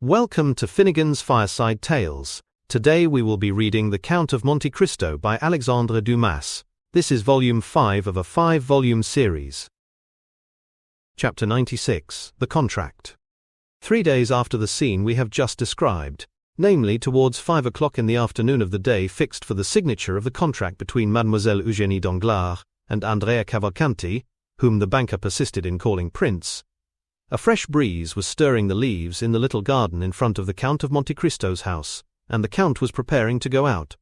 Welcome to Finnegan's Fireside Tales. Today we will be reading The Count of Monte Cristo by Alexandre Dumas. This is volume 5 of a 5-volume series. Chapter 96, The Contract. 3 days after the scene we have just described, namely towards 5 o'clock in the afternoon of the day fixed for the signature of the contract between Mademoiselle Eugénie Danglars and Andrea Cavalcanti, whom the banker persisted in calling Prince, a fresh breeze was stirring the leaves in the little garden in front of the Count of Monte Cristo's house, and the Count was preparing to go out.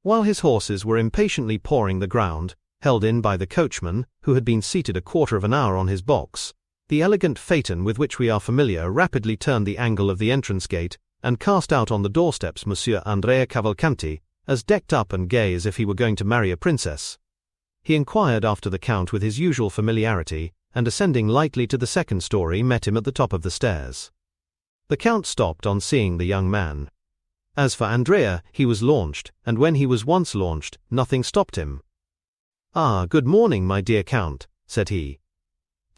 While his horses were impatiently pawing the ground, held in by the coachman, who had been seated a quarter of an hour on his box, the elegant phaeton with which we are familiar rapidly turned the angle of the entrance gate, and cast out on the doorsteps Monsieur Andrea Cavalcanti, as decked up and gay as if he were going to marry a princess. He inquired after the Count with his usual familiarity, and ascending lightly to the second story met him at the top of the stairs. The Count stopped on seeing the young man. As for Andrea, he was launched, and when he was once launched, nothing stopped him. "Ah, good morning, my dear Count," said he.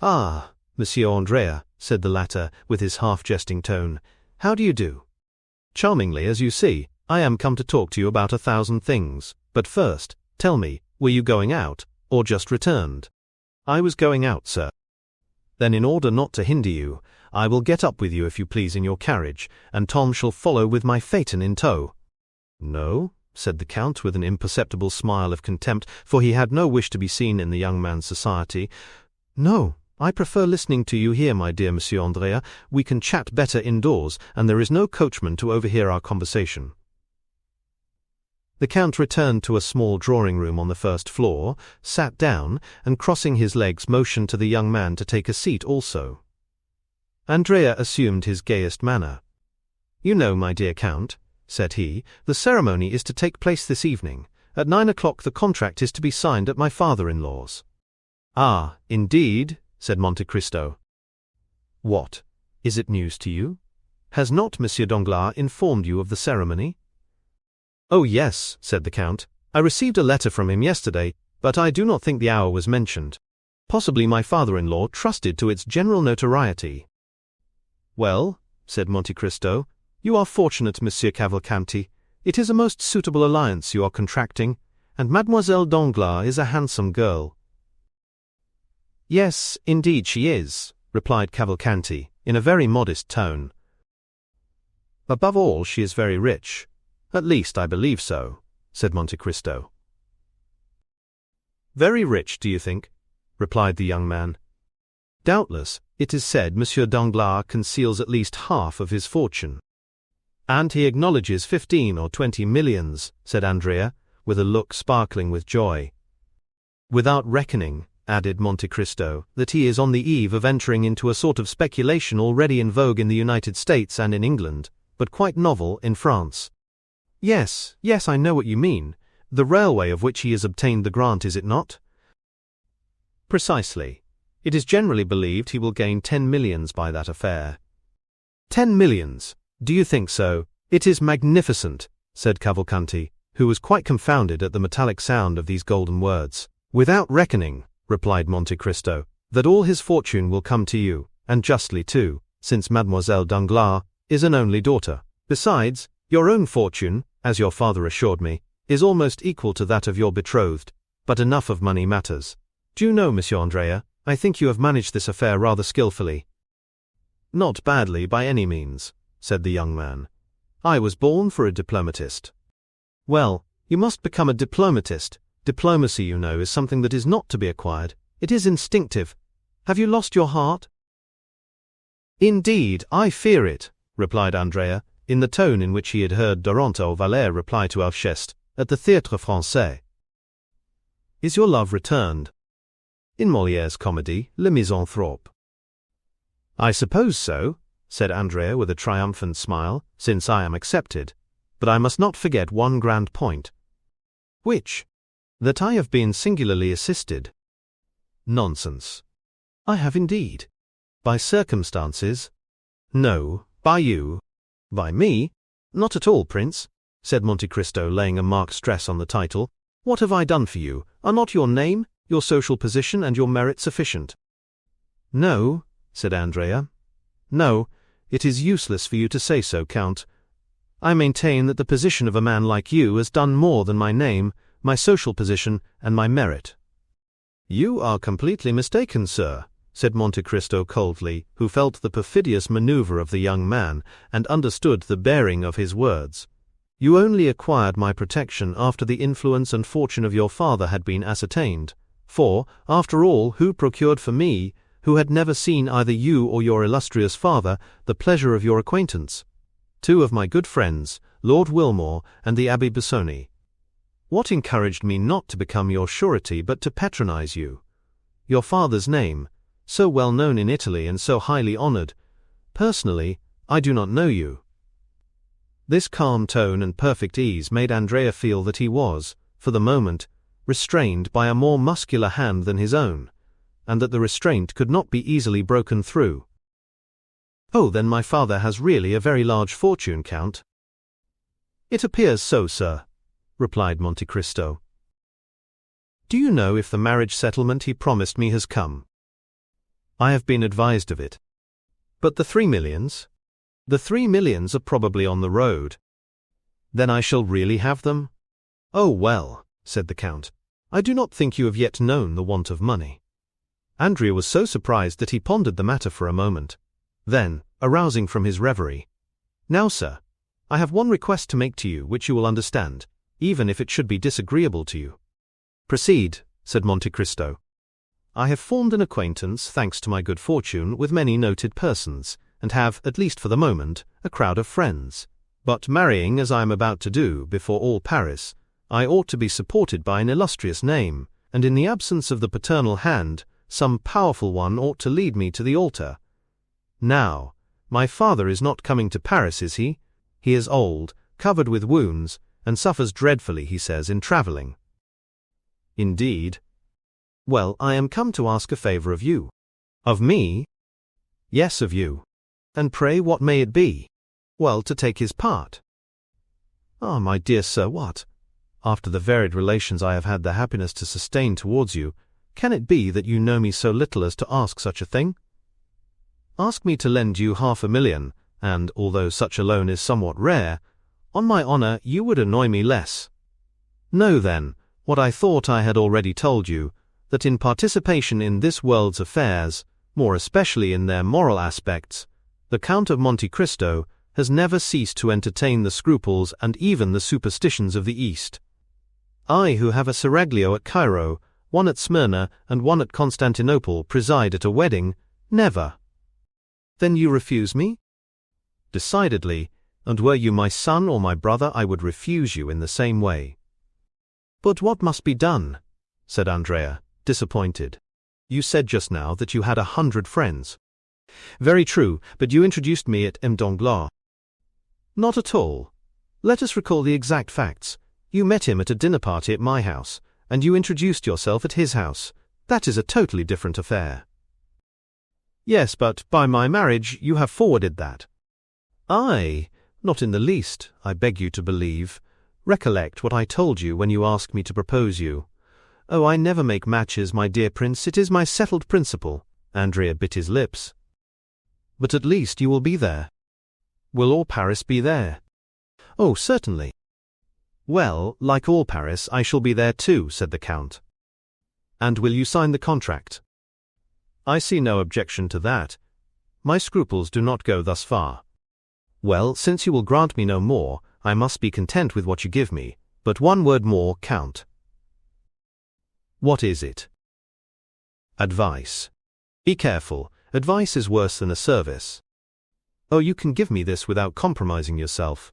"Ah, Monsieur Andrea," said the latter, with his half-jesting tone, "how do you do?" "Charmingly, as you see. I am come to talk to you about 1,000 things. But first, tell me, were you going out, or just returned?" "I was going out, sir." "Then in order not to hinder you, I will get up with you if you please in your carriage, and Tom shall follow with my phaeton in tow." "No," said the Count with an imperceptible smile of contempt, for he had no wish to be seen in the young man's society. "No, I prefer listening to you here, my dear Monsieur Andrea. We can chat better indoors, and there is no coachman to overhear our conversation." The Count returned to a small drawing-room on the first floor, sat down, and crossing his legs motioned to the young man to take a seat also. Andrea assumed his gayest manner. "You know, my dear Count," said he, "the ceremony is to take place this evening. At 9 o'clock the contract is to be signed at my father-in-law's." "Ah, indeed," said Monte Cristo. "What, is it news to you? Has not Monsieur Danglars informed you of the ceremony?" "Oh yes," said the Count. "I received a letter from him yesterday, but I do not think the hour was mentioned. Possibly my father-in-law trusted to its general notoriety." "Well," said Monte Cristo, "you are fortunate, Monsieur Cavalcanti. It is a most suitable alliance you are contracting, and Mademoiselle Danglars is a handsome girl." "Yes, indeed she is," replied Cavalcanti, in a very modest tone. "Above all, she is very rich. At least I believe so," said Monte Cristo. "Very rich, do you think?" replied the young man. "Doubtless, it is said Monsieur Danglars conceals at least half of his fortune." "And he acknowledges 15 or 20 millions," said Andrea, with a look sparkling with joy. "Without reckoning," added Monte Cristo, "that he is on the eve of entering into a sort of speculation already in vogue in the United States and in England, but quite novel in France." Yes, I know what you mean. The railway of which he has obtained the grant, is it not?" "Precisely. It is generally believed he will gain 10 millions by that affair." "10 millions? Do you think so? It is magnificent," said Cavalcanti, who was quite confounded at the metallic sound of these golden words. "Without reckoning," replied Monte Cristo, "that all his fortune will come to you, and justly too, since Mademoiselle Danglars is an only daughter. Besides, your own fortune, as your father assured me, is almost equal to that of your betrothed, but enough of money matters. Do you know, Monsieur Andrea, I think you have managed this affair rather skillfully." "Not badly by any means," said the young man. "I was born for a diplomatist." "Well, you must become a diplomatist. Diplomacy, you know, is something that is not to be acquired. It is instinctive. Have you lost your heart?" "Indeed, I fear it," replied Andrea, in the tone in which he had heard Doranto Valère reply to Alceste at the Théâtre Français. "Is your love returned?" In Molière's comedy, Le Misanthrope. "I suppose so," said Andrea with a triumphant smile, "since I am accepted. But I must not forget one grand point." "Which?" "That I have been singularly assisted." "Nonsense." "I have indeed." "By circumstances?" "No, by you." "By me? Not at all, Prince," said Monte Cristo, laying a marked stress on the title. "What have I done for you? Are not your name, your social position, and your merit sufficient?" "No," said Andrea. "No, It is useless for you to say so, Count. I maintain that the position of a man like you has done more than my name, my social position, and my merit. You are completely mistaken, sir, said Monte Cristo coldly, who felt the perfidious maneuver of the young man, and understood the bearing of his words. You only acquired my protection after the influence and fortune of your father had been ascertained. For, after all, who procured for me, who had never seen either you or your illustrious father, the pleasure of your acquaintance? 2 of my good friends, Lord Wilmore and the Abbé Busoni. What encouraged me not to become your surety but to patronize you? Your father's name, so well known in Italy and so highly honored. Personally, I do not know you. This calm tone and perfect ease made Andrea feel that he was, for the moment, restrained by a more muscular hand than his own, and that the restraint could not be easily broken through. Oh, then my father has really a very large fortune, Count? It appears so, sir, replied Monte Cristo. Do you know if the marriage settlement he promised me has come? I have been advised of it. But the 3 millions? The 3 millions are probably on the road. Then I shall really have them? Oh, well, said the Count, I do not think you have yet known the want of money. Andrea was so surprised that he pondered the matter for a moment. Then, arousing from his reverie, Now, sir, I have one request to make to you which you will understand, even if it should be disagreeable to you. Proceed, said Monte Cristo. I have formed an acquaintance, thanks to my good fortune, with many noted persons, and have, at least for the moment, a crowd of friends. But marrying, as I am about to do, before all Paris, I ought to be supported by an illustrious name, and in the absence of the paternal hand, some powerful one ought to lead me to the altar. Now, my father is not coming to Paris, is he? He is old, covered with wounds, and suffers dreadfully, he says, in travelling. Indeed. Well, I am come to ask a favour of you. Of me? Yes, of you. And pray, what may it be? Well, to take his part. Ah, my dear sir, what? After the varied relations I have had the happiness to sustain towards you, can it be that you know me so little as to ask such a thing? Ask me to lend you 500,000, and, although such a loan is somewhat rare, on my honour you would annoy me less. Know, then, what I thought I had already told you, that in participation in this world's affairs, more especially in their moral aspects, the Count of Monte Cristo has never ceased to entertain the scruples and even the superstitions of the East. I, who have a seraglio at Cairo, one at Smyrna, and one at Constantinople, preside at a wedding, never. Then you refuse me? Decidedly, and were you my son or my brother, I would refuse you in the same way. But what must be done? Said Andrea, disappointed. You said just now that you had 100 friends. Very true, but you introduced me at Edmond Dantès. Not at all. Let us recall the exact facts. You met him at a dinner party at my house, and you introduced yourself at his house. That is a totally different affair. Yes, but by my marriage you have forwarded that. I, not in the least, I beg you to believe. Recollect what I told you when you asked me to propose you. Oh, I never make matches, my dear prince, it is my settled principle. Andrea bit his lips. But at least you will be there. Will all Paris be there? Oh, certainly. Well, like all Paris, I shall be there too, said the Count. And will you sign the contract? I see no objection to that. My scruples do not go thus far. Well, since you will grant me no more, I must be content with what you give me. But one word more, Count. What is it? Advice. Be careful. Advice is worse than a service. Oh, you can give me this without compromising yourself.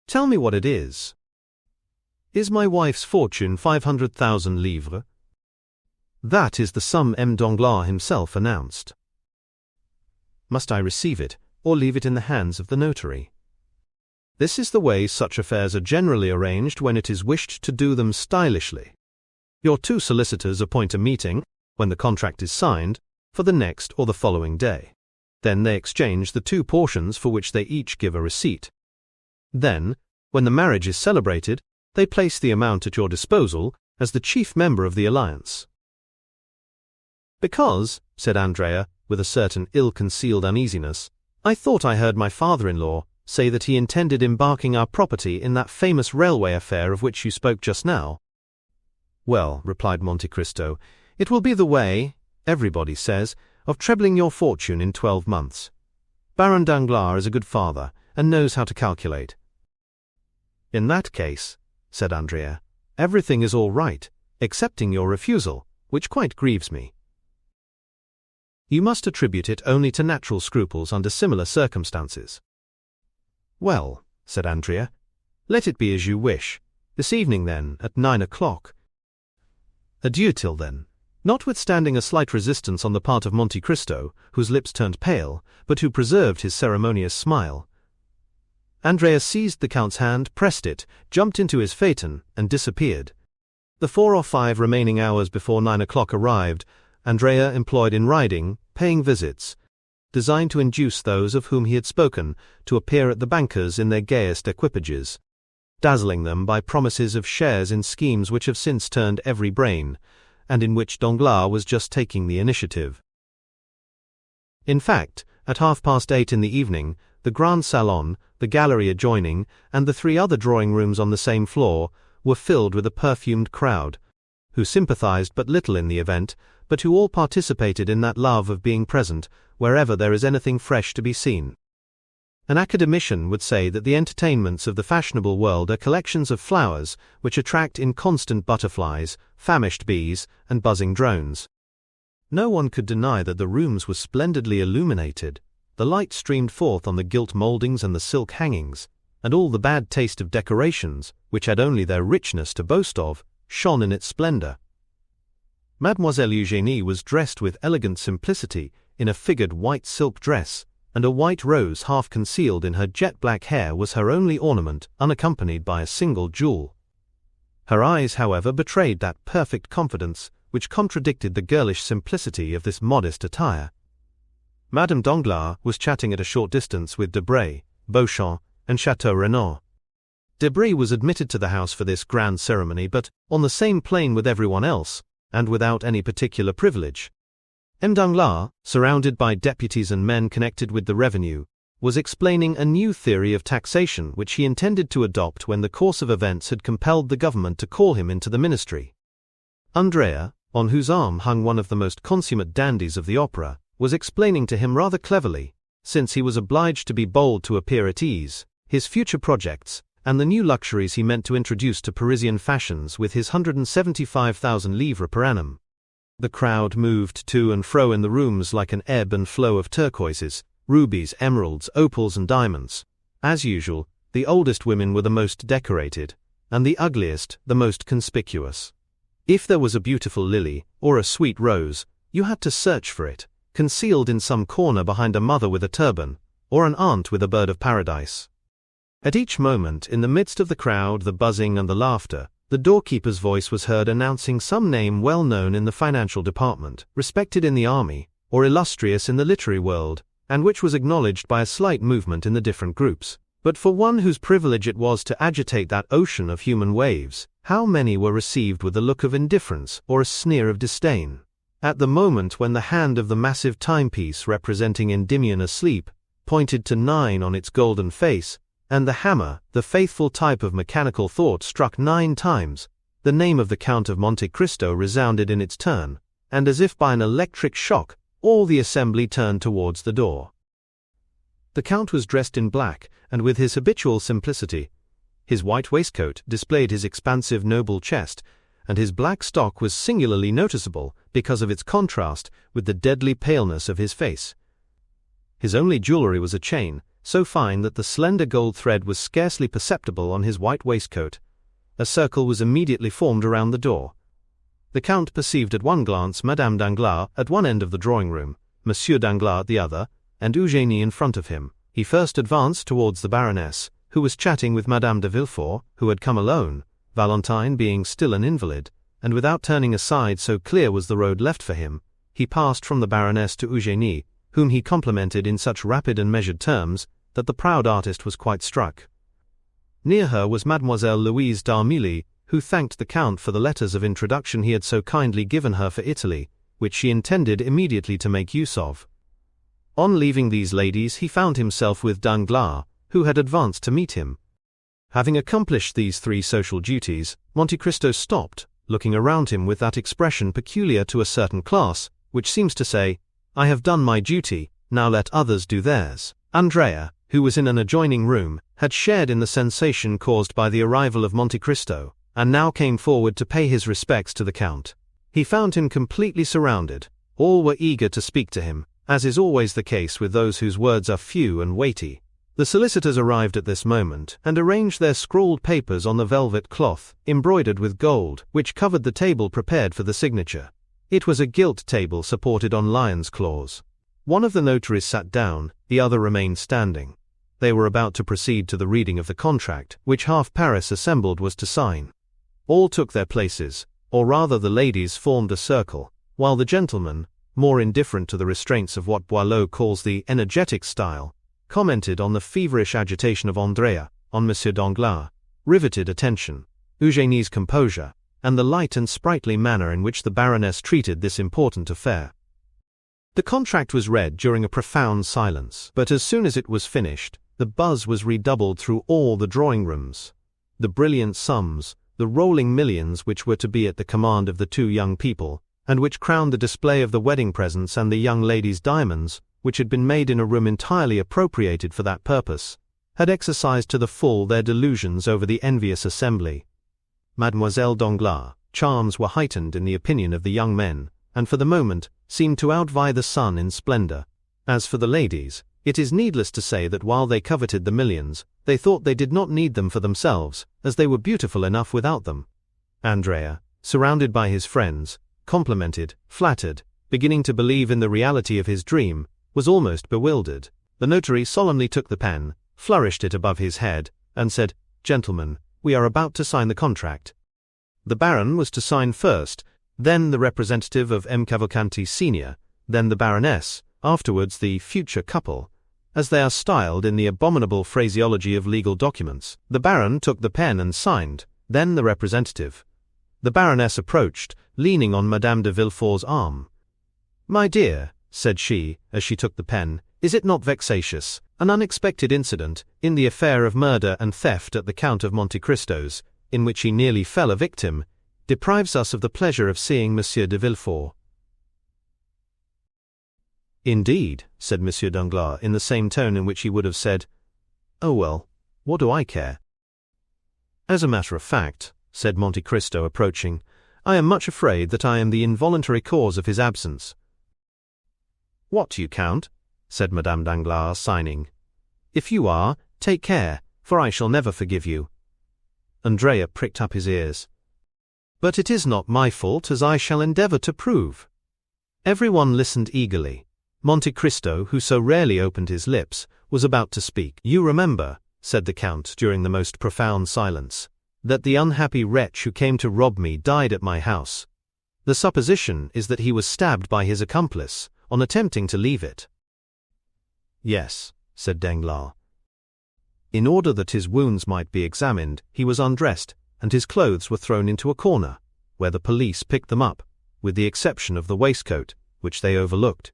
Tell me what it is. Is my wife's fortune 500,000 livres? That is the sum M. Danglars himself announced. Must I receive it, or leave it in the hands of the notary? This is the way such affairs are generally arranged when it is wished to do them stylishly. Your 2 solicitors appoint a meeting, when the contract is signed, for the next or the following day. Then they exchange the 2 portions for which they each give a receipt. Then, when the marriage is celebrated, they place the amount at your disposal as the chief member of the alliance. Because, said Andrea, with a certain ill-concealed uneasiness, I thought I heard my father-in-law say that he intended embarking our property in that famous railway affair of which you spoke just now. Well, replied Monte Cristo, it will be the way, everybody says, of trebling your fortune in 12 months. Baron Danglars is a good father, and knows how to calculate. In that case, said Andrea, everything is all right, excepting your refusal, which quite grieves me. You must attribute it only to natural scruples under similar circumstances. Well, said Andrea, let it be as you wish. This evening, then, at 9 o'clock. Adieu till then. Notwithstanding a slight resistance on the part of Monte Cristo, whose lips turned pale, but who preserved his ceremonious smile, Andrea seized the Count's hand, pressed it, jumped into his phaeton, and disappeared. The 4 or 5 remaining hours before 9 o'clock arrived, Andrea employed in riding, paying visits, designed to induce those of whom he had spoken to appear at the banker's in their gayest equipages, dazzling them by promises of shares in schemes which have since turned every brain, and in which Danglars was just taking the initiative. In fact, at 8:30 in the evening, the Grand Salon, the gallery adjoining, and the 3 other drawing-rooms on the same floor were filled with a perfumed crowd, who sympathized but little in the event, but who all participated in that love of being present wherever there is anything fresh to be seen. An academician would say that the entertainments of the fashionable world are collections of flowers which attract inconstant butterflies, famished bees, and buzzing drones. No one could deny that the rooms were splendidly illuminated. The light streamed forth on the gilt mouldings and the silk hangings, and all the bad taste of decorations, which had only their richness to boast of, shone in its splendor. Mademoiselle Eugénie was dressed with elegant simplicity in a figured white silk dress, and a white rose half concealed in her jet-black hair was her only ornament, unaccompanied by a single jewel. Her eyes, however, betrayed that perfect confidence which contradicted the girlish simplicity of this modest attire. Madame Danglars was chatting at a short distance with Debray, Beauchamp, and Chateau Renaud. Debray was admitted to the house for this grand ceremony, but on the same plane with everyone else, and without any particular privilege. M. Danglars, surrounded by deputies and men connected with the revenue, was explaining a new theory of taxation which he intended to adopt when the course of events had compelled the government to call him into the ministry. Andrea, on whose arm hung one of the most consummate dandies of the opera, was explaining to him rather cleverly, since he was obliged to be bold to appear at ease, his future projects, and the new luxuries he meant to introduce to Parisian fashions with his 175,000 livres per annum. The crowd moved to and fro in the rooms like an ebb and flow of turquoises, rubies, emeralds, opals and diamonds. As usual, the oldest women were the most decorated, and the ugliest the most conspicuous. If there was a beautiful lily, or a sweet rose, you had to search for it, concealed in some corner behind a mother with a turban, or an aunt with a bird of paradise. At each moment, in the midst of the crowd, the buzzing and the laughter, the doorkeeper's voice was heard announcing some name well known in the financial department, respected in the army, or illustrious in the literary world, and which was acknowledged by a slight movement in the different groups. But for one whose privilege it was to agitate that ocean of human waves, how many were received with a look of indifference or a sneer of disdain? At the moment when the hand of the massive timepiece representing Endymion asleep pointed to 9 on its golden face, and the hammer, the faithful type of mechanical thought, struck 9 times, the name of the Count of Monte Cristo resounded in its turn, and as if by an electric shock, all the assembly turned towards the door. The Count was dressed in black, and with his habitual simplicity. His white waistcoat displayed his expansive noble chest, and his black stock was singularly noticeable because of its contrast with the deadly paleness of his face. His only jewelry was a chain, so fine that the slender gold thread was scarcely perceptible on his white waistcoat. A circle was immediately formed around the door. The Count perceived at one glance Madame Danglars at one end of the drawing-room, Monsieur Danglars at the other, and Eugénie in front of him. He first advanced towards the Baroness, who was chatting with Madame de Villefort, who had come alone, Valentine being still an invalid, and without turning aside, so clear was the road left for him, he passed from the Baroness to Eugénie, whom he complimented in such rapid and measured terms that the proud artist was quite struck. Near her was Mademoiselle Louise d'Armilly, who thanked the Count for the letters of introduction he had so kindly given her for Italy, which she intended immediately to make use of. On leaving these ladies he found himself with Danglars, who had advanced to meet him. Having accomplished these 3 social duties, Monte Cristo stopped, looking around him with that expression peculiar to a certain class, which seems to say, "I have done my duty, now let others do theirs." Andrea, who was in an adjoining room, had shared in the sensation caused by the arrival of Monte Cristo, and now came forward to pay his respects to the Count. He found him completely surrounded. All were eager to speak to him, as is always the case with those whose words are few and weighty. The solicitors arrived at this moment, and arranged their scrawled papers on the velvet cloth, embroidered with gold, which covered the table prepared for the signature. It was a gilt table supported on lion's claws. One of the notaries sat down, the other remained standing. They were about to proceed to the reading of the contract, which half Paris assembled was to sign. All took their places, or rather the ladies formed a circle, while the gentlemen, more indifferent to the restraints of what Boileau calls the energetic style, commented on the feverish agitation of Andrea, on M. Danglars, riveted attention, Eugénie's composure, and the light and sprightly manner in which the Baroness treated this important affair. The contract was read during a profound silence, but as soon as it was finished, the buzz was redoubled through all the drawing-rooms. The brilliant sums, the rolling millions which were to be at the command of the 2 young people, and which crowned the display of the wedding presents and the young lady's diamonds, which had been made in a room entirely appropriated for that purpose, had exercised to the full their delusions over the envious assembly. Mademoiselle Danglars' charms were heightened in the opinion of the young men, and for the moment seemed to outvie the sun in splendor. As for the ladies, it is needless to say that while they coveted the millions, they thought they did not need them for themselves, as they were beautiful enough without them. Andrea, surrounded by his friends, complimented, flattered, beginning to believe in the reality of his dream, was almost bewildered. The notary solemnly took the pen, flourished it above his head, and said, "Gentlemen, we are about to sign the contract." The Baron was to sign first, then the representative of M. Cavalcanti Sr., then the Baroness, afterwards the future couple, as they are styled in the abominable phraseology of legal documents. The Baron took the pen and signed, then the representative. The Baroness approached, leaning on Madame de Villefort's arm. "My dear," said she, as she took the pen, "is it not vexatious? An unexpected incident, in the affair of murder and theft at the Count of Monte Cristo's, in which he nearly fell a victim, deprives us of the pleasure of seeing Monsieur de Villefort." "Indeed," said Monsieur Danglars in the same tone in which he would have said, "Oh well, what do I care?" "As a matter of fact," said Monte Cristo approaching, "I am much afraid that I am the involuntary cause of his absence." "What, you Count?" said Madame Danglars, signing. "If you are, take care, for I shall never forgive you." Andrea pricked up his ears. "But it is not my fault, as I shall endeavor to prove." Everyone listened eagerly. Monte Cristo, who so rarely opened his lips, was about to speak. "You remember," said the Count during the most profound silence, "that the unhappy wretch who came to rob me died at my house. The supposition is that he was stabbed by his accomplice, on attempting to leave it." "Yes," said Danglars. "In order that his wounds might be examined, he was undressed, and his clothes were thrown into a corner, where the police picked them up, with the exception of the waistcoat, which they overlooked."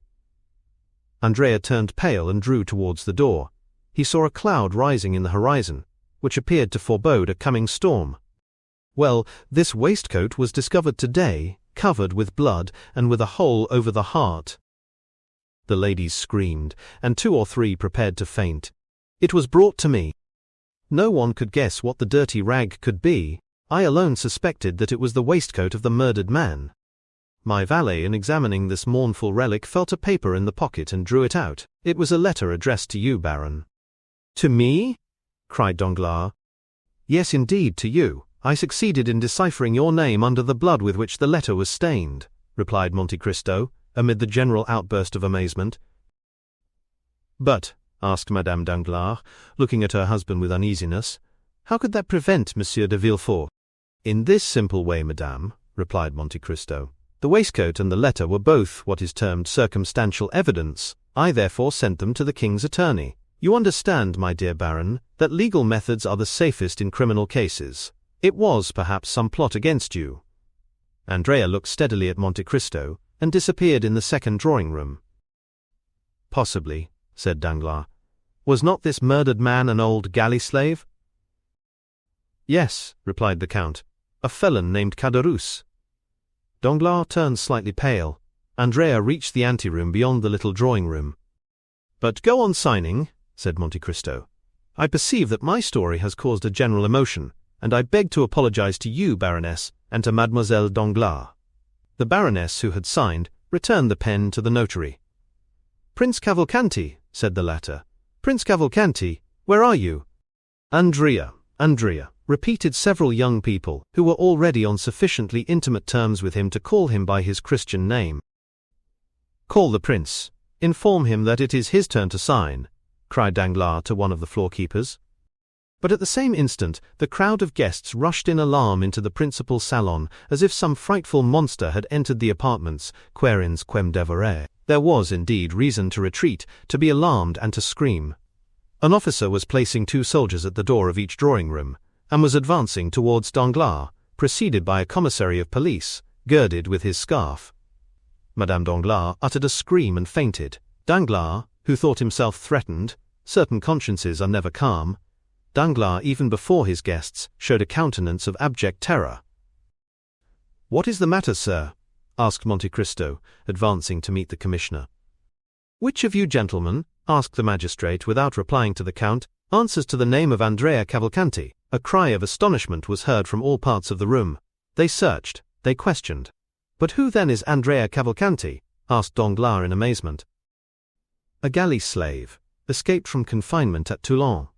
Andrea turned pale and drew towards the door. He saw a cloud rising in the horizon, which appeared to forebode a coming storm. "Well, this waistcoat was discovered today, covered with blood, and with a hole over the heart." The ladies screamed, and 2 or 3 prepared to faint. "It was brought to me. No one could guess what the dirty rag could be. I alone suspected that it was the waistcoat of the murdered man. My valet, in examining this mournful relic, felt a paper in the pocket and drew it out. It was a letter addressed to you, Baron." "To me?" cried Danglars. "Yes, indeed, to you. I succeeded in deciphering your name under the blood with which the letter was stained," replied Monte Cristo, amid the general outburst of amazement. "But," asked Madame Danglars, looking at her husband with uneasiness, "how could that prevent Monsieur de Villefort?" "In this simple way, madame," replied Monte Cristo. "The waistcoat and the letter were both what is termed circumstantial evidence. I therefore sent them to the king's attorney. You understand, my dear Baron, that legal methods are the safest in criminal cases. It was, perhaps, some plot against you." Andrea looked steadily at Monte Cristo, and disappeared in the second drawing-room. Possibly, said Danglars. Was not this murdered man an old galley slave? Yes, replied the Count, a felon named Caderousse. Danglars turned slightly pale. Andrea reached the anteroom beyond the little drawing-room. But go on signing, said Monte Cristo. I perceive that my story has caused a general emotion, and I beg to apologize to you, Baroness, and to Mademoiselle Danglars. The Baroness, who had signed, returned the pen to the notary. Prince Cavalcanti, said the latter. Prince Cavalcanti, where are you? Andrea, repeated several young people, who were already on sufficiently intimate terms with him to call him by his Christian name. Call the prince. Inform him that it is his turn to sign, cried Danglars to one of the floor-keepers. But at the same instant, the crowd of guests rushed in alarm into the principal salon, as if some frightful monster had entered the apartments, quærens quem devorer. There was, indeed, reason to retreat, to be alarmed and to scream. An officer was placing 2 soldiers at the door of each drawing-room, and was advancing towards Danglars, preceded by a commissary of police, girded with his scarf. Madame Danglars uttered a scream and fainted. Danglars, who thought himself threatened, certain consciences are never calm, Danglars, even before his guests, showed a countenance of abject terror. "What is the matter, sir?" asked Monte Cristo, advancing to meet the commissioner. "Which of you gentlemen," asked the magistrate without replying to the Count, "answers to the name of Andrea Cavalcanti?" A cry of astonishment was heard from all parts of the room. They searched, they questioned. "But who then is Andrea Cavalcanti?" asked Danglars in amazement. "A galley slave, escaped from confinement at Toulon."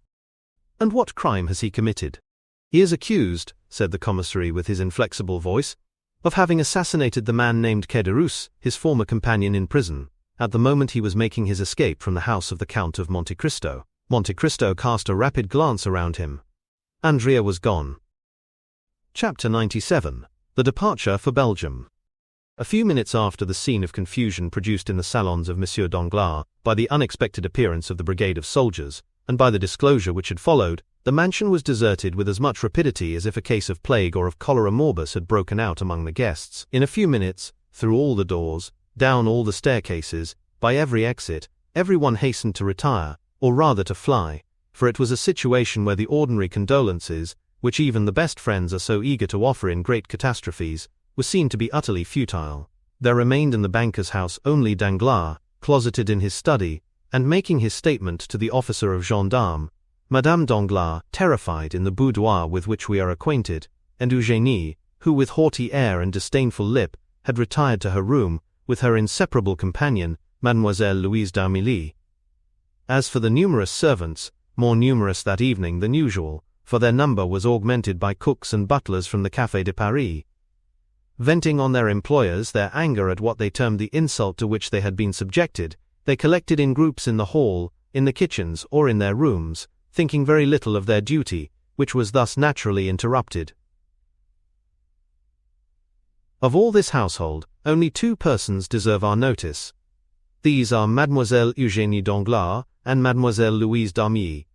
"And what crime has he committed?" "He is accused," said the commissary with his inflexible voice, "of having assassinated the man named Caderousse, his former companion in prison, at the moment he was making his escape from the house of the Count of Monte Cristo." Monte Cristo cast a rapid glance around him. Andrea was gone. Chapter 97. The Departure for Belgium. A few minutes after the scene of confusion produced in the salons of M. Danglars, by the unexpected appearance of the brigade of soldiers, and by the disclosure which had followed, the mansion was deserted with as much rapidity as if a case of plague or of cholera morbus had broken out among the guests. In a few minutes, through all the doors, down all the staircases, by every exit, everyone hastened to retire, or rather to fly, for it was a situation where the ordinary condolences, which even the best friends are so eager to offer in great catastrophes, were seen to be utterly futile. There remained in the banker's house only Danglars, closeted in his study, and making his statement to the officer of gendarmes, Madame Danglars, terrified in the boudoir with which we are acquainted, and Eugénie, who with haughty air and disdainful lip, had retired to her room, with her inseparable companion, Mademoiselle Louise d'Armilly. As for the numerous servants, more numerous that evening than usual, for their number was augmented by cooks and butlers from the Café de Paris, venting on their employers their anger at what they termed the insult to which they had been subjected, they collected in groups in the hall, in the kitchens, or in their rooms, thinking very little of their duty, which was thus naturally interrupted. Of all this household, only 2 persons deserve our notice. These are Mademoiselle Eugénie Danglars and Mademoiselle Louise d'Armilly.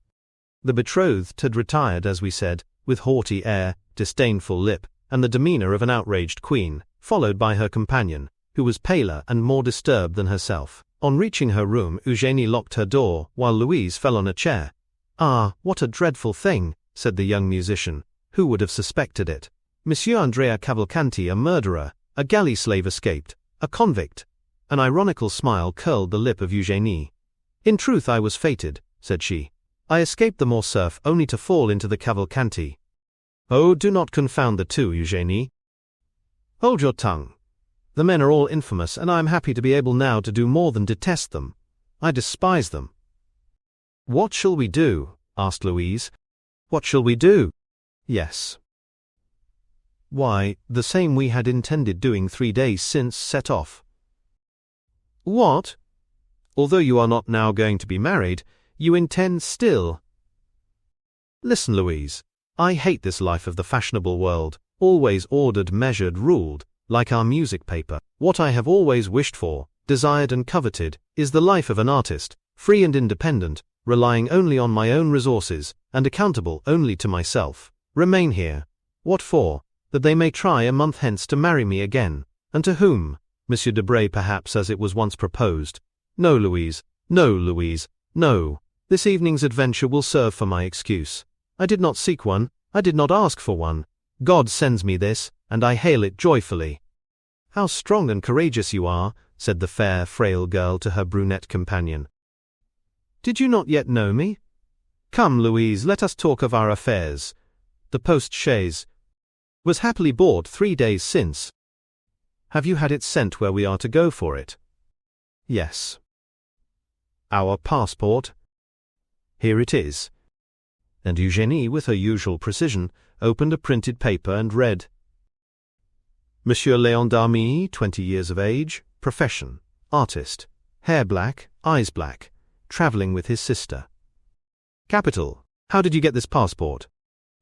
The betrothed had retired, as we said, with haughty air, disdainful lip, and the demeanor of an outraged queen, followed by her companion, who was paler and more disturbed than herself. On reaching her room, Eugénie locked her door, while Louise fell on a chair. "Ah, what a dreadful thing," said the young musician. "Who would have suspected it? Monsieur Andrea Cavalcanti, a murderer, a galley slave escaped, a convict." An ironical smile curled the lip of Eugénie. "In truth I was fated," said she. "I escaped the Morcerf only to fall into the Cavalcanti." "Oh, do not confound the two, Eugénie. Hold your tongue. The men are all infamous, and I am happy to be able now to do more than detest them. I despise them." "What shall we do?" asked Louise. "What shall we do?" "Yes. Why, the same we had intended doing 3 days since set off." "What? Although you are not now going to be married, you intend still?" "Listen, Louise. I hate this life of the fashionable world, always ordered, measured, ruled, like our music paper. What I have always wished for, desired and coveted, is the life of an artist, free and independent, relying only on my own resources, and accountable only to myself. Remain here. What for? That they may try a month hence to marry me again. And to whom? Monsieur Debray, perhaps, as it was once proposed. No, Louise, No, Louise, no. This evening's adventure will serve for my excuse. I did not seek one, I did not ask for one. God sends me this, and I hail it joyfully. How strong and courageous you are, said the fair, frail girl to her brunette companion. Did you not yet know me? Come, Louise, let us talk of our affairs. The post-chaise was happily bought 3 days since. Have you had it sent where we are to go for it? Yes. Our passport? Here it is. And Eugénie, with her usual precision, opened a printed paper and read: Monsieur Léon d'Armilly, 20 years of age, profession, artist, hair black, eyes black, travelling with his sister. Capital. How did you get this passport?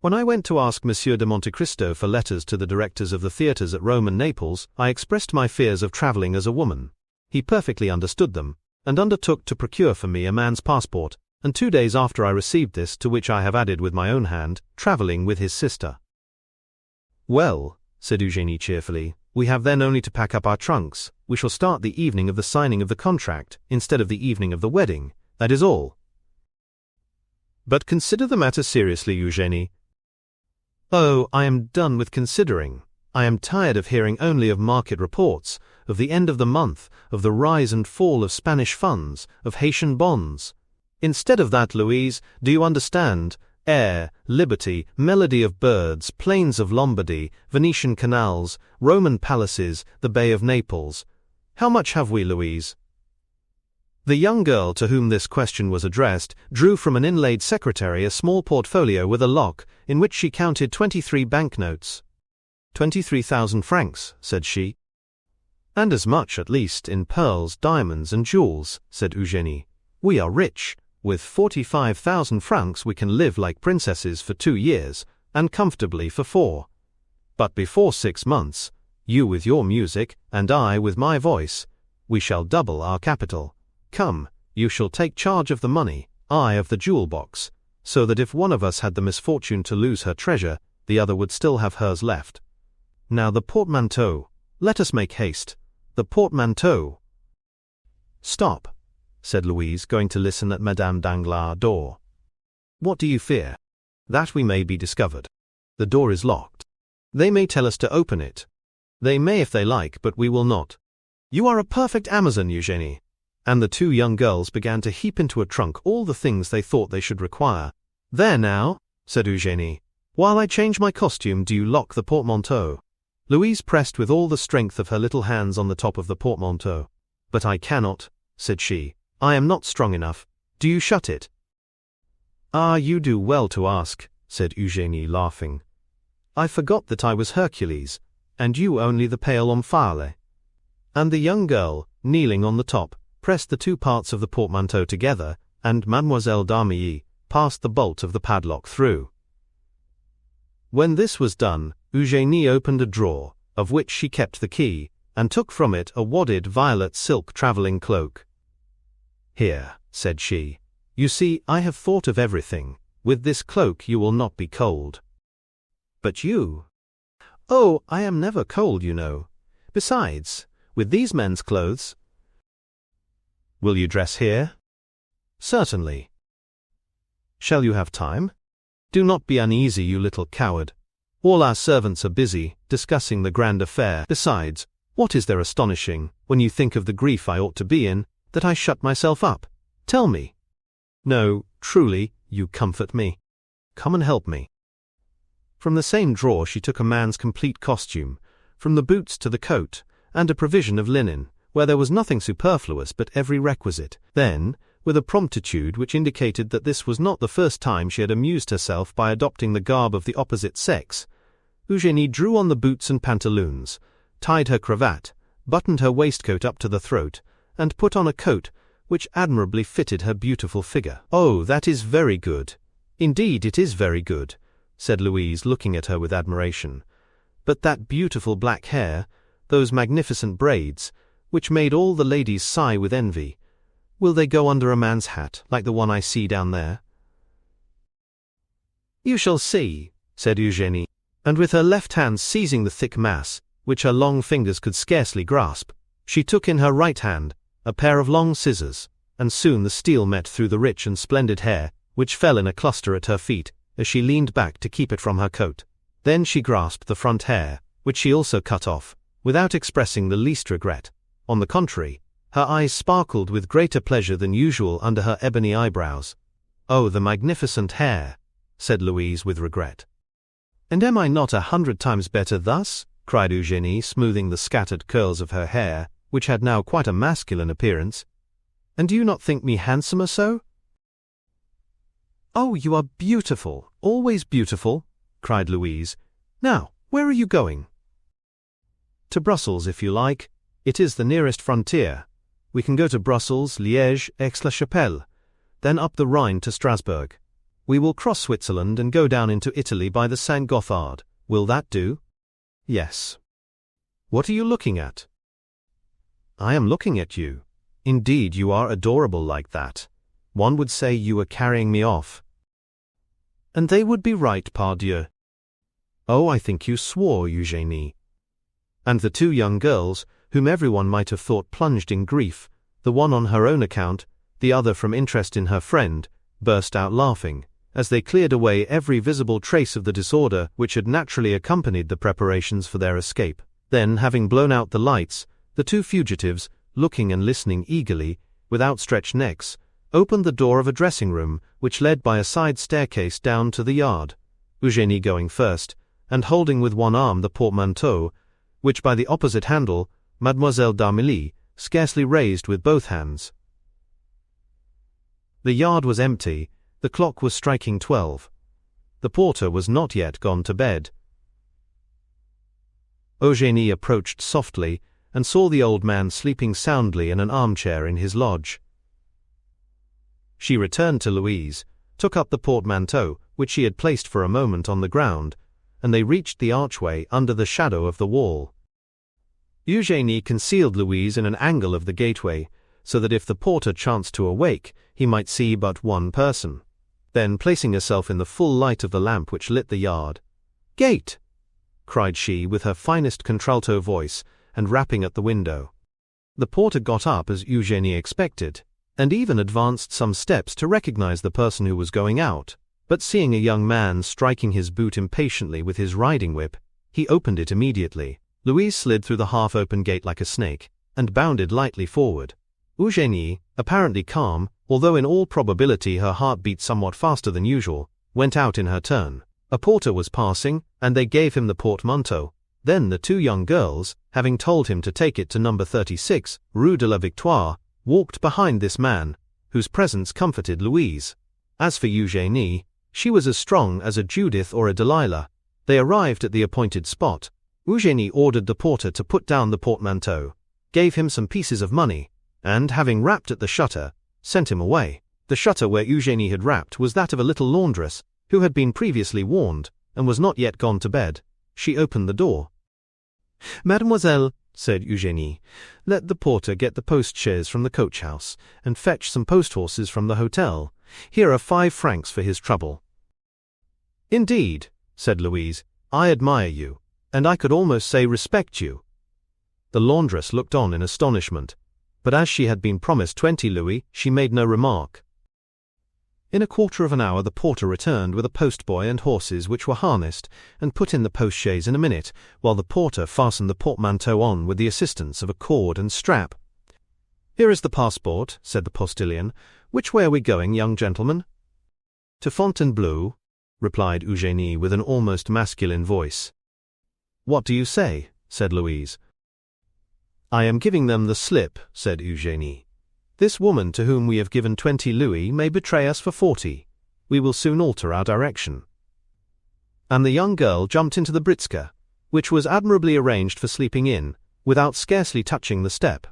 When I went to ask Monsieur de Monte Cristo for letters to the directors of the theatres at Rome and Naples, I expressed my fears of travelling as a woman. He perfectly understood them, and undertook to procure for me a man's passport, and 2 days after I received this, to which I have added with my own hand, travelling with his sister. Well, said Eugénie cheerfully, we have then only to pack up our trunks. We shall start the evening of the signing of the contract, instead of the evening of the wedding. That is all. But consider the matter seriously, Eugénie. Oh, I am done with considering. I am tired of hearing only of market reports, of the end of the month, of the rise and fall of Spanish funds, of Haitian bonds. Instead of that, Louise, do you understand? Air, liberty, melody of birds, plains of Lombardy, Venetian canals, Roman palaces, the Bay of Naples. How much have we, Louise? The young girl to whom this question was addressed drew from an inlaid secretary a small portfolio with a lock, in which she counted 23 banknotes. 23,000 francs, said she. And as much, at least, in pearls, diamonds, and jewels, said Eugénie. We are rich. With 45,000 francs we can live like princesses for 2 years, and comfortably for 4. But before 6 months, you with your music, and I with my voice, we shall double our capital. Come, you shall take charge of the money, I of the jewel box, so that if one of us had the misfortune to lose her treasure, the other would still have hers left. Now the portmanteau. Let us make haste. The portmanteau. Stop, said Louise, going to listen at Madame Danglars' door. What do you fear? That we may be discovered. The door is locked. They may tell us to open it. They may if they like, but we will not. You are a perfect Amazon, Eugénie. And the 2 young girls began to heap into a trunk all the things they thought they should require. There now, said Eugénie. While I change my costume, do you lock the portmanteau? Louise pressed with all the strength of her little hands on the top of the portmanteau. But I cannot, said she. I am not strong enough. Do you shut it? Ah, you do well to ask, said Eugénie, laughing. I forgot that I was Hercules, and you only the pale Omphale. And the young girl, kneeling on the top, pressed the 2 parts of the portmanteau together, and Mademoiselle d'Armilly passed the bolt of the padlock through. When this was done, Eugénie opened a drawer, of which she kept the key, and took from it a wadded violet silk travelling cloak. Here, said she, you see, I have thought of everything. With this cloak you will not be cold. But you? Oh, I am never cold, you know. Besides, with these men's clothes. Will you dress here? Certainly. Shall you have time? Do not be uneasy, you little coward. All our servants are busy, discussing the grand affair. Besides, what is there astonishing, when you think of the grief I ought to be in, that I shut myself up? Tell me. No, truly, you comfort me. Come and help me. From the same drawer she took a man's complete costume, from the boots to the coat, and a provision of linen, where there was nothing superfluous but every requisite. Then, with a promptitude which indicated that this was not the first time she had amused herself by adopting the garb of the opposite sex, Eugénie drew on the boots and pantaloons, tied her cravat, buttoned her waistcoat up to the throat, and put on a coat which admirably fitted her beautiful figure. Oh, that is very good. Indeed, it is very good, said Louise, looking at her with admiration. But that beautiful black hair, those magnificent braids, which made all the ladies sigh with envy, will they go under a man's hat, like the one I see down there? You shall see, said Eugénie, and with her left hand seizing the thick mass, which her long fingers could scarcely grasp, she took in her right hand a pair of long scissors, and soon the steel met through the rich and splendid hair, which fell in a cluster at her feet, as she leaned back to keep it from her coat. Then she grasped the front hair, which she also cut off, without expressing the least regret. On the contrary, her eyes sparkled with greater pleasure than usual under her ebony eyebrows. "Oh, the magnificent hair," said Louise with regret. "And am I not 100 times better thus?" cried Eugénie, smoothing the scattered curls of her hair, which had now quite a masculine appearance. "And do you not think me handsomer so?" "Oh, you are beautiful, always beautiful," cried Louise. "Now, where are you going?" "To Brussels, if you like. It is the nearest frontier. We can go to Brussels, Liège, Aix-la-Chapelle, then up the Rhine to Strasbourg. We will cross Switzerland and go down into Italy by the Saint Gothard. Will that do?" "Yes." "What are you looking at?" "I am looking at you. Indeed, you are adorable like that. One would say you were carrying me off." "And they would be right, pardieu." "Oh, I think you swore, Eugénie." And the two young girls, whom everyone might have thought plunged in grief, the one on her own account, the other from interest in her friend, burst out laughing, as they cleared away every visible trace of the disorder which had naturally accompanied the preparations for their escape. Then, having blown out the lights, the two fugitives, looking and listening eagerly, with outstretched necks, opened the door of a dressing-room which led by a side staircase down to the yard, Eugénie going first, and holding with one arm the portmanteau, which by the opposite handle Mademoiselle d'Armilly scarcely raised with both hands. The yard was empty, the clock was striking 12. The porter was not yet gone to bed. Eugénie approached softly, and saw the old man sleeping soundly in an armchair in his lodge. She returned to Louise, took up the portmanteau, which she had placed for a moment on the ground, and they reached the archway under the shadow of the wall. Eugénie concealed Louise in an angle of the gateway, so that if the porter chanced to awake, he might see but one person. Then, placing herself in the full light of the lamp which lit the yard, "Gate!" cried she with her finest contralto voice, and rapping at the window. The porter got up as Eugénie expected, and even advanced some steps to recognize the person who was going out, but seeing a young man striking his boot impatiently with his riding-whip, he opened it immediately. Louise slid through the half-open gate like a snake, and bounded lightly forward. Eugénie, apparently calm, although in all probability her heart beat somewhat faster than usual, went out in her turn. A porter was passing, and they gave him the portmanteau. Then the two young girls, having told him to take it to number 36, Rue de la Victoire, walked behind this man, whose presence comforted Louise. As for Eugénie, she was as strong as a Judith or a Delilah. They arrived at the appointed spot. Eugénie ordered the porter to put down the portmanteau, gave him some pieces of money, and, having rapped at the shutter, sent him away. The shutter where Eugénie had rapped was that of a little laundress, who had been previously warned, and was not yet gone to bed. She opened the door. "Mademoiselle," said Eugénie, "let the porter get the post-chaise from the coach-house, and fetch some post-horses from the hotel. Here are 5 francs for his trouble." "Indeed," said Louise, "I admire you, and I could almost say respect you." The laundress looked on in astonishment, but as she had been promised 20 louis, she made no remark. In a quarter of an hour the porter returned with a postboy and horses which were harnessed, and put in the post-chaise in a minute, while the porter fastened the portmanteau on with the assistance of a cord and strap. "Here is the passport," said the postilion. "Which way are we going, young gentleman?" "To Fontainebleau," replied Eugénie with an almost masculine voice. "What do you say?" said Louise. "I am giving them the slip," said Eugénie. "This woman to whom we have given 20 louis may betray us for 40. We will soon alter our direction." And the young girl jumped into the britska, which was admirably arranged for sleeping in, without scarcely touching the step.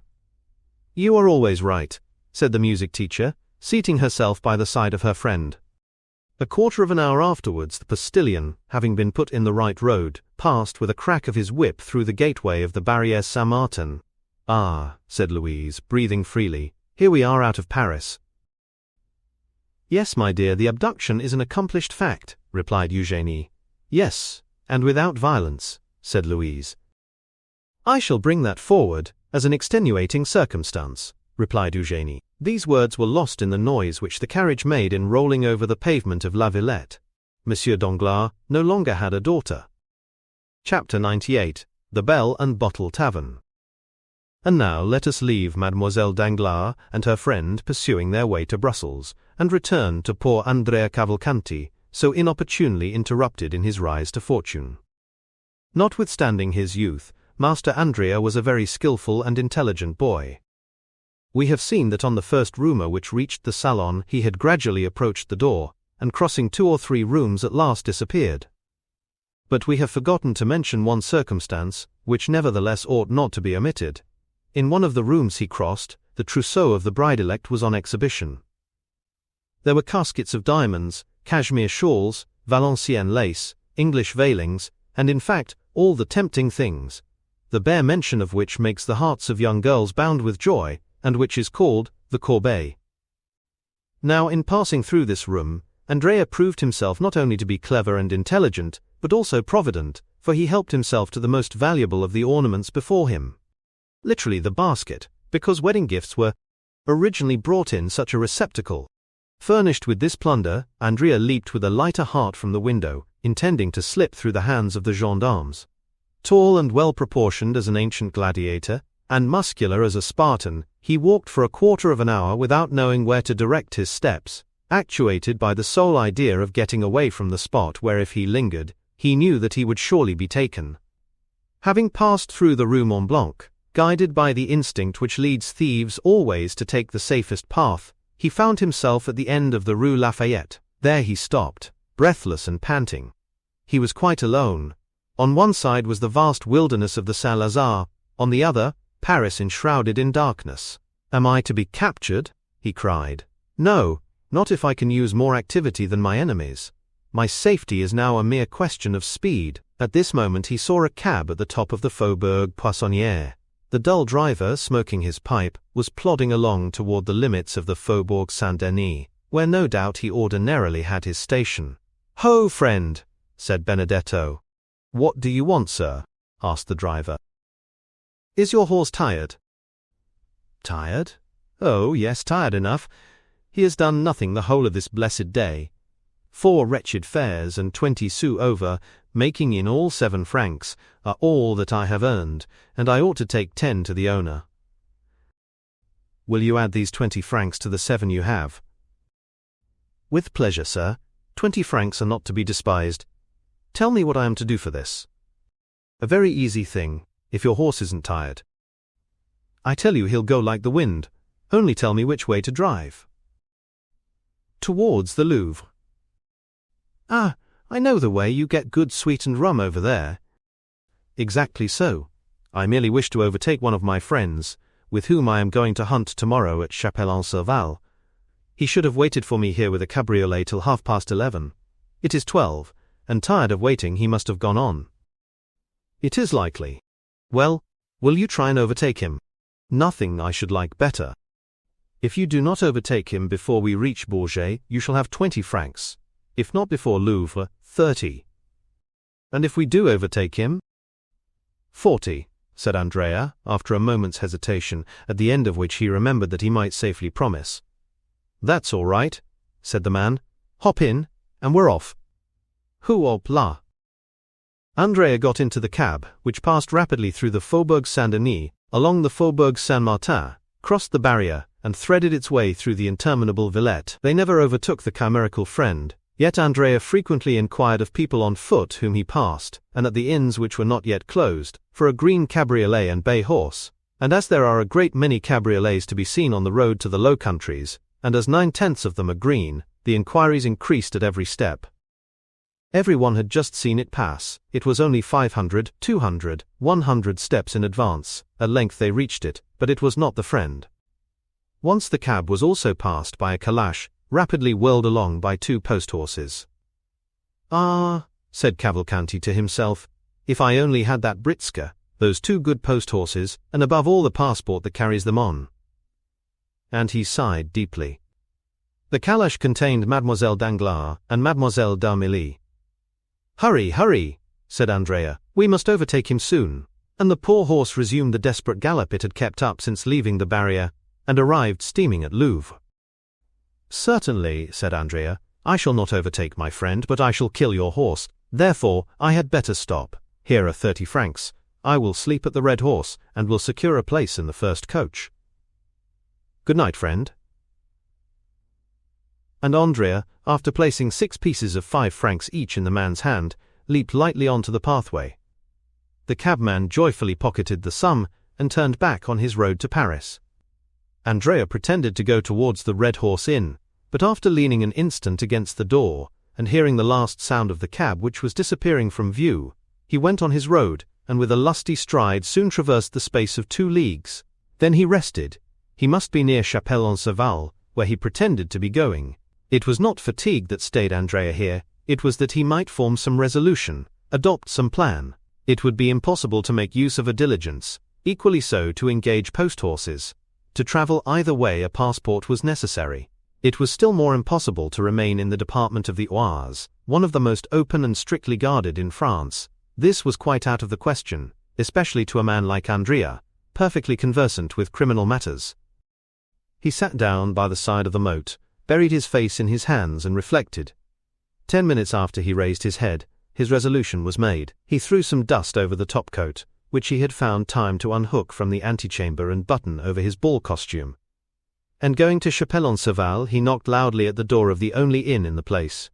"You are always right," said the music teacher, seating herself by the side of her friend. A quarter of an hour afterwards the postilion, having been put in the right road, passed with a crack of his whip through the gateway of the Barrière Saint-Martin. "Ah," said Louise, breathing freely, "here we are out of Paris." "Yes, my dear, the abduction is an accomplished fact," replied Eugénie. "Yes, and without violence," said Louise. "I shall bring that forward as an extenuating circumstance," replied Eugénie. These words were lost in the noise which the carriage made in rolling over the pavement of La Villette. Monsieur Danglars no longer had a daughter. Chapter 98. The Bell and Bottle Tavern. And now let us leave Mademoiselle Danglars and her friend pursuing their way to Brussels, and return to poor Andrea Cavalcanti, so inopportunely interrupted in his rise to fortune. Notwithstanding his youth, Master Andrea was a very skilful and intelligent boy. We have seen that on the first rumour which reached the salon he had gradually approached the door, and crossing 2 or 3 rooms at last disappeared. But we have forgotten to mention one circumstance, which nevertheless ought not to be omitted. In one of the rooms he crossed, the trousseau of the bride-elect was on exhibition. There were caskets of diamonds, cashmere shawls, Valenciennes lace, English veilings, and in fact, all the tempting things, the bare mention of which makes the hearts of young girls bound with joy, and which is called the corbeille. Now, in passing through this room, Andrea proved himself not only to be clever and intelligent, but also provident, for he helped himself to the most valuable of the ornaments before him. Literally the basket, because wedding gifts were originally brought in such a receptacle. Furnished with this plunder, Andrea leaped with a lighter heart from the window, intending to slip through the hands of the gendarmes. Tall and well-proportioned as an ancient gladiator, and muscular as a Spartan, he walked for a quarter of an hour without knowing where to direct his steps, actuated by the sole idea of getting away from the spot where if he lingered, he knew that he would surely be taken. Having passed through the Rue Mont Blanc, guided by the instinct which leads thieves always to take the safest path, he found himself at the end of the Rue Lafayette. There he stopped, breathless and panting. He was quite alone. On one side was the vast wilderness of the Saint-Lazare, on the other, Paris enshrouded in darkness. "Am I to be captured?" he cried. "No, not if I can use more activity than my enemies. My safety is now a mere question of speed." At this moment he saw a cab at the top of the Faubourg Poissonnière. The dull driver, smoking his pipe, was plodding along toward the limits of the Faubourg Saint-Denis, where no doubt he ordinarily had his station. "Ho, friend," said Benedetto. "What do you want, sir?" asked the driver. "Is your horse tired?" "Tired? Oh, yes, tired enough. He has done nothing the whole of this blessed day. 4 wretched fares and 20 sous over, making in all 7 francs, are all that I have earned, and I ought to take 10 to the owner." "Will you add these 20 francs to the 7 you have?" "With pleasure, sir. 20 francs are not to be despised. Tell me what I am to do for this." "A very easy thing, if your horse isn't tired." "I tell you he'll go like the wind. Only tell me which way to drive." "Towards the Louvre." "Ah, I know the way. You get good sweetened rum over there." "Exactly so. I merely wish to overtake one of my friends, with whom I am going to hunt tomorrow at Chapelle-en-Serval. He should have waited for me here with a cabriolet till 11:30. It is 12, and tired of waiting he must have gone on." "It is likely. Well, will you try and overtake him?" "Nothing I should like better. If you do not overtake him before we reach Bourget, you shall have 20 francs. If not before Louvre, 30. "And if we do overtake him?" 40, said Andrea, after a moment's hesitation, at the end of which he remembered that he might safely promise. "That's all right," said the man. "Hop in, and we're off." Hop là. Andrea got into the cab, which passed rapidly through the Faubourg Saint-Denis, along the Faubourg Saint-Martin, crossed the barrier, and threaded its way through the interminable Villette. They never overtook the chimerical friend, yet Andrea frequently inquired of people on foot whom he passed, and at the inns which were not yet closed, for a green cabriolet and bay horse, and as there are a great many cabriolets to be seen on the road to the Low Countries, and as 9/10 of them are green, the inquiries increased at every step. Everyone had just seen it pass. It was only 500, 200, 100 steps in advance. At length they reached it, but it was not the friend. Once the cab was also passed by a calash, rapidly whirled along by 2 post-horses. "Ah," said Cavalcanti to himself, "if I only had that britska, those 2 good post-horses, and above all the passport that carries them on." And he sighed deeply. The calash contained Mademoiselle Danglars and Mademoiselle d'Armilly. "Hurry, hurry," said Andrea, "we must overtake him soon." And the poor horse resumed the desperate gallop it had kept up since leaving the barrier, and arrived steaming at Louvre. "Certainly," said Andrea, "I shall not overtake my friend, but I shall kill your horse. Therefore, I had better stop. Here are 30 francs. I will sleep at the Red Horse, and will secure a place in the first coach. Good night, friend." And Andrea, after placing 6 pieces of 5 francs each in the man's hand, leaped lightly onto the pathway. The cabman joyfully pocketed the sum and turned back on his road to Paris. Andrea pretended to go towards the Red Horse Inn, but after leaning an instant against the door, and hearing the last sound of the cab which was disappearing from view, he went on his road, and with a lusty stride soon traversed the space of 2 leagues. Then he rested. He must be near Chapelle-en-Serval, where he pretended to be going. It was not fatigue that stayed Andrea here, it was that he might form some resolution, adopt some plan. It would be impossible to make use of a diligence, equally so to engage post-horses. To travel either way a passport was necessary. It was still more impossible to remain in the department of the Oise, one of the most open and strictly guarded in France. This was quite out of the question, especially to a man like Andrea, perfectly conversant with criminal matters. He sat down by the side of the moat, buried his face in his hands and reflected. 10 minutes after he raised his head, his resolution was made. He threw some dust over the topcoat, which he had found time to unhook from the antechamber and button over his ball costume. And going to Chapelle-en-Serval, he knocked loudly at the door of the only inn in the place.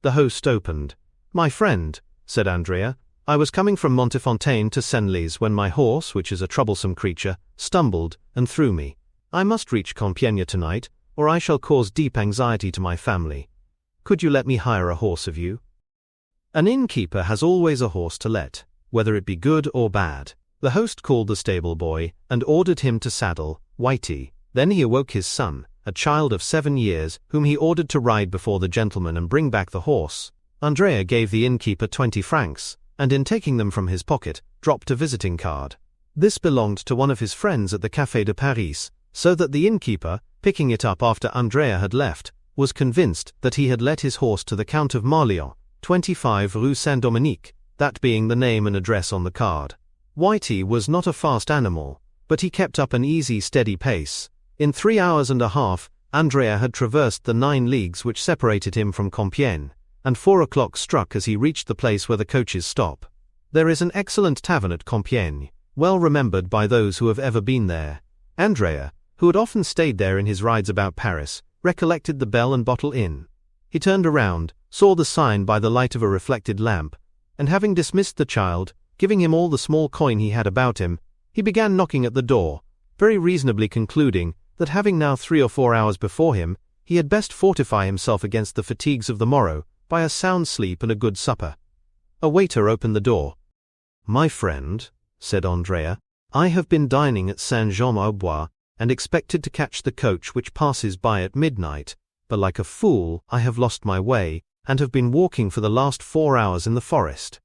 The host opened. "My friend," said Andrea, "I was coming from Montefontaine to Senlis when my horse, which is a troublesome creature, stumbled and threw me. I must reach Compiègne tonight, or I shall cause deep anxiety to my family. Could you let me hire a horse of you?" An innkeeper has always a horse to let, whether it be good or bad. The host called the stable boy and ordered him to saddle Whitey. Then he awoke his son, a child of 7 years, whom he ordered to ride before the gentleman and bring back the horse. Andrea gave the innkeeper 20 francs, and in taking them from his pocket, dropped a visiting card. This belonged to one of his friends at the Café de Paris, so that the innkeeper, picking it up after Andrea had left, was convinced that he had let his horse to the Count of Monte, 25 Rue Saint-Dominique, that being the name and address on the card. Whitey was not a fast animal, but he kept up an easy, steady pace. In 3 hours and a half, Andrea had traversed the 9 leagues which separated him from Compiègne, and 4 o'clock struck as he reached the place where the coaches stop. There is an excellent tavern at Compiègne, well remembered by those who have ever been there. Andrea, who had often stayed there in his rides about Paris, recollected the Bell and Bottle Inn. He turned around, saw the sign by the light of a reflected lamp, and having dismissed the child, giving him all the small coin he had about him, he began knocking at the door, very reasonably concluding that having now 3 or 4 hours before him, he had best fortify himself against the fatigues of the morrow by a sound sleep and a good supper. A waiter opened the door. "My friend," said Andrea, "I have been dining at Saint-Jean-au-Bois, and expected to catch the coach which passes by at midnight, but like a fool I have lost my way, and have been walking for the last 4 hours in the forest.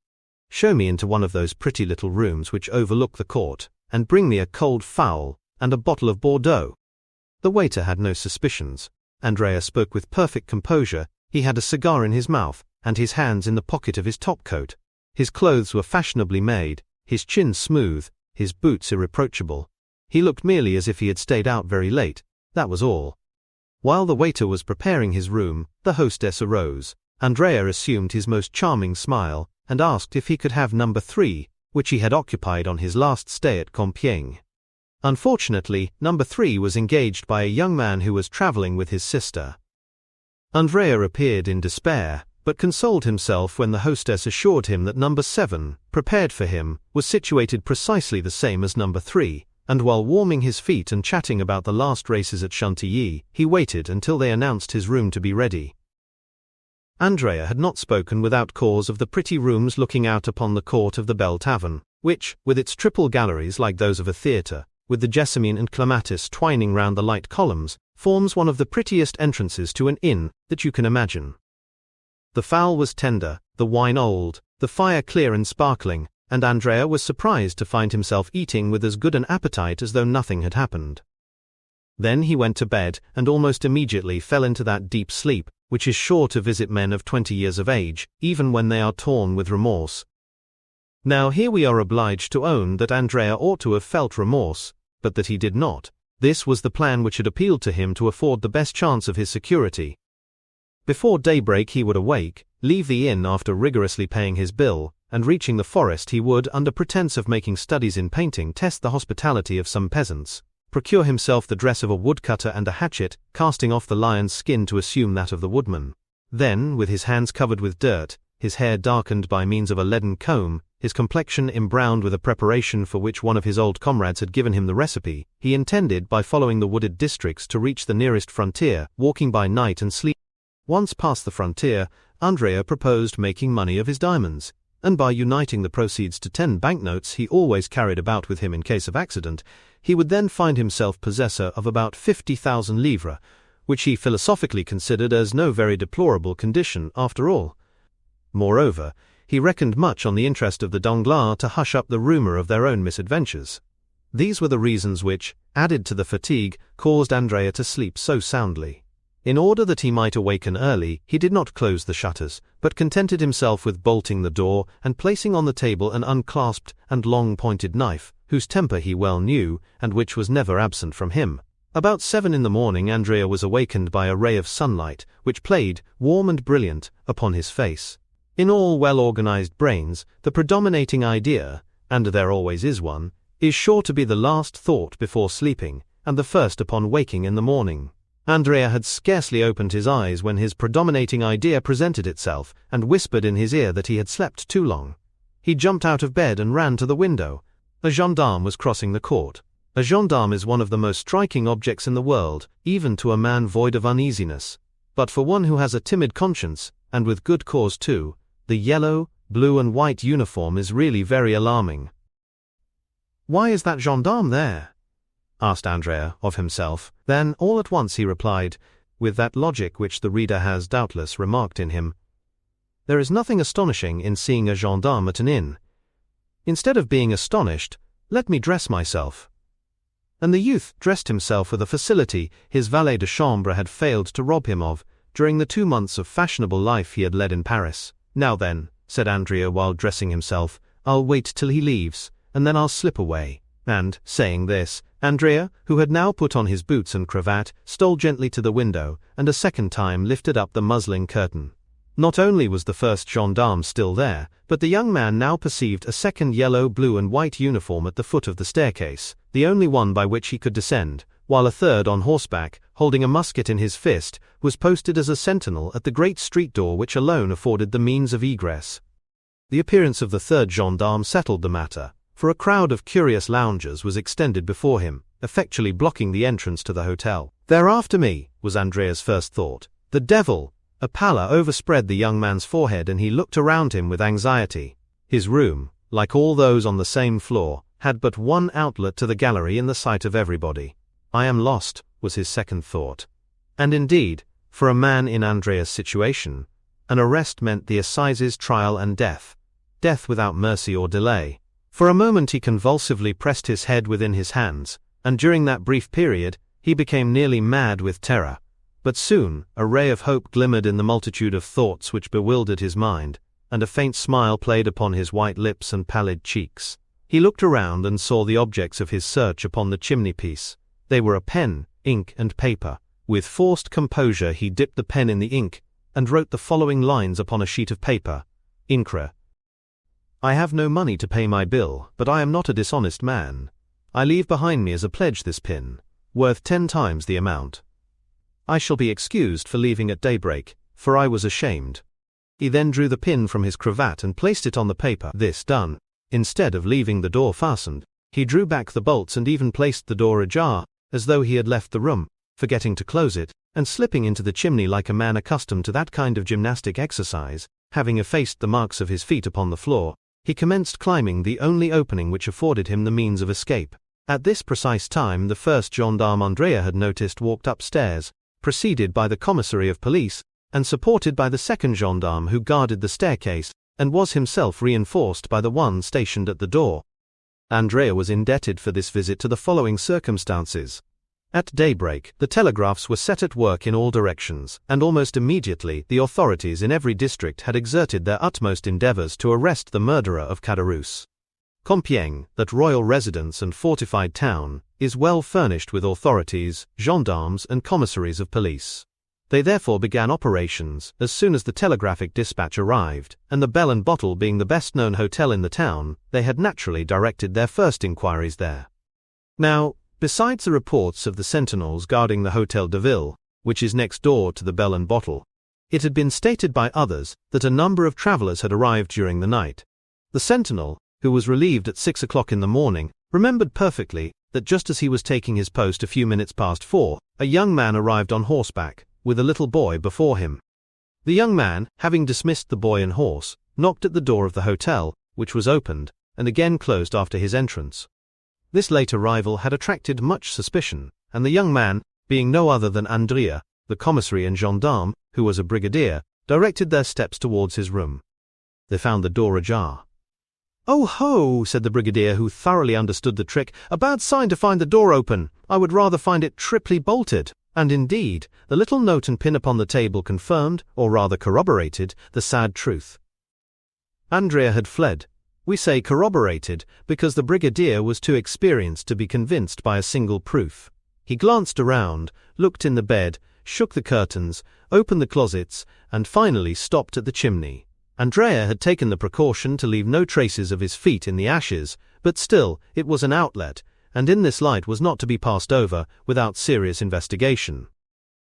Show me into one of those pretty little rooms which overlook the court, and bring me a cold fowl, and a bottle of Bordeaux." The waiter had no suspicions. Andrea spoke with perfect composure. He had a cigar in his mouth, and his hands in the pocket of his topcoat. His clothes were fashionably made, his chin smooth, his boots irreproachable. He looked merely as if he had stayed out very late, that was all. While the waiter was preparing his room, the hostess arose. Andrea assumed his most charming smile, and asked if he could have number 3, which he had occupied on his last stay at Compiègne. Unfortunately, number 3 was engaged by a young man who was traveling with his sister. Andrea appeared in despair, but consoled himself when the hostess assured him that number 7, prepared for him, was situated precisely the same as number 3, and while warming his feet and chatting about the last races at Chantilly, he waited until they announced his room to be ready. Andrea had not spoken without cause of the pretty rooms looking out upon the court of the Bell Tavern, which, with its triple galleries like those of a theatre, with the jessamine and clematis twining round the light columns, forms one of the prettiest entrances to an inn that you can imagine. The fowl was tender, the wine old, the fire clear and sparkling, and Andrea was surprised to find himself eating with as good an appetite as though nothing had happened. Then he went to bed and almost immediately fell into that deep sleep, which is sure to visit men of 20 years of age, even when they are torn with remorse. Now here we are obliged to own that Andrea ought to have felt remorse, but that he did not. This was the plan which had appealed to him to afford the best chance of his security. Before daybreak he would awake, leave the inn after rigorously paying his bill, and reaching the forest he would, under pretense of making studies in painting, test the hospitality of some peasants, procure himself the dress of a woodcutter and a hatchet, casting off the lion's skin to assume that of the woodman. Then, with his hands covered with dirt, his hair darkened by means of a leaden comb, his complexion embrowned with a preparation for which one of his old comrades had given him the recipe, he intended, by following the wooded districts, to reach the nearest frontier, walking by night and sleep. Once past the frontier, Andrea proposed making money of his diamonds, and by uniting the proceeds to 10 banknotes he always carried about with him in case of accident, he would then find himself possessor of about 50,000 livres, which he philosophically considered as no very deplorable condition after all. Moreover, he reckoned much on the interest of the Danglars to hush up the rumor of their own misadventures. These were the reasons which, added to the fatigue, caused Andrea to sleep so soundly. In order that he might awaken early, he did not close the shutters, but contented himself with bolting the door and placing on the table an unclasped and long-pointed knife, whose temper he well knew, and which was never absent from him. About 7 in the morning Andrea was awakened by a ray of sunlight, which played, warm and brilliant, upon his face. In all well-organized brains, the predominating idea, and there always is one, is sure to be the last thought before sleeping, and the first upon waking in the morning. Andrea had scarcely opened his eyes when his predominating idea presented itself, and whispered in his ear that he had slept too long. He jumped out of bed and ran to the window. A gendarme was crossing the court. A gendarme is one of the most striking objects in the world, even to a man void of uneasiness. But for one who has a timid conscience, and with good cause too, the yellow, blue and white uniform is really very alarming. "Why is that gendarme there?" asked Andrea of himself. Then, all at once he replied, with that logic which the reader has doubtless remarked in him, "There is nothing astonishing in seeing a gendarme at an inn. Instead of being astonished, let me dress myself." And the youth dressed himself with a facility his valet de chambre had failed to rob him of, during the 2 months of fashionable life he had led in Paris. "Now then," said Andrea while dressing himself, "I'll wait till he leaves, and then I'll slip away." And, saying this, Andrea, who had now put on his boots and cravat, stole gently to the window, and a second time lifted up the muslin curtain. Not only was the first gendarme still there, but the young man now perceived a second yellow, blue and white uniform at the foot of the staircase, the only one by which he could descend, while a third on horseback, holding a musket in his fist, was posted as a sentinel at the great street door which alone afforded the means of egress. The appearance of the third gendarme settled the matter, for a crowd of curious loungers was extended before him, effectually blocking the entrance to the hotel. "They're after me," was Andrea's first thought. "The devil!" A pallor overspread the young man's forehead and he looked around him with anxiety. His room, like all those on the same floor, had but one outlet to the gallery in the sight of everybody. "I am lost," was his second thought. And indeed, for a man in Andrea's situation, an arrest meant the assizes, trial and death without mercy or delay. For a moment he convulsively pressed his head within his hands, and during that brief period, he became nearly mad with terror. But soon, a ray of hope glimmered in the multitude of thoughts which bewildered his mind, and a faint smile played upon his white lips and pallid cheeks. He looked around and saw the objects of his search upon the chimney-piece. They were a pen, ink and paper. With forced composure he dipped the pen in the ink, and wrote the following lines upon a sheet of paper. Incre. "I have no money to pay my bill, but I am not a dishonest man. I leave behind me as a pledge this pin, worth 10 times the amount. I shall be excused for leaving at daybreak, for I was ashamed." He then drew the pin from his cravat and placed it on the paper. This done, instead of leaving the door fastened, he drew back the bolts and even placed the door ajar, as though he had left the room, forgetting to close it, and slipping into the chimney like a man accustomed to that kind of gymnastic exercise. Having effaced the marks of his feet upon the floor, he commenced climbing the only opening which afforded him the means of escape. At this precise time the first gendarme Andrea had noticed walked upstairs, preceded by the commissary of police, and supported by the second gendarme who guarded the staircase, and was himself reinforced by the one stationed at the door. Andrea was indebted for this visit to the following circumstances. At daybreak, the telegraphs were set at work in all directions, and almost immediately the authorities in every district had exerted their utmost endeavors to arrest the murderer of Caderousse. Compiègne, that royal residence and fortified town, is well furnished with authorities, gendarmes and commissaries of police. They therefore began operations as soon as the telegraphic dispatch arrived, and the Bell and Bottle being the best-known hotel in the town, they had naturally directed their first inquiries there. Now, besides the reports of the sentinels guarding the Hôtel de Ville, which is next door to the Bell and Bottle, it had been stated by others that a number of travelers had arrived during the night. The sentinel, who was relieved at 6 o'clock in the morning, remembered perfectly that just as he was taking his post a few minutes past 4, a young man arrived on horseback, with a little boy before him. The young man, having dismissed the boy and horse, knocked at the door of the hotel, which was opened, and again closed after his entrance. This late arrival had attracted much suspicion, and the young man, being no other than Andrea, the commissary and gendarme, who was a brigadier, directed their steps towards his room. They found the door ajar. "Oh ho," said the brigadier, who thoroughly understood the trick, "a bad sign to find the door open. I would rather find it triply bolted." And indeed, the little note and pin upon the table confirmed, or rather corroborated, the sad truth. Andrea had fled. We say corroborated, because the brigadier was too experienced to be convinced by a single proof. He glanced around, looked in the bed, shook the curtains, opened the closets, and finally stopped at the chimney. Andrea had taken the precaution to leave no traces of his feet in the ashes, but still, it was an outlet, and in this light was not to be passed over without serious investigation.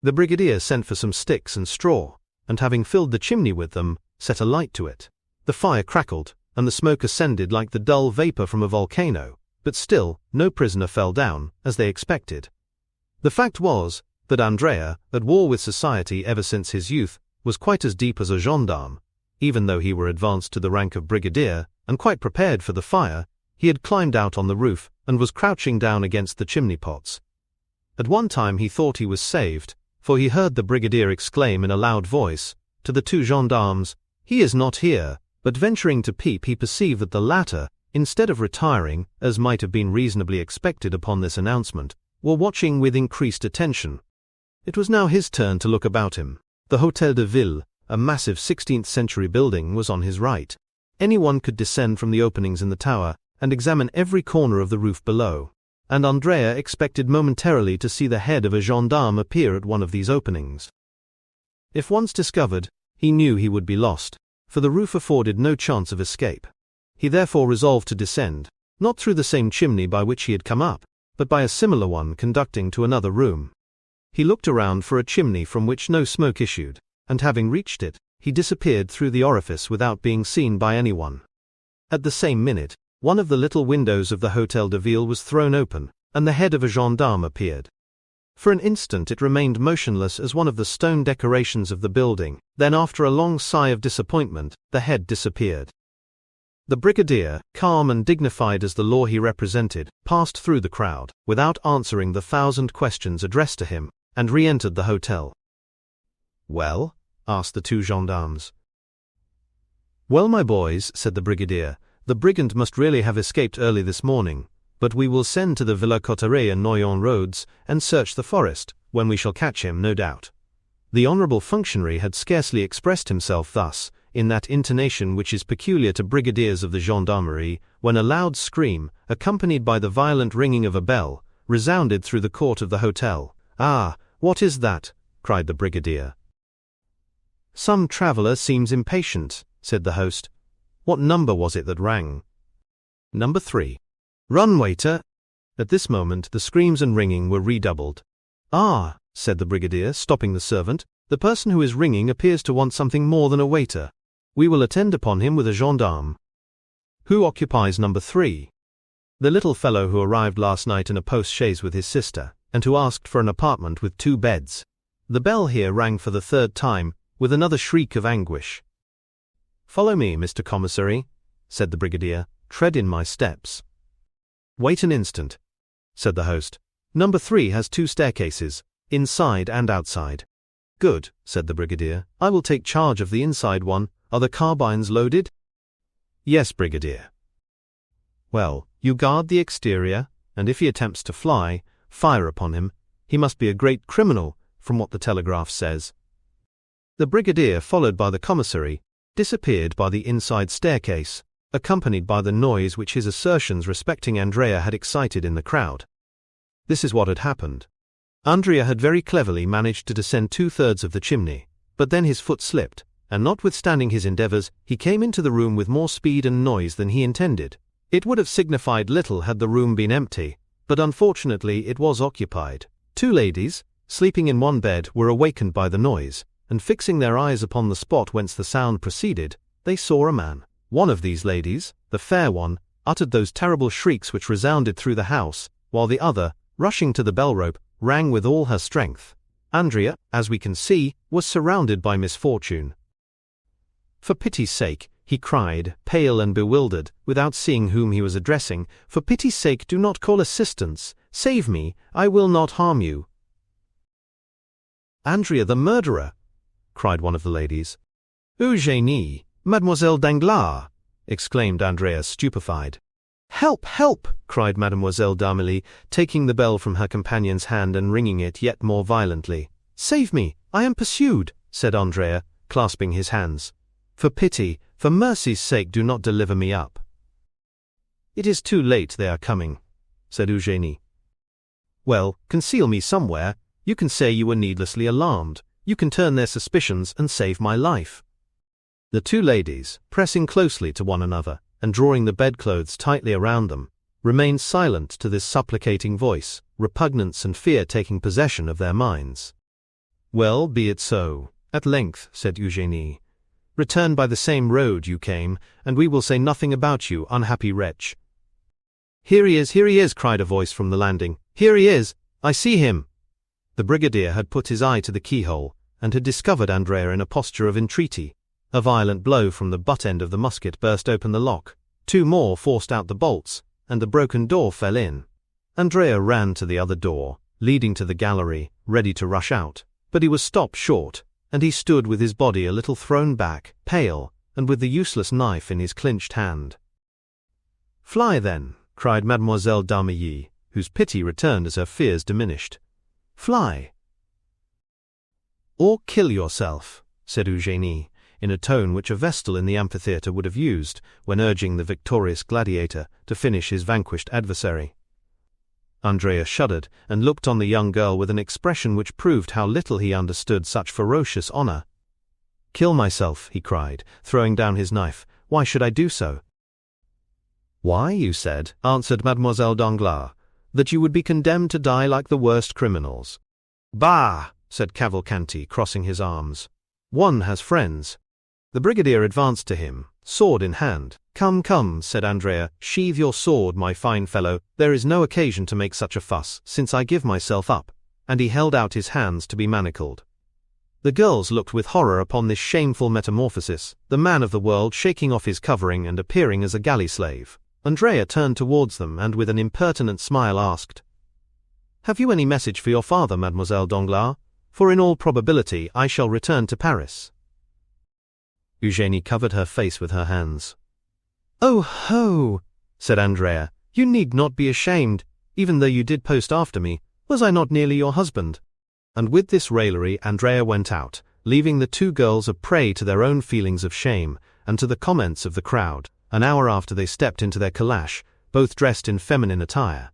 The brigadier sent for some sticks and straw, and having filled the chimney with them, set a light to it. The fire crackled, and the smoke ascended like the dull vapor from a volcano, but still, no prisoner fell down, as they expected. The fact was, that Andrea, at war with society ever since his youth, was quite as deep as a gendarme. Even though he were advanced to the rank of brigadier, and quite prepared for the fire, he had climbed out on the roof, and was crouching down against the chimney pots. At one time he thought he was saved, for he heard the brigadier exclaim in a loud voice, to the two gendarmes, "He is not here," but venturing to peep he perceived that the latter, instead of retiring, as might have been reasonably expected upon this announcement, were watching with increased attention. It was now his turn to look about him. The Hôtel de Ville, a massive 16th-century building, was on his right. Anyone could descend from the openings in the tower, and examine every corner of the roof below, and Andrea expected momentarily to see the head of a gendarme appear at one of these openings. If once discovered, he knew he would be lost, for the roof afforded no chance of escape. He therefore resolved to descend, not through the same chimney by which he had come up, but by a similar one conducting to another room. He looked around for a chimney from which no smoke issued, and having reached it, he disappeared through the orifice without being seen by anyone. At the same minute, one of the little windows of the Hôtel de Ville was thrown open, and the head of a gendarme appeared. For an instant it remained motionless as one of the stone decorations of the building, then after a long sigh of disappointment, the head disappeared. The brigadier, calm and dignified as the law he represented, passed through the crowd, without answering the 1,000 questions addressed to him, and re-entered the hotel. "Well?" asked the two gendarmes. "Well, my boys," said the brigadier, "the brigand must really have escaped early this morning, but we will send to the Villa Cotteret and Noyon roads, and search the forest, when we shall catch him, no doubt." The honourable functionary had scarcely expressed himself thus, in that intonation which is peculiar to brigadiers of the gendarmerie, when a loud scream, accompanied by the violent ringing of a bell, resounded through the court of the hotel. "Ah, what is that?" cried the brigadier. "Some traveller seems impatient," said the host. "What number was it that rang?" "Number 3. Run, waiter." At this moment the screams and ringing were redoubled. "Ah," said the brigadier, stopping the servant, "the person who is ringing appears to want something more than a waiter. We will attend upon him with a gendarme." "Who occupies number 3? "The little fellow who arrived last night in a post-chaise with his sister, and who asked for an apartment with 2 beds. The bell here rang for the 3rd time, with another shriek of anguish. "Follow me, Mr. Commissary," said the brigadier. "Tread in my steps." "Wait an instant," said the host. "Number 3 has 2 staircases, inside and outside." "Good," said the brigadier. "I will take charge of the inside one. Are the carbines loaded?" "Yes, brigadier." "Well, you guard the exterior, and if he attempts to fly, fire upon him. He must be a great criminal, from what the telegraph says." The brigadier, followed by the commissary, disappeared by the inside staircase, accompanied by the noise which his assertions respecting Andrea had excited in the crowd. This is what had happened. Andrea had very cleverly managed to descend 2/3 of the chimney, but then his foot slipped, and notwithstanding his endeavors, he came into the room with more speed and noise than he intended. It would have signified little had the room been empty, but unfortunately it was occupied. 2 ladies, sleeping in one bed, were awakened by the noise, and fixing their eyes upon the spot whence the sound proceeded, they saw a man. One of these ladies, the fair one, uttered those terrible shrieks which resounded through the house, while the other, rushing to the bell-rope, rang with all her strength. Andrea, as we can see, was surrounded by misfortune. "For pity's sake," he cried, pale and bewildered, without seeing whom he was addressing, "for pity's sake do not call assistance. Save me, I will not harm you." "Andrea the murderer!" cried one of the ladies. "Eugénie, Mademoiselle Danglars!" exclaimed Andrea, stupefied. "Help, help!" cried Mademoiselle d'Armilly, taking the bell from her companion's hand and ringing it yet more violently. "Save me, I am pursued," said Andrea, clasping his hands. "For pity, for mercy's sake, do not deliver me up." "It is too late, they are coming," said Eugénie. "Well, conceal me somewhere. You can say you were needlessly alarmed. You can turn their suspicions and save my life." The 2 ladies, pressing closely to one another, and drawing the bedclothes tightly around them, remained silent to this supplicating voice, repugnance and fear taking possession of their minds. "Well, be it so," at length said Eugénie. "Return by the same road you came, and we will say nothing about you, unhappy wretch." Here he is," cried a voice from the landing. "Here he is! I see him!" The brigadier had put his eye to the keyhole, and had discovered Andrea in a posture of entreaty. A violent blow from the butt end of the musket burst open the lock, 2 more forced out the bolts, and the broken door fell in. Andrea ran to the other door, leading to the gallery, ready to rush out, but he was stopped short, and he stood with his body a little thrown back, pale, and with the useless knife in his clinched hand. "Fly, then," cried Mademoiselle d'Armilly, whose pity returned as her fears diminished. "Fly." "Or kill yourself," said Eugénie, in a tone which a vestal in the amphitheatre would have used when urging the victorious gladiator to finish his vanquished adversary. Andrea shuddered and looked on the young girl with an expression which proved how little he understood such ferocious honor. "Kill myself," he cried, throwing down his knife. "Why should I do so?" "Why, you said," answered Mademoiselle Danglars, "that you would be condemned to die like the worst criminals." "Bah!" said Cavalcanti, crossing his arms. "One has friends." The brigadier advanced to him, sword in hand. "Come, come," said Andrea, "sheathe your sword, my fine fellow. There is no occasion to make such a fuss, since I give myself up," and he held out his hands to be manacled. The girls looked with horror upon this shameful metamorphosis, the man of the world shaking off his covering and appearing as a galley slave. Andrea turned towards them and with an impertinent smile asked, "Have you any message for your father, Mademoiselle Danglars? For in all probability I shall return to Paris." Eugénie covered her face with her hands. "Oh ho!" said Andrea, "you need not be ashamed, even though you did post after me. Was I not nearly your husband?" And with this raillery Andrea went out, leaving the 2 girls a prey to their own feelings of shame and to the comments of the crowd. An hour after they stepped into their calash, both dressed in feminine attire.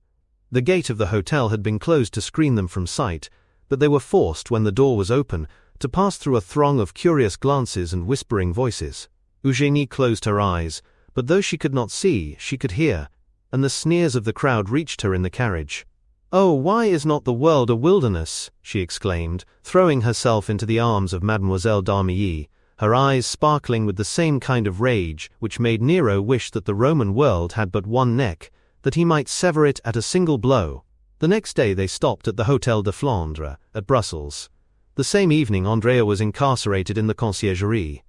The gate of the hotel had been closed to screen them from sight, but they were forced, when the door was open, to pass through a throng of curious glances and whispering voices. Eugénie closed her eyes, but though she could not see, she could hear, and the sneers of the crowd reached her in the carriage. "Oh, why is not the world a wilderness?" she exclaimed, throwing herself into the arms of Mademoiselle d'Armilly, her eyes sparkling with the same kind of rage which made Nero wish that the Roman world had but one neck, that he might sever it at a single blow. The next day they stopped at the Hôtel de Flandre, at Brussels. The same evening Andrea was incarcerated in the conciergerie.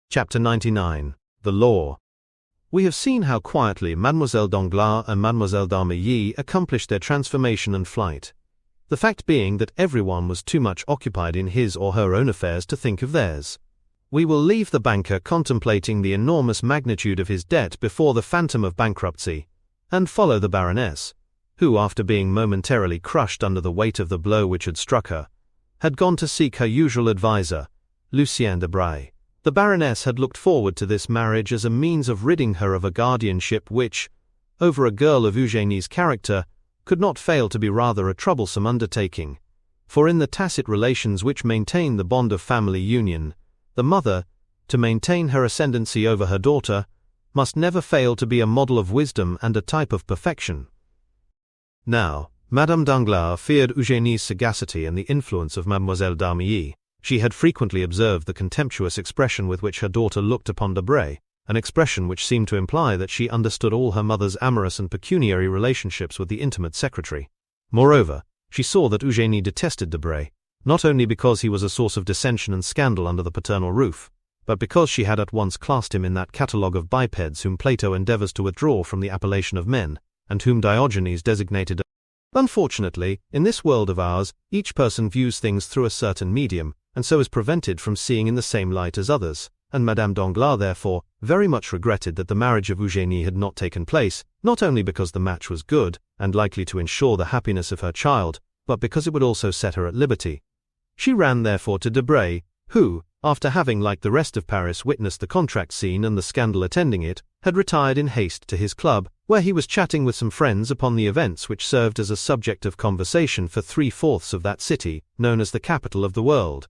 Chapter 99. The Law. We have seen how quietly Mademoiselle Danglars and Mademoiselle d'Armilly accomplished their transformation and flight, the fact being that everyone was too much occupied in his or her own affairs to think of theirs. We will leave the banker contemplating the enormous magnitude of his debt before the phantom of bankruptcy, and follow the Baroness, who, after being momentarily crushed under the weight of the blow which had struck her, had gone to seek her usual adviser, Lucien de Bray. The Baroness had looked forward to this marriage as a means of ridding her of a guardianship which, over a girl of Eugénie's character, could not fail to be rather a troublesome undertaking, for in the tacit relations which maintain the bond of family union, the mother, to maintain her ascendancy over her daughter, must never fail to be a model of wisdom and a type of perfection. Now, Madame Danglars feared Eugénie's sagacity and the influence of Mademoiselle d'Armilly. She had frequently observed the contemptuous expression with which her daughter looked upon Debray, an expression which seemed to imply that she understood all her mother's amorous and pecuniary relationships with the intimate secretary. Moreover, she saw that Eugénie detested Debray, not only because he was a source of dissension and scandal under the paternal roof, but because she had at once classed him in that catalogue of bipeds whom Plato endeavors to withdraw from the appellation of men, and whom Diogenes designated. Unfortunately, in this world of ours, each person views things through a certain medium, and so is prevented from seeing in the same light as others, and Madame Danglars therefore very much regretted that the marriage of Eugénie had not taken place, not only because the match was good, and likely to ensure the happiness of her child, but because it would also set her at liberty. She ran therefore to Debray, who, after having like the rest of Paris witnessed the contract scene and the scandal attending it, had retired in haste to his club, where he was chatting with some friends upon the events which served as a subject of conversation for 3/4 of that city, known as the capital of the world.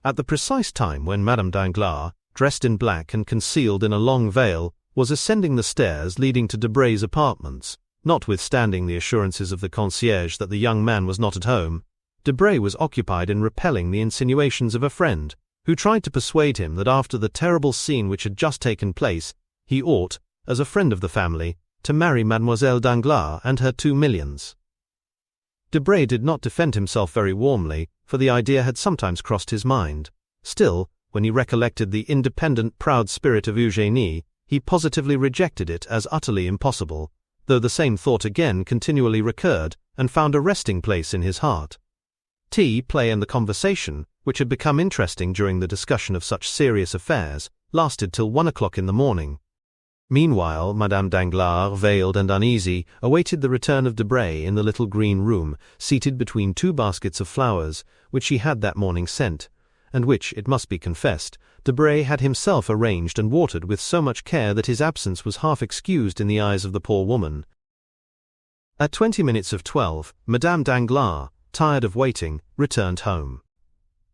At the precise time when Madame Danglars, dressed in black and concealed in a long veil, was ascending the stairs leading to Debray's apartments, notwithstanding the assurances of the concierge that the young man was not at home, Debray was occupied in repelling the insinuations of a friend, who tried to persuade him that after the terrible scene which had just taken place, he ought, as a friend of the family, to marry Mademoiselle Danglars and her 2 millions. Debray did not defend himself very warmly, for the idea had sometimes crossed his mind. Still, when he recollected the independent, proud spirit of Eugénie, he positively rejected it as utterly impossible, though the same thought again continually recurred, and found a resting place in his heart. Tea, play, and the conversation, which had become interesting during the discussion of such serious affairs, lasted till 1 o'clock in the morning. Meanwhile, Madame Danglars, veiled and uneasy, awaited the return of Debray in the little green room, seated between 2 baskets of flowers, which she had that morning sent, and which, it must be confessed, Debray had himself arranged and watered with so much care that his absence was half excused in the eyes of the poor woman. At 20 minutes of 12, Madame Danglars, tired of waiting, returned home.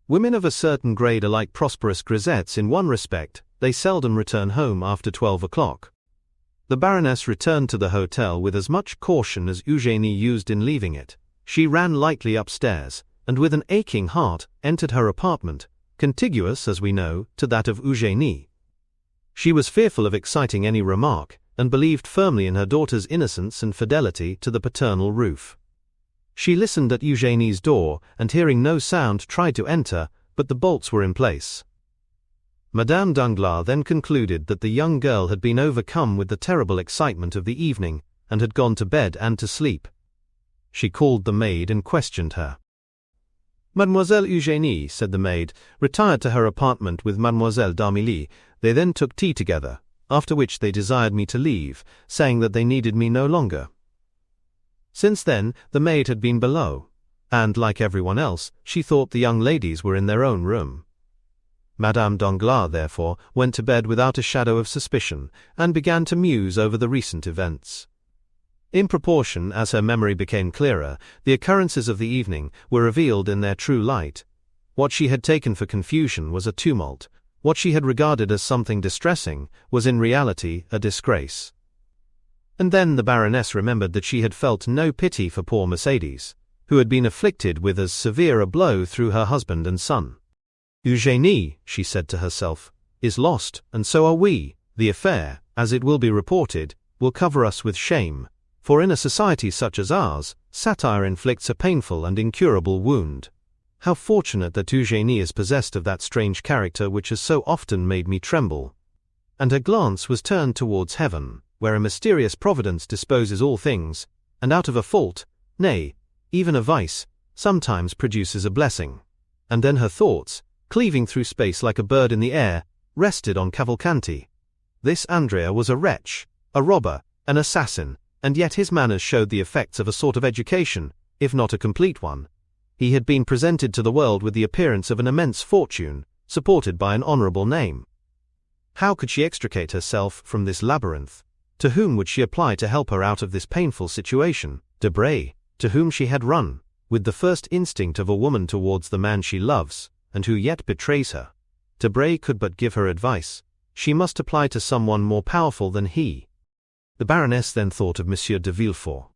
Women of a certain grade are like prosperous grisettes in one respect: they seldom return home after 12 o'clock. The Baroness returned to the hotel with as much caution as Eugénie used in leaving it. She ran lightly upstairs, and with an aching heart entered her apartment, contiguous, as we know, to that of Eugénie. She was fearful of exciting any remark, and believed firmly in her daughter's innocence and fidelity to the paternal roof. She listened at Eugénie's door, and hearing no sound tried to enter, but the bolts were in place. Madame Danglars then concluded that the young girl had been overcome with the terrible excitement of the evening, and had gone to bed and to sleep. She called the maid and questioned her. Mademoiselle Eugénie, said the maid, retired to her apartment with Mademoiselle d'Armilly. They then took tea together, after which they desired me to leave, saying that they needed me no longer. Since then, the maid had been below, and, like everyone else, she thought the young ladies were in their own room. Madame Danglars, therefore, went to bed without a shadow of suspicion, and began to muse over the recent events. In proportion as her memory became clearer, the occurrences of the evening were revealed in their true light. What she had taken for confusion was a tumult. What she had regarded as something distressing was in reality a disgrace. And then the Baroness remembered that she had felt no pity for poor Mercedes, who had been afflicted with as severe a blow through her husband and son. Eugénie, she said to herself, is lost, and so are we. The affair, as it will be reported, will cover us with shame, for in a society such as ours, satire inflicts a painful and incurable wound. How fortunate that Eugénie is possessed of that strange character which has so often made me tremble. And her glance was turned towards heaven, where a mysterious providence disposes all things, and out of a fault, nay, even a vice, sometimes produces a blessing. And then her thoughts, cleaving through space like a bird in the air, rested on Cavalcanti. This Andrea was a wretch, a robber, an assassin, and yet his manners showed the effects of a sort of education, if not a complete one. He had been presented to the world with the appearance of an immense fortune, supported by an honorable name. How could she extricate herself from this labyrinth? To whom would she apply to help her out of this painful situation? Debray, to whom she had run, with the first instinct of a woman towards the man she loves, and who yet betrays her. Debray could but give her advice. She must apply to someone more powerful than he. The Baroness then thought of Monsieur de Villefort.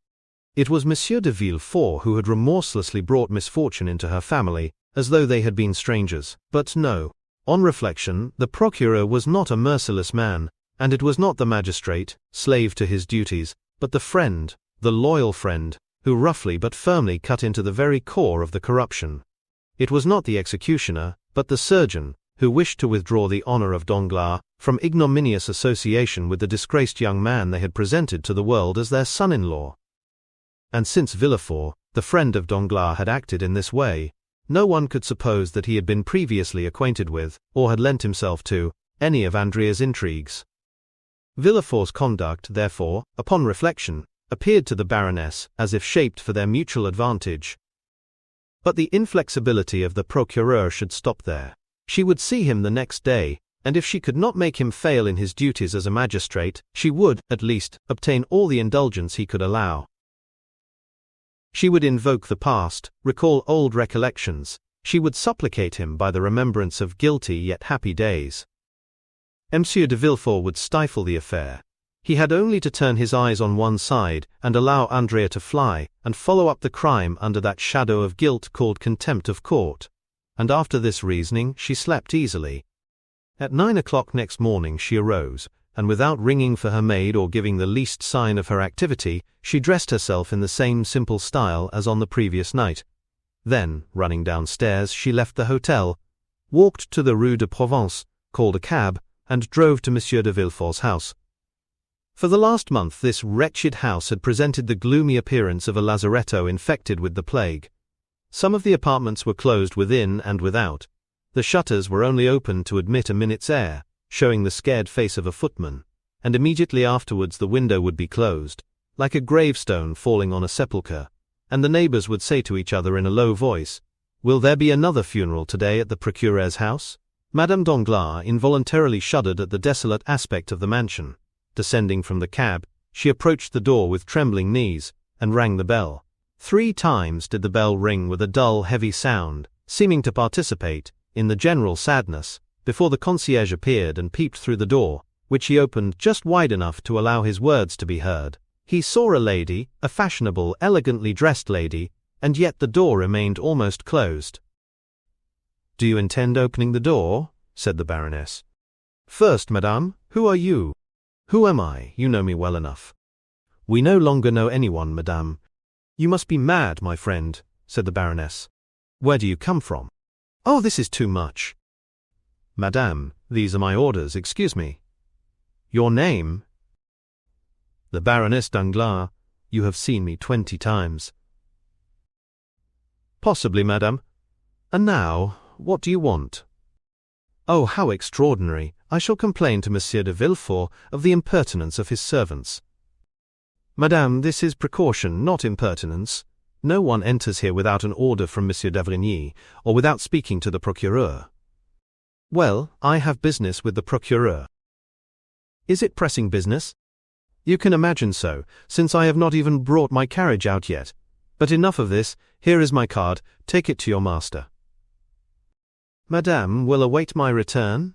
It was Monsieur de Villefort who had remorselessly brought misfortune into her family, as though they had been strangers. But no. On reflection, the procureur was not a merciless man, and it was not the magistrate, slave to his duties, but the friend, the loyal friend, who roughly but firmly cut into the very core of the corruption. It was not the executioner, but the surgeon, who wished to withdraw the honor of Danglars from ignominious association with the disgraced young man they had presented to the world as their son-in-law. And since Villefort, the friend of Danglars, had acted in this way, no one could suppose that he had been previously acquainted with, or had lent himself to, any of Andrea's intrigues. Villefort's conduct, therefore, upon reflection, appeared to the Baroness as if shaped for their mutual advantage. But the inflexibility of the procureur should stop there. She would see him the next day, and if she could not make him fail in his duties as a magistrate, she would, at least, obtain all the indulgence he could allow. She would invoke the past, recall old recollections. She would supplicate him by the remembrance of guilty yet happy days. Monsieur de Villefort would stifle the affair. He had only to turn his eyes on one side and allow Andrea to fly, and follow up the crime under that shadow of guilt called contempt of court. And after this reasoning she slept easily. At 9 o'clock next morning she arose, and without ringing for her maid or giving the least sign of her activity, she dressed herself in the same simple style as on the previous night. Then, running downstairs, she left the hotel, walked to the Rue de Provence, called a cab, and drove to Monsieur de Villefort's house. For the last month this wretched house had presented the gloomy appearance of a lazaretto infected with the plague. Some of the apartments were closed within and without. The shutters were only opened to admit a minute's air, showing the scared face of a footman, and immediately afterwards the window would be closed, like a gravestone falling on a sepulchre, and the neighbors would say to each other in a low voice, "Will there be another funeral today at the procureur's house?" Madame Danglars involuntarily shuddered at the desolate aspect of the mansion. Descending from the cab, she approached the door with trembling knees, and rang the bell. 3 times did the bell ring with a dull, heavy sound, seeming to participate in the general sadness, before the concierge appeared and peeped through the door, which he opened just wide enough to allow his words to be heard. He saw a lady, a fashionable, elegantly dressed lady, and yet the door remained almost closed. "Do you intend opening the door?" said the Baroness. "First, madame, who are you?" "Who am I? You know me well enough." "We no longer know anyone, madame." "You must be mad, my friend," said the Baroness. "Where do you come from?" "Oh, this is too much." "Madame, these are my orders, excuse me." "Your name?" "The Baroness Danglars. You have seen me 20 times. "Possibly, madame. And now, what do you want?" "Oh, how extraordinary! I shall complain to Monsieur de Villefort of the impertinence of his servants." "Madame, this is precaution, not impertinence. No one enters here without an order from Monsieur d'Avrigny, or without speaking to the procureur." "Well, I have business with the procureur." "Is it pressing business?" "You can imagine so, since I have not even brought my carriage out yet. But enough of this, here is my card, take it to your master." "Madame will await my return?"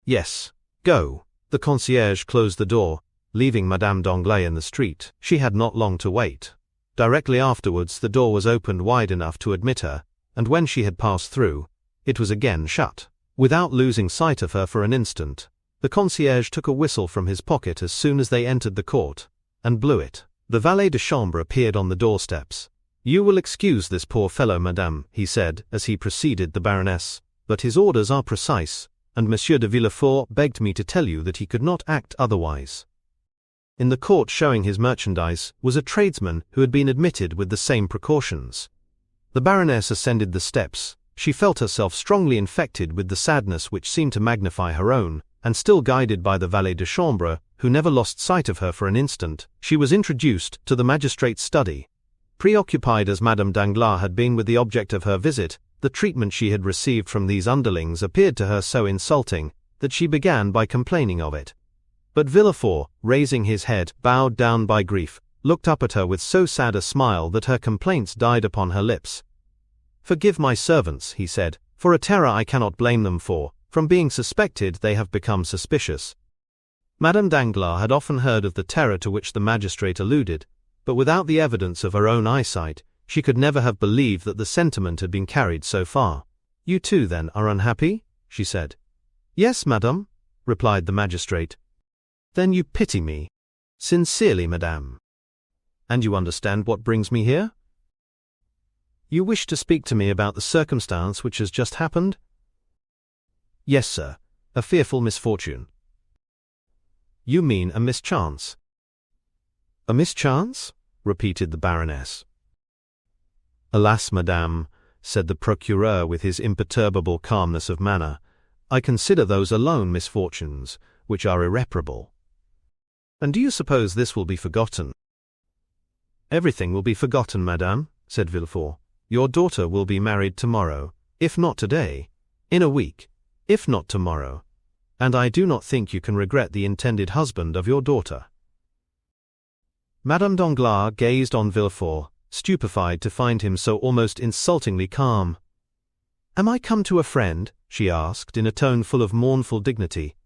"Yes. Go." The concierge closed the door, leaving Madame Danglars in the street. She had not long to wait. Directly afterwards the door was opened wide enough to admit her, and when she had passed through, it was again shut. Without losing sight of her for an instant, the concierge took a whistle from his pocket as soon as they entered the court, and blew it. The valet de chambre appeared on the doorsteps. "You will excuse this poor fellow, madame," he said, as he preceded the Baroness, "but his orders are precise, and Monsieur de Villefort begged me to tell you that he could not act otherwise." In the court, showing his merchandise, was a tradesman who had been admitted with the same precautions. The Baroness ascended the steps. She felt herself strongly infected with the sadness which seemed to magnify her own, and still guided by the valet de chambre, who never lost sight of her for an instant, she was introduced to the magistrate's study. Preoccupied as Madame Danglars had been with the object of her visit, The treatment she had received from these underlings appeared to her so insulting that she began by complaining of it. But Villefort, raising his head, bowed down by grief, looked up at her with so sad a smile that her complaints died upon her lips. "Forgive my servants," he said, "for a terror I cannot blame them for. From being suspected they have become suspicious." Madame Danglars had often heard of the terror to which the magistrate alluded, but without the evidence of her own eyesight, she could never have believed that the sentiment had been carried so far. "You too, then, are unhappy?" she said. "Yes, madame," replied the magistrate. "Then you pity me?" "Sincerely, madame." "And you understand what brings me here?" "You wish to speak to me about the circumstance which has just happened?" "Yes, sir, a fearful misfortune." "You mean a mischance?" "A mischance?" repeated the Baroness. "Alas, madame," said the procureur with his imperturbable calmness of manner, "I consider those alone misfortunes which are irreparable." "And do you suppose this will be forgotten?" "Everything will be forgotten, madame," said Villefort. "Your daughter will be married tomorrow, if not today, in a week, if not tomorrow, and I do not think you can regret the intended husband of your daughter." Madame Danglars gazed on Villefort, stupefied to find him so almost insultingly calm. "Am I come to a friend?" she asked in a tone full of mournful dignity.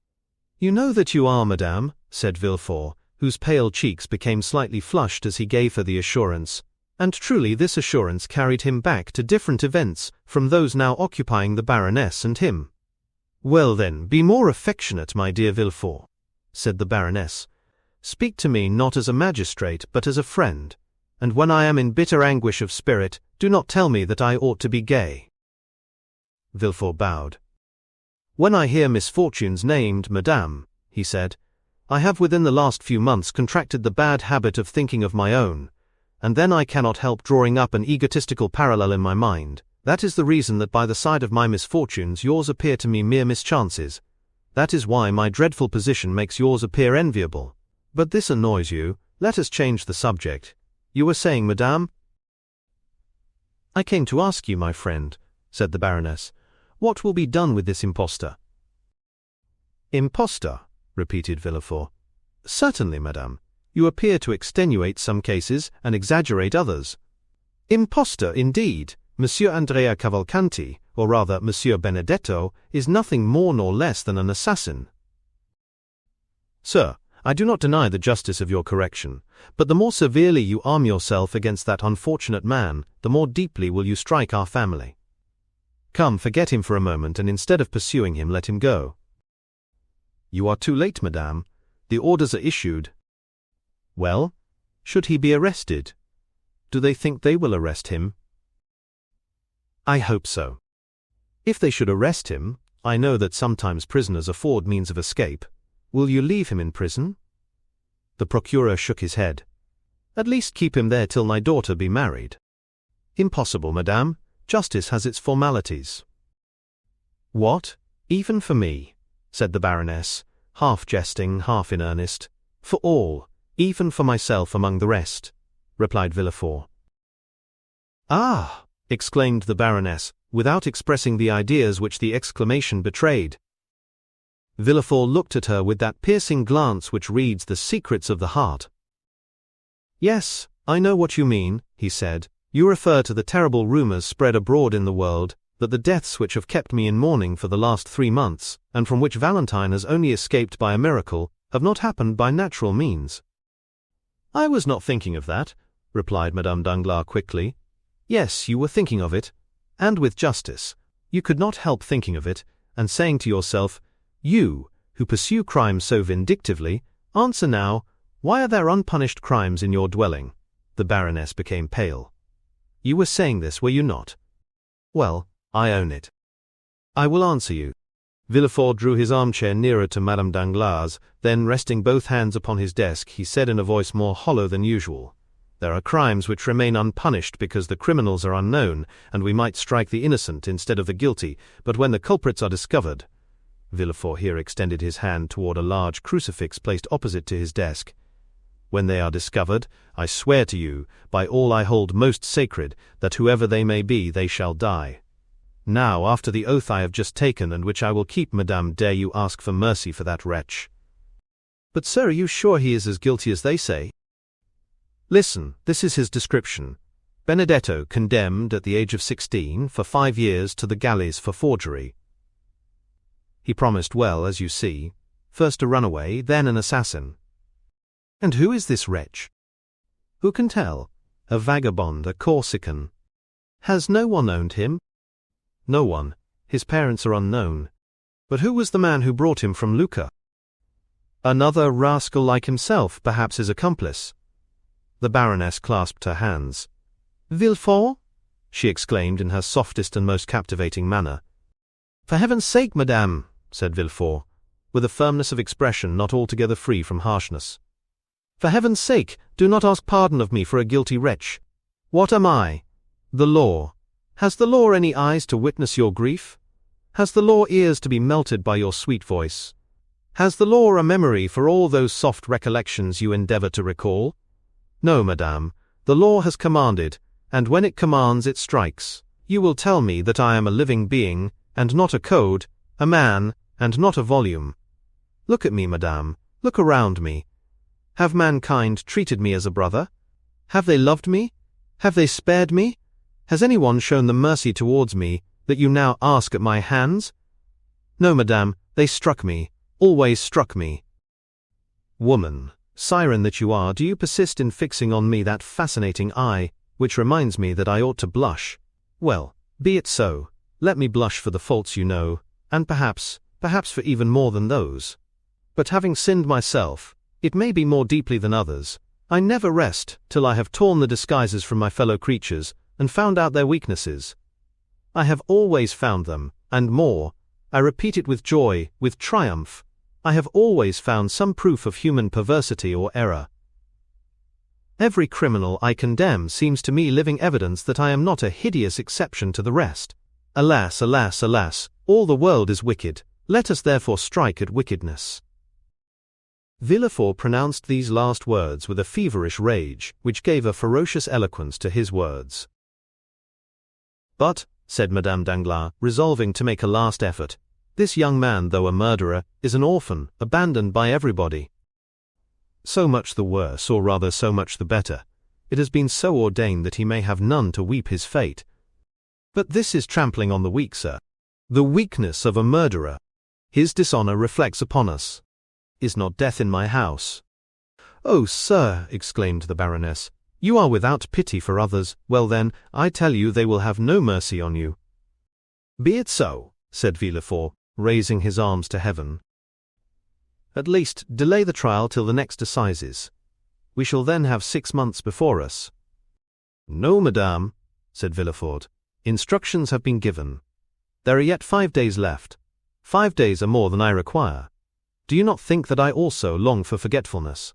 "You know that you are, madame," said Villefort, whose pale cheeks became slightly flushed as he gave her the assurance, and truly this assurance carried him back to different events from those now occupying the Baroness and him. "Well then, be more affectionate, my dear Villefort," said the Baroness. "Speak to me not as a magistrate but as a friend, and when I am in bitter anguish of spirit, do not tell me that I ought to be gay." Villefort bowed. "When I hear misfortunes named, madame," he said, "I have within the last few months contracted the bad habit of thinking of my own, and then I cannot help drawing up an egotistical parallel in my mind. That is the reason that by the side of my misfortunes yours appear to me mere mischances. That is why my dreadful position makes yours appear enviable. But this annoys you. Let us change the subject. You were saying, madame?" "I came to ask you, my friend," said the Baroness, "what will be done with this impostor?" "Impostor?" repeated Villefort. "Certainly, madame. You appear to extenuate some cases and exaggerate others. Impostor, indeed! Monsieur Andrea Cavalcanti, or rather Monsieur Benedetto, is nothing more nor less than an assassin." "Sir, I do not deny the justice of your correction, but the more severely you arm yourself against that unfortunate man, the more deeply will you strike our family. Come, forget him for a moment, and instead of pursuing him, let him go." "You are too late, madame. The orders are issued." "Well, should he be arrested? Do they think they will arrest him?" "I hope so. If they should arrest him, I know that sometimes prisoners afford means of escape. Will you leave him in prison?" The procureur shook his head. "At least keep him there till my daughter be married." "Impossible, madame. Justice has its formalities." "What, even for me?" said the Baroness, half jesting, half in earnest. "For all, even for myself among the rest," replied Villefort. "Ah!" exclaimed the Baroness, without expressing the ideas which the exclamation betrayed. Villefort looked at her with that piercing glance which reads the secrets of the heart. "Yes, I know what you mean," he said. "You refer to the terrible rumors spread abroad in the world, that the deaths which have kept me in mourning for the last 3 months, and from which Valentine has only escaped by a miracle, have not happened by natural means." "I was not thinking of that," replied Madame Danglars quickly. "Yes, you were thinking of it, and with justice. You could not help thinking of it, and saying to yourself, 'You, who pursue crimes so vindictively, answer now, why are there unpunished crimes in your dwelling?'" The Baroness became pale. "You were saying this, were you not?" "Well, I own it. I will answer you." Villefort drew his armchair nearer to Madame Danglars, then resting both hands upon his desk, he said in a voice more hollow than usual, "There are crimes which remain unpunished because the criminals are unknown, and we might strike the innocent instead of the guilty, but when the culprits are discovered—" Villefort here extended his hand toward a large crucifix placed opposite to his desk. "When they are discovered, I swear to you, by all I hold most sacred, that whoever they may be, they shall die." Now, after the oath I have just taken and which I will keep, madame, dare you ask for mercy for that wretch? But sir, are you sure he is as guilty as they say? Listen, this is his description. Benedetto condemned at the age of 16 for 5 years to the galleys for forgery. He promised well, as you see, first a runaway, then an assassin. And who is this wretch? Who can tell? A vagabond, a Corsican. Has no one owned him? No one. His parents are unknown. But who was the man who brought him from Lucca? Another rascal like himself, perhaps his accomplice. The Baroness clasped her hands. Villefort? She exclaimed in her softest and most captivating manner. For heaven's sake, madame, said Villefort, with a firmness of expression not altogether free from harshness. For heaven's sake, do not ask pardon of me for a guilty wretch. What am I? The law. Has the law any eyes to witness your grief? Has the law ears to be melted by your sweet voice? Has the law a memory for all those soft recollections you endeavor to recall? No, madame, the law has commanded, and when it commands it strikes. You will tell me that I am a living being, and not a code, a man, and not a volume. Look at me, madame, look around me. Have mankind treated me as a brother? Have they loved me? Have they spared me? Has anyone shown the mercy towards me that you now ask at my hands? No, madame, they struck me, always struck me. Woman, siren that you are, do you persist in fixing on me that fascinating eye, which reminds me that I ought to blush? Well, be it so. Let me blush for the faults you know, and perhaps for even more than those. But having sinned myself, it may be more deeply than others, I never rest till I have torn the disguises from my fellow creatures and found out their weaknesses. I have always found them, and more, I repeat it with joy, with triumph, I have always found some proof of human perversity or error. Every criminal I condemn seems to me living evidence that I am not a hideous exception to the rest. Alas, alas, alas, all the world is wicked, let us therefore strike at wickedness. Villefort pronounced these last words with a feverish rage, which gave a ferocious eloquence to his words. But, said Madame Danglars, resolving to make a last effort, this young man, though a murderer, is an orphan, abandoned by everybody. So much the worse, or rather so much the better. It has been so ordained that he may have none to weep his fate. But this is trampling on the weak, sir. The weakness of a murderer. His dishonor reflects upon us. Is not death in my house? Oh, sir, exclaimed the Baroness, you are without pity for others. Well then, I tell you they will have no mercy on you. Be it so, said Villefort, raising his arms to heaven. At least, delay the trial till the next assizes. We shall then have 6 months before us. No, madame, said Villefort. Instructions have been given. There are yet 5 days left. 5 days are more than I require. Do you not think that I also long for forgetfulness?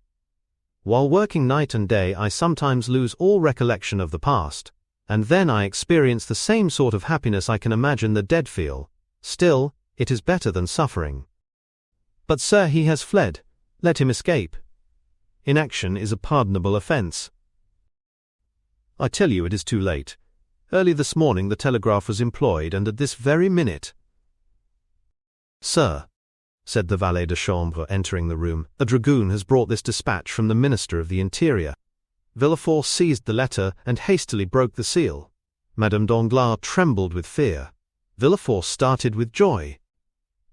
While working night and day I sometimes lose all recollection of the past, and then I experience the same sort of happiness I can imagine the dead feel. Still, it is better than suffering. But sir, he has fled. Let him escape. Inaction is a pardonable offense. I tell you it is too late. Early this morning the telegraph was employed, and at this very minute— Sir, said the valet de chambre, entering the room, a dragoon has brought this dispatch from the Minister of the Interior. Villefort seized the letter and hastily broke the seal. Madame Danglars trembled with fear. Villefort started with joy.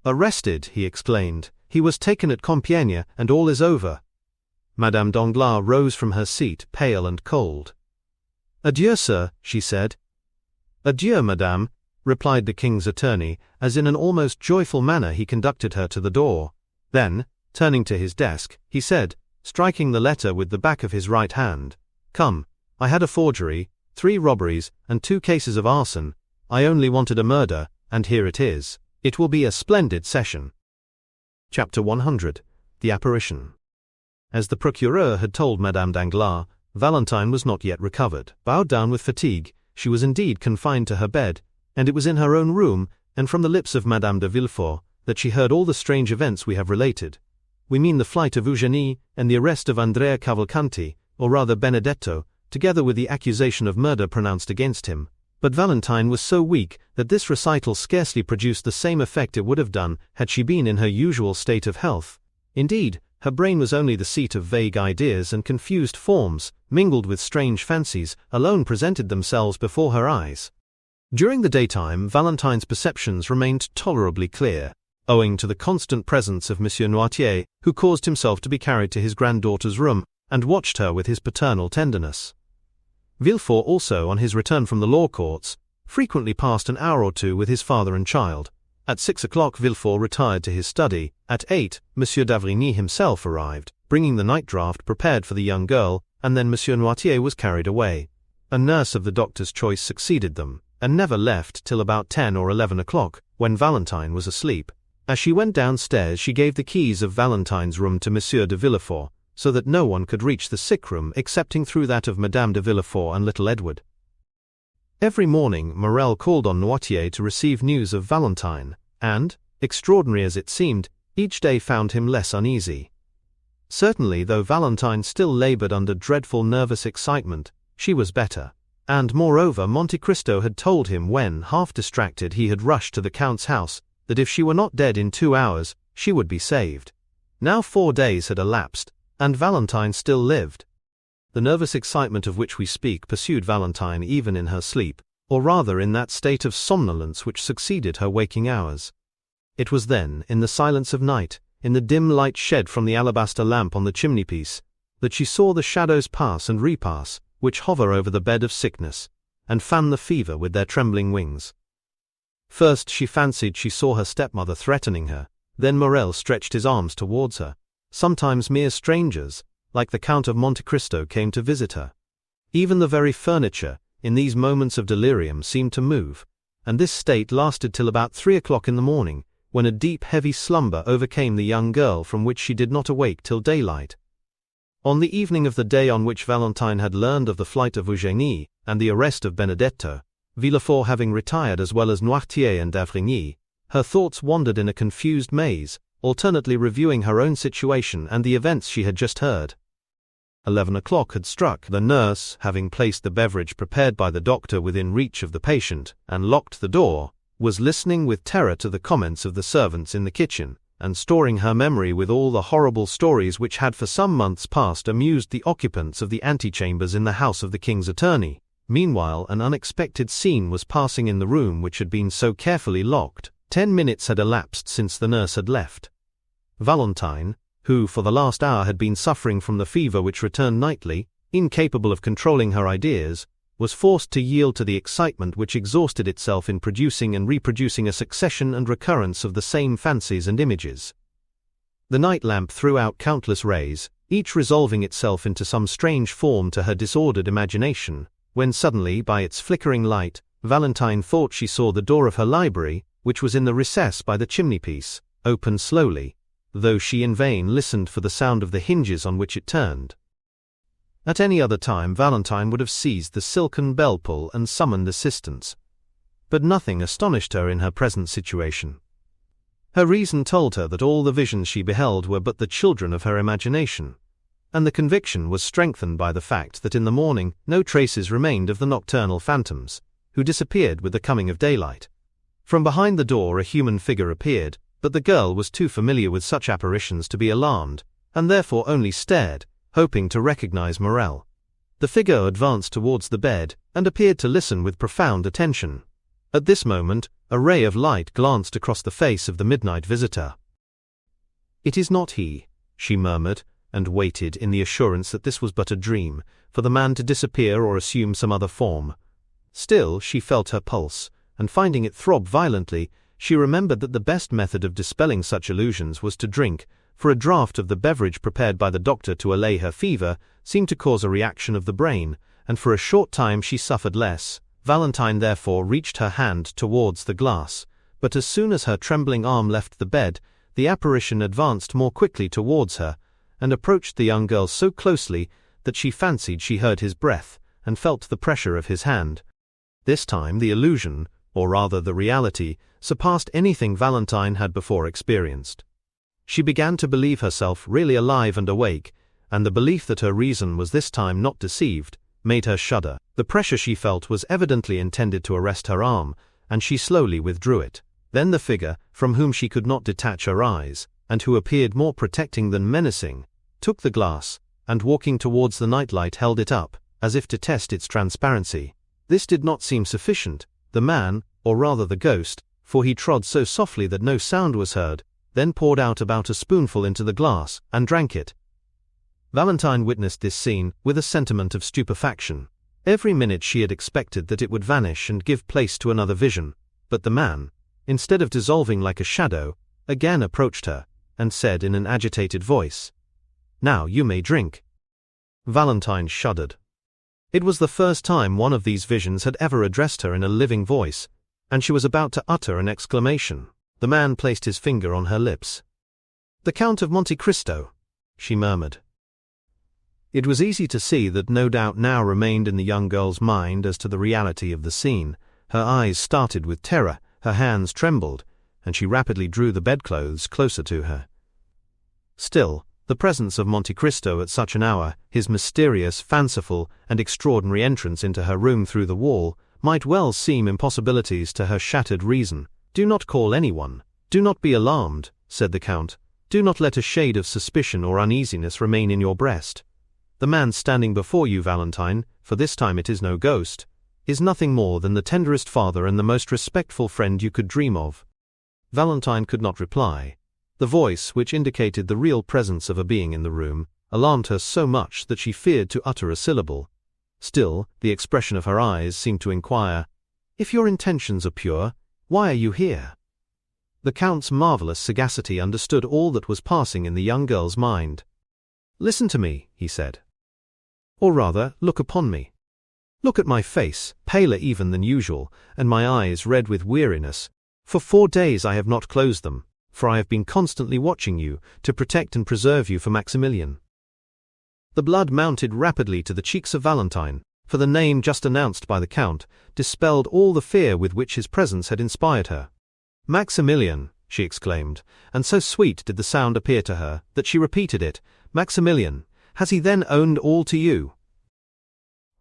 Arrested, he exclaimed. He was taken at Compiègne, and all is over. Madame Danglars rose from her seat, pale and cold. Adieu, sir, she said. Adieu, madame, replied the king's attorney, as in an almost joyful manner he conducted her to the door. Then, turning to his desk, he said, striking the letter with the back of his right hand, Come, I had a forgery, 3 robberies, and 2 cases of arson. I only wanted a murder, and here it is. It will be a splendid session. Chapter 100. The Apparition. As the procureur had told Madame Danglars, Valentine was not yet recovered. Bowed down with fatigue, she was indeed confined to her bed, and it was in her own room, and from the lips of Madame de Villefort, that she heard all the strange events we have related. We mean the flight of Eugénie, and the arrest of Andrea Cavalcanti, or rather Benedetto, together with the accusation of murder pronounced against him. But Valentine was so weak that this recital scarcely produced the same effect it would have done had she been in her usual state of health. Indeed, her brain was only the seat of vague ideas, and confused forms, mingled with strange fancies, alone presented themselves before her eyes. During the daytime, Valentine's perceptions remained tolerably clear, owing to the constant presence of Monsieur Noirtier, who caused himself to be carried to his granddaughter's room, and watched her with his paternal tenderness. Villefort also, on his return from the law courts, frequently passed an hour or two with his father and child. At 6 o'clock Villefort retired to his study. At 8, Monsieur d'Avrigny himself arrived, bringing the night draught prepared for the young girl, and then Monsieur Noirtier was carried away. A nurse of the doctor's choice succeeded them, and never left till about 10 or 11 o'clock, when Valentine was asleep. As she went downstairs she gave the keys of Valentine's room to Monsieur de Villefort, so that no one could reach the sick room excepting through that of Madame de Villefort and little Edward. Every morning Morrel called on Noirtier to receive news of Valentine, and, extraordinary as it seemed, each day found him less uneasy. Certainly, though Valentine still labored under dreadful nervous excitement, she was better, and moreover Monte Cristo had told him when, half distracted, he had rushed to the Count's house, that if she were not dead in 2 hours, she would be saved. Now 4 days had elapsed, and Valentine still lived. The nervous excitement of which we speak pursued Valentine even in her sleep, or rather in that state of somnolence which succeeded her waking hours. It was then, in the silence of night, in the dim light shed from the alabaster lamp on the chimney-piece, that she saw the shadows pass and repass, which hover over the bed of sickness, and fan the fever with their trembling wings. First she fancied she saw her stepmother threatening her, then Morrel stretched his arms towards her. Sometimes mere strangers, like the Count of Monte Cristo, came to visit her. Even the very furniture, in these moments of delirium, seemed to move, and this state lasted till about 3 o'clock in the morning, when a deep heavy slumber overcame the young girl, from which she did not awake till daylight. On the evening of the day on which Valentine had learned of the flight of Eugénie and the arrest of Benedetto, Villefort having retired as well as Noirtier and d'Avrigny, her thoughts wandered in a confused maze, alternately reviewing her own situation and the events she had just heard. 11 o'clock had struck. The nurse, having placed the beverage prepared by the doctor within reach of the patient, and locked the door, was listening with terror to the comments of the servants in the kitchen, and storing her memory with all the horrible stories which had for some months past amused the occupants of the antechambers in the house of the king's attorney. Meanwhile an unexpected scene was passing in the room which had been so carefully locked. 10 minutes had elapsed since the nurse had left. Valentine, who for the last hour had been suffering from the fever which returned nightly, incapable of controlling her ideas, was forced to yield to the excitement which exhausted itself in producing and reproducing a succession and recurrence of the same fancies and images. The night lamp threw out countless rays, each resolving itself into some strange form to her disordered imagination, when suddenly, by its flickering light, Valentine thought she saw the door of her library, which was in the recess by the chimney-piece, open slowly, though she in vain listened for the sound of the hinges on which it turned. At any other time Valentine would have seized the silken bell-pull and summoned assistance. But nothing astonished her in her present situation. Her reason told her that all the visions she beheld were but the children of her imagination, and the conviction was strengthened by the fact that in the morning no traces remained of the nocturnal phantoms, who disappeared with the coming of daylight. From behind the door a human figure appeared, but the girl was too familiar with such apparitions to be alarmed, and therefore only stared, hoping to recognize Morrel. The figure advanced towards the bed, and appeared to listen with profound attention. At this moment, a ray of light glanced across the face of the midnight visitor. "It is not he," she murmured, and waited in the assurance that this was but a dream, for the man to disappear or assume some other form. Still, she felt her pulse, and finding it throb violently, she remembered that the best method of dispelling such illusions was to drink, for a draught of the beverage prepared by the doctor to allay her fever seemed to cause a reaction of the brain, and for a short time she suffered less. Valentine therefore reached her hand towards the glass, but as soon as her trembling arm left the bed, the apparition advanced more quickly towards her, and approached the young girl so closely that she fancied she heard his breath, and felt the pressure of his hand. This time the illusion, or rather the reality, surpassed anything Valentine had before experienced. She began to believe herself really alive and awake, and the belief that her reason was this time not deceived made her shudder. The pressure she felt was evidently intended to arrest her arm, and she slowly withdrew it. Then the figure, from whom she could not detach her eyes, and who appeared more protecting than menacing, took the glass, and walking towards the nightlight held it up, as if to test its transparency. This did not seem sufficient. The man, or rather the ghost, for he trod so softly that no sound was heard, then poured out about a spoonful into the glass, and drank it. Valentine witnessed this scene with a sentiment of stupefaction. Every minute she had expected that it would vanish and give place to another vision, but the man, instead of dissolving like a shadow, again approached her, and said in an agitated voice, "Now you may drink." Valentine shuddered. It was the first time one of these visions had ever addressed her in a living voice, and she was about to utter an exclamation. The man placed his finger on her lips. "The Count of Monte Cristo," she murmured. It was easy to see that no doubt now remained in the young girl's mind as to the reality of the scene. Her eyes started with terror, her hands trembled, and she rapidly drew the bedclothes closer to her. Still, the presence of Monte Cristo at such an hour, his mysterious, fanciful, and extraordinary entrance into her room through the wall, might well seem impossibilities to her shattered reason. "Do not call anyone. Do not be alarmed," said the Count. "Do not let a shade of suspicion or uneasiness remain in your breast. The man standing before you, Valentine, for this time it is no ghost, is nothing more than the tenderest father and the most respectful friend you could dream of." Valentine could not reply. The voice, which indicated the real presence of a being in the room, alarmed her so much that she feared to utter a syllable. Still, the expression of her eyes seemed to inquire, "If your intentions are pure, why are you here?" The Count's marvelous sagacity understood all that was passing in the young girl's mind. "Listen to me," he said. "Or rather, look upon me. Look at my face, paler even than usual, and my eyes red with weariness. For 4 days I have not closed them, for I have been constantly watching you, to protect and preserve you for Maximilian." The blood mounted rapidly to the cheeks of Valentine, for the name just announced by the Count dispelled all the fear with which his presence had inspired her. "Maximilian," she exclaimed, and so sweet did the sound appear to her that she repeated it. "Maximilian, has he then owned all to you?"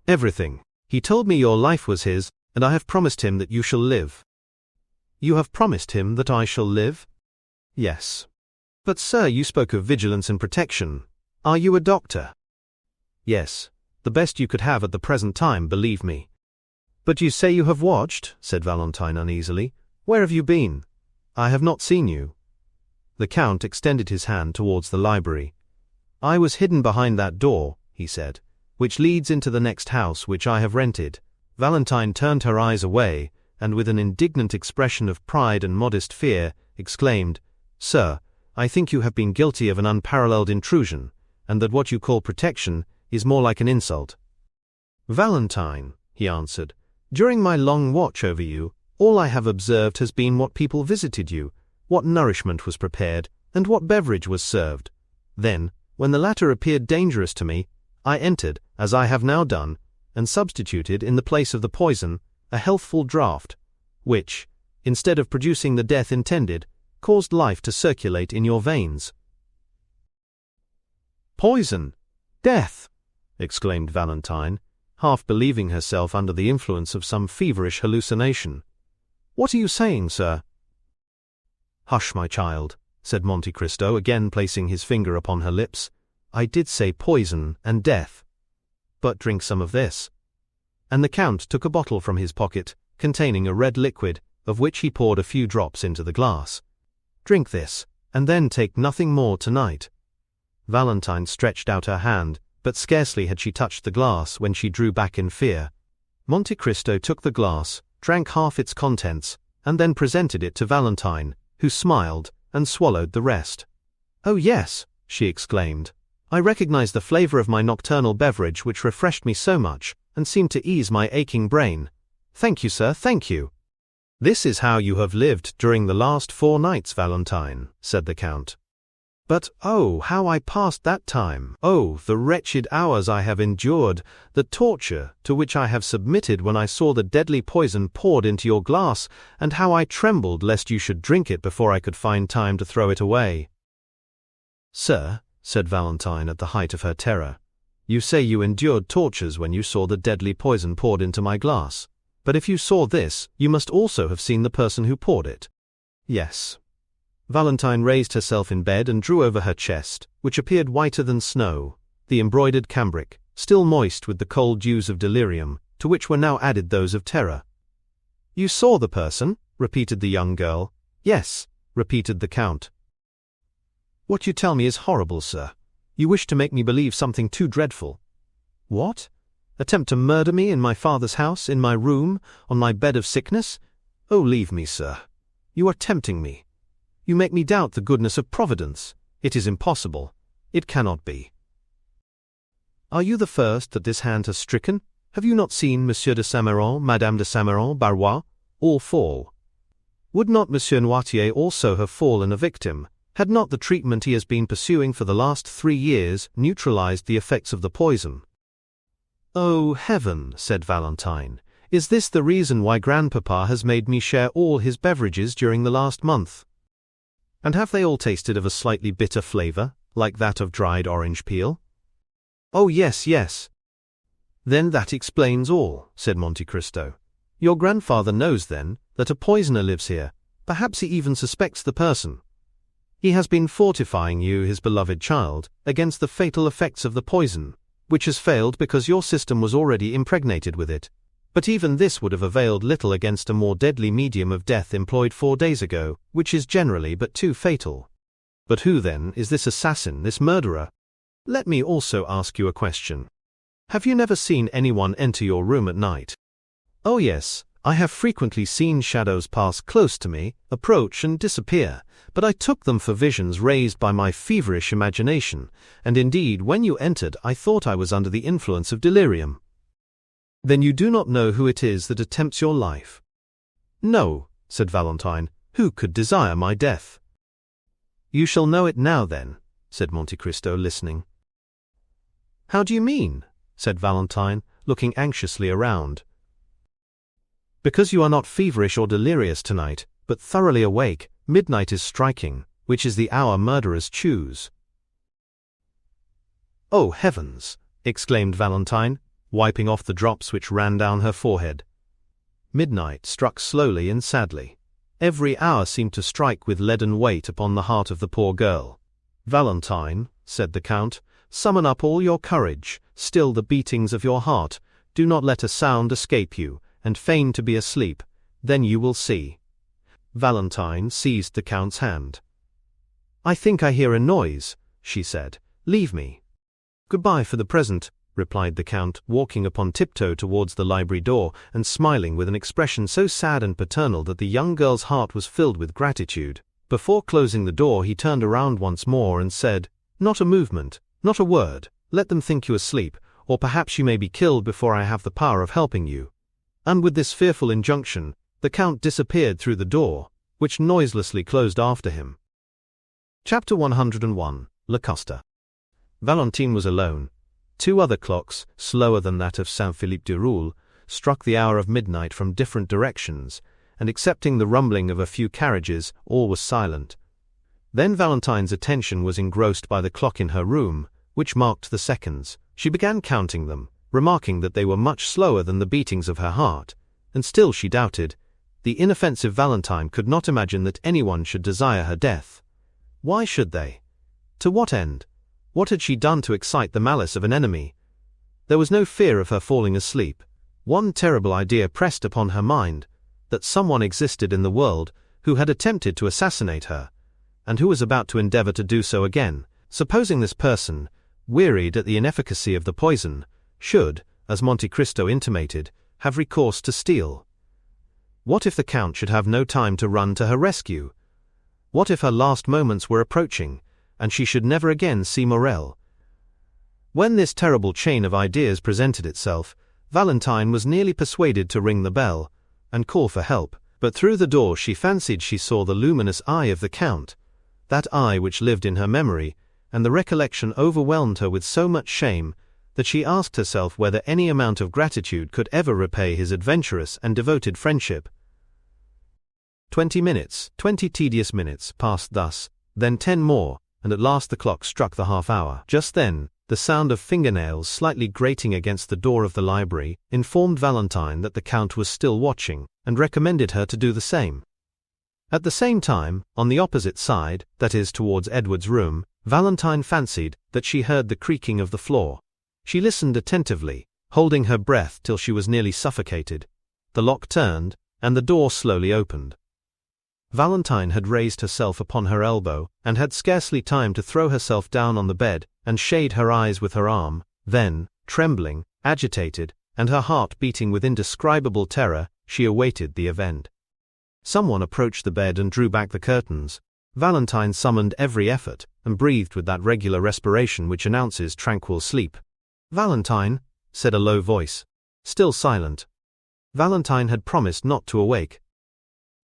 "Everything. He told me your life was his, and I have promised him that you shall live." "You have promised him that I shall live?" "Yes." "But, sir, you spoke of vigilance and protection. Are you a doctor?" "Yes. The best you could have at the present time, believe me." "But you say you have watched," said Valentine uneasily. "Where have you been? I have not seen you." The Count extended his hand towards the library. "I was hidden behind that door," he said, "which leads into the next house which I have rented." Valentine turned her eyes away, and with an indignant expression of pride and modest fear, exclaimed, "Sir, I think you have been guilty of an unparalleled intrusion, and that what you call protection is more like an insult." "Valentine," he answered, "during my long watch over you, all I have observed has been what people visited you, what nourishment was prepared, and what beverage was served. Then, when the latter appeared dangerous to me, I entered, as I have now done, and substituted in the place of the poison a healthful draught, which, instead of producing the death intended, caused life to circulate in your veins." "Poison! Death!" exclaimed Valentine, half believing herself under the influence of some feverish hallucination. "What are you saying, sir?" "Hush, my child," said Monte Cristo, again placing his finger upon her lips. "I did say poison and death. But drink some of this." And the Count took a bottle from his pocket, containing a red liquid, of which he poured a few drops into the glass. "Drink this, and then take nothing more tonight." Valentine stretched out her hand, but scarcely had she touched the glass when she drew back in fear. Monte Cristo took the glass, drank half its contents, and then presented it to Valentine, who smiled and swallowed the rest. "Oh yes," she exclaimed, "I recognize the flavor of my nocturnal beverage which refreshed me so much, and seemed to ease my aching brain. Thank you, sir, thank you." "This is how you have lived during the last 4 nights, Valentine," said the Count. "But oh, how I passed that time! Oh, the wretched hours I have endured, the torture to which I have submitted when I saw the deadly poison poured into your glass, and how I trembled lest you should drink it before I could find time to throw it away." "Sir," said Valentine at the height of her terror, You say you endured tortures when you saw the deadly poison poured into my glass. But if you saw this, you must also have seen the person who poured it. Yes. Valentine raised herself in bed and drew over her chest, which appeared whiter than snow, the embroidered cambric, still moist with the cold dews of delirium, to which were now added those of terror. You saw the person? Repeated the young girl. Yes, repeated the Count. What you tell me is horrible, sir. You wish to make me believe something too dreadful. What? Attempt to murder me in my father's house, in my room, on my bed of sickness? Oh, leave me, sir. You are tempting me. You make me doubt the goodness of Providence. It is impossible. It cannot be. Are you the first that this hand has stricken? Have you not seen Monsieur de Saint-Méran, Madame de Saint-Méran, Barrois, all fall? Would not Monsieur Noirtier also have fallen a victim, had not the treatment he has been pursuing for the last 3 years neutralized the effects of the poison? Oh, heaven, said Valentine, is this the reason why grandpapa has made me share all his beverages during the last month? And have they all tasted of a slightly bitter flavor, like that of dried orange peel? Oh, yes, yes. Then that explains all, said Monte Cristo. Your grandfather knows, then, that a poisoner lives here. Perhaps he even suspects the person. He has been fortifying you, his beloved child, against the fatal effects of the poison, which has failed because your system was already impregnated with it. But even this would have availed little against a more deadly medium of death employed 4 days ago, which is generally but too fatal. But who, then, is this assassin, this murderer? Let me also ask you a question. Have you never seen anyone enter your room at night? Oh yes, I have frequently seen shadows pass close to me, approach and disappear, but I took them for visions raised by my feverish imagination, and indeed when you entered I thought I was under the influence of delirium. Then you do not know who it is that attempts your life? No, said Valentine, who could desire my death? You shall know it now then, said Monte Cristo, listening. How do you mean? Said Valentine, looking anxiously around. Because you are not feverish or delirious tonight, but thoroughly awake, midnight is striking, which is the hour murderers choose. Oh, heavens! Exclaimed Valentine, wiping off the drops which ran down her forehead. Midnight struck slowly and sadly. Every hour seemed to strike with leaden weight upon the heart of the poor girl. Valentine, said the Count, summon up all your courage, still the beatings of your heart, do not let a sound escape you, and feign to be asleep, then you will see. Valentine seized the Count's hand. I think I hear a noise, she said. Leave me. Goodbye for the present, replied the Count, walking upon tiptoe towards the library door, and smiling with an expression so sad and paternal that the young girl's heart was filled with gratitude. Before closing the door he turned around once more and said, Not a movement, not a word, let them think you asleep, or perhaps you may be killed before I have the power of helping you. And with this fearful injunction, the Count disappeared through the door, which noiselessly closed after him. Chapter 101. L'Acosta. Valentine was alone. 2 other clocks, slower than that of Saint-Philippe-du-Roule, struck the hour of midnight from different directions, and excepting the rumbling of a few carriages, all was silent. Then Valentine's attention was engrossed by the clock in her room, which marked the seconds. She began counting them, remarking that they were much slower than the beatings of her heart, and still she doubted. The inoffensive Valentine could not imagine that anyone should desire her death. Why should they? To what end? What had she done to excite the malice of an enemy? There was no fear of her falling asleep. One terrible idea pressed upon her mind, that someone existed in the world who had attempted to assassinate her, and who was about to endeavor to do so again. Supposing this person, wearied at the inefficacy of the poison, should, as Monte Cristo intimated, have recourse to steel. What if the Count should have no time to run to her rescue? What if her last moments were approaching, and she should never again see Morrel? When this terrible chain of ideas presented itself, Valentine was nearly persuaded to ring the bell, and call for help, but through the door she fancied she saw the luminous eye of the Count, that eye which lived in her memory, and the recollection overwhelmed her with so much shame, that she asked herself whether any amount of gratitude could ever repay his adventurous and devoted friendship. 20 minutes, 20 tedious minutes, passed thus, then 10 more, and at last the clock struck the half-hour. Just then, The sound of fingernails slightly grating against the door of the library informed Valentine that the Count was still watching, and recommended her to do the same. At the same time, on the opposite side, that is towards Edward's room, Valentine fancied that she heard the creaking of the floor. She listened attentively, holding her breath till she was nearly suffocated. The lock turned, and the door slowly opened. Valentine had raised herself upon her elbow, and had scarcely time to throw herself down on the bed and shade her eyes with her arm. Then, trembling, agitated, and her heart beating with indescribable terror, she awaited the event. Someone approached the bed and drew back the curtains. Valentine summoned every effort, and breathed with that regular respiration which announces tranquil sleep. "Valentine," said a low voice. Still silent. Valentine had promised not to awake.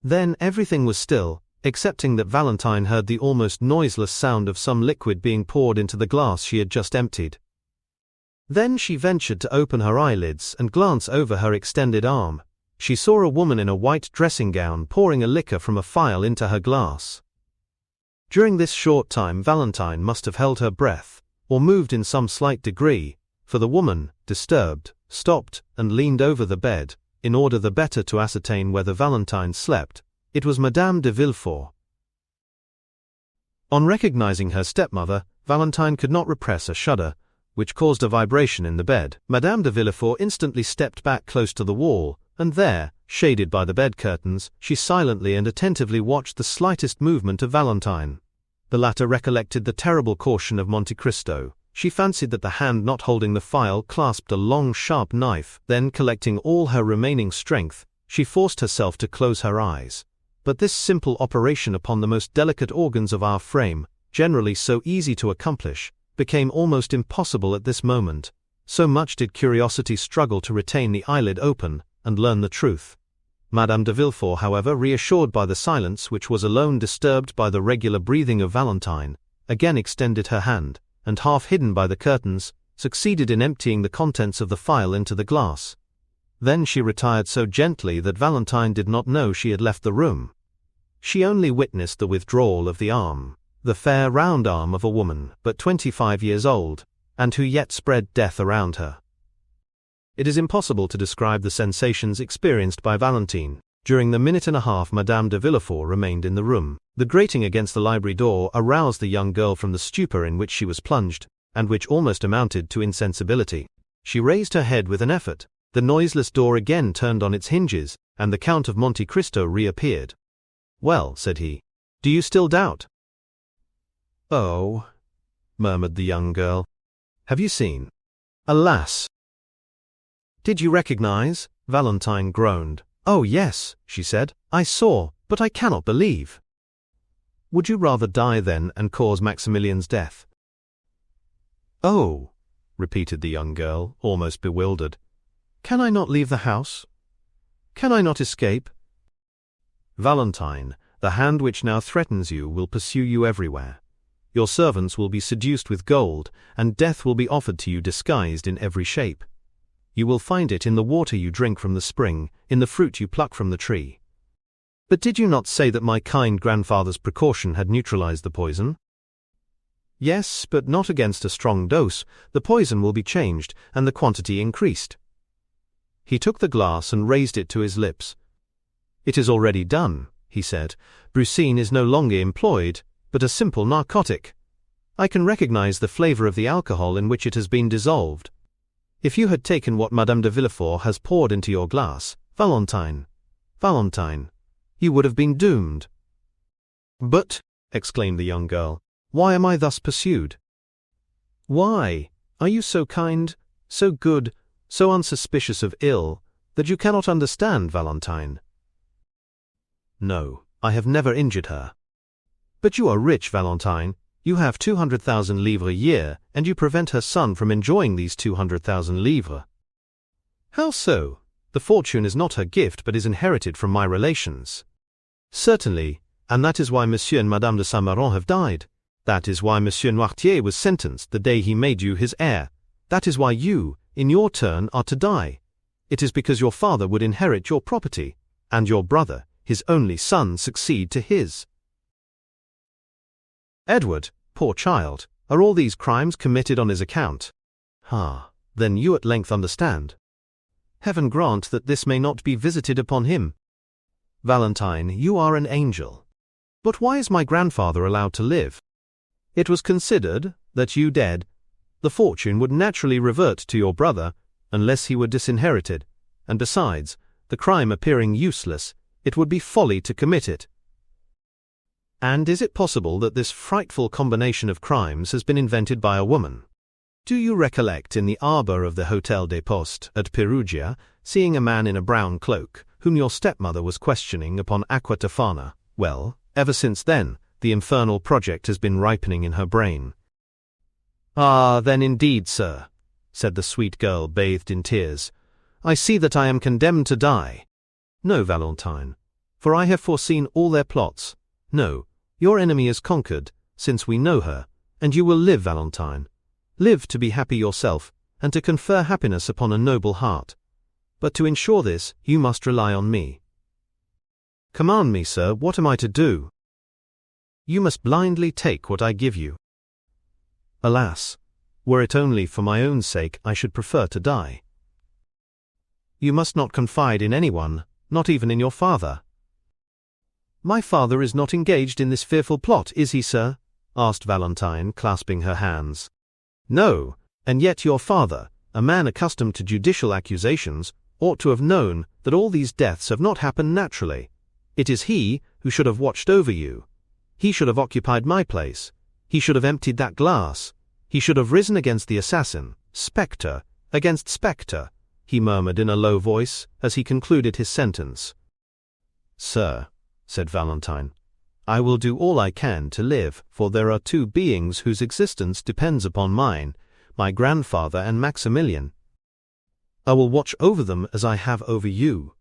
Then everything was still, excepting that Valentine heard the almost noiseless sound of some liquid being poured into the glass she had just emptied. Then she ventured to open her eyelids and glance over her extended arm. She saw a woman in a white dressing gown pouring a liquor from a phial into her glass. During this short time Valentine must have held her breath, or moved in some slight degree, for the woman, disturbed, stopped and leaned over the bed, in order the better to ascertain whether Valentine slept. It was Madame de Villefort. On recognizing her stepmother, Valentine could not repress a shudder, which caused a vibration in the bed. Madame de Villefort instantly stepped back close to the wall, and there, shaded by the bed curtains, she silently and attentively watched the slightest movement of Valentine. The latter recollected the terrible caution of Monte Cristo. She fancied that the hand not holding the phial clasped a long sharp knife. Then, collecting all her remaining strength, she forced herself to close her eyes. But this simple operation upon the most delicate organs of our frame, generally so easy to accomplish, became almost impossible at this moment. So much did curiosity struggle to retain the eyelid open and learn the truth. Madame de Villefort, however, reassured by the silence which was alone disturbed by the regular breathing of Valentine, again extended her hand, and half hidden by the curtains, succeeded in emptying the contents of the phial into the glass. Then she retired so gently that Valentine did not know she had left the room. She only witnessed the withdrawal of the arm, the fair round arm of a woman but 25 years old, and who yet spread death around her. It is impossible to describe the sensations experienced by Valentine. During the minute and a half Madame de Villefort remained in the room, the grating against the library door aroused the young girl from the stupor in which she was plunged, and which almost amounted to insensibility. She raised her head with an effort. The noiseless door again turned on its hinges, and the Count of Monte Cristo reappeared. "Well," said he, "do you still doubt?" "Oh," murmured the young girl. "Have you seen?" "Alas!" "Did you recognize?" Valentine groaned. "Oh yes," she said, "I saw, but I cannot believe." "Would you rather die then and cause Maximilian's death?" "Oh," repeated the young girl, almost bewildered. "Can I not leave the house? Can I not escape?" "Valentine, the hand which now threatens you will pursue you everywhere. Your servants will be seduced with gold, and death will be offered to you disguised in every shape. You will find it in the water you drink from the spring, in the fruit you pluck from the tree." "But did you not say that my kind grandfather's precaution had neutralized the poison?" "Yes, but not against a strong dose. The poison will be changed, and the quantity increased." He took the glass and raised it to his lips. "It is already done," he said. "Brucine is no longer employed, but a simple narcotic. I can recognize the flavor of the alcohol in which it has been dissolved. If you had taken what Madame de Villefort has poured into your glass, Valentine, you would have been doomed." "But," exclaimed the young girl, "why am I thus pursued?" "Why? Are you so kind, so good, so unsuspicious of ill, that you cannot understand Valentine?" "No, I have never injured her." "But you are rich, Valentine. You have 200,000 livres a year, and you prevent her son from enjoying these 200,000 livres." "How so? The fortune is not her gift but is inherited from my relations." "Certainly, and that is why Monsieur and Madame de Saint-Méran have died. That is why Monsieur Noirtier was sentenced the day he made you his heir. That is why you, in your turn, are to die. It is because your father would inherit your property, and your brother, his only son, succeed to his." "Edward, poor child, Are all these crimes committed on his account? Ah, then you at length understand. Heaven grant that this may not be visited upon him. Valentine, you are an angel. But why is my grandfather allowed to live? It was considered that you dead, the fortune would naturally revert to your brother, unless he were disinherited, and besides, the crime appearing useless, it would be folly to commit it. And is it possible that this frightful combination of crimes has been invented by a woman? Do you recollect in the arbor of the Hotel des Postes at Perugia, seeing a man in a brown cloak, whom your stepmother was questioning upon Aqua Tofana? Well, ever since then, the infernal project has been ripening in her brain. Ah, then indeed, sir, said the sweet girl bathed in tears, I see that I am condemned to die. No, Valentine, for I have foreseen all their plots. No, your enemy is conquered, since we know her, and you will live, Valentine. Live to be happy yourself, and to confer happiness upon a noble heart. But to ensure this, you must rely on me. Command me, sir, what am I to do? You must blindly take what I give you. Alas, were it only for my own sake, I should prefer to die. You must not confide in anyone, not even in your father. My father is not engaged in this fearful plot, is he, sir? Asked Valentine, clasping her hands. No, and yet your father, a man accustomed to judicial accusations, ought to have known that all these deaths have not happened naturally. It is he who should have watched over you. He should have occupied my place. He should have emptied that glass. He should have risen against the assassin, spectre, against spectre, he murmured in a low voice as he concluded his sentence. Sir, said Valentine, I will do all I can to live, for there are two beings whose existence depends upon mine, my grandfather and Maximilian. I will watch over them as I have over you.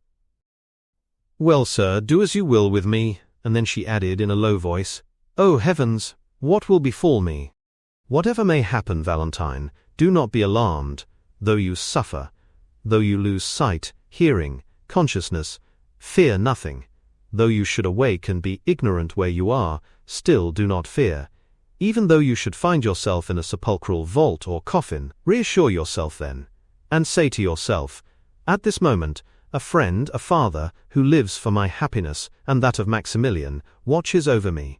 Well, sir, do as you will with me. And then she added in a low voice, Oh heavens, what will befall me? Whatever may happen, Valentine, do not be alarmed, though you suffer, though you lose sight, hearing, consciousness, fear nothing. Though you should awake and be ignorant where you are, still do not fear. Even though you should find yourself in a sepulchral vault or coffin, reassure yourself then, and say to yourself, At this moment, a friend, a father, who lives for my happiness and that of Maximilian, watches over me.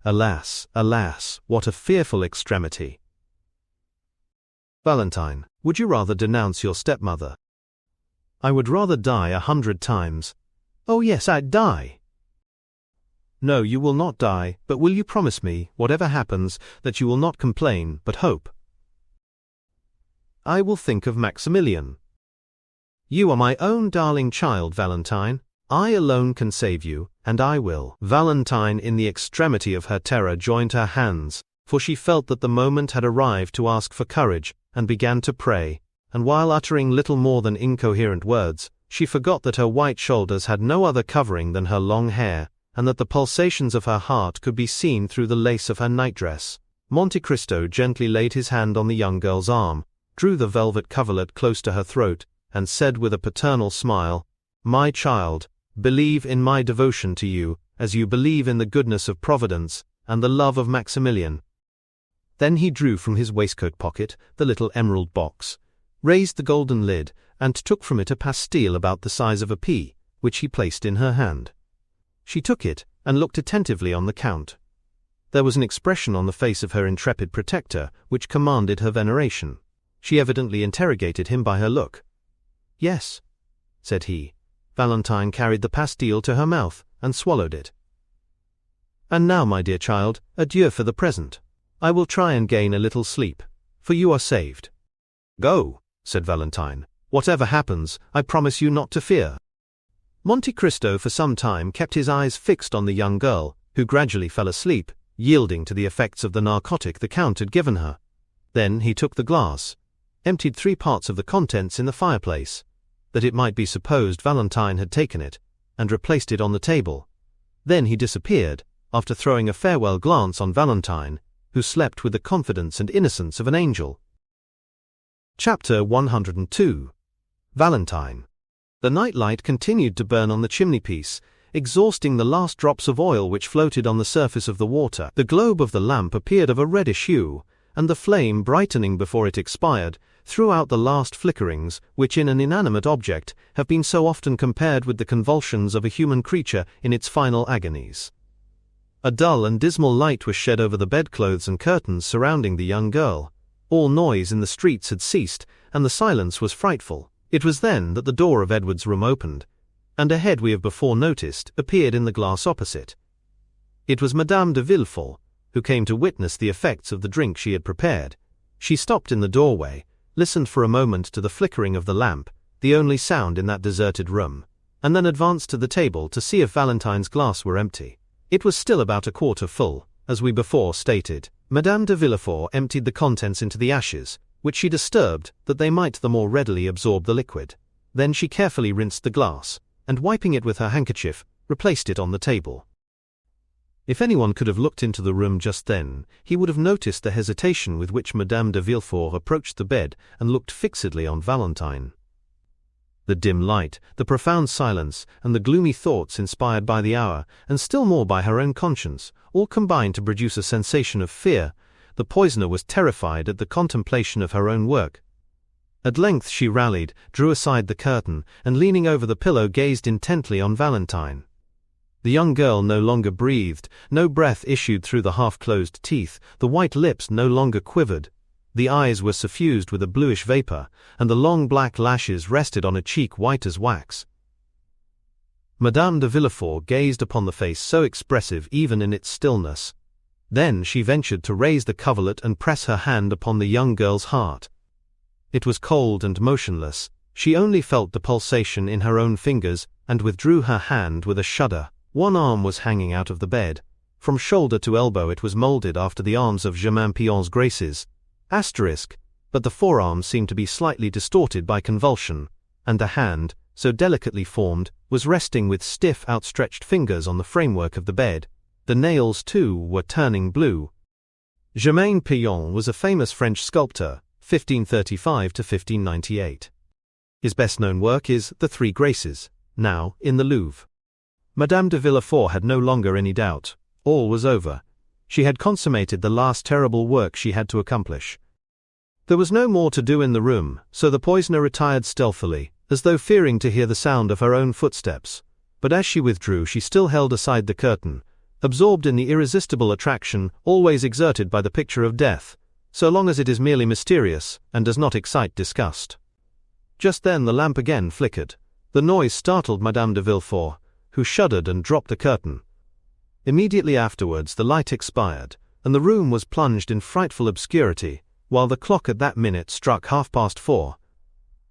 Alas, alas, what a fearful extremity! Valentine, would you rather denounce your stepmother? I would rather die 100 times. Oh yes, I'd die. No, you will not die, but will you promise me, whatever happens, that you will not complain, but hope? I will think of Maximilian. You are my own darling child, Valentine. I alone can save you, and I will. Valentine, in the extremity of her terror, joined her hands, for she felt that the moment had arrived to ask for courage, and began to pray, and while uttering little more than incoherent words, she forgot that her white shoulders had no other covering than her long hair, and that the pulsations of her heart could be seen through the lace of her nightdress. Monte Cristo gently laid his hand on the young girl's arm, drew the velvet coverlet close to her throat, and said with a paternal smile, My child, believe in my devotion to you, as you believe in the goodness of Providence, and the love of Maximilian. Then he drew from his waistcoat pocket the little emerald box, raised the golden lid, and took from it a pastille about the size of a pea, which he placed in her hand. She took it, and looked attentively on the Count. There was an expression on the face of her intrepid protector, which commanded her veneration. She evidently interrogated him by her look. Yes, said he. Valentine carried the pastille to her mouth, and swallowed it. And now, my dear child, adieu for the present. I will try and gain a little sleep, for you are saved. Go, said Valentine. Whatever happens, I promise you not to fear. Monte Cristo for some time kept his eyes fixed on the young girl, who gradually fell asleep, yielding to the effects of the narcotic the Count had given her. Then he took the glass, emptied 3 parts of the contents in the fireplace, that it might be supposed Valentine had taken it, and replaced it on the table. Then he disappeared, after throwing a farewell glance on Valentine, who slept with the confidence and innocence of an angel. Chapter 102. Valentine. The night light continued to burn on the chimney-piece, exhausting the last drops of oil which floated on the surface of the water. The globe of the lamp appeared of a reddish hue, and the flame, brightening before it expired, threw out the last flickerings, which in an inanimate object have been so often compared with the convulsions of a human creature in its final agonies. A dull and dismal light was shed over the bedclothes and curtains surrounding the young girl. All noise in the streets had ceased, and the silence was frightful. It was then that the door of Edward's room opened, and a head we have before noticed appeared in the glass opposite. It was Madame de Villefort, who came to witness the effects of the drink she had prepared. She stopped in the doorway, listened for a moment to the flickering of the lamp, the only sound in that deserted room, and then advanced to the table to see if Valentine's glass were empty. It was still about a quarter full, as we before stated. Madame de Villefort emptied the contents into the ashes, which she disturbed that they might the more readily absorb the liquid. Then she carefully rinsed the glass, and wiping it with her handkerchief, replaced it on the table. If anyone could have looked into the room just then, he would have noticed the hesitation with which Madame de Villefort approached the bed and looked fixedly on Valentine. The dim light, the profound silence, and the gloomy thoughts inspired by the hour, and still more by her own conscience, all combined to produce a sensation of fear. The poisoner was terrified at the contemplation of her own work. At length she rallied, drew aside the curtain, and leaning over the pillow gazed intently on Valentine. The young girl no longer breathed, no breath issued through the half-closed teeth, the white lips no longer quivered. The eyes were suffused with a bluish vapor, and the long black lashes rested on a cheek white as wax. Madame de Villefort gazed upon the face so expressive even in its stillness. Then she ventured to raise the coverlet and press her hand upon the young girl's heart. It was cold and motionless. She only felt the pulsation in her own fingers, and withdrew her hand with a shudder. One arm was hanging out of the bed. From shoulder to elbow it was molded after the arms of Germain Pion's Graces. But the forearm seemed to be slightly distorted by convulsion, and the hand, so delicately formed, was resting with stiff outstretched fingers on the framework of the bed. The nails, too, were turning blue. Germain Pion was a famous French sculptor, 1535 to 1598. His best-known work is The Three Graces, now in the Louvre. Madame de Villefort had no longer any doubt. All was over. She had consummated the last terrible work she had to accomplish. There was no more to do in the room, so the poisoner retired stealthily, as though fearing to hear the sound of her own footsteps. But as she withdrew she still held aside the curtain, absorbed in the irresistible attraction always exerted by the picture of death, so long as it is merely mysterious and does not excite disgust. Just then the lamp again flickered. The noise startled Madame de Villefort, who shuddered and dropped the curtain. Immediately afterwards the light expired, and the room was plunged in frightful obscurity, while the clock at that minute struck 4:30.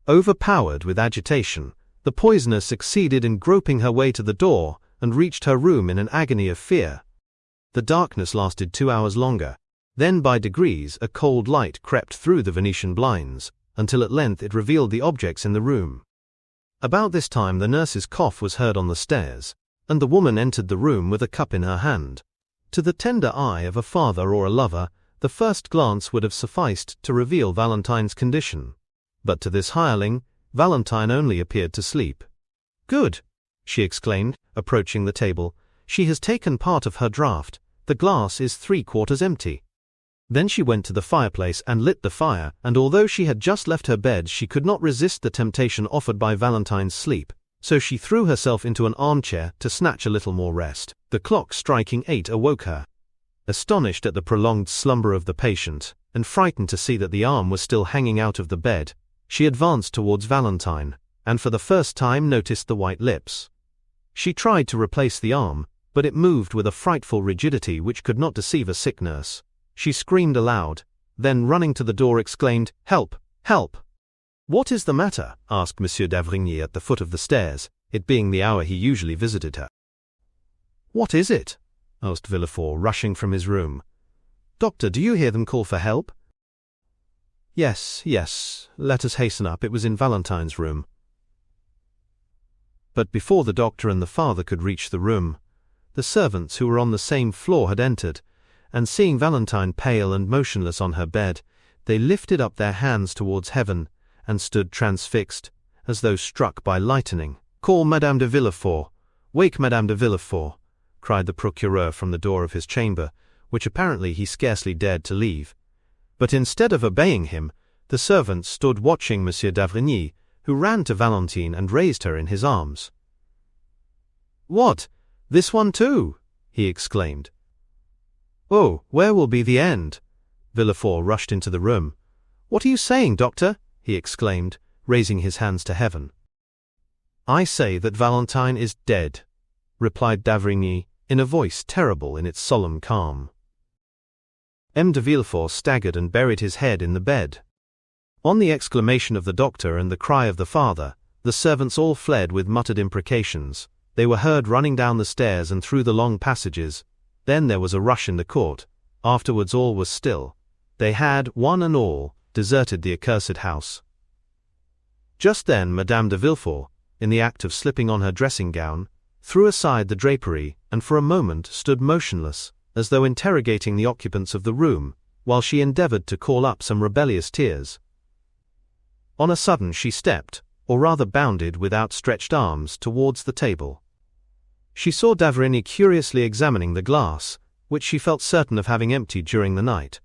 Overpowered with agitation, the poisoner succeeded in groping her way to the door, and reached her room in an agony of fear. The darkness lasted 2 hours longer. Then by degrees a cold light crept through the Venetian blinds, until at length it revealed the objects in the room. About this time the nurse's cough was heard on the stairs, and the woman entered the room with a cup in her hand. To the tender eye of a father or a lover, the first glance would have sufficed to reveal Valentine's condition. But to this hireling, Valentine only appeared to sleep. "Good!" she exclaimed, approaching the table. "She has taken part of her draught. The glass is 3/4 empty." Then she went to the fireplace and lit the fire, and although she had just left her bed she could not resist the temptation offered by Valentine's sleep, so she threw herself into an armchair to snatch a little more rest. The clock striking 8 awoke her. Astonished at the prolonged slumber of the patient, and frightened to see that the arm was still hanging out of the bed, she advanced towards Valentine, and for the first time noticed the white lips. She tried to replace the arm, but it moved with a frightful rigidity which could not deceive a sick nurse. She screamed aloud, then running to the door exclaimed, "Help! Help!" "What is the matter?" asked Monsieur d'Avrigny at the foot of the stairs, it being the hour he usually visited her. "What is it?" asked Villefort, rushing from his room. "Doctor, do you hear them call for help?" Yes, let us hasten up, it was in Valentine's room." But before the doctor and the father could reach the room, the servants who were on the same floor had entered, and seeing Valentine pale and motionless on her bed, they lifted up their hands towards heaven, and stood transfixed, as though struck by lightning. "Call Madame de Villefort," "Wake Madame de Villefort," cried the procureur from the door of his chamber, which apparently he scarcely dared to leave. But instead of obeying him, the servant stood watching Monsieur d'Avrigny, who ran to Valentine and raised her in his arms. "What? This one too?" he exclaimed. "Oh, where will be the end?" Villefort rushed into the room. "What are you saying, doctor?" he exclaimed, raising his hands to heaven. "I say that Valentine is dead," replied d'Avrigny, in a voice terrible in its solemn calm. M. de Villefort staggered and buried his head in the bed. On the exclamation of the doctor and the cry of the father, the servants all fled with muttered imprecations. They were heard running down the stairs and through the long passages. Then there was a rush in the court. Afterwards all was still. They had, one and all, deserted the accursed house. Just then Madame de Villefort, in the act of slipping on her dressing gown, threw aside the drapery and for a moment stood motionless, as though interrogating the occupants of the room, while she endeavored to call up some rebellious tears. On a sudden she stepped, or rather bounded with outstretched arms, towards the table. She saw d'Avrigny curiously examining the glass, which she felt certain of having emptied during the night.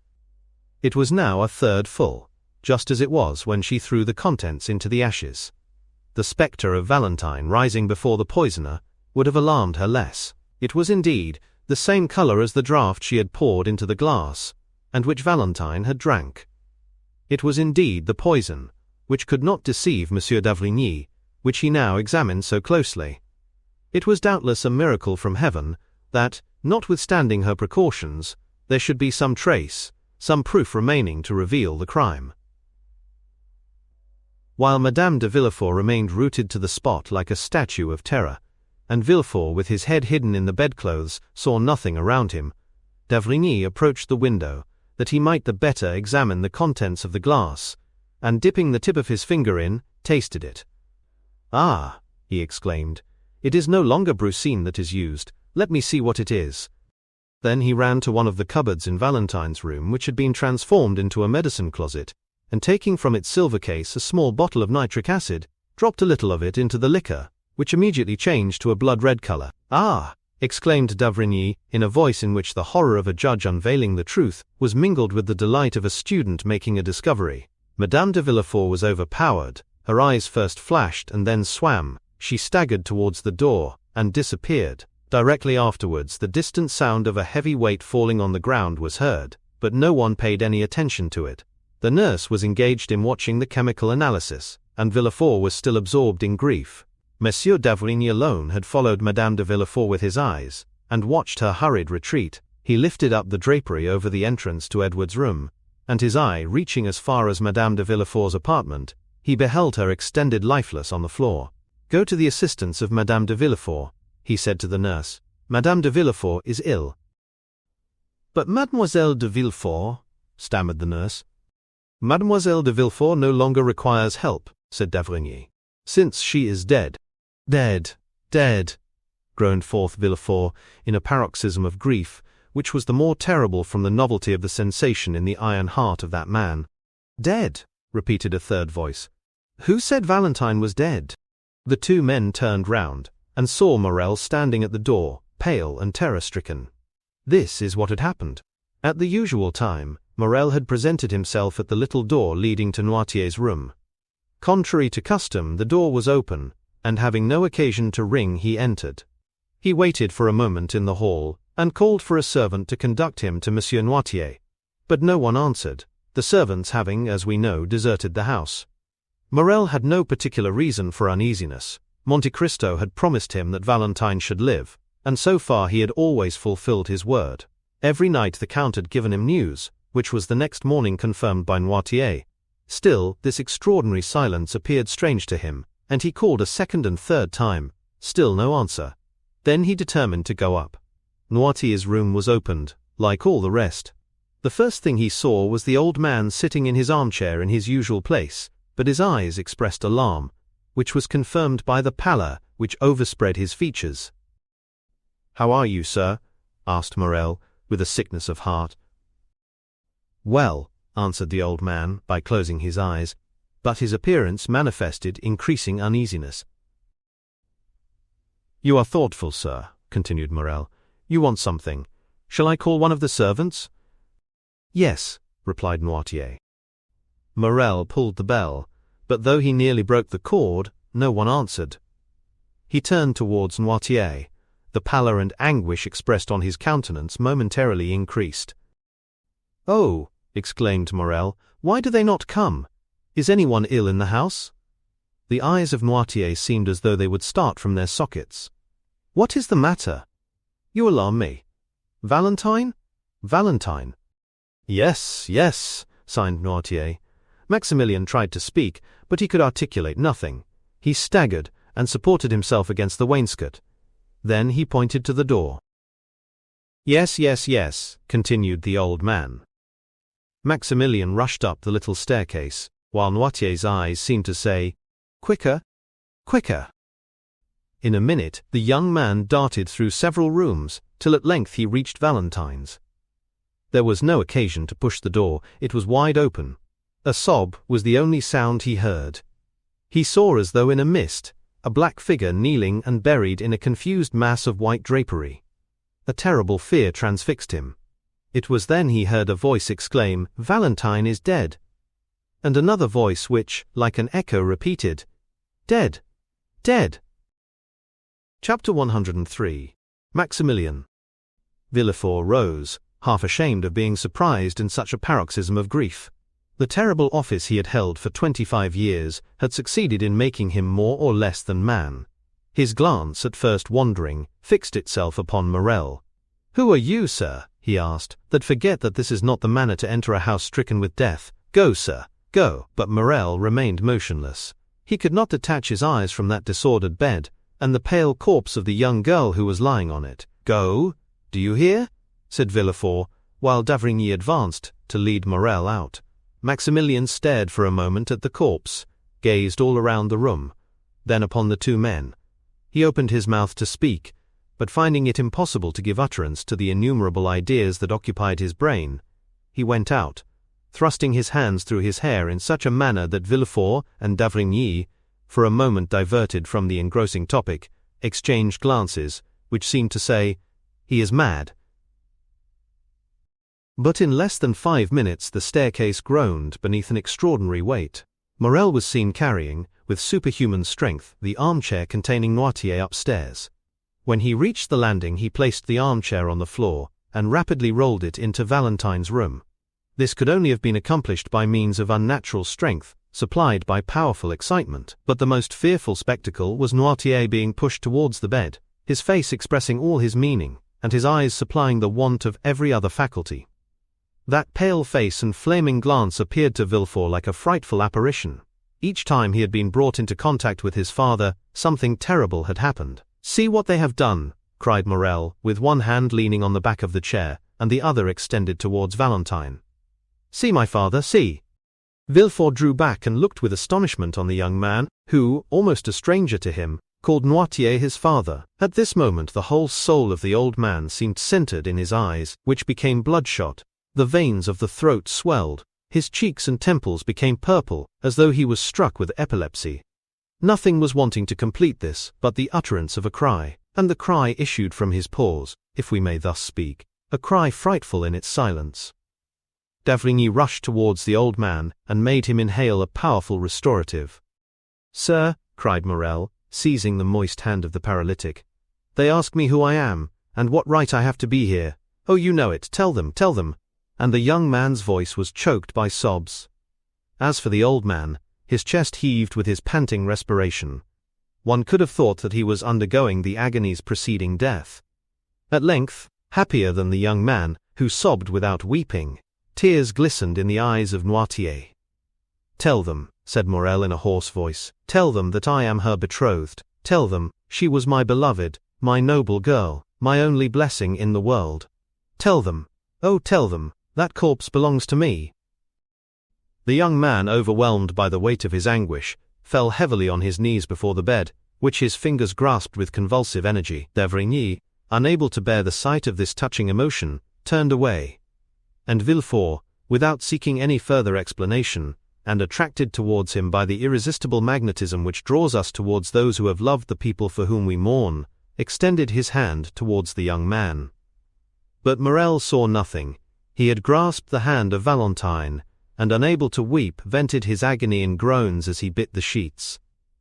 It was now a third full, just as it was when she threw the contents into the ashes. The spectre of Valentine rising before the poisoner would have alarmed her less. It was indeed the same color as the draught she had poured into the glass, and which Valentine had drank. It was indeed the poison, which could not deceive Monsieur d'Avrigny, which he now examined so closely. It was doubtless a miracle from heaven that, notwithstanding her precautions, there should be some trace, some proof remaining to reveal the crime. While Madame de Villefort remained rooted to the spot like a statue of terror, and Villefort with his head hidden in the bedclothes saw nothing around him, d'Avrigny approached the window, that he might the better examine the contents of the glass, and dipping the tip of his finger in, tasted it. "Ah," he exclaimed, "it is no longer brucine that is used, let me see what it is." Then he ran to one of the cupboards in Valentine's room, which had been transformed into a medicine closet, and taking from its silver case a small bottle of nitric acid, dropped a little of it into the liquor, which immediately changed to a blood-red color. "Ah!" exclaimed d'Avrigny, in a voice in which the horror of a judge unveiling the truth was mingled with the delight of a student making a discovery. Madame de Villefort was overpowered, her eyes first flashed and then swam, she staggered towards the door, and disappeared. Directly afterwards the distant sound of a heavy weight falling on the ground was heard, but no one paid any attention to it. The nurse was engaged in watching the chemical analysis, and Villefort was still absorbed in grief. Monsieur d'Avrigny alone had followed Madame de Villefort with his eyes, and watched her hurried retreat. He lifted up the drapery over the entrance to Edward's room, and his eye reaching as far as Madame de Villefort's apartment, he beheld her extended lifeless on the floor. "Go to the assistance of Madame de Villefort," he said to the nurse. "Madame de Villefort is ill." "But Mademoiselle de Villefort," stammered the nurse. "Mademoiselle de Villefort no longer requires help," said d'Avrigny, "since she is dead." "Dead, dead," groaned forth Villefort in a paroxysm of grief, which was the more terrible from the novelty of the sensation in the iron heart of that man. "Dead," repeated a third voice. "Who said Valentine was dead?" The two men turned round, and saw Morrel standing at the door, pale and terror-stricken. This is what had happened. At the usual time, Morrel had presented himself at the little door leading to Noirtier's room. Contrary to custom, the door was open, and having no occasion to ring, he entered. He waited for a moment in the hall, and called for a servant to conduct him to Monsieur Noirtier. But no one answered, the servants having, as we know, deserted the house. Morrel had no particular reason for uneasiness. Monte Cristo had promised him that Valentine should live, and so far he had always fulfilled his word. Every night the Count had given him news, which was the next morning confirmed by Noirtier. Still, this extraordinary silence appeared strange to him, and he called a second and third time. Still no answer. Then he determined to go up. Noirtier's room was opened, like all the rest. The first thing he saw was the old man sitting in his armchair in his usual place, but his eyes expressed alarm, which was confirmed by the pallor which overspread his features. "How are you, sir?" asked Morrel, with a sickness of heart. "Well," answered the old man, by closing his eyes, but his appearance manifested increasing uneasiness. You are thoughtful, sir, continued Morel. You want something. Shall I call one of the servants? Yes, replied Noirtier. Morel pulled the bell, but though he nearly broke the cord, no one answered. He turned towards Noirtier. The pallor and anguish expressed on his countenance momentarily increased. "Oh," exclaimed Morel, "why do they not come? Is anyone ill in the house?" The eyes of Noirtier seemed as though they would start from their sockets. "What is the matter? You alarm me. Valentine? Valentine?" "Yes, yes," sighed Noirtier. Maximilien tried to speak, but he could articulate nothing. He staggered and supported himself against the wainscot. Then he pointed to the door. "Yes, yes, yes," continued the old man. Maximilien rushed up the little staircase, while Noirtier's eyes seemed to say, "Quicker, quicker." In a minute, the young man darted through several rooms, till at length he reached Valentine's. There was no occasion to push the door, it was wide open. A sob was the only sound he heard. He saw, as though in a mist, a black figure kneeling and buried in a confused mass of white drapery. A terrible fear transfixed him. It was then he heard a voice exclaim, "Valentine is dead," and another voice which, like an echo, repeated, "Dead! Dead!" Chapter 103. Maximilien. Villefort rose, half ashamed of being surprised in such a paroxysm of grief. The terrible office he had held for 25 years had succeeded in making him more or less than man. His glance, at first wandering, fixed itself upon Morel. "Who are you, sir," he asked, "that forget that this is not the manner to enter a house stricken with death? Go, sir, go." But Morel remained motionless. He could not detach his eyes from that disordered bed, and the pale corpse of the young girl who was lying on it. "Go, do you hear?" said Villefort, while d'Avrigny advanced to lead Morel out. Maximilien stared for a moment at the corpse, gazed all around the room, then upon the two men. He opened his mouth to speak, but finding it impossible to give utterance to the innumerable ideas that occupied his brain, he went out, thrusting his hands through his hair in such a manner that Villefort and d'Avrigny, for a moment diverted from the engrossing topic, exchanged glances, which seemed to say, "He is mad." But in less than 5 minutes the staircase groaned beneath an extraordinary weight. Morel was seen carrying, with superhuman strength, the armchair containing Noirtier upstairs. When he reached the landing he placed the armchair on the floor, and rapidly rolled it into Valentine's room. This could only have been accomplished by means of unnatural strength, supplied by powerful excitement. But the most fearful spectacle was Noirtier being pushed towards the bed, his face expressing all his meaning, and his eyes supplying the want of every other faculty. That pale face and flaming glance appeared to Villefort like a frightful apparition. Each time he had been brought into contact with his father, something terrible had happened. "See what they have done," cried Morel, with one hand leaning on the back of the chair, and the other extended towards Valentine. "See, my father, see." Villefort drew back and looked with astonishment on the young man, who, almost a stranger to him, called Noirtier his father. At this moment the whole soul of the old man seemed centered in his eyes, which became bloodshot. The veins of the throat swelled, his cheeks and temples became purple, as though he was struck with epilepsy. Nothing was wanting to complete this but the utterance of a cry, and the cry issued from his pores, if we may thus speak, a cry frightful in its silence. d'Avrigny rushed towards the old man and made him inhale a powerful restorative. "Sir," cried Morel, seizing the moist hand of the paralytic, "they ask me who I am, and what right I have to be here. Oh, you know it, tell them, tell them." And the young man's voice was choked by sobs. As for the old man, his chest heaved with his panting respiration. One could have thought that he was undergoing the agonies preceding death. At length, happier than the young man, who sobbed without weeping, tears glistened in the eyes of Noirtier. "Tell them," said Morel in a hoarse voice, "tell them that I am her betrothed. Tell them, she was my beloved, my noble girl, my only blessing in the world. Tell them, oh tell them, that corpse belongs to me." The young man, overwhelmed by the weight of his anguish, fell heavily on his knees before the bed, which his fingers grasped with convulsive energy. d'Avrigny, unable to bear the sight of this touching emotion, turned away. And Villefort, without seeking any further explanation, and attracted towards him by the irresistible magnetism which draws us towards those who have loved the people for whom we mourn, extended his hand towards the young man. But Morel saw nothing. He had grasped the hand of Valentine, and unable to weep, vented his agony in groans as he bit the sheets.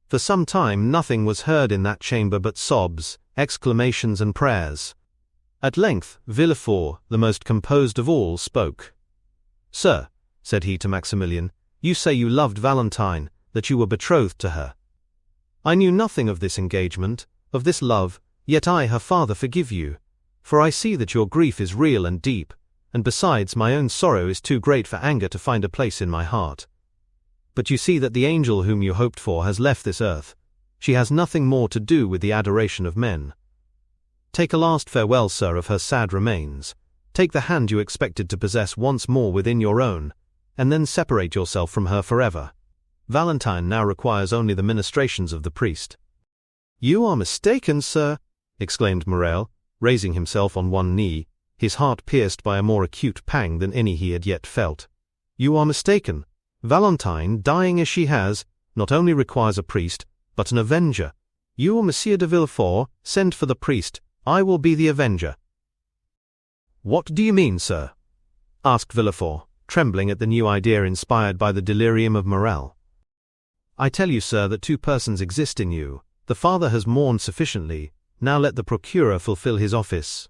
For some time nothing was heard in that chamber but sobs, exclamations and prayers. At length Villefort, the most composed of all, spoke. "Sir," said he to Maximilian, "you say you loved Valentine, that you were betrothed to her. I knew nothing of this engagement, of this love, yet I, her father, forgive you, for I see that your grief is real and deep, and besides my own sorrow is too great for anger to find a place in my heart. But you see that the angel whom you hoped for has left this earth. She has nothing more to do with the adoration of men. Take a last farewell, sir, of her sad remains. Take the hand you expected to possess once more within your own, and then separate yourself from her forever. Valentine now requires only the ministrations of the priest." "You are mistaken, sir," exclaimed Morel, raising himself on one knee, his heart pierced by a more acute pang than any he had yet felt. "You are mistaken. Valentine, dying as she has, not only requires a priest, but an avenger. You or Monsieur de Villefort, send for the priest. I will be the avenger." "What do you mean, sir?" asked Villefort, trembling at the new idea inspired by the delirium of Morel. "I tell you, sir, that two persons exist in you. The father has mourned sufficiently. Now let the procureur fulfill his office."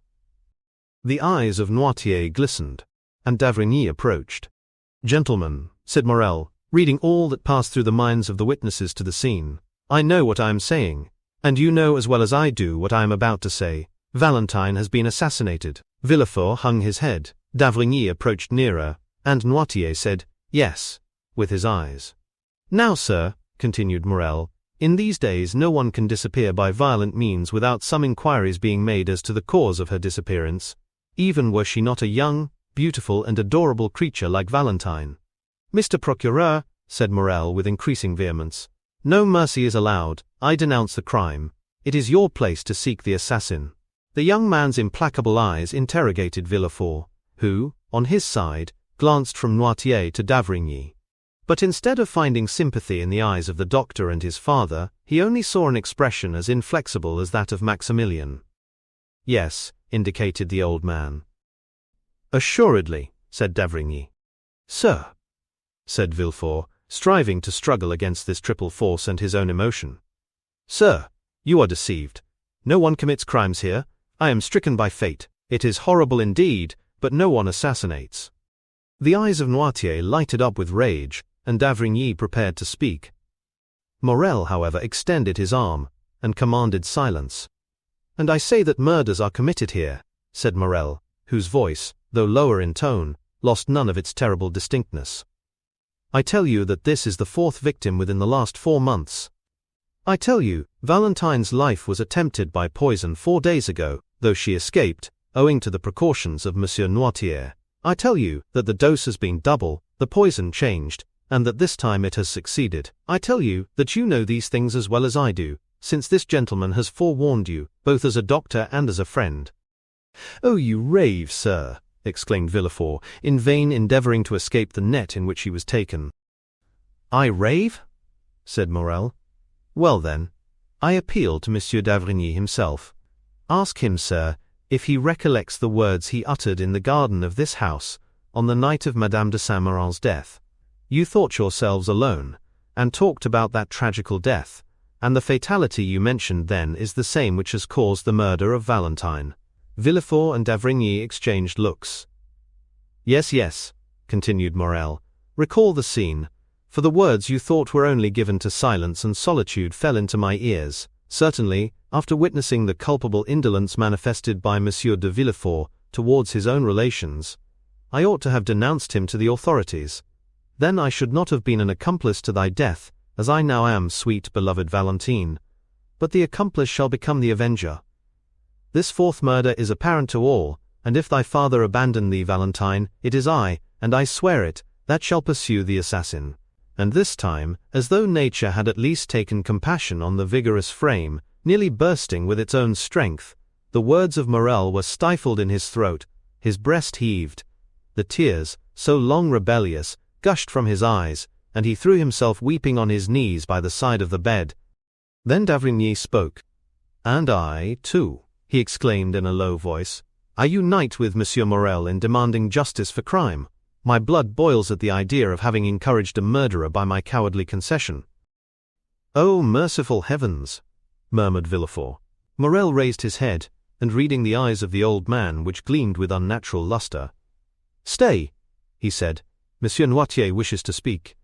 The eyes of Noirtier glistened, and d'Avrigny approached. "Gentlemen," said Morel, reading all that passed through the minds of the witnesses to the scene, "I know what I am saying, and you know as well as I do what I am about to say. Valentine has been assassinated." Villefort hung his head, d'Avrigny approached nearer, and Noirtier said, "Yes," with his eyes. "Now, sir," continued Morel, "in these days no one can disappear by violent means without some inquiries being made as to the cause of her disappearance, even were she not a young, beautiful and adorable creature like Valentine. Mr. Procureur," said Morel with increasing vehemence, "no mercy is allowed. I denounce the crime. It is your place to seek the assassin." The young man's implacable eyes interrogated Villefort, who, on his side, glanced from Noirtier to d'Avrigny. But instead of finding sympathy in the eyes of the doctor and his father, he only saw an expression as inflexible as that of Maximilian. "Yes," indicated the old man. "Assuredly," said d'Avrigny. "Sir," said Villefort, striving to struggle against this triple force and his own emotion. "Sir, you are deceived. No one commits crimes here. I am stricken by fate. It is horrible indeed, but no one assassinates." The eyes of Noirtier lighted up with rage, and d'Avrigny prepared to speak. Morel, however, extended his arm, and commanded silence. "And I say that murders are committed here," said Morel, whose voice, though lower in tone, lost none of its terrible distinctness. "I tell you that this is the fourth victim within the last 4 months. I tell you, Valentine's life was attempted by poison 4 days ago, though she escaped, owing to the precautions of Monsieur Noirtier. I tell you that the dose has been double, the poison changed, and that this time it has succeeded. I tell you that you know these things as well as I do, since this gentleman has forewarned you, both as a doctor and as a friend." "Oh, you rave, sir," exclaimed Villefort, in vain endeavoring to escape the net in which he was taken. "I rave?" said Morel. "Well then, I appeal to Monsieur d'Avrigny himself. Ask him, sir, if he recollects the words he uttered in the garden of this house, on the night of Madame de Saint-Méran's death. You thought yourselves alone, and talked about that tragical death, and the fatality you mentioned then is the same which has caused the murder of Valentine." Villefort and d'Avrigny exchanged looks. "Yes, yes," continued Morel, "recall the scene, for the words you thought were only given to silence and solitude fell into my ears. Certainly, after witnessing the culpable indolence manifested by Monsieur de Villefort towards his own relations, I ought to have denounced him to the authorities. Then I should not have been an accomplice to thy death, as I now am, sweet beloved Valentine, but the accomplice shall become the avenger. This fourth murder is apparent to all, and if thy father abandon thee, Valentine, it is I, and I swear it, that shall pursue the assassin." And this time, as though nature had at least taken compassion on the vigorous frame, nearly bursting with its own strength, the words of Morel were stifled in his throat, his breast heaved, the tears, so long rebellious, gushed from his eyes, and he threw himself weeping on his knees by the side of the bed. Then d'Avrigny spoke. And I, too, he exclaimed in a low voice. I unite with Monsieur Morel in demanding justice for crime. My blood boils at the idea of having encouraged a murderer by my cowardly concession. Oh, merciful heavens, murmured Villefort. Morel raised his head, and reading the eyes of the old man which gleamed with unnatural luster. Stay, he said. Monsieur Noirtier wishes to speak.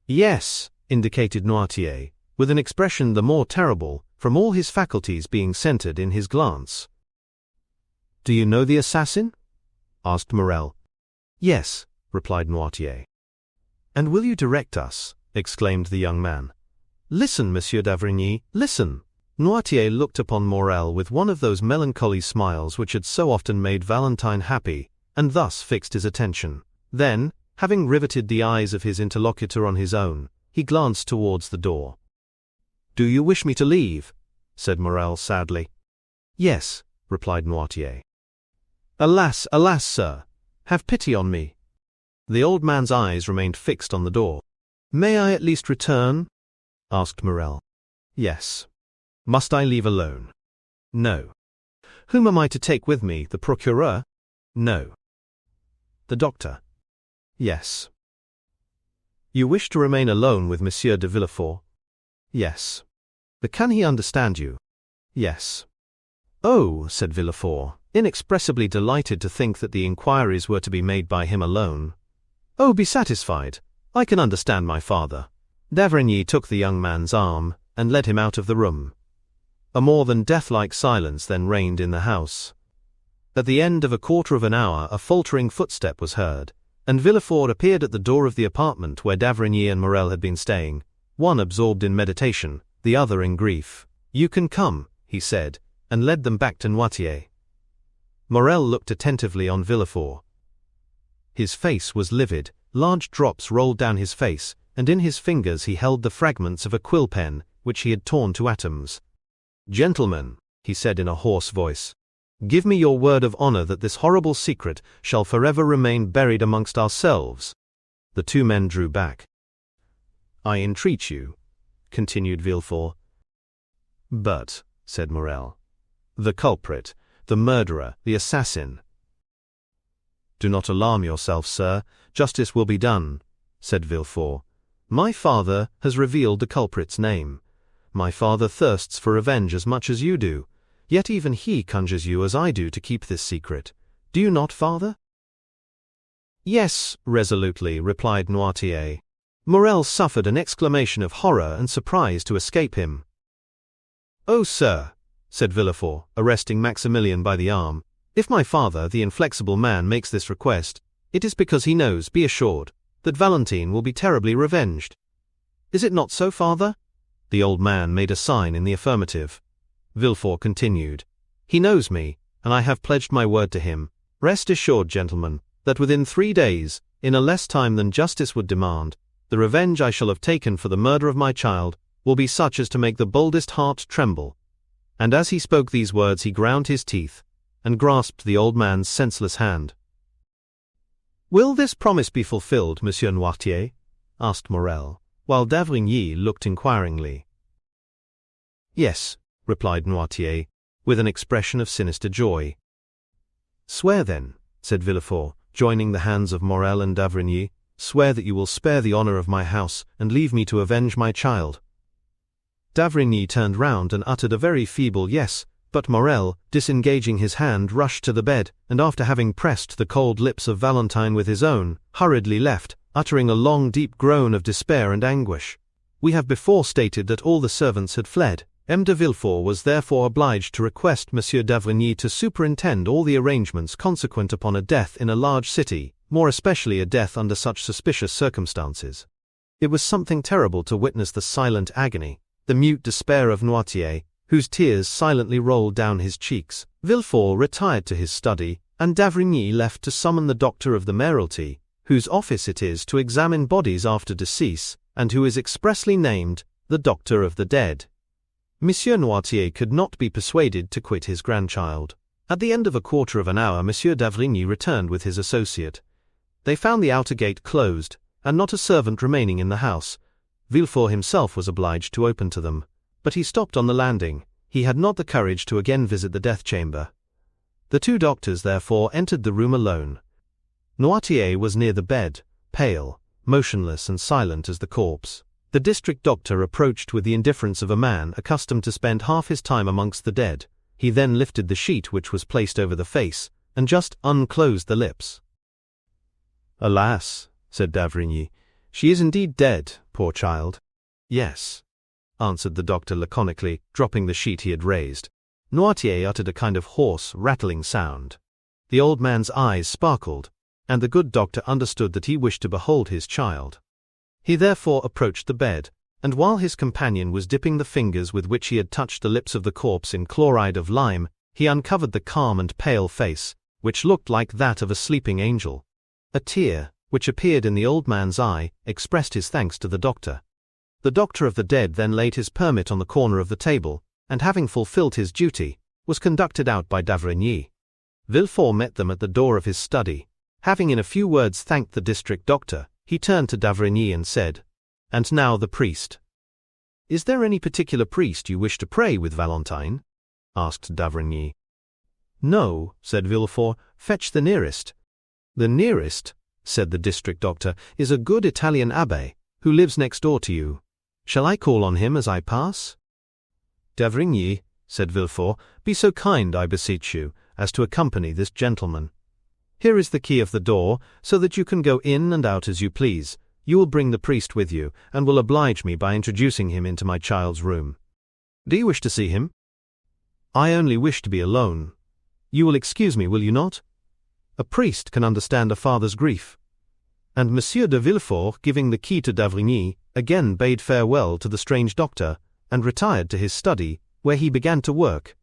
Yes, indicated Noirtier, with an expression the more terrible, from all his faculties being centered in his glance. Do you know the assassin? Asked Morel. Yes, replied Noirtier. And will you direct us? Exclaimed the young man. Listen, Monsieur d'Avrigny, listen. Noirtier looked upon Morel with one of those melancholy smiles which had so often made Valentine happy, and thus fixed his attention. Then, having riveted the eyes of his interlocutor on his own, he glanced towards the door. Do you wish me to leave? Said Morel sadly. Yes, replied Noirtier. Alas, alas, sir! Have pity on me. The old man's eyes remained fixed on the door. May I at least return? Asked Morel. Yes. Must I leave alone? No. Whom am I to take with me, the procureur? No. The doctor? Yes. You wish to remain alone with Monsieur de Villefort? Yes. But can he understand you? Yes. Oh, said Villefort, inexpressibly delighted to think that the inquiries were to be made by him alone. Oh, be satisfied. I can understand my father. D'Avrigny took the young man's arm, and led him out of the room. A more than death-like silence then reigned in the house. At the end of a quarter of an hour a faltering footstep was heard, and Villefort appeared at the door of the apartment where d'Avrigny and Morel had been staying, one absorbed in meditation, the other in grief. You can come, he said, and led them back to Noirtier. Morel looked attentively on Villefort. His face was livid, large drops rolled down his face, and in his fingers he held the fragments of a quill pen, which he had torn to atoms. Gentlemen, he said in a hoarse voice, give me your word of honor that this horrible secret shall forever remain buried amongst ourselves. The two men drew back. I entreat you, continued Villefort. But, said Morel, the culprit, the murderer, the assassin. Do not alarm yourself, sir, justice will be done, said Villefort. My father has revealed the culprit's name. My father thirsts for revenge as much as you do, yet even he conjures you as I do to keep this secret. Do you not, father? Yes, resolutely, replied Noirtier. Morel suffered an exclamation of horror and surprise to escape him. Oh, sir, said Villefort, arresting Maximilian by the arm, if my father, the inflexible man, makes this request, it is because he knows, be assured, that Valentine will be terribly revenged. Is it not so, father? The old man made a sign in the affirmative. Villefort continued. He knows me, and I have pledged my word to him. Rest assured, gentlemen, that within 3 days, in a less time than justice would demand, the revenge I shall have taken for the murder of my child will be such as to make the boldest heart tremble. And as he spoke these words he ground his teeth, and grasped the old man's senseless hand. Will this promise be fulfilled, Monsieur Noirtier? Asked Morel, while d'Avrigny looked inquiringly. Yes, replied Noirtier, with an expression of sinister joy. Swear then, said Villefort, joining the hands of Morel and d'Avrigny, swear that you will spare the honor of my house and leave me to avenge my child. D'Avrigny turned round and uttered a very feeble yes, but Morel, disengaging his hand, rushed to the bed, and after having pressed the cold lips of Valentine with his own, hurriedly left, uttering a long deep groan of despair and anguish. We have before stated that all the servants had fled. M. de Villefort was therefore obliged to request Monsieur d'Avrigny to superintend all the arrangements consequent upon a death in a large city, more especially a death under such suspicious circumstances. It was something terrible to witness the silent agony, the mute despair of Noirtier, whose tears silently rolled down his cheeks. Villefort retired to his study, and d'Avrigny left to summon the doctor of the mayoralty, whose office it is to examine bodies after decease, and who is expressly named the doctor of the dead. Monsieur Noirtier could not be persuaded to quit his grandchild. At the end of a quarter of an hour Monsieur d'Avrigny returned with his associate. They found the outer gate closed, and not a servant remaining in the house. Villefort himself was obliged to open to them, but he stopped on the landing. he had not the courage to again visit the death chamber. The two doctors therefore entered the room alone. Noirtier was near the bed, pale, motionless and silent as the corpse. The district doctor approached with the indifference of a man accustomed to spend half his time amongst the dead. He then lifted the sheet which was placed over the face, and just unclosed the lips. "Alas," said d'Avrigny, "she is indeed dead, poor child." "Yes," answered the doctor laconically, dropping the sheet he had raised. Noirtier uttered a kind of hoarse, rattling sound. The old man's eyes sparkled, and the good doctor understood that he wished to behold his child. He therefore approached the bed, and while his companion was dipping the fingers with which he had touched the lips of the corpse in chloride of lime, he uncovered the calm and pale face, which looked like that of a sleeping angel. A tear, which appeared in the old man's eye, expressed his thanks to the doctor. The doctor of the dead then laid his permit on the corner of the table, and having fulfilled his duty, was conducted out by d'Avrigny. Villefort met them at the door of his study. Having in a few words thanked the district doctor, he turned to d'Avrigny and said, "And now the priest." "Is there any particular priest you wish to pray with, Valentine?" asked d'Avrigny. "No," said Villefort, "fetch the nearest." "The nearest," said the district doctor, "is a good Italian abbé, who lives next door to you. Shall I call on him as I pass?" "d'Avrigny," said Villefort, "be so kind, I beseech you, as to accompany this gentleman. Here is the key of the door, so that you can go in and out as you please. You will bring the priest with you, and will oblige me by introducing him into my child's room. Do you wish to see him?" "I only wish to be alone. You will excuse me, will you not? A priest can understand a father's grief." And Monsieur de Villefort, giving the key to d'Avrigny, again bade farewell to the strange doctor, and retired to his study, where he began to work.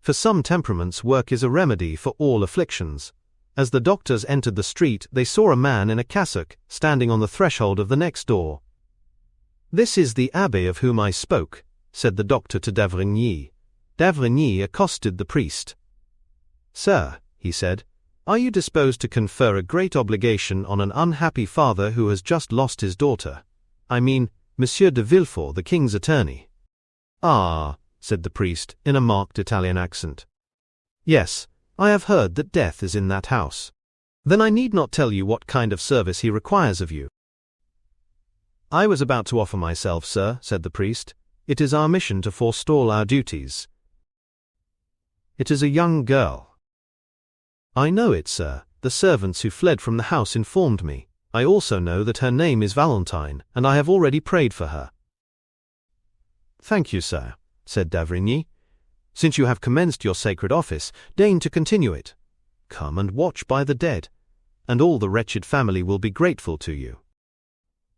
For some temperaments work is a remedy for all afflictions. As the doctors entered the street, they saw a man in a cassock standing on the threshold of the next door. "This is the abbé of whom I spoke," said the doctor to d'Avrigny. D'Avrigny accosted the priest. "Sir," he said, "are you disposed to confer a great obligation on an unhappy father who has just lost his daughter? I mean, Monsieur de Villefort, the king's attorney." "Ah," said the priest, in a marked Italian accent. "Yes, I have heard that death is in that house. Then I need not tell you what kind of service he requires of you." "I was about to offer myself, sir," said the priest. "It is our mission to forestall our duties." "It is a young girl." "I know it, sir. The servants who fled from the house informed me. I also know that her name is Valentine, and I have already prayed for her." "Thank you, sir," said d'Avrigny. "Since you have commenced your sacred office, deign to continue it. Come and watch by the dead, and all the wretched family will be grateful to you."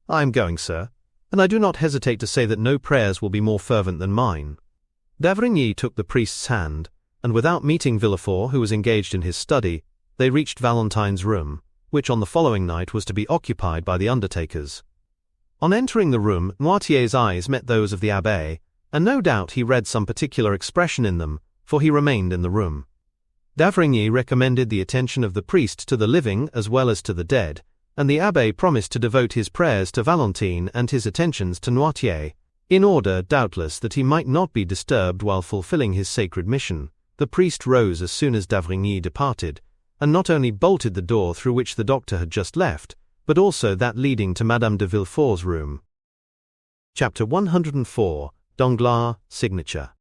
"I am going, sir, and I do not hesitate to say that no prayers will be more fervent than mine." D'Avrigny took the priest's hand, and without meeting Villefort, who was engaged in his study, they reached Valentine's room, which on the following night was to be occupied by the undertakers. On entering the room, Noirtier's eyes met those of the abbé, and no doubt he read some particular expression in them, for he remained in the room. D'Avrigny recommended the attention of the priest to the living as well as to the dead, and the abbé promised to devote his prayers to Valentine and his attentions to Noirtier, in order, doubtless, that he might not be disturbed while fulfilling his sacred mission. The priest rose as soon as d'Avrigny departed, and not only bolted the door through which the doctor had just left, but also that leading to Madame de Villefort's room. Chapter 104. Danglars' signature.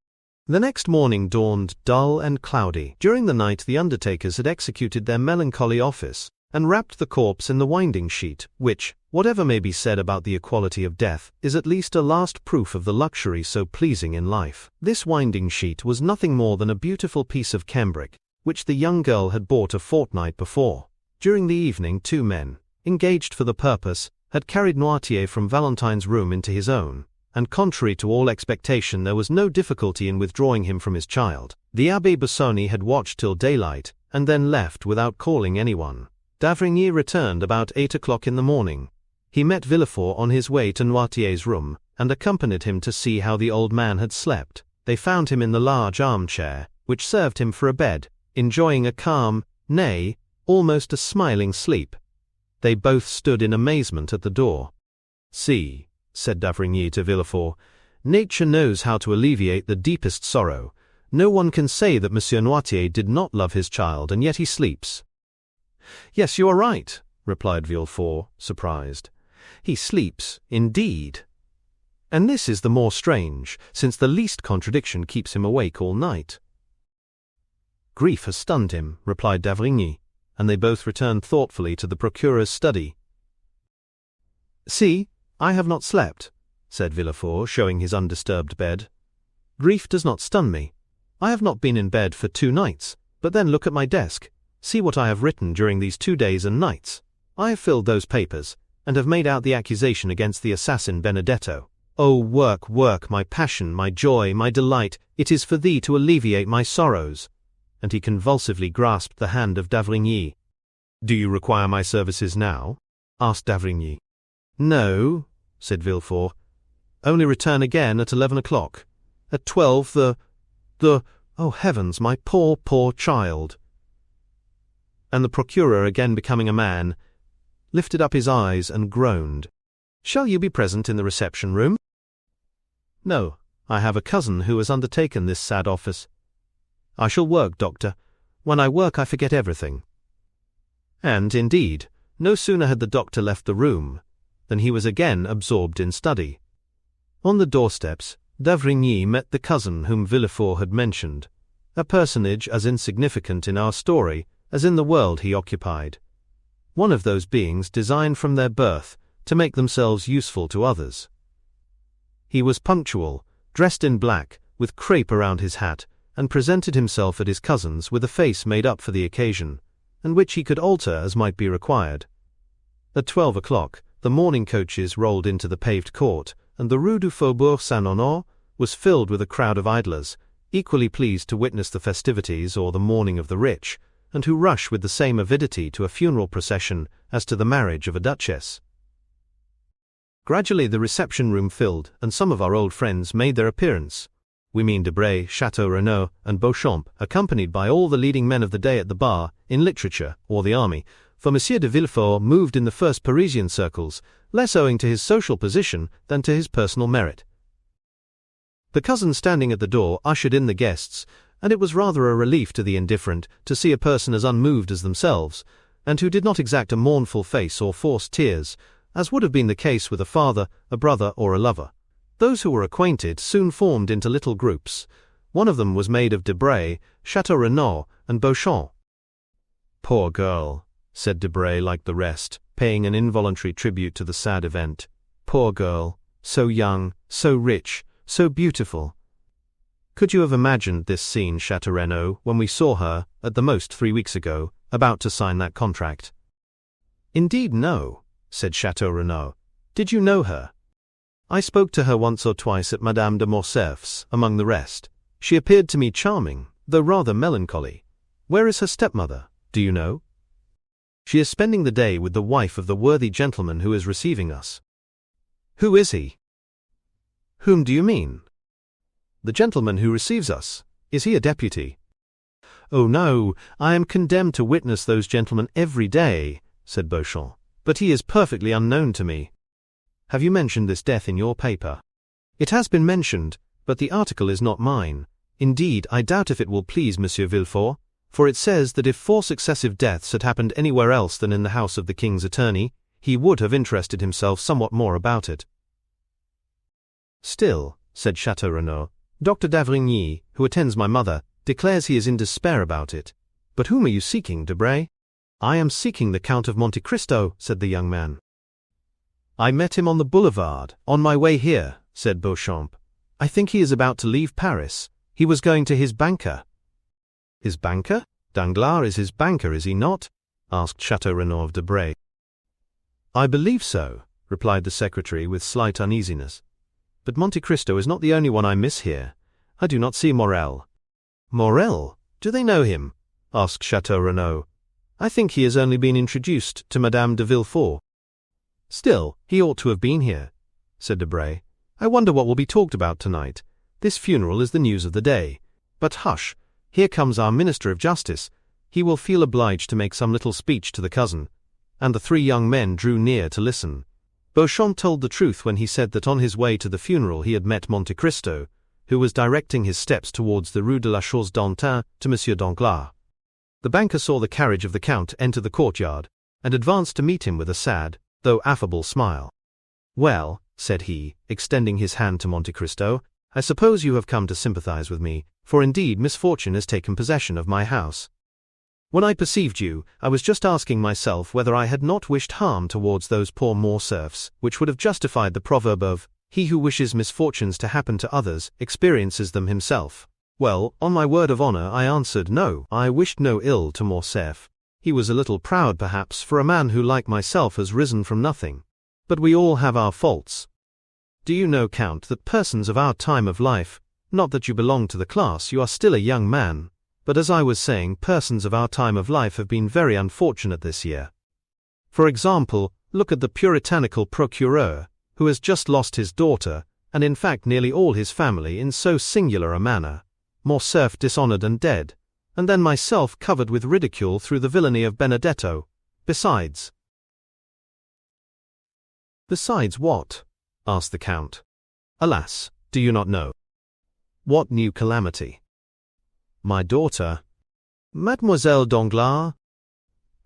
The next morning dawned dull and cloudy. During the night the undertakers had executed their melancholy office, and wrapped the corpse in the winding sheet, which, whatever may be said about the equality of death, is at least a last proof of the luxury so pleasing in life. This winding sheet was nothing more than a beautiful piece of cambric, which the young girl had bought a fortnight before. During the evening 2 men, engaged for the purpose, had carried Noirtier from Valentine's room into his own, and contrary to all expectation there was no difficulty in withdrawing him from his child. The Abbé Busoni had watched till daylight, and then left without calling anyone. D'Avrigny returned about 8 o'clock in the morning. He met Villefort on his way to Noirtier's room, and accompanied him to see how the old man had slept. They found him in the large armchair, which served him for a bed, enjoying a calm, nay, almost a smiling sleep. They both stood in amazement at the door. "See," said d'Avrigny to Villefort, Nature knows how to alleviate the deepest sorrow. No one can say that Monsieur Noirtier did not love his child, and yet he sleeps." "Yes, you are right," replied Villefort, surprised. "He sleeps, indeed. And this is the more strange, since the least contradiction keeps him awake all night." "Grief has stunned him," replied d'Avrigny, and they both returned thoughtfully to the procureur's study. "See, I have not slept," said Villefort, showing his undisturbed bed. "Grief does not stun me. I have not been in bed for 2 nights, but then look at my desk. See what I have written during these 2 days and nights. I have filled those papers, and have made out the accusation against the assassin Benedetto. Oh, work, work, my passion, my joy, my delight, it is for thee to alleviate my sorrows." And he convulsively grasped the hand of d'Avrigny. "Do you require my services now?" asked d'Avrigny. "No," said Villefort. "Only return again at 11 o'clock. At 12 oh heavens, my poor, poor child." And the procureur, again becoming a man, lifted up his eyes and groaned. "Shall you be present in the reception-room?" "No, I have a cousin who has undertaken this sad office." "I shall work, doctor. When I work I forget everything." And, indeed, no sooner had the doctor left the room than he was again absorbed in study. On the doorsteps, d'Avrigny met the cousin whom Villefort had mentioned, a personage as insignificant in our story as in the world he occupied, one of those beings designed from their birth to make themselves useful to others. He was punctual, dressed in black, with crape around his hat, and presented himself at his cousin's with a face made up for the occasion, and which he could alter as might be required. At 12 o'clock, the morning coaches rolled into the paved court, and the Rue du Faubourg Saint-Honore was filled with a crowd of idlers, equally pleased to witness the festivities or the mourning of the rich, and who rush with the same avidity to a funeral procession as to the marriage of a duchess. Gradually the reception-room filled, and some of our old friends made their appearance. We mean Debray, Château Renaud, and Beauchamp, accompanied by all the leading men of the day at the bar, in literature, or the army, for Monsieur de Villefort moved in the first Parisian circles, less owing to his social position than to his personal merit. The cousin standing at the door ushered in the guests, and it was rather a relief to the indifferent to see a person as unmoved as themselves, and who did not exact a mournful face or force tears, as would have been the case with a father, a brother, or a lover. Those who were acquainted soon formed into little groups. One of them was made of Debray, Château Renaud, and Beauchamp. "Poor girl," said Debray like the rest, paying an involuntary tribute to the sad event. "Poor girl, so young, so rich, so beautiful. Could you have imagined this scene, Château Renaud, when we saw her, at the most 3 weeks ago, about to sign that contract?" "Indeed, no," said Château Renaud. "Did you know her?" "I spoke to her once or twice at Madame de Morcerf's, among the rest. She appeared to me charming, though rather melancholy. Where is her stepmother, do you know?" "She is spending the day with the wife of the worthy gentleman who is receiving us." "Who is he?" "Whom do you mean?" "The gentleman who receives us. Is he a deputy?" "Oh no, I am condemned to witness those gentlemen every day," said Beauchamp, "but he is perfectly unknown to me." "Have you mentioned this death in your paper?" "It has been mentioned, but the article is not mine. Indeed, I doubt if it will please Monsieur Villefort, for it says that if 4 successive deaths had happened anywhere else than in the house of the king's attorney, he would have interested himself somewhat more about it." "Still," said Château Renaud, "Dr. d'Avrigny, who attends my mother, declares he is in despair about it. But whom are you seeking, Debray?" "I am seeking the Count of Monte Cristo," said the young man. "I met him on the boulevard, on my way here," said Beauchamp. "I think he is about to leave Paris. He was going to his banker." "His banker? Danglars is his banker, is he not?" asked Château Renaud of Debray. "I believe so," replied the secretary with slight uneasiness. "But Monte Cristo is not the only one I miss here. I do not see Morrel." "Morrel? Do they know him?" asked Château Renaud. "I think he has only been introduced to Madame de Villefort." "Still, he ought to have been here," said Debray. "I wonder what will be talked about tonight. This funeral is the news of the day. But hush, here comes our Minister of Justice. He will feel obliged to make some little speech to the cousin." And the 3 young men drew near to listen. Beauchamp told the truth when he said that on his way to the funeral he had met Monte Cristo, who was directing his steps towards the Rue de la Chose d'Antin to M. Danglars. The banker saw the carriage of the Count enter the courtyard, and advanced to meet him with a sad, though affable smile. "Well," said he, extending his hand to Monte Cristo, "I suppose you have come to sympathize with me, for indeed misfortune has taken possession of my house. When I perceived you, I was just asking myself whether I had not wished harm towards those poor Morcerfs, which would have justified the proverb of, 'He who wishes misfortunes to happen to others, experiences them himself.' Well, on my word of honor, I answered no, I wished no ill to Morcerf. He was a little proud perhaps for a man who like myself has risen from nothing. But we all have our faults. Do you know, Count, that persons of our time of life, not that you belong to the class, you are still a young man, but as I was saying, persons of our time of life have been very unfortunate this year. For example, look at the puritanical procureur, who has just lost his daughter, and in fact nearly all his family in so singular a manner, Morcerf dishonored and dead, and then myself covered with ridicule through the villainy of Benedetto. Besides what? Asked the Count. Alas, do you not know? What new calamity? My daughter, Mademoiselle Danglars,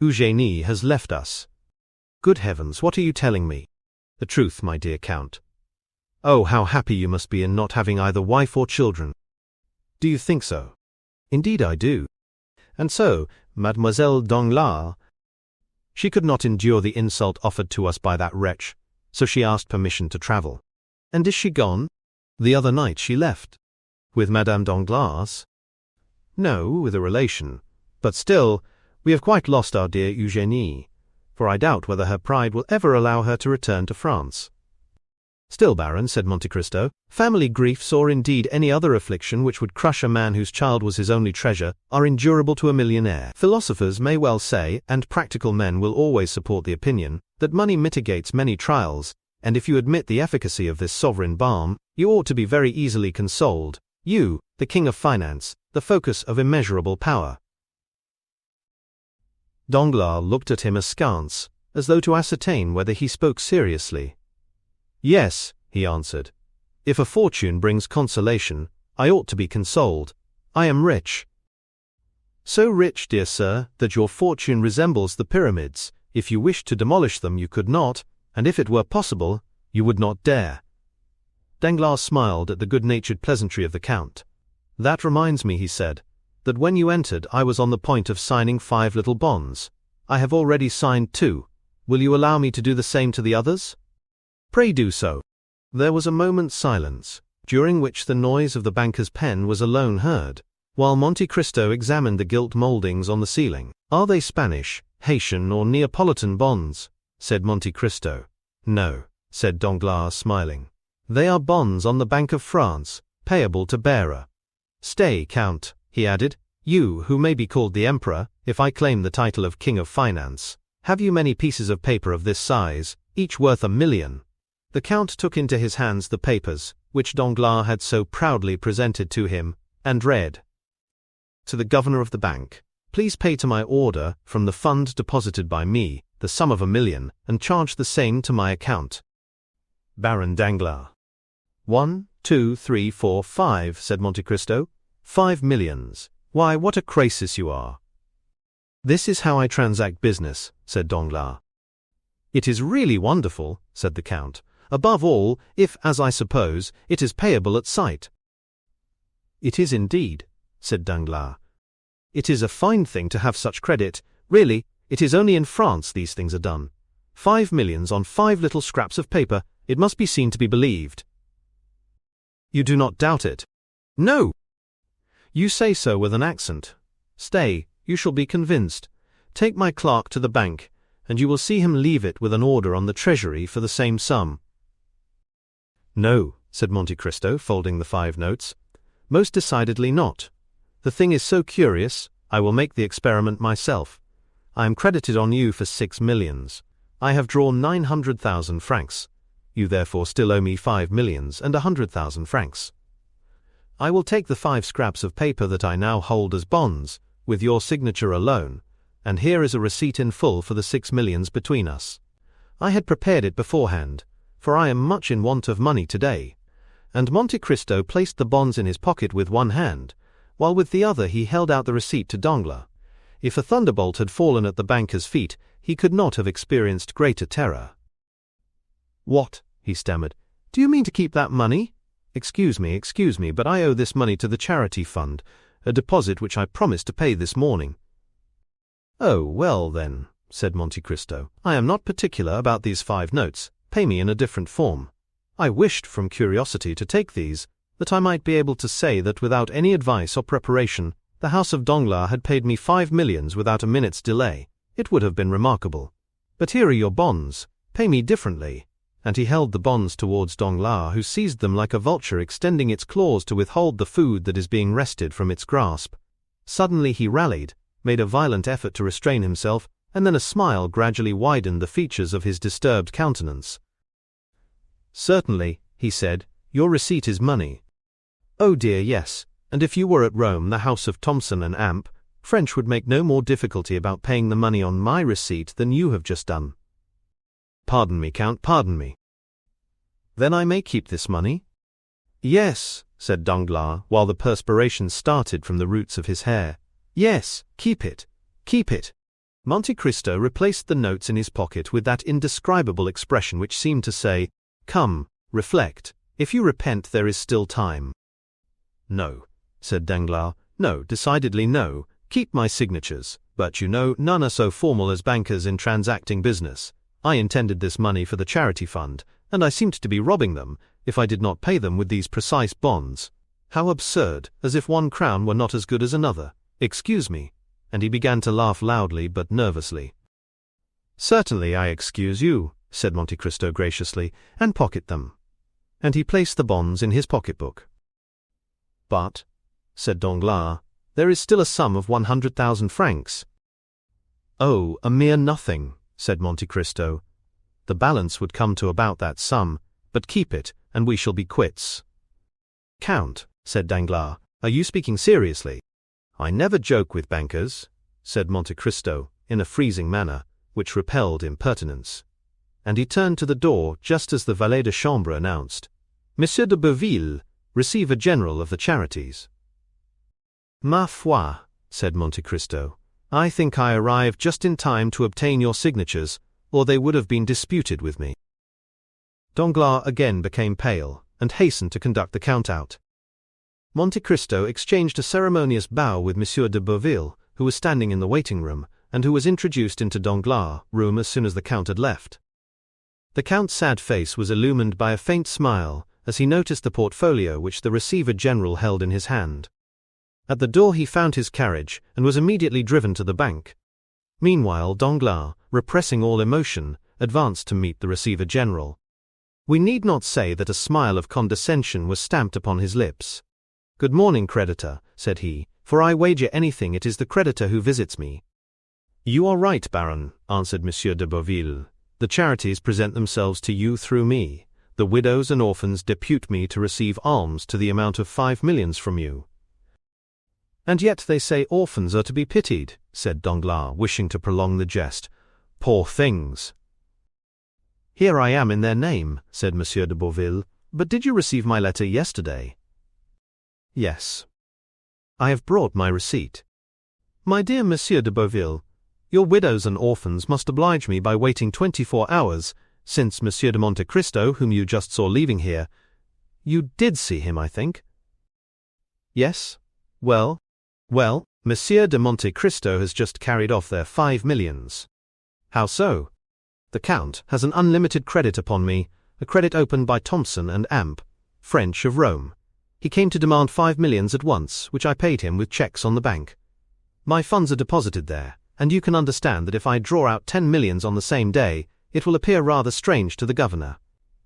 Eugénie, has left us. Good heavens, what are you telling me? The truth, my dear Count. Oh, how happy you must be in not having either wife or children. Do you think so? Indeed I do. And so, Mademoiselle Danglars, she could not endure the insult offered to us by that wretch, so she asked permission to travel. And is she gone? The other night she left. With Madame Danglars? No, with a relation. But still, we have quite lost our dear Eugénie, for I doubt whether her pride will ever allow her to return to France. Still, Baron, said Monte Cristo, family griefs or indeed any other affliction which would crush a man whose child was his only treasure are endurable to a millionaire. Philosophers may well say, and practical men will always support the opinion, that money mitigates many trials, and if you admit the efficacy of this sovereign balm, you ought to be very easily consoled, you, the king of finance, the focus of immeasurable power. Danglars looked at him askance, as though to ascertain whether he spoke seriously. Yes, he answered. If a fortune brings consolation, I ought to be consoled. I am rich. So rich, dear sir, that your fortune resembles the pyramids. If you wished to demolish them, you could not, and if it were possible, you would not dare. Danglars smiled at the good-natured pleasantry of the Count. That reminds me, he said, that when you entered I was on the point of signing 5 little bonds. I have already signed 2. Will you allow me to do the same to the others? Pray do so. There was a moment's silence, during which the noise of the banker's pen was alone heard, while Monte Cristo examined the gilt mouldings on the ceiling. Are they Spanish, Haitian, or Neapolitan bonds? Said Monte Cristo. No, said Danglars, smiling. They are bonds on the Bank of France, payable to bearer. Stay, Count, he added, you, who may be called the Emperor, if I claim the title of King of Finance, have you many pieces of paper of this size, each worth 1,000,000? The Count took into his hands the papers, which Danglars had so proudly presented to him, and read. To the Governor of the Bank, please pay to my order, from the fund deposited by me, the sum of 1,000,000, and charge the same to my account. Baron Danglars. 1, 2, 3, 4, 5, said Monte Cristo. 5 millions. Why, what a Crœsus you are. This is how I transact business, said Danglars. It is really wonderful, said the Count. Above all, if, as I suppose, it is payable at sight. It is indeed, said Danglars. It is a fine thing to have such credit. Really, it is only in France these things are done. 5 millions on 5 little scraps of paper, it must be seen to be believed. You do not doubt it? No. You say so with an accent. Stay, you shall be convinced. Take my clerk to the bank, and you will see him leave it with an order on the treasury for the same sum. No, said Monte Cristo, folding the 5 notes. Most decidedly not. The thing is so curious, I will make the experiment myself. I am credited on you for 6 millions. I have drawn 900,000 francs. You therefore still owe me 5 millions and 100,000 francs. I will take the 5 scraps of paper that I now hold as bonds, with your signature alone, and here is a receipt in full for the 6 millions between us. I had prepared it beforehand, for I am much in want of money today. And Monte Cristo placed the bonds in his pocket with one hand, while with the other he held out the receipt to Danglars. If a thunderbolt had fallen at the banker's feet, he could not have experienced greater terror. "What?" he stammered. "Do you mean to keep that money?" Excuse me, but I owe this money to the charity fund, a deposit which I promised to pay this morning." "Oh, well then," said Monte Cristo, "I am not particular about these 5 notes. Pay me in a different form. I wished, from curiosity, to take these, that I might be able to say that without any advice or preparation, the house of Danglars had paid me 5 millions without a minute's delay. It would have been remarkable. But here are your bonds. Pay me differently." And he held the bonds towards Danglars, who seized them like a vulture extending its claws to withhold the food that is being wrested from its grasp. Suddenly he rallied, made a violent effort to restrain himself, and then a smile gradually widened the features of his disturbed countenance. "Certainly," he said, "your receipt is money." "Oh dear, yes, and if you were at Rome, the house of Thomson and Amp, French would make no more difficulty about paying the money on my receipt than you have just done." "Pardon me, Count, pardon me." "Then I may keep this money?" "Yes," said Danglars, while the perspiration started from the roots of his hair. "Yes, keep it, keep it." Monte Cristo replaced the notes in his pocket with that indescribable expression which seemed to say, "Come, reflect. If you repent, there is still time." "No," said Danglars. "No, decidedly no. Keep my signatures, but you know, none are so formal as bankers in transacting business. I intended this money for the charity fund, and I seemed to be robbing them, if I did not pay them with these precise bonds. How absurd, as if one crown were not as good as another. Excuse me." And he began to laugh loudly but nervously. "Certainly I excuse you," said Monte Cristo graciously, "and pocket them." And he placed the bonds in his pocketbook. "But," said Danglars, "there is still a sum of 100,000 francs. "Oh, a mere nothing," said Monte Cristo. "The balance would come to about that sum, but keep it, and we shall be quits." "Count," said Danglars, "are you speaking seriously?" "I never joke with bankers," said Monte Cristo, in a freezing manner, which repelled impertinence. And he turned to the door just as the valet de chambre announced, "Monsieur de Bourville, Receiver General of the Charities." "Ma foi," said Monte Cristo, "I think I arrived just in time to obtain your signatures, or they would have been disputed with me." Danglars again became pale, and hastened to conduct the Count out. Monte Cristo exchanged a ceremonious bow with Monsieur de Bourville, who was standing in the waiting-room, and who was introduced into Danglars' room as soon as the Count had left. The Count's sad face was illumined by a faint smile as he noticed the portfolio which the Receiver General held in his hand. At the door he found his carriage, and was immediately driven to the bank. Meanwhile Danglars, repressing all emotion, advanced to meet the Receiver General. We need not say that a smile of condescension was stamped upon his lips. "Good morning, creditor," said he, "for I wager anything it is the creditor who visits me." "You are right, Baron," answered Monsieur de Bourville. "The charities present themselves to you through me. The widows and orphans depute me to receive alms to the amount of 5 millions from you." "And yet they say orphans are to be pitied," said Danglars, wishing to prolong the jest. "Poor things!" "Here I am in their name," said Monsieur de Bourville. "But did you receive my letter yesterday?" "Yes." "I have brought my receipt." "My dear Monsieur de Bourville, your widows and orphans must oblige me by waiting 24 hours, since Monsieur de Monte Cristo, whom you just saw leaving here— You did see him, I think?" "Yes. Well, Monsieur de Monte Cristo has just carried off their 5 millions. "How so?" "The Count has an unlimited credit upon me, a credit opened by Thomson and Amp, French of Rome. He came to demand 5 millions at once, which I paid him with checks on the bank. My funds are deposited there, and you can understand that if I draw out 10 millions on the same day, it will appear rather strange to the governor."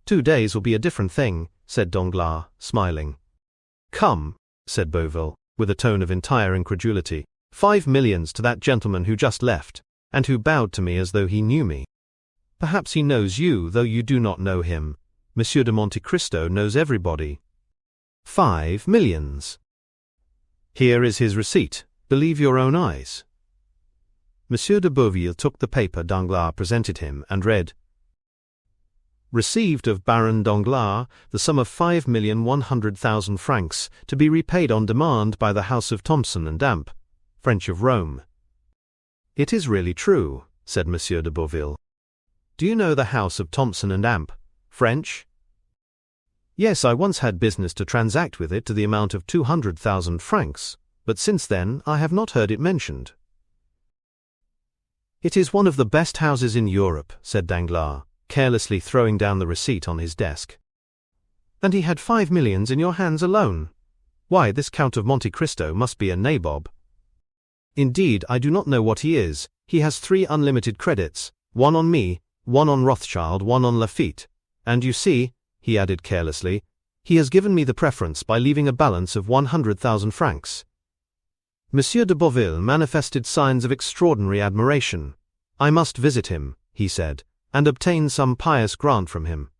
"2 days will be a different thing," said Danglars, smiling. "Come," said Bourville, with a tone of entire incredulity, 5 millions to that gentleman who just left, and who bowed to me as though he knew me. Perhaps he knows you, though you do not know him. Monsieur de Monte Cristo knows everybody. 5 millions. Here is his receipt. Believe your own eyes." Monsieur de Bourville took the paper Danglars presented him and read, Received of Baron Danglars the sum of 5,100,000 francs, to be repaid on demand by the house of Thomson and Damp, French of Rome. It is really true, said Monsieur de Beauville. Do you know the house of Thomson and Damp, French? Yes, I once had business to transact with it to the amount of 200,000 francs, but since then I have not heard it mentioned. It is one of the best houses in Europe, said Danglars, carelessly throwing down the receipt on his desk. And he had 5 millions in your hands alone. Why, this Count of Monte Cristo must be a nabob. Indeed, I do not know what he is. He has 3 unlimited credits, one on me, one on Rothschild, one on Lafitte. And you see, he added carelessly, he has given me the preference by leaving a balance of 100,000 francs. Monsieur de Beauville manifested signs of extraordinary admiration. I must visit him, he said, and obtain some pious grant from him.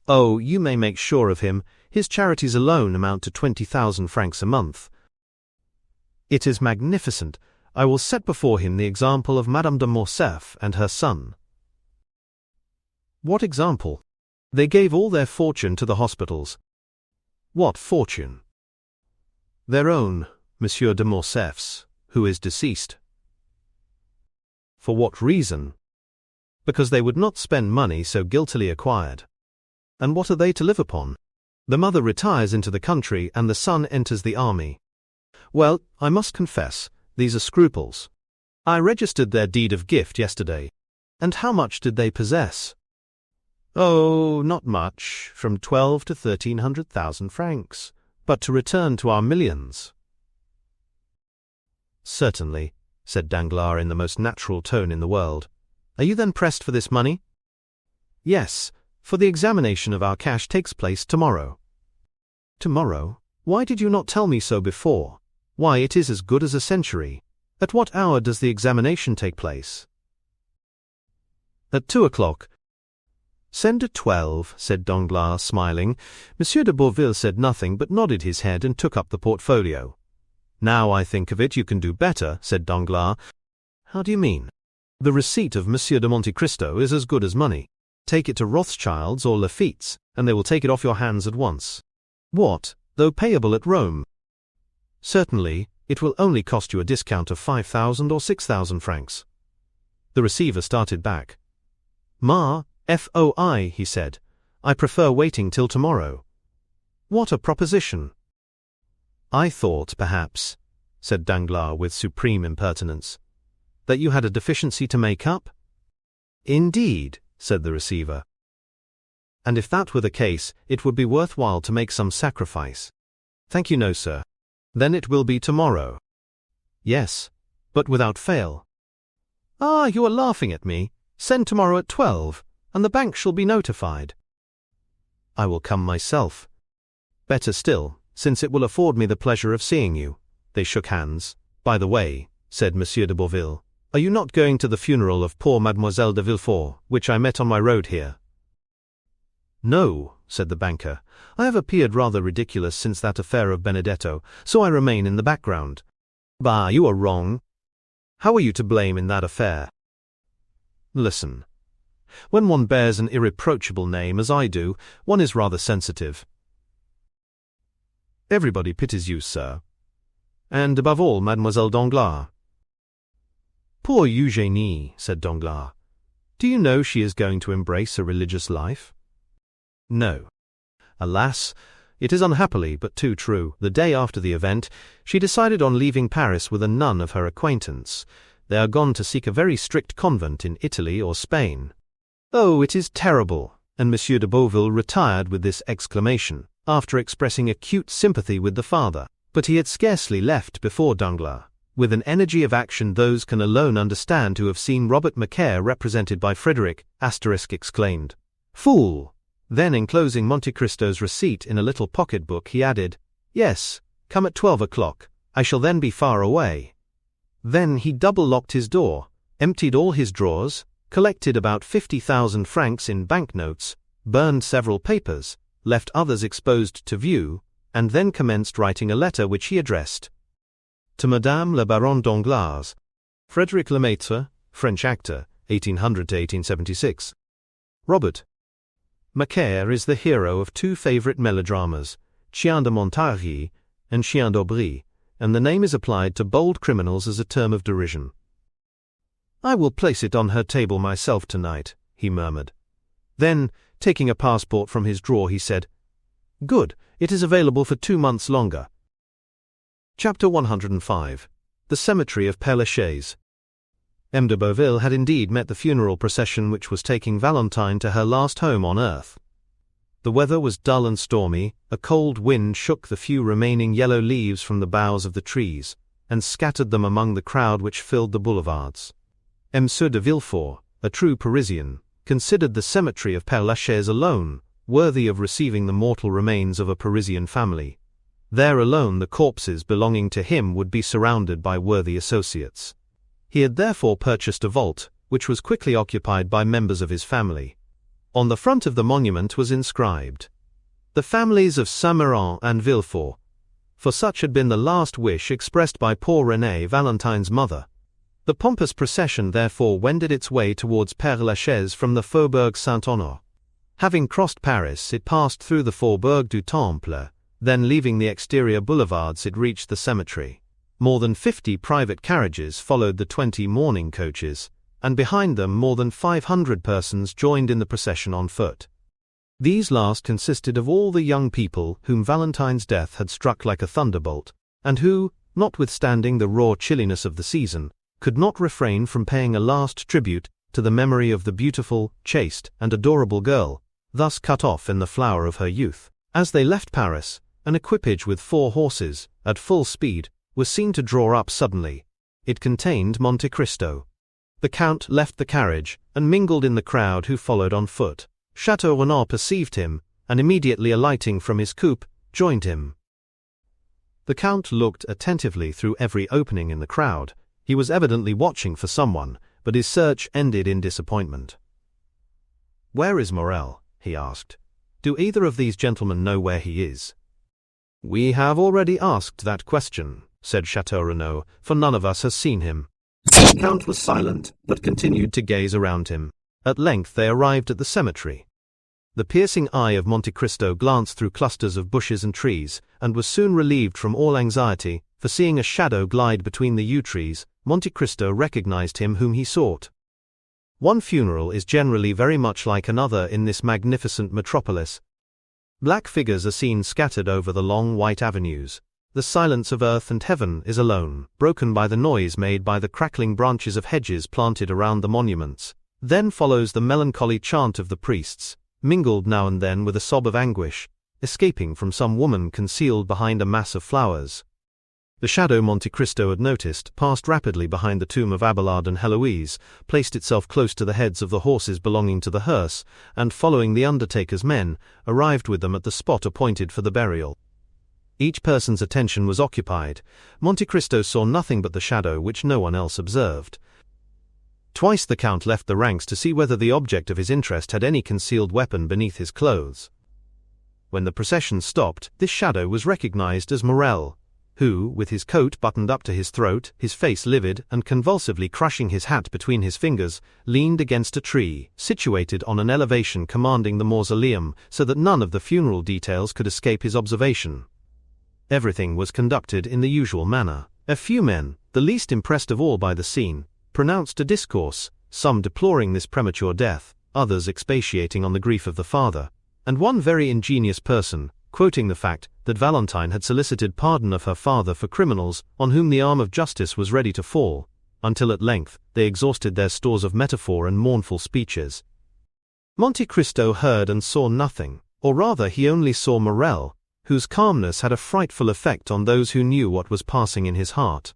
Oh, you may make sure of him. His charities alone amount to 20,000 francs a month. It is magnificent. I will set before him the example of Madame de Morcerf and her son. What example? They gave all their fortune to the hospitals. What fortune? Their own, Monsieur de Morcerf's, who is deceased. For what reason? Because they would not spend money so guiltily acquired. And what are they to live upon? The mother retires into the country and the son enters the army. Well, I must confess, these are scruples. I registered their deed of gift yesterday. And how much did they possess? Oh, not much, from 12 to 1,300,000 francs. But to return to our millions. Certainly, said Danglars in the most natural tone in the world. Are you then pressed for this money? Yes, for the examination of our cash takes place tomorrow. Tomorrow? Why did you not tell me so before? Why, it is as good as a century. At what hour does the examination take place? At 2 o'clock. Send at 12, said Danglars, smiling. Monsieur de Beauville said nothing but nodded his head and took up the portfolio. Now I think of it, you can do better, said Danglars. How do you mean? The receipt of Monsieur de Monte Cristo is as good as money. Take it to Rothschild's or Lafitte's, and they will take it off your hands at once. What, though payable at Rome? Certainly, it will only cost you a discount of 5,000 or 6,000 francs. The receiver started back. FOI, he said. I prefer waiting till tomorrow. What a proposition! I thought, perhaps, said Danglars with supreme impertinence, that you had a deficiency to make up? Indeed, said the receiver. And if that were the case, it would be worthwhile to make some sacrifice. Thank you, no, sir. Then it will be tomorrow. Yes, but without fail. Ah, you are laughing at me. Send tomorrow at 12, and the bank shall be notified. I will come myself. Better still, since it will afford me the pleasure of seeing you. They shook hands. By the way, said Monsieur de Beauville, are you not going to the funeral of poor Mademoiselle de Villefort, which I met on my road here? No, said the banker. I have appeared rather ridiculous since that affair of Benedetto, so I remain in the background. Bah, you are wrong. How are you to blame in that affair? Listen. When one bears an irreproachable name, as I do, one is rather sensitive. Everybody pities you, sir. And above all, Mademoiselle Danglars. Poor Eugénie, said Danglars. Do you know she is going to embrace a religious life? No. Alas, it is unhappily but too true. The day after the event, she decided on leaving Paris with a nun of her acquaintance. They are gone to seek a very strict convent in Italy or Spain. Oh, it is terrible! And Monsieur de Beauville retired with this exclamation, after expressing acute sympathy with the father. But he had scarcely left before Danglars, with an energy of action those can alone understand who have seen Robert Macaire represented by Frederick, exclaimed, "Fool!" Then enclosing Monte Cristo's receipt in a little pocket-book, he added, "Yes, come at 12 o'clock, I shall then be far away." Then he double-locked his door, emptied all his drawers, collected about 50,000 francs in banknotes, burned several papers, left others exposed to view, and then commenced writing a letter which he addressed to Madame la Baronne Danglars, Frédéric Lemaitre, French actor, 1800 to 1876. Robert, Macaire is the hero of two favorite melodramas, Chien de Montargis and Chien d'Aubry, and the name is applied to bold criminals as a term of derision. "I will place it on her table myself tonight," he murmured. Then, taking a passport from his drawer, he said, "Good, it is available for 2 months longer." Chapter 105. The Cemetery of Père Lachaise. M. de Beauville had indeed met the funeral procession which was taking Valentine to her last home on earth. The weather was dull and stormy, a cold wind shook the few remaining yellow leaves from the boughs of the trees, and scattered them among the crowd which filled the boulevards. M. de Villefort, a true Parisian, considered the cemetery of Père Lachaise alone worthy of receiving the mortal remains of a Parisian family. There alone the corpses belonging to him would be surrounded by worthy associates. He had therefore purchased a vault, which was quickly occupied by members of his family. On the front of the monument was inscribed, "The families of Saint-Méran and Villefort," for such had been the last wish expressed by poor Renée, Valentine's mother. The pompous procession therefore wended its way towards Père Lachaise from the Faubourg Saint-Honore. Having crossed Paris, it passed through the Faubourg du Temple, then leaving the exterior boulevards it reached the cemetery. More than 50 private carriages followed the 20 mourning coaches, and behind them more than 500 persons joined in the procession on foot. These last consisted of all the young people whom Valentine's death had struck like a thunderbolt, and who, notwithstanding the raw chilliness of the season, could not refrain from paying a last tribute to the memory of the beautiful, chaste, and adorable girl, thus cut off in the flower of her youth. As they left Paris, an equipage with 4 horses, at full speed, was seen to draw up suddenly. It contained Monte Cristo. The Count left the carriage, and mingled in the crowd who followed on foot. Château Renaud perceived him, and immediately alighting from his coupe, joined him. The Count looked attentively through every opening in the crowd. He was evidently watching for someone, but his search ended in disappointment. "Where is Morel?" he asked. "Do either of these gentlemen know where he is?" "We have already asked that question," said Château Renaud, "for none of us has seen him." The Count was silent, but continued to gaze around him. At length they arrived at the cemetery. The piercing eye of Monte Cristo glanced through clusters of bushes and trees, and was soon relieved from all anxiety, for seeing a shadow glide between the yew trees, Monte Cristo recognized him whom he sought. One funeral is generally very much like another in this magnificent metropolis. Black figures are seen scattered over the long white avenues. The silence of earth and heaven is alone, broken by the noise made by the crackling branches of hedges planted around the monuments. Then follows the melancholy chant of the priests, mingled now and then with a sob of anguish, escaping from some woman concealed behind a mass of flowers. The shadow Monte Cristo had noticed passed rapidly behind the tomb of Abelard and Heloise, placed itself close to the heads of the horses belonging to the hearse, and following the undertaker's men, arrived with them at the spot appointed for the burial. Each person's attention was occupied. Monte Cristo saw nothing but the shadow which no one else observed. Twice the Count left the ranks to see whether the object of his interest had any concealed weapon beneath his clothes. When the procession stopped, this shadow was recognized as Morel, who, with his coat buttoned up to his throat, his face livid, and convulsively crushing his hat between his fingers, leaned against a tree, situated on an elevation commanding the mausoleum, so that none of the funeral details could escape his observation. Everything was conducted in the usual manner. A few men, the least impressed of all by the scene, pronounced a discourse, some deploring this premature death, others expatiating on the grief of the father, and one very ingenious person, quoting the fact that Valentine had solicited pardon of her father for criminals on whom the arm of justice was ready to fall, until at length they exhausted their stores of metaphor and mournful speeches. Monte Cristo heard and saw nothing, or rather he only saw Morel, whose calmness had a frightful effect on those who knew what was passing in his heart.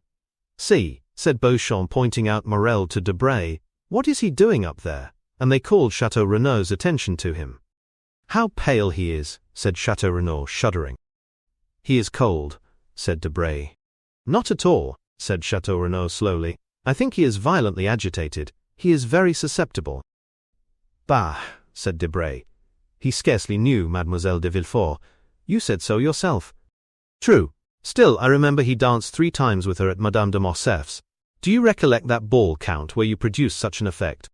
"See," said Beauchamp, pointing out Morel to Debray, "what is he doing up there?" And they called Château Renaud's attention to him. "How pale he is," said Château Renaud, shuddering. "He is cold," said Debray. "Not at all," said Château Renaud slowly. "I think he is violently agitated. He is very susceptible." "Bah," said Debray. "He scarcely knew Mademoiselle de Villefort. You said so yourself." "True. Still, I remember he danced 3 times with her at Madame de Morcerf's. Do you recollect that ball, Count, where you produced such an effect?"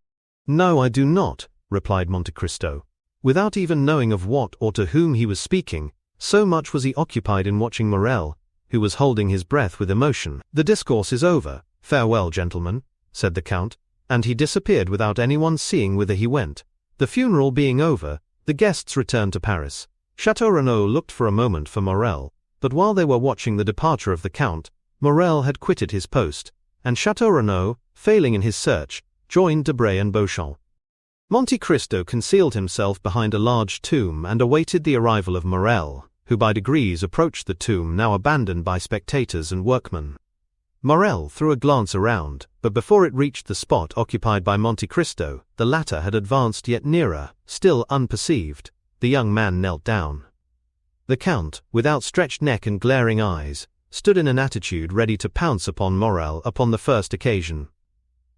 "No, I do not," replied Monte Cristo. Without even knowing of what or to whom he was speaking, so much was he occupied in watching Morrel, who was holding his breath with emotion. "The discourse is over. Farewell, gentlemen," said the Count, and he disappeared without anyone seeing whither he went. The funeral being over, the guests returned to Paris. Chateau Renaud looked for a moment for Morrel, but while they were watching the departure of the Count, Morrel had quitted his post, and Chateau Renaud, failing in his search, joined Debray and Beauchamp. Monte Cristo concealed himself behind a large tomb and awaited the arrival of Morrel, who by degrees approached the tomb now abandoned by spectators and workmen. Morrel threw a glance around, but before it reached the spot occupied by Monte Cristo, the latter had advanced yet nearer. Still unperceived, the young man knelt down. The Count, with outstretched neck and glaring eyes, stood in an attitude ready to pounce upon Morrel upon the first occasion.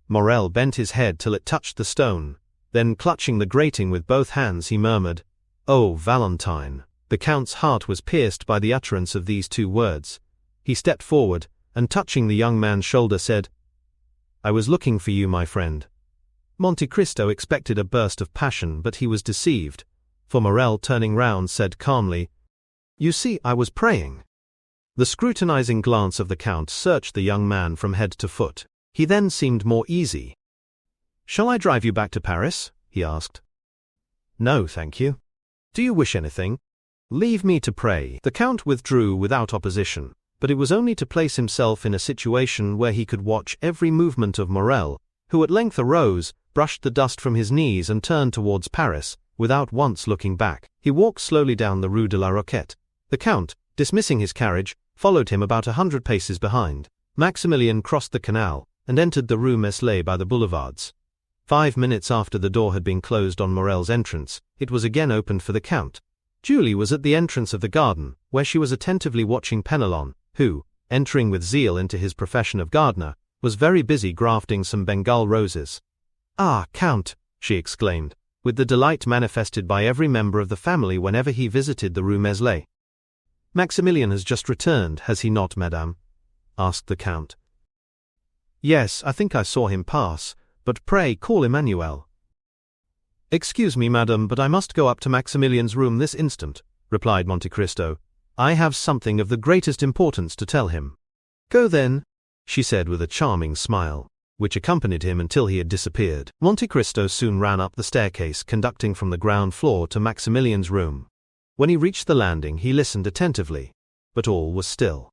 Morrel bent his head till it touched the stone, then clutching the grating with both hands he murmured, "Oh, Valentine." The Count's heart was pierced by the utterance of these two words. He stepped forward, and touching the young man's shoulder said, "I was looking for you, my friend." Monte Cristo expected a burst of passion, but he was deceived, for Morrel, turning round, said calmly, "You see, I was praying." The scrutinizing glance of the Count searched the young man from head to foot. He then seemed more easy. "Shall I drive you back to Paris?" he asked. "No, thank you." "Do you wish anything?" "Leave me to pray." The Count withdrew without opposition, but it was only to place himself in a situation where he could watch every movement of Morrel, who at length arose, brushed the dust from his knees and turned towards Paris, without once looking back. He walked slowly down the Rue de la Roquette. The Count, dismissing his carriage, followed him about 100 paces behind. Maximilian crossed the canal, and entered the Rue Meslay by the boulevards. 5 minutes after the door had been closed on Morrel's entrance, it was again opened for the Count. Julie was at the entrance of the garden, where she was attentively watching Penelon, who, entering with zeal into his profession of gardener, was very busy grafting some Bengal roses. "Ah, Count," she exclaimed, with the delight manifested by every member of the family whenever he visited the Rue Meslay. "Maximilian has just returned, has he not, madame?" asked the Count. "Yes, I think I saw him pass, but pray call Emmanuel." "Excuse me, madam, but I must go up to Maximilian's room this instant," replied Monte Cristo. "I have something of the greatest importance to tell him." "Go then," she said with a charming smile, which accompanied him until he had disappeared. Monte Cristo soon ran up the staircase conducting from the ground floor to Maximilian's room. When he reached the landing he listened attentively, but all was still.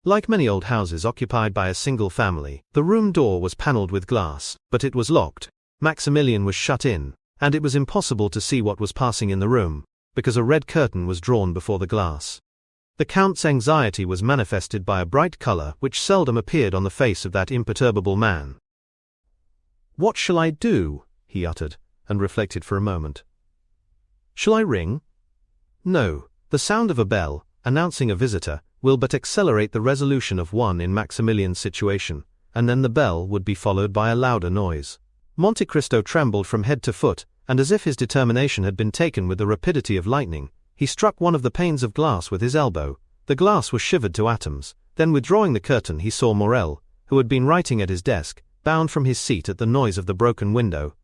Like many old houses occupied by a single family, the room door was panelled with glass, but it was locked. Maximilian was shut in, and it was impossible to see what was passing in the room, because a red curtain was drawn before the glass. The Count's anxiety was manifested by a bright color which seldom appeared on the face of that imperturbable man. "What shall I do?" he uttered, and reflected for a moment. "Shall I ring? No, the sound of a bell, announcing a visitor, will but accelerate the resolution of one in Maximilian's situation, and then the bell would be followed by a louder noise." Monte Cristo trembled from head to foot, and as if his determination had been taken with the rapidity of lightning, he struck one of the panes of glass with his elbow. The glass was shivered to atoms. Then withdrawing the curtain he saw Morrel, who had been writing at his desk, bound from his seat at the noise of the broken window.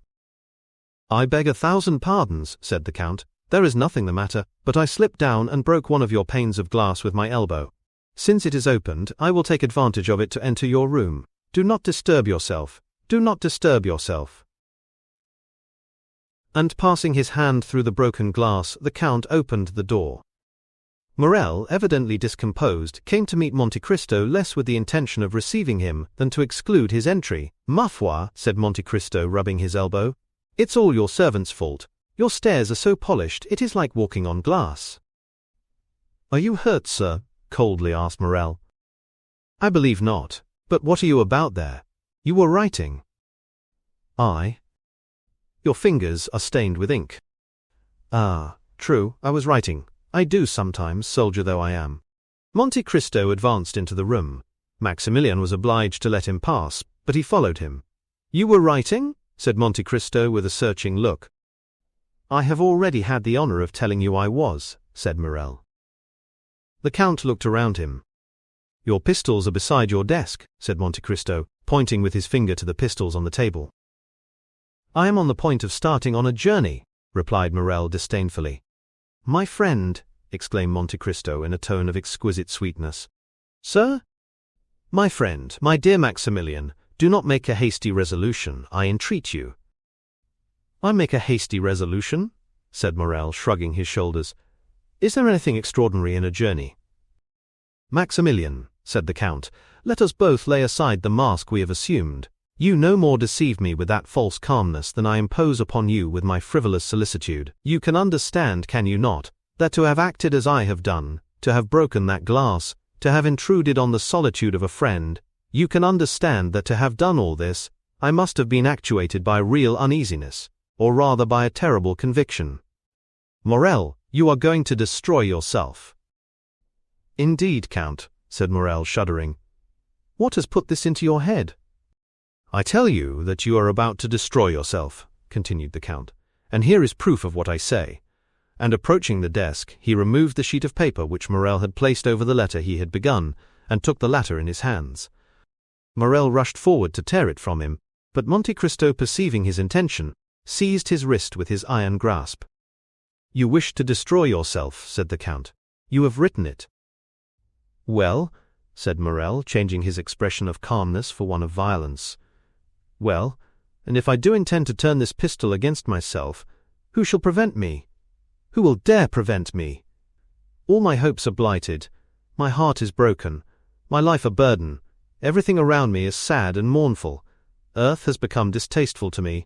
"I beg 1,000 pardons," said the Count. "There is nothing the matter, but I slipped down and broke one of your panes of glass with my elbow. Since it is opened, I will take advantage of it to enter your room. Do not disturb yourself. Do not disturb yourself." And passing his hand through the broken glass, the Count opened the door. Morrel, evidently discomposed, came to meet Monte Cristo less with the intention of receiving him than to exclude his entry. "Ma foi," said Monte Cristo, rubbing his elbow, "it's all your servant's fault. Your stairs are so polished, it is like walking on glass." "Are you hurt, sir?" coldly asked Morrel. "I believe not. But what are you about there? You were writing." "I? Your fingers are stained with ink." "Ah, true, I was writing. I do sometimes, soldier though I am." Monte Cristo advanced into the room. Maximilian was obliged to let him pass, but he followed him. "You were writing?" said Monte Cristo with a searching look. "I have already had the honor of telling you I was," said Morrel. The Count looked around him. "Your pistols are beside your desk," said Monte Cristo, pointing with his finger to the pistols on the table. "I am on the point of starting on a journey," replied Morrel disdainfully. "My friend," exclaimed Monte Cristo in a tone of exquisite sweetness. "Sir?" "My friend, my dear Maximilian, do not make a hasty resolution, I entreat you." "I make a hasty resolution?" said Morrel, shrugging his shoulders. "Is there anything extraordinary in a journey?" "Maximilian," said the Count, "let us both lay aside the mask we have assumed. You no more deceive me with that false calmness than I impose upon you with my frivolous solicitude. You can understand, can you not, that to have acted as I have done, to have broken that glass, to have intruded on the solitude of a friend, you can understand that to have done all this, I must have been actuated by real uneasiness, or rather by a terrible conviction. Morrel, you are going to destroy yourself." "Indeed, Count," said Morrel, shuddering. "What has put this into your head?" "I tell you that you are about to destroy yourself," continued the Count, "and here is proof of what I say." And approaching the desk, he removed the sheet of paper which Morrel had placed over the letter he had begun, and took the latter in his hands. Morrel rushed forward to tear it from him, but Monte Cristo, perceiving his intention, seized his wrist with his iron grasp. "You wish to destroy yourself," said the Count. "You have written it." "Well," said Morrel, changing his expression of calmness for one of violence. "Well, and if I do intend to turn this pistol against myself, who shall prevent me? Who will dare prevent me? All my hopes are blighted, my heart is broken, my life a burden, everything around me is sad and mournful, earth has become distasteful to me,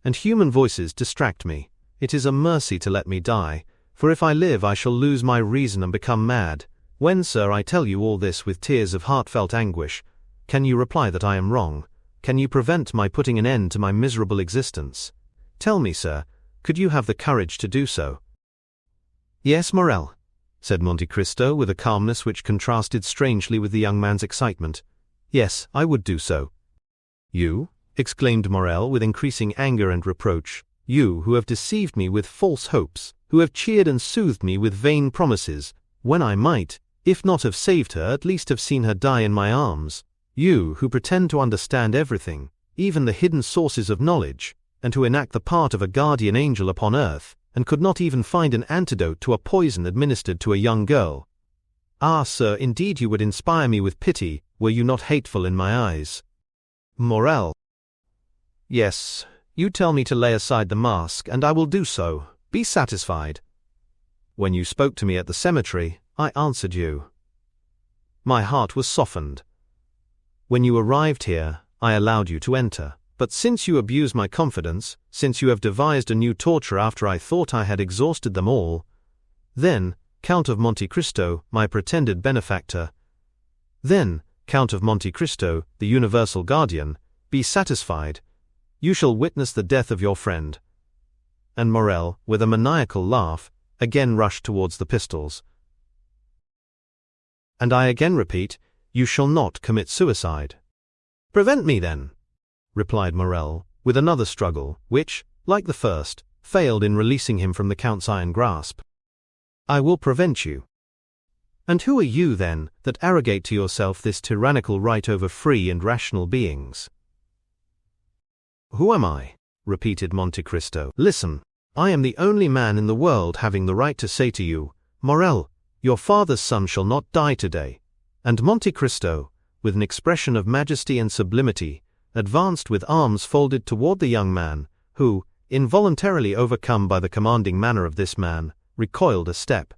and human voices distract me. It is a mercy to let me die, for if I live I shall lose my reason and become mad. When, sir, I tell you all this with tears of heartfelt anguish, can you reply that I am wrong? Can you prevent my putting an end to my miserable existence? Tell me, sir, could you have the courage to do so?" "Yes, Morrel," said Monte Cristo with a calmness which contrasted strangely with the young man's excitement. "Yes, I would do so." "You?" exclaimed Morrel with increasing anger and reproach. "You, who have deceived me with false hopes, who have cheered and soothed me with vain promises, when I might, if not have saved her, at least have seen her die in my arms. You, who pretend to understand everything, even the hidden sources of knowledge, and to enact the part of a guardian angel upon earth, and could not even find an antidote to a poison administered to a young girl. Ah, sir, indeed you would inspire me with pity, were you not hateful in my eyes." "Morrel." "Yes, you tell me to lay aside the mask, and I will do so. Be satisfied. When you spoke to me at the cemetery, I answered you. My heart was softened. When you arrived here, I allowed you to enter. But since you abuse my confidence, since you have devised a new torture after I thought I had exhausted them all, then, Count of Monte Cristo, my pretended benefactor, then, Count of Monte Cristo, the universal guardian, be satisfied. You shall witness the death of your friend." And Morrel, with a maniacal laugh, again rushed towards the pistols. "And I again repeat, you shall not commit suicide." "Prevent me, then," replied Morrel, with another struggle, which, like the first, failed in releasing him from the Count's iron grasp. "I will prevent you." "And who are you, then, that arrogate to yourself this tyrannical right over free and rational beings?" "Who am I?" repeated Monte Cristo. "Listen, I am the only man in the world having the right to say to you, Morrel, your father's son shall not die today." And Monte Cristo, with an expression of majesty and sublimity, advanced with arms folded toward the young man, who, involuntarily overcome by the commanding manner of this man, recoiled a step.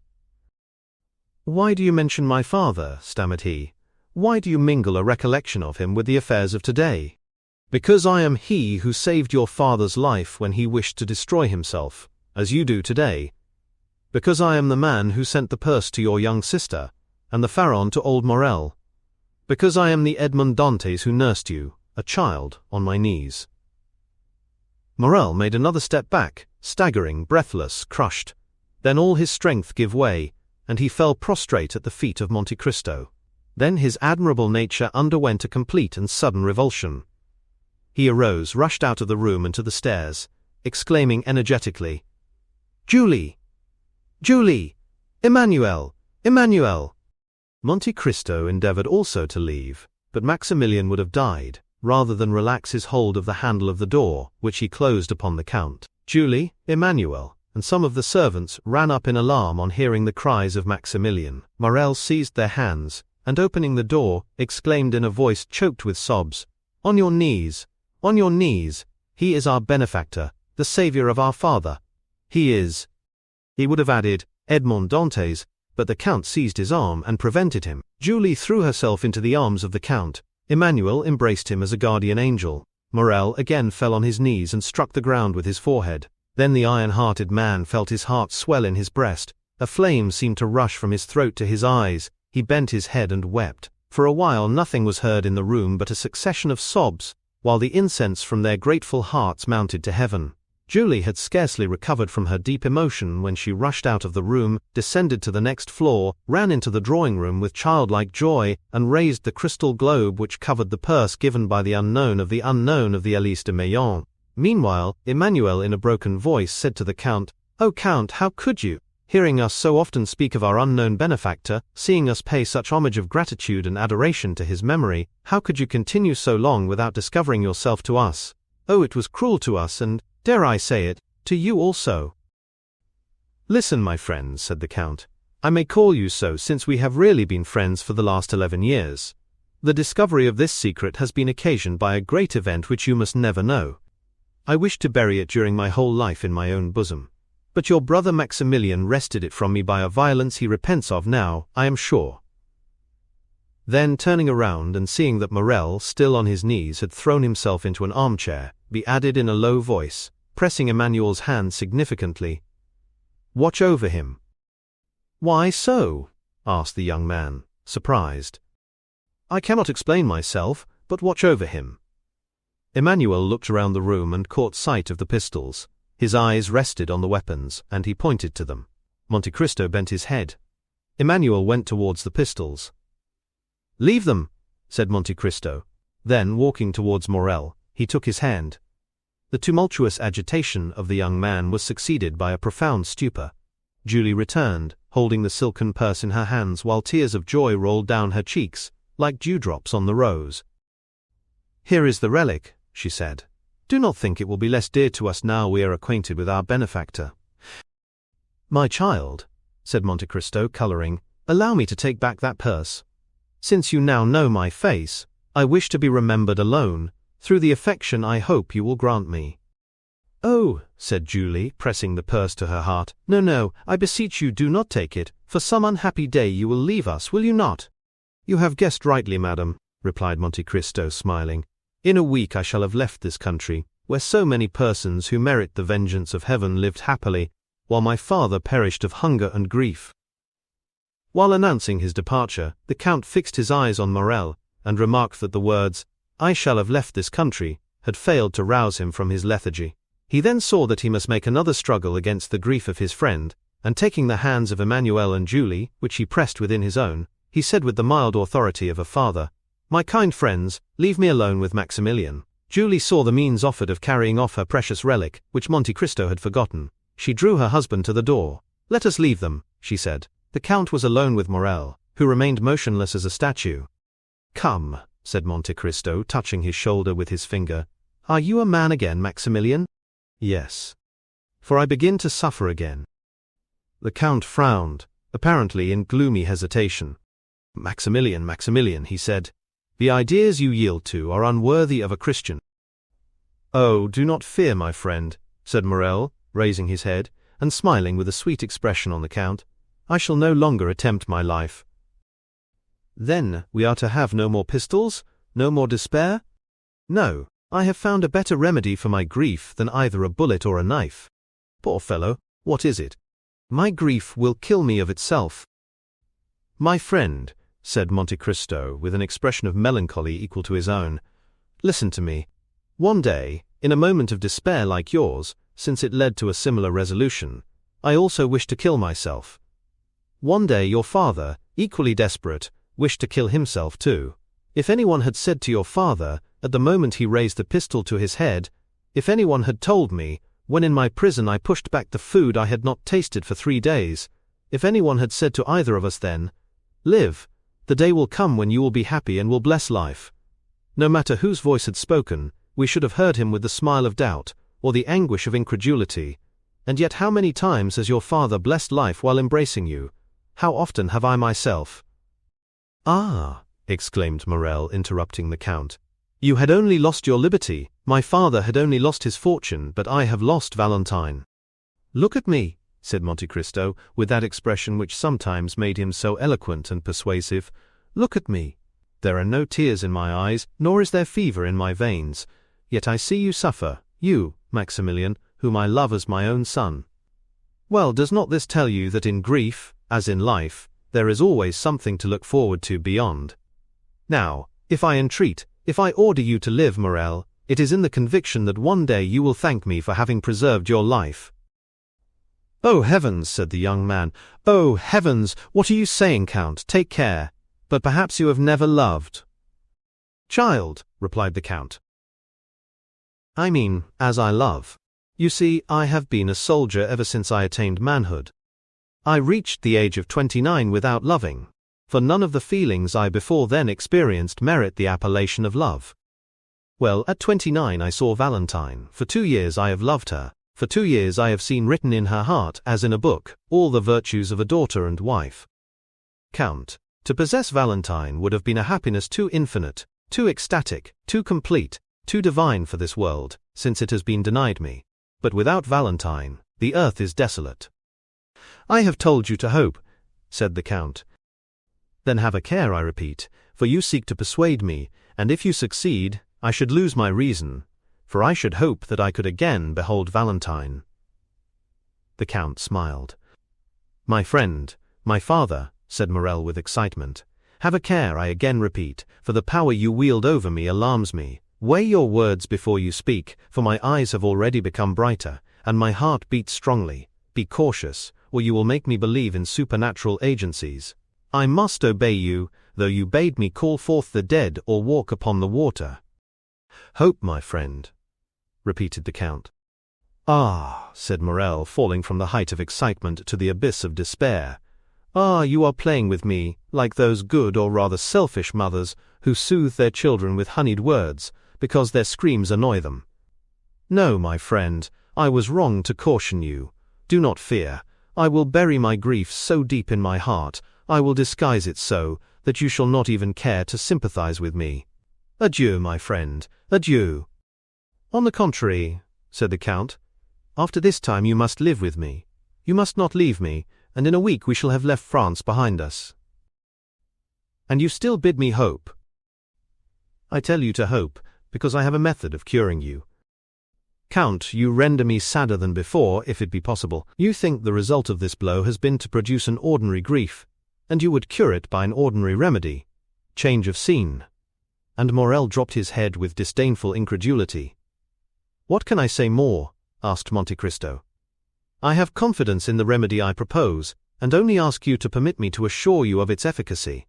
"Why do you mention my father?" stammered he. "Why do you mingle a recollection of him with the affairs of today?" "Because I am he who saved your father's life when he wished to destroy himself, as you do today. Because I am the man who sent the purse to your young sister, and the Pharaon to old Morrel. Because I am the Edmond Dantès who nursed you, a child, on my knees." Morrel made another step back, staggering, breathless, crushed. Then all his strength gave way, and he fell prostrate at the feet of Monte Cristo. Then his admirable nature underwent a complete and sudden revulsion. He arose, rushed out of the room and to the stairs, exclaiming energetically, "Julie! Julie! Emmanuel! Emmanuel!" Monte Cristo endeavored also to leave, but Maximilian would have died, rather than relax his hold of the handle of the door, which he closed upon the Count. "Julie, Emmanuel," and some of the servants ran up in alarm on hearing the cries of Maximilian. Morel seized their hands, and opening the door, exclaimed in a voice choked with sobs, "On your knees! On your knees! He is our benefactor, the savior of our father. He is." He would have added, "Edmond Dantès," but the Count seized his arm and prevented him. Julie threw herself into the arms of the Count. Emmanuel embraced him as a guardian angel. Morel again fell on his knees and struck the ground with his forehead. Then the iron-hearted man felt his heart swell in his breast. A flame seemed to rush from his throat to his eyes. He bent his head and wept. For a while nothing was heard in the room but a succession of sobs, while the incense from their grateful hearts mounted to heaven. Julie had scarcely recovered from her deep emotion when she rushed out of the room, descended to the next floor, ran into the drawing-room with childlike joy, and raised the crystal globe which covered the purse given by the unknown of the Alice de Meillan. Meanwhile, Emmanuel in a broken voice said to the Count, "O Count, how could you, hearing us so often speak of our unknown benefactor, seeing us pay such homage of gratitude and adoration to his memory, how could you continue so long without discovering yourself to us? Oh, it was cruel to us and, dare I say it, to you also." "Listen, my friends," said the Count. "I may call you so since we have really been friends for the last 11 years. The discovery of this secret has been occasioned by a great event which you must never know. I wished to bury it during my whole life in my own bosom. But your brother Maximilian wrested it from me by a violence he repents of now, I am sure." Then turning around and seeing that Morel, still on his knees, had thrown himself into an armchair, he added in a low voice, pressing Emmanuel's hand significantly, "Watch over him." "Why so?" asked the young man, surprised. "I cannot explain myself, but watch over him." Emmanuel looked around the room and caught sight of the pistols. His eyes rested on the weapons, and he pointed to them. Monte Cristo bent his head. Emmanuel went towards the pistols. "Leave them," said Monte Cristo. Then, walking towards Morel, he took his hand. The tumultuous agitation of the young man was succeeded by a profound stupor. Julie returned, holding the silken purse in her hands while tears of joy rolled down her cheeks, like dewdrops on the rose. "Here is the relic," she said. "Do not think it will be less dear to us now we are acquainted with our benefactor." "My child," said Monte Cristo, coloring, "allow me to take back that purse. Since you now know my face, I wish to be remembered alone, through the affection I hope you will grant me." "Oh," said Julie, pressing the purse to her heart, "no, no, I beseech you do not take it, for some unhappy day you will leave us, will you not?" "You have guessed rightly, madam," replied Monte Cristo, smiling. "In a week I shall have left this country, where so many persons who merit the vengeance of heaven lived happily, while my father perished of hunger and grief." While announcing his departure, the Count fixed his eyes on Morel, and remarked that the words, "I shall have left this country," had failed to rouse him from his lethargy. He then saw that he must make another struggle against the grief of his friend, and taking the hands of Emmanuel and Julie, which he pressed within his own, he said with the mild authority of a father, "My kind friends, leave me alone with Maximilian." Julie saw the means offered of carrying off her precious relic, which Monte Cristo had forgotten. She drew her husband to the door. "Let us leave them," she said. The Count was alone with Morel, who remained motionless as a statue. "Come," said Monte Cristo, touching his shoulder with his finger. "Are you a man again, Maximilian?" "Yes. For I begin to suffer again." The Count frowned, apparently in gloomy hesitation. "Maximilian, Maximilian," he said, "the ideas you yield to are unworthy of a Christian." "Oh, do not fear, my friend," said Morel, raising his head, and smiling with a sweet expression on the Count. "I shall no longer attempt my life." "Then we are to have no more pistols? No more despair?" "No, I have found a better remedy for my grief than either a bullet or a knife." "Poor fellow, what is it?" "My grief will kill me of itself." "My friend," said Monte Cristo with an expression of melancholy equal to his own, "listen to me. One day, in a moment of despair like yours, since it led to a similar resolution, I also wished to kill myself. One day your father, equally desperate, wished to kill himself too. If anyone had said to your father, at the moment he raised the pistol to his head, if anyone had told me, when in my prison I pushed back the food I had not tasted for 3 days, if anyone had said to either of us then, 'Live, the day will come when you will be happy and will bless life,' no matter whose voice had spoken, we should have heard him with the smile of doubt, or the anguish of incredulity, And yet how many times has your father blessed life while embracing you? How often have I myself—" "Ah!" exclaimed Morrel, interrupting the Count. "You had only lost your liberty, my father had only lost his fortune, but I have lost Valentine." "Look at me," said Monte Cristo, with that expression which sometimes made him so eloquent and persuasive. "Look at me. There are no tears in my eyes, nor is there fever in my veins. Yet I see you suffer, you, Maximilian, whom I love as my own son. Well, does not this tell you that in grief, as in life, there is always something to look forward to beyond? Now, if I entreat, if I order you to live, Morrel, it is in the conviction that one day you will thank me for having preserved your life." "Oh heavens," said the young man, "oh heavens, what are you saying, Count? Take care. But perhaps you have never loved." "Child," replied the Count, "I mean, as I love. You see, I have been a soldier ever since I attained manhood. I reached the age of 29 without loving, for none of the feelings I before then experienced merit the appellation of love. Well, at 29 I saw Valentine. For 2 years I have loved her. For 2 years I have seen written in her heart, as in a book, all the virtues of a daughter and wife. Count, to possess Valentine would have been a happiness too infinite, too ecstatic, too complete, too divine for this world, since it has been denied me. But without Valentine, the earth is desolate." "I have told you to hope," said the Count. "Then have a care, I repeat, for you seek to persuade me, and if you succeed, I should lose my reason, for I should hope that I could again behold Valentine." The Count smiled. "My friend, my father," said Morrel with excitement, "have a care, I again repeat, for the power you wield over me alarms me. Weigh your words before you speak, for my eyes have already become brighter, and my heart beats strongly. Be cautious, or you will make me believe in supernatural agencies. I must obey you, though you bade me call forth the dead or walk upon the water." "Hope, my friend," repeated the Count. "Ah," said Morrel, falling from the height of excitement to the abyss of despair. "Ah, you are playing with me, like those good or rather selfish mothers who soothe their children with honeyed words, because their screams annoy them. No, my friend, I was wrong to caution you. Do not fear. I will bury my grief so deep in my heart, I will disguise it so, that you shall not even care to sympathize with me. Adieu, my friend, adieu." "On the contrary," said the Count, "after this time you must live with me. You must not leave me, and in a week we shall have left France behind us." "And you still bid me hope?" "I tell you to hope, because I have a method of curing you. Count, you render me sadder than before, if it be possible. You think the result of this blow has been to produce an ordinary grief, and you would cure it by an ordinary remedy, change of scene." And Morrel dropped his head with disdainful incredulity. "What can I say more?" asked Monte Cristo. "I have confidence in the remedy I propose, and only ask you to permit me to assure you of its efficacy."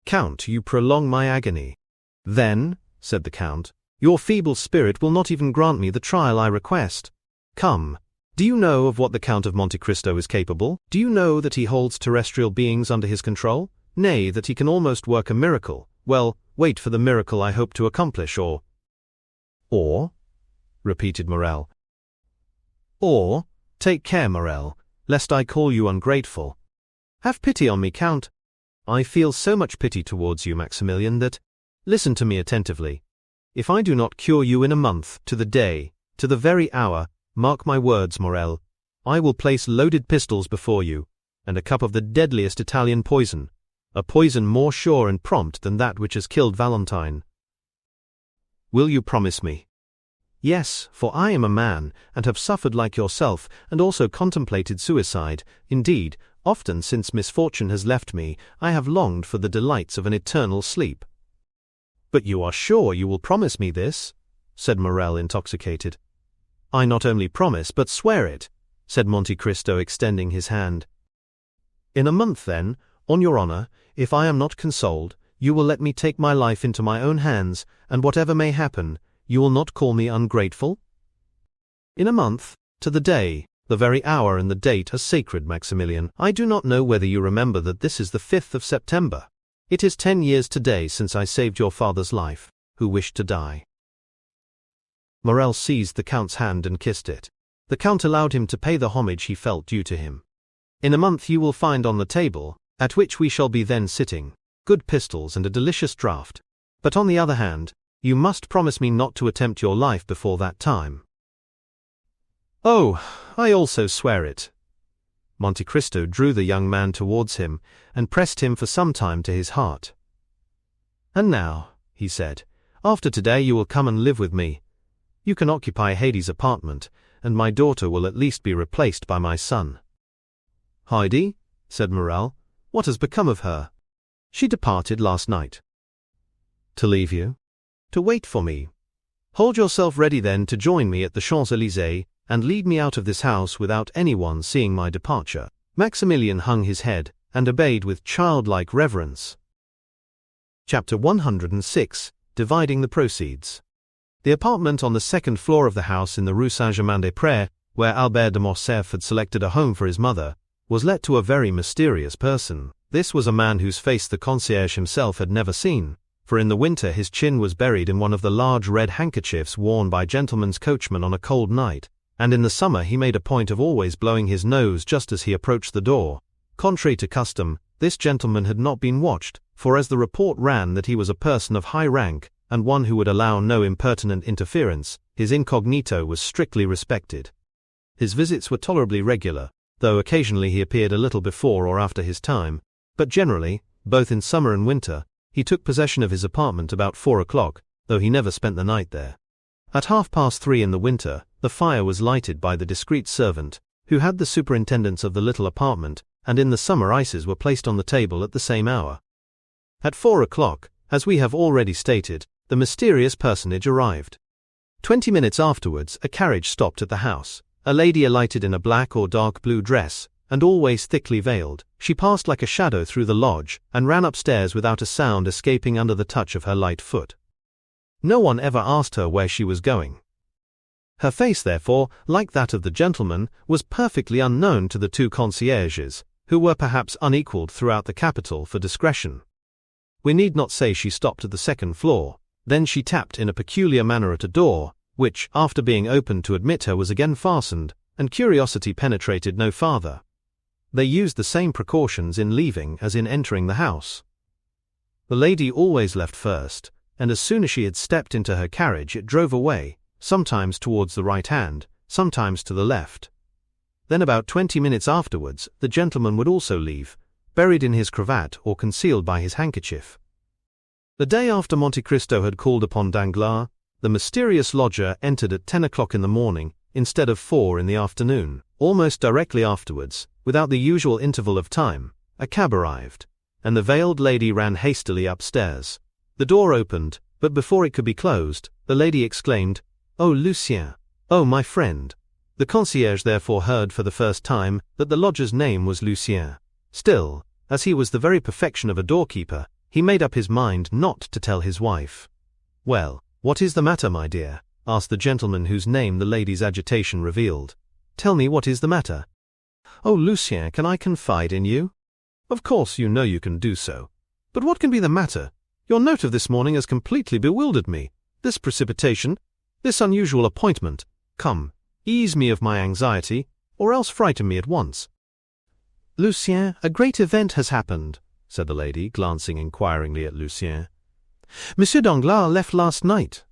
"Count, you prolong my agony." "Then," said the Count, "your feeble spirit will not even grant me the trial I request. Come, do you know of what the Count of Monte Cristo is capable? Do you know that he holds terrestrial beings under his control? Nay, that he can almost work a miracle? Well, wait for the miracle I hope to accomplish, or—" "Or?" repeated Morrel. "Or, take care, Morrel, lest I call you ungrateful. Have pity on me, Count. I feel so much pity towards you, Maximilian, that— Listen to me attentively. If I do not cure you in a month, to the day, to the very hour, mark my words, Morrel, I will place loaded pistols before you, and a cup of the deadliest Italian poison, a poison more sure and prompt than that which has killed Valentine. Will you promise me?" "Yes, for I am a man, and have suffered like yourself, and also contemplated suicide. Indeed, often since misfortune has left me, I have longed for the delights of an eternal sleep." "But you are sure you will promise me this?" said Morrel, intoxicated. "I not only promise, but swear it," said Monte Cristo, extending his hand. "In a month, then, on your honor, if I am not consoled, you will let me take my life into my own hands, and whatever may happen, you will not call me ungrateful?" "In a month, to the day, the very hour and the date are sacred, Maximilian. I do not know whether you remember that this is the 5th of September. It is 10 years today since I saved your father's life, who wished to die." Morrel seized the Count's hand and kissed it. The Count allowed him to pay the homage he felt due to him. In a month you will find on the table, at which we shall be then sitting, good pistols and a delicious draught. But on the other hand, you must promise me not to attempt your life before that time. Oh, I also swear it. Monte Cristo drew the young man towards him, and pressed him for some time to his heart. And now, he said, after today you will come and live with me. You can occupy Haydée's apartment, and my daughter will at least be replaced by my son. Haydée, said Morel, what has become of her? She departed last night. To leave you? To wait for me. Hold yourself ready then to join me at the Champs-Élysées, and lead me out of this house without anyone seeing my departure. Maximilian hung his head, and obeyed with childlike reverence. Chapter 106, Dividing the Proceeds. The apartment on the second floor of the house in the Rue Saint-Germain-des-Prés, where Albert de Morcerf had selected a home for his mother, was let to a very mysterious person. This was a man whose face the concierge himself had never seen, for in the winter his chin was buried in one of the large red handkerchiefs worn by gentlemen's coachmen on a cold night, and in the summer he made a point of always blowing his nose just as he approached the door. Contrary to custom, this gentleman had not been watched, for as the report ran that he was a person of high rank, and one who would allow no impertinent interference, his incognito was strictly respected. His visits were tolerably regular, though occasionally he appeared a little before or after his time, but generally, both in summer and winter, he took possession of his apartment about 4 o'clock, though he never spent the night there. At 3:30 in the winter, the fire was lighted by the discreet servant, who had the superintendence of the little apartment, and in the summer ices were placed on the table at the same hour. At 4 o'clock, as we have already stated, the mysterious personage arrived. 20 minutes afterwards, a carriage stopped at the house. A lady alighted in a black or dark blue dress, and always thickly veiled. She passed like a shadow through the lodge, and ran upstairs without a sound escaping under the touch of her light foot. No one ever asked her where she was going. Her face, therefore, like that of the gentleman, was perfectly unknown to the two concierges, who were perhaps unequalled throughout the capital for discretion. We need not say she stopped at the second floor. Then she tapped in a peculiar manner at a door, which, after being opened to admit her, was again fastened, and curiosity penetrated no farther. They used the same precautions in leaving as in entering the house. The lady always left first, and as soon as she had stepped into her carriage it drove away, sometimes towards the right hand, sometimes to the left. Then about 20 minutes afterwards, the gentleman would also leave, buried in his cravat or concealed by his handkerchief. The day after Monte Cristo had called upon Danglars, the mysterious lodger entered at 10 o'clock in the morning, instead of 4 in the afternoon. Almost directly afterwards, without the usual interval of time, a cab arrived, and the veiled lady ran hastily upstairs. The door opened, but before it could be closed, the lady exclaimed, "Oh, Lucien! Oh, my friend!" The concierge therefore heard for the first time that the lodger's name was Lucien. Still, as he was the very perfection of a doorkeeper, he made up his mind not to tell his wife. "Well, what is the matter, my dear?" asked the gentleman whose name the lady's agitation revealed. "Tell me what is the matter." "Oh, Lucien, can I confide in you?" "Of course you know you can do so. But what can be the matter? Your note of this morning has completely bewildered me. This precipitation, this unusual appointment. Come, ease me of my anxiety, or else frighten me at once." "Lucien, a great event has happened," said the lady, glancing inquiringly at Lucien. "Monsieur Danglars left last night."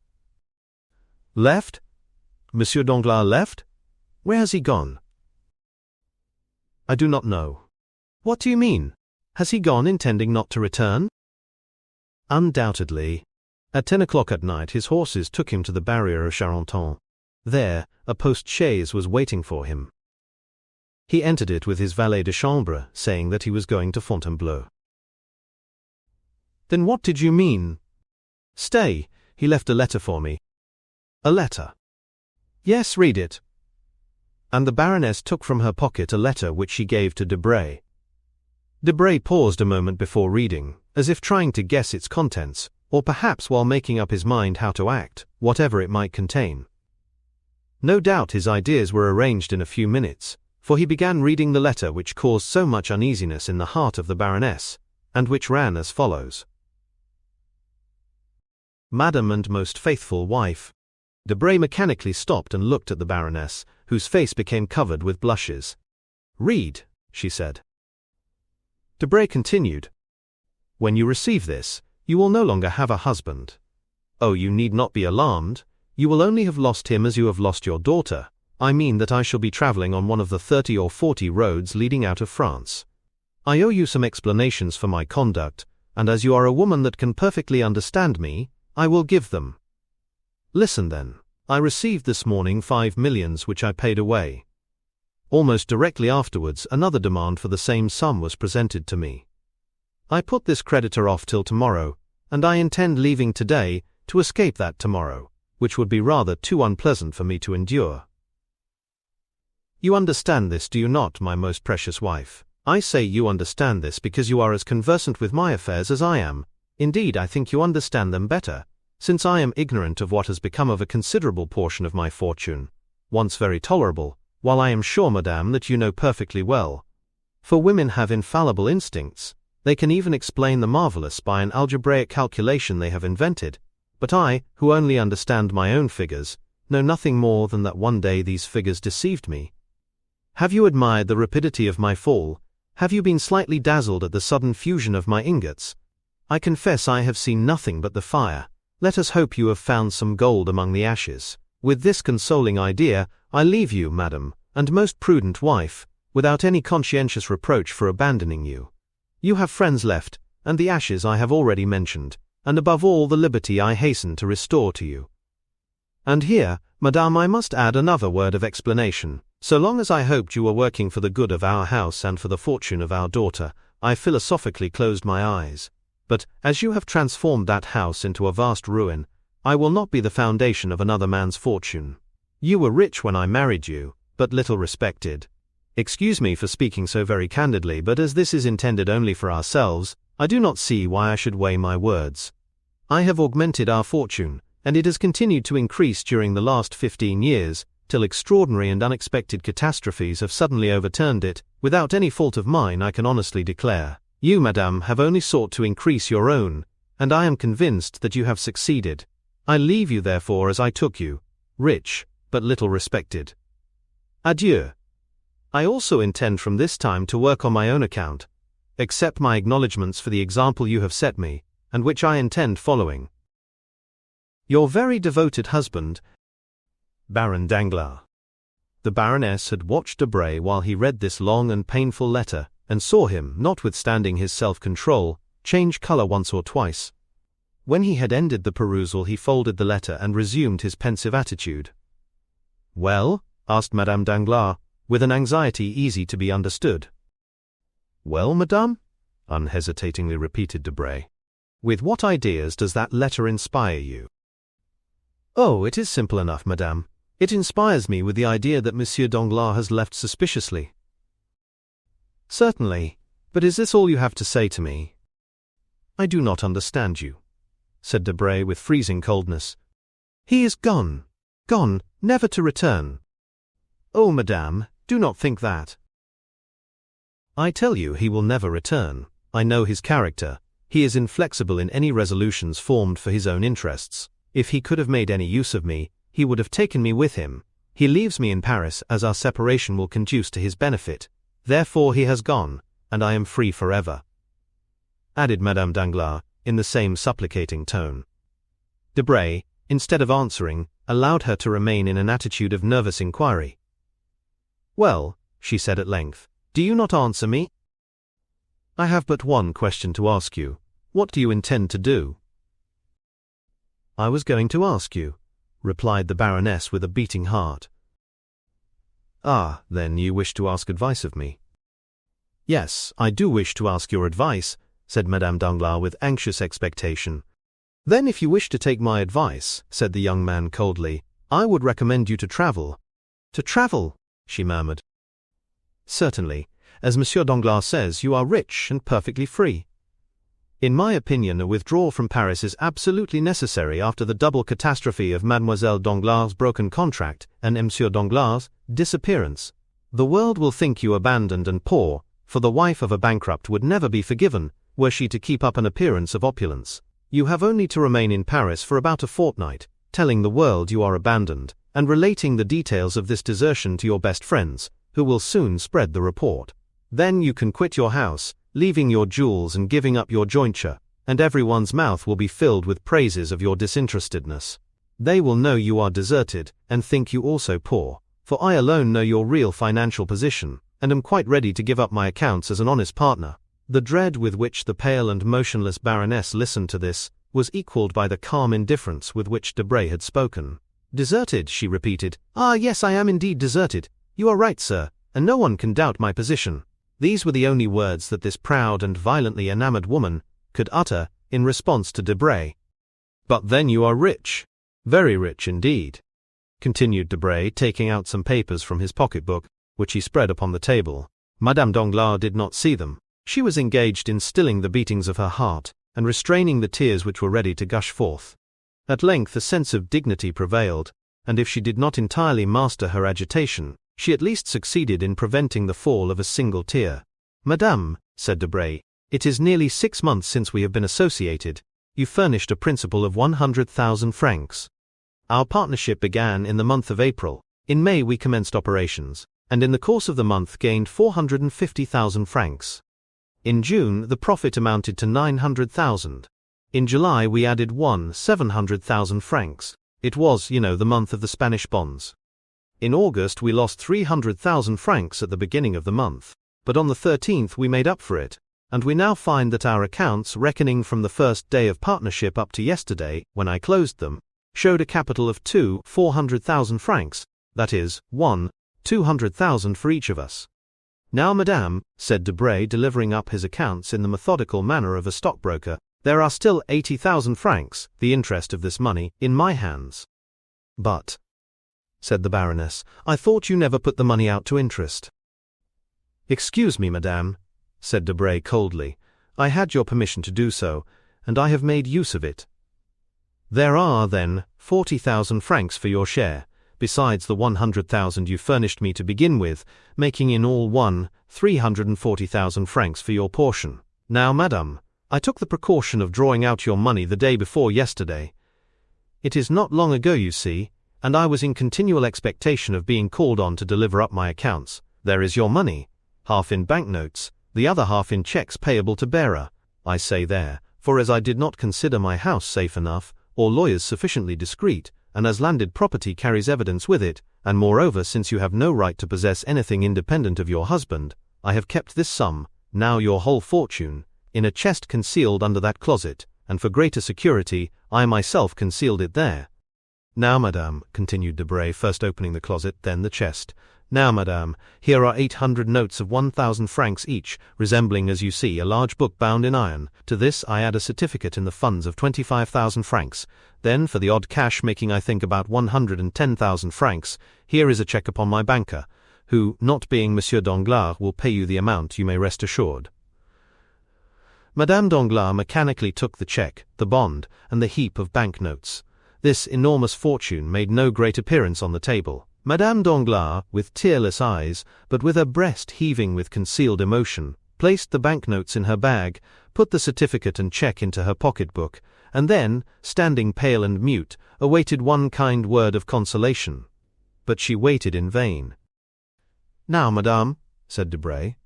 "Left? Monsieur Danglars left? Where has he gone?" "I do not know." "What do you mean? Has he gone intending not to return?" "Undoubtedly. At 10 o'clock at night his horses took him to the barrier of Charenton. There, a post-chaise was waiting for him. He entered it with his valet de chambre, saying that he was going to Fontainebleau." "Then what did you mean?" "Stay, he left a letter for me." "A letter?" "Yes, read it." And the Baroness took from her pocket a letter which she gave to Debray. Debray paused a moment before reading, as if trying to guess its contents, or perhaps while making up his mind how to act, whatever it might contain. No doubt his ideas were arranged in a few minutes, for he began reading the letter which caused so much uneasiness in the heart of the Baroness, and which ran as follows. "Madam and most faithful wife, Debray mechanically stopped and looked at the Baroness, whose face became covered with blushes. "Read," she said. Debray continued. "When you receive this, you will no longer have a husband. Oh, you need not be alarmed. You will only have lost him as you have lost your daughter. I mean that I shall be traveling on one of the 30 or 40 roads leading out of France. I owe you some explanations for my conduct, and as you are a woman that can perfectly understand me, I will give them. Listen then. I received this morning 5 millions which I paid away. Almost directly afterwards another demand for the same sum was presented to me. I put this creditor off till tomorrow, and I intend leaving today to escape that tomorrow, which would be rather too unpleasant for me to endure. You understand this, do you not, my most precious wife? I say you understand this because you are as conversant with my affairs as I am. Indeed, I think you understand them better, since I am ignorant of what has become of a considerable portion of my fortune, once very tolerable, while I am sure, madame, that you know perfectly well. For women have infallible instincts. They can even explain the marvelous by an algebraic calculation they have invented, but I, who only understand my own figures, know nothing more than that one day these figures deceived me. Have you admired the rapidity of my fall? Have you been slightly dazzled at the sudden fusion of my ingots? I confess I have seen nothing but the fire. Let us hope you have found some gold among the ashes. With this consoling idea, I leave you, madam, and most prudent wife, without any conscientious reproach for abandoning you. You have friends left, and the ashes I have already mentioned, and above all the liberty I hasten to restore to you. And here, madame, I must add another word of explanation. So long as I hoped you were working for the good of our house and for the fortune of our daughter, I philosophically closed my eyes. But, as you have transformed that house into a vast ruin, I will not be the foundation of another man's fortune. You were rich when I married you, but little respected. Excuse me for speaking so very candidly, but as this is intended only for ourselves, I do not see why I should weigh my words. I have augmented our fortune, and it has continued to increase during the last 15 years, till extraordinary and unexpected catastrophes have suddenly overturned it, without any fault of mine, I can honestly declare. You, madame, have only sought to increase your own, and I am convinced that you have succeeded. I leave you therefore as I took you, rich, but little respected. Adieu. I also intend from this time to work on my own account. Accept my acknowledgments for the example you have set me, and which I intend following. Your very devoted husband, Baron Danglars. The Baroness had watched Debray while he read this long and painful letter, and saw him, notwithstanding his self-control, change color once or twice. When he had ended the perusal he folded the letter and resumed his pensive attitude. "Well?" asked Madame Danglars, with an anxiety easy to be understood. "Well, madame?" unhesitatingly repeated Debray. "With what ideas does that letter inspire you?" "Oh, it is simple enough, madame. It inspires me with the idea that Monsieur Danglars has left suspiciously." "Certainly, but is this all you have to say to me?" "I do not understand you," said Debray with freezing coldness. "He is gone, never to return." "Oh, madame, do not think that." "I tell you he will never return. I know his character. He is inflexible in any resolutions formed for his own interests. If he could have made any use of me, he would have taken me with him. He leaves me in Paris as our separation will conduce to his benefit. Therefore he has gone, and I am free forever," added Madame Danglars, in the same supplicating tone. Debray, instead of answering, allowed her to remain in an attitude of nervous inquiry. "Well," she said at length, "do you not answer me?" "I have but one question to ask you. What do you intend to do?" "I was going to ask you," replied the Baroness with a beating heart. "Ah, then you wish to ask advice of me?" "Yes, I do wish to ask your advice," said Madame Danglars with anxious expectation. "Then if you wish to take my advice," said the young man coldly, "I would recommend you to travel." "To travel?" she murmured. "Certainly. As Monsieur Danglars says, you are rich and perfectly free. In my opinion, a withdrawal from Paris is absolutely necessary after the double catastrophe of Mademoiselle Danglars' broken contract and Monsieur Danglars' disappearance. The world will think you abandoned and poor, for the wife of a bankrupt would never be forgiven, were she to keep up an appearance of opulence. You have only to remain in Paris for about a fortnight, telling the world you are abandoned, and relating the details of this desertion to your best friends, who will soon spread the report. Then you can quit your house, leaving your jewels and giving up your jointure, and everyone's mouth will be filled with praises of your disinterestedness. They will know you are deserted, and think you also poor, for I alone know your real financial position, and am quite ready to give up my accounts as an honest partner." The dread with which the pale and motionless Baroness listened to this was equalled by the calm indifference with which Debray had spoken. "Deserted," she repeated. "Ah, yes, I am indeed deserted. You are right, sir, and no one can doubt my position." These were the only words that this proud and violently enamored woman could utter in response to Debray. "But then you are rich. Very rich indeed," continued Debray, taking out some papers from his pocketbook, which he spread upon the table. Madame Danglars did not see them. She was engaged in stilling the beatings of her heart, and restraining the tears which were ready to gush forth. At length a sense of dignity prevailed, and if she did not entirely master her agitation, she at least succeeded in preventing the fall of a single tear. "Madame," said Debray, "it is nearly 6 months since we have been associated. You furnished a principal of 100,000 francs. Our partnership began in the month of April. In May we commenced operations, and in the course of the month gained 450,000 francs. In June the profit amounted to 900,000. In July we added 700,000 francs. It was, the month of the Spanish bonds. In August we lost 300,000 francs at the beginning of the month, but on the 13th we made up for it, and we now find that our accounts, reckoning from the first day of partnership up to yesterday, when I closed them, showed a capital of 400,000 francs, that is, 200,000 for each of us. Now, madame," said Debray, delivering up his accounts in the methodical manner of a stockbroker, "there are still 80,000 francs, the interest of this money, in my hands." "But," said the Baroness, "I thought you never put the money out to interest." "Excuse me, madame," said Debray coldly, "I had your permission to do so, and I have made use of it. There are, then, 40,000 francs for your share, besides the 100,000 you furnished me to begin with, making in all 340,000 francs for your portion. Now, madame, I took the precaution of drawing out your money the day before yesterday. It is not long ago, you see, and I was in continual expectation of being called on to deliver up my accounts. There is your money, half in banknotes, the other half in checks payable to bearer. I say there, for as I did not consider my house safe enough, or lawyers sufficiently discreet, and as landed property carries evidence with it, and moreover since you have no right to possess anything independent of your husband, I have kept this sum, now your whole fortune, in a chest concealed under that closet, and for greater security, I myself concealed it there. Now, madame," continued Debray, first opening the closet, then the chest, "now, madame, here are 800 notes of 1,000 francs each, resembling, as you see, a large book bound in iron. To this I add a certificate in the funds of 25,000 francs. Then, for the odd cash making I think about 110,000 francs, here is a check upon my banker, who, not being Monsieur Danglars, will pay you the amount, you may rest assured." Madame Danglars mechanically took the check, the bond, and the heap of banknotes. This enormous fortune made no great appearance on the table. Madame Danglars, with tearless eyes, but with her breast heaving with concealed emotion, placed the banknotes in her bag, put the certificate and check into her pocketbook, and then, standing pale and mute, awaited one kind word of consolation. But she waited in vain. "Now, madame," said Debray,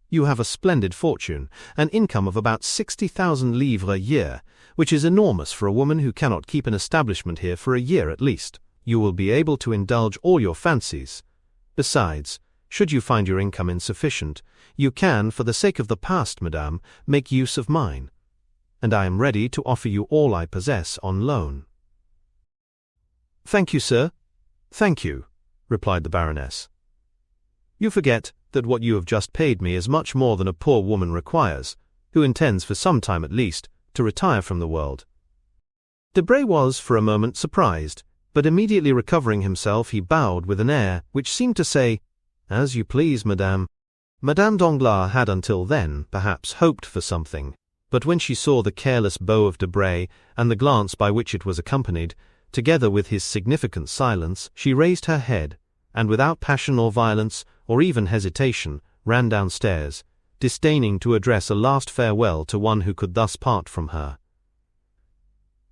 "you have a splendid fortune, an income of about 60,000 livres a year, which is enormous for a woman who cannot keep an establishment here for a year at least. You will be able to indulge all your fancies. Besides, should you find your income insufficient, you can, for the sake of the past, madame, make use of mine, and I am ready to offer you all I possess on loan." "Thank you, sir. Thank you," replied the Baroness. "You forget that what you have just paid me is much more than a poor woman requires, who intends for some time at least to retire from the world." Debray was for a moment surprised, but immediately recovering himself he bowed with an air which seemed to say, "As you please, madame." Madame Danglars had until then, perhaps, hoped for something, but when she saw the careless bow of Debray, and the glance by which it was accompanied, together with his significant silence, she raised her head, and without passion or violence, or even hesitation, ran downstairs, disdaining to address a last farewell to one who could thus part from her.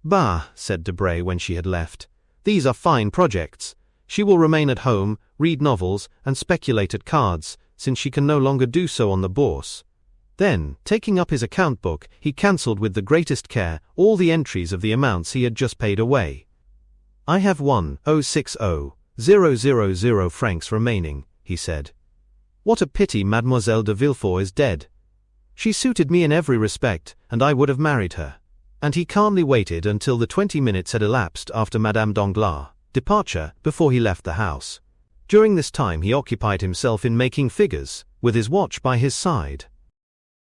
"Bah," said Debray when she had left, These are fine projects. She will remain at home, read novels, and speculate at cards, since she can no longer do so on the bourse. Then, taking up his account book, he cancelled with the greatest care all the entries of the amounts he had just paid away. "I have 1,060,000 francs remaining," he said. "What a pity Mademoiselle de Villefort is dead. She suited me in every respect, and I would have married her." And he calmly waited until the 20 minutes had elapsed after Madame Danglars' departure before he left the house. During this time he occupied himself in making figures, with his watch by his side.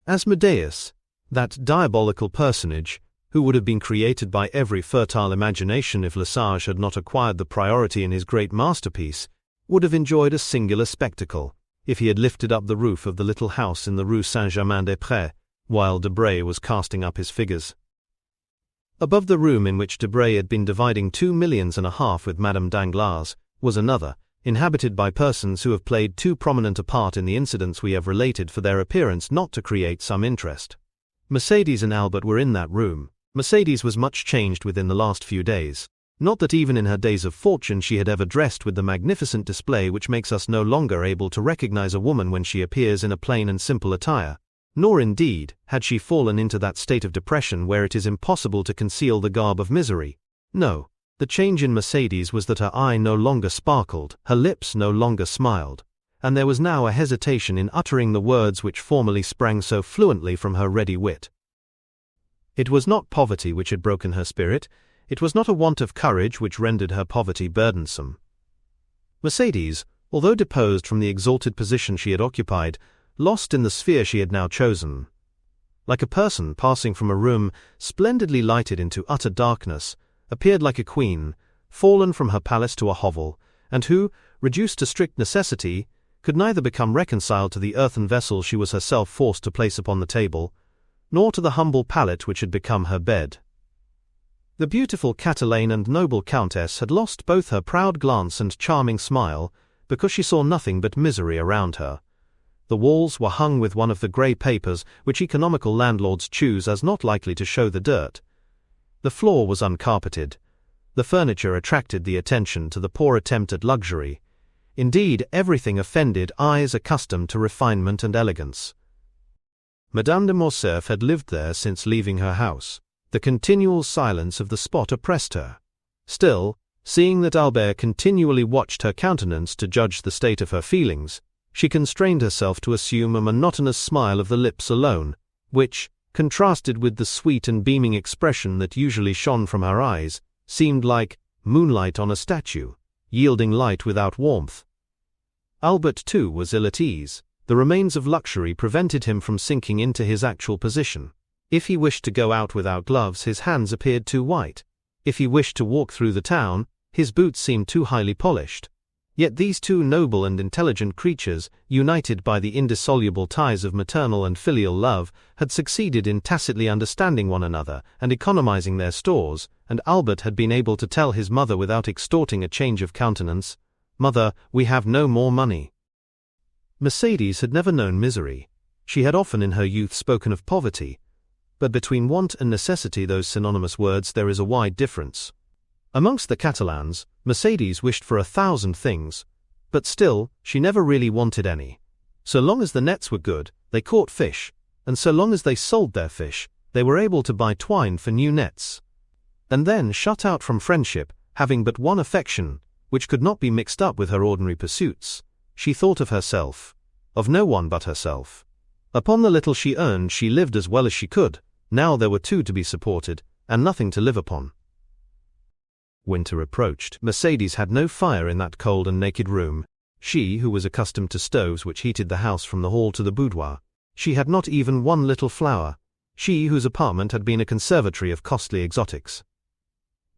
Asmodeus, that diabolical personage, who would have been created by every fertile imagination if Lesage had not acquired the priority in his great masterpiece, would have enjoyed a singular spectacle, if he had lifted up the roof of the little house in the Rue Saint-Germain-des-Prés, while Debray was casting up his figures. Above the room in which Debray had been dividing 2,5 millions with Madame Danglars, was another, inhabited by persons who have played too prominent a part in the incidents we have related for their appearance not to create some interest. Mercédès and Albert were in that room. Mercédès was much changed within the last few days. Not that even in her days of fortune she had ever dressed with the magnificent display which makes us no longer able to recognize a woman when she appears in a plain and simple attire. Nor indeed had she fallen into that state of depression where it is impossible to conceal the garb of misery. No, the change in Mercédès was that her eye no longer sparkled, her lips no longer smiled, and there was now a hesitation in uttering the words which formerly sprang so fluently from her ready wit. It was not poverty which had broken her spirit, it was not a want of courage which rendered her poverty burdensome. Mercédès, although deposed from the exalted position she had occupied, lost in the sphere she had now chosen. Like a person passing from a room splendidly lighted into utter darkness, appeared like a queen, fallen from her palace to a hovel, and who, reduced to strict necessity, could neither become reconciled to the earthen vessel she was herself forced to place upon the table, nor to the humble pallet which had become her bed. The beautiful Catalane and noble Countess had lost both her proud glance and charming smile, because she saw nothing but misery around her. The walls were hung with one of the grey papers which economical landlords choose as not likely to show the dirt. The floor was uncarpeted. The furniture attracted the attention to the poor attempt at luxury. Indeed, everything offended eyes accustomed to refinement and elegance. Madame de Morcerf had lived there since leaving her house. The continual silence of the spot oppressed her. Still, seeing that Albert continually watched her countenance to judge the state of her feelings, she constrained herself to assume a monotonous smile of the lips alone, which, contrasted with the sweet and beaming expression that usually shone from her eyes, seemed like moonlight on a statue, yielding light without warmth. Albert, too, was ill at ease. The remains of luxury prevented him from sinking into his actual position. If he wished to go out without gloves, his hands appeared too white. If he wished to walk through the town, his boots seemed too highly polished. Yet these two noble and intelligent creatures, united by the indissoluble ties of maternal and filial love, had succeeded in tacitly understanding one another and economizing their stores, and Albert had been able to tell his mother without extorting a change of countenance, "Mother, we have no more money." Mercédès had never known misery. She had often in her youth spoken of poverty, but between want and necessity, those synonymous words, there is a wide difference. Amongst the Catalans, Mercédès wished for 1,000 things, but still, she never really wanted any. So long as the nets were good, they caught fish, and so long as they sold their fish, they were able to buy twine for new nets. And then, shut out from friendship, having but one affection, which could not be mixed up with her ordinary pursuits, she thought of herself, of no one but herself. Upon the little she earned she lived as well as she could. Now there were two to be supported, and nothing to live upon. Winter approached. Mercédès had no fire in that cold and naked room. She, who was accustomed to stoves which heated the house from the hall to the boudoir. She had not even one little flower. She, whose apartment had been a conservatory of costly exotics.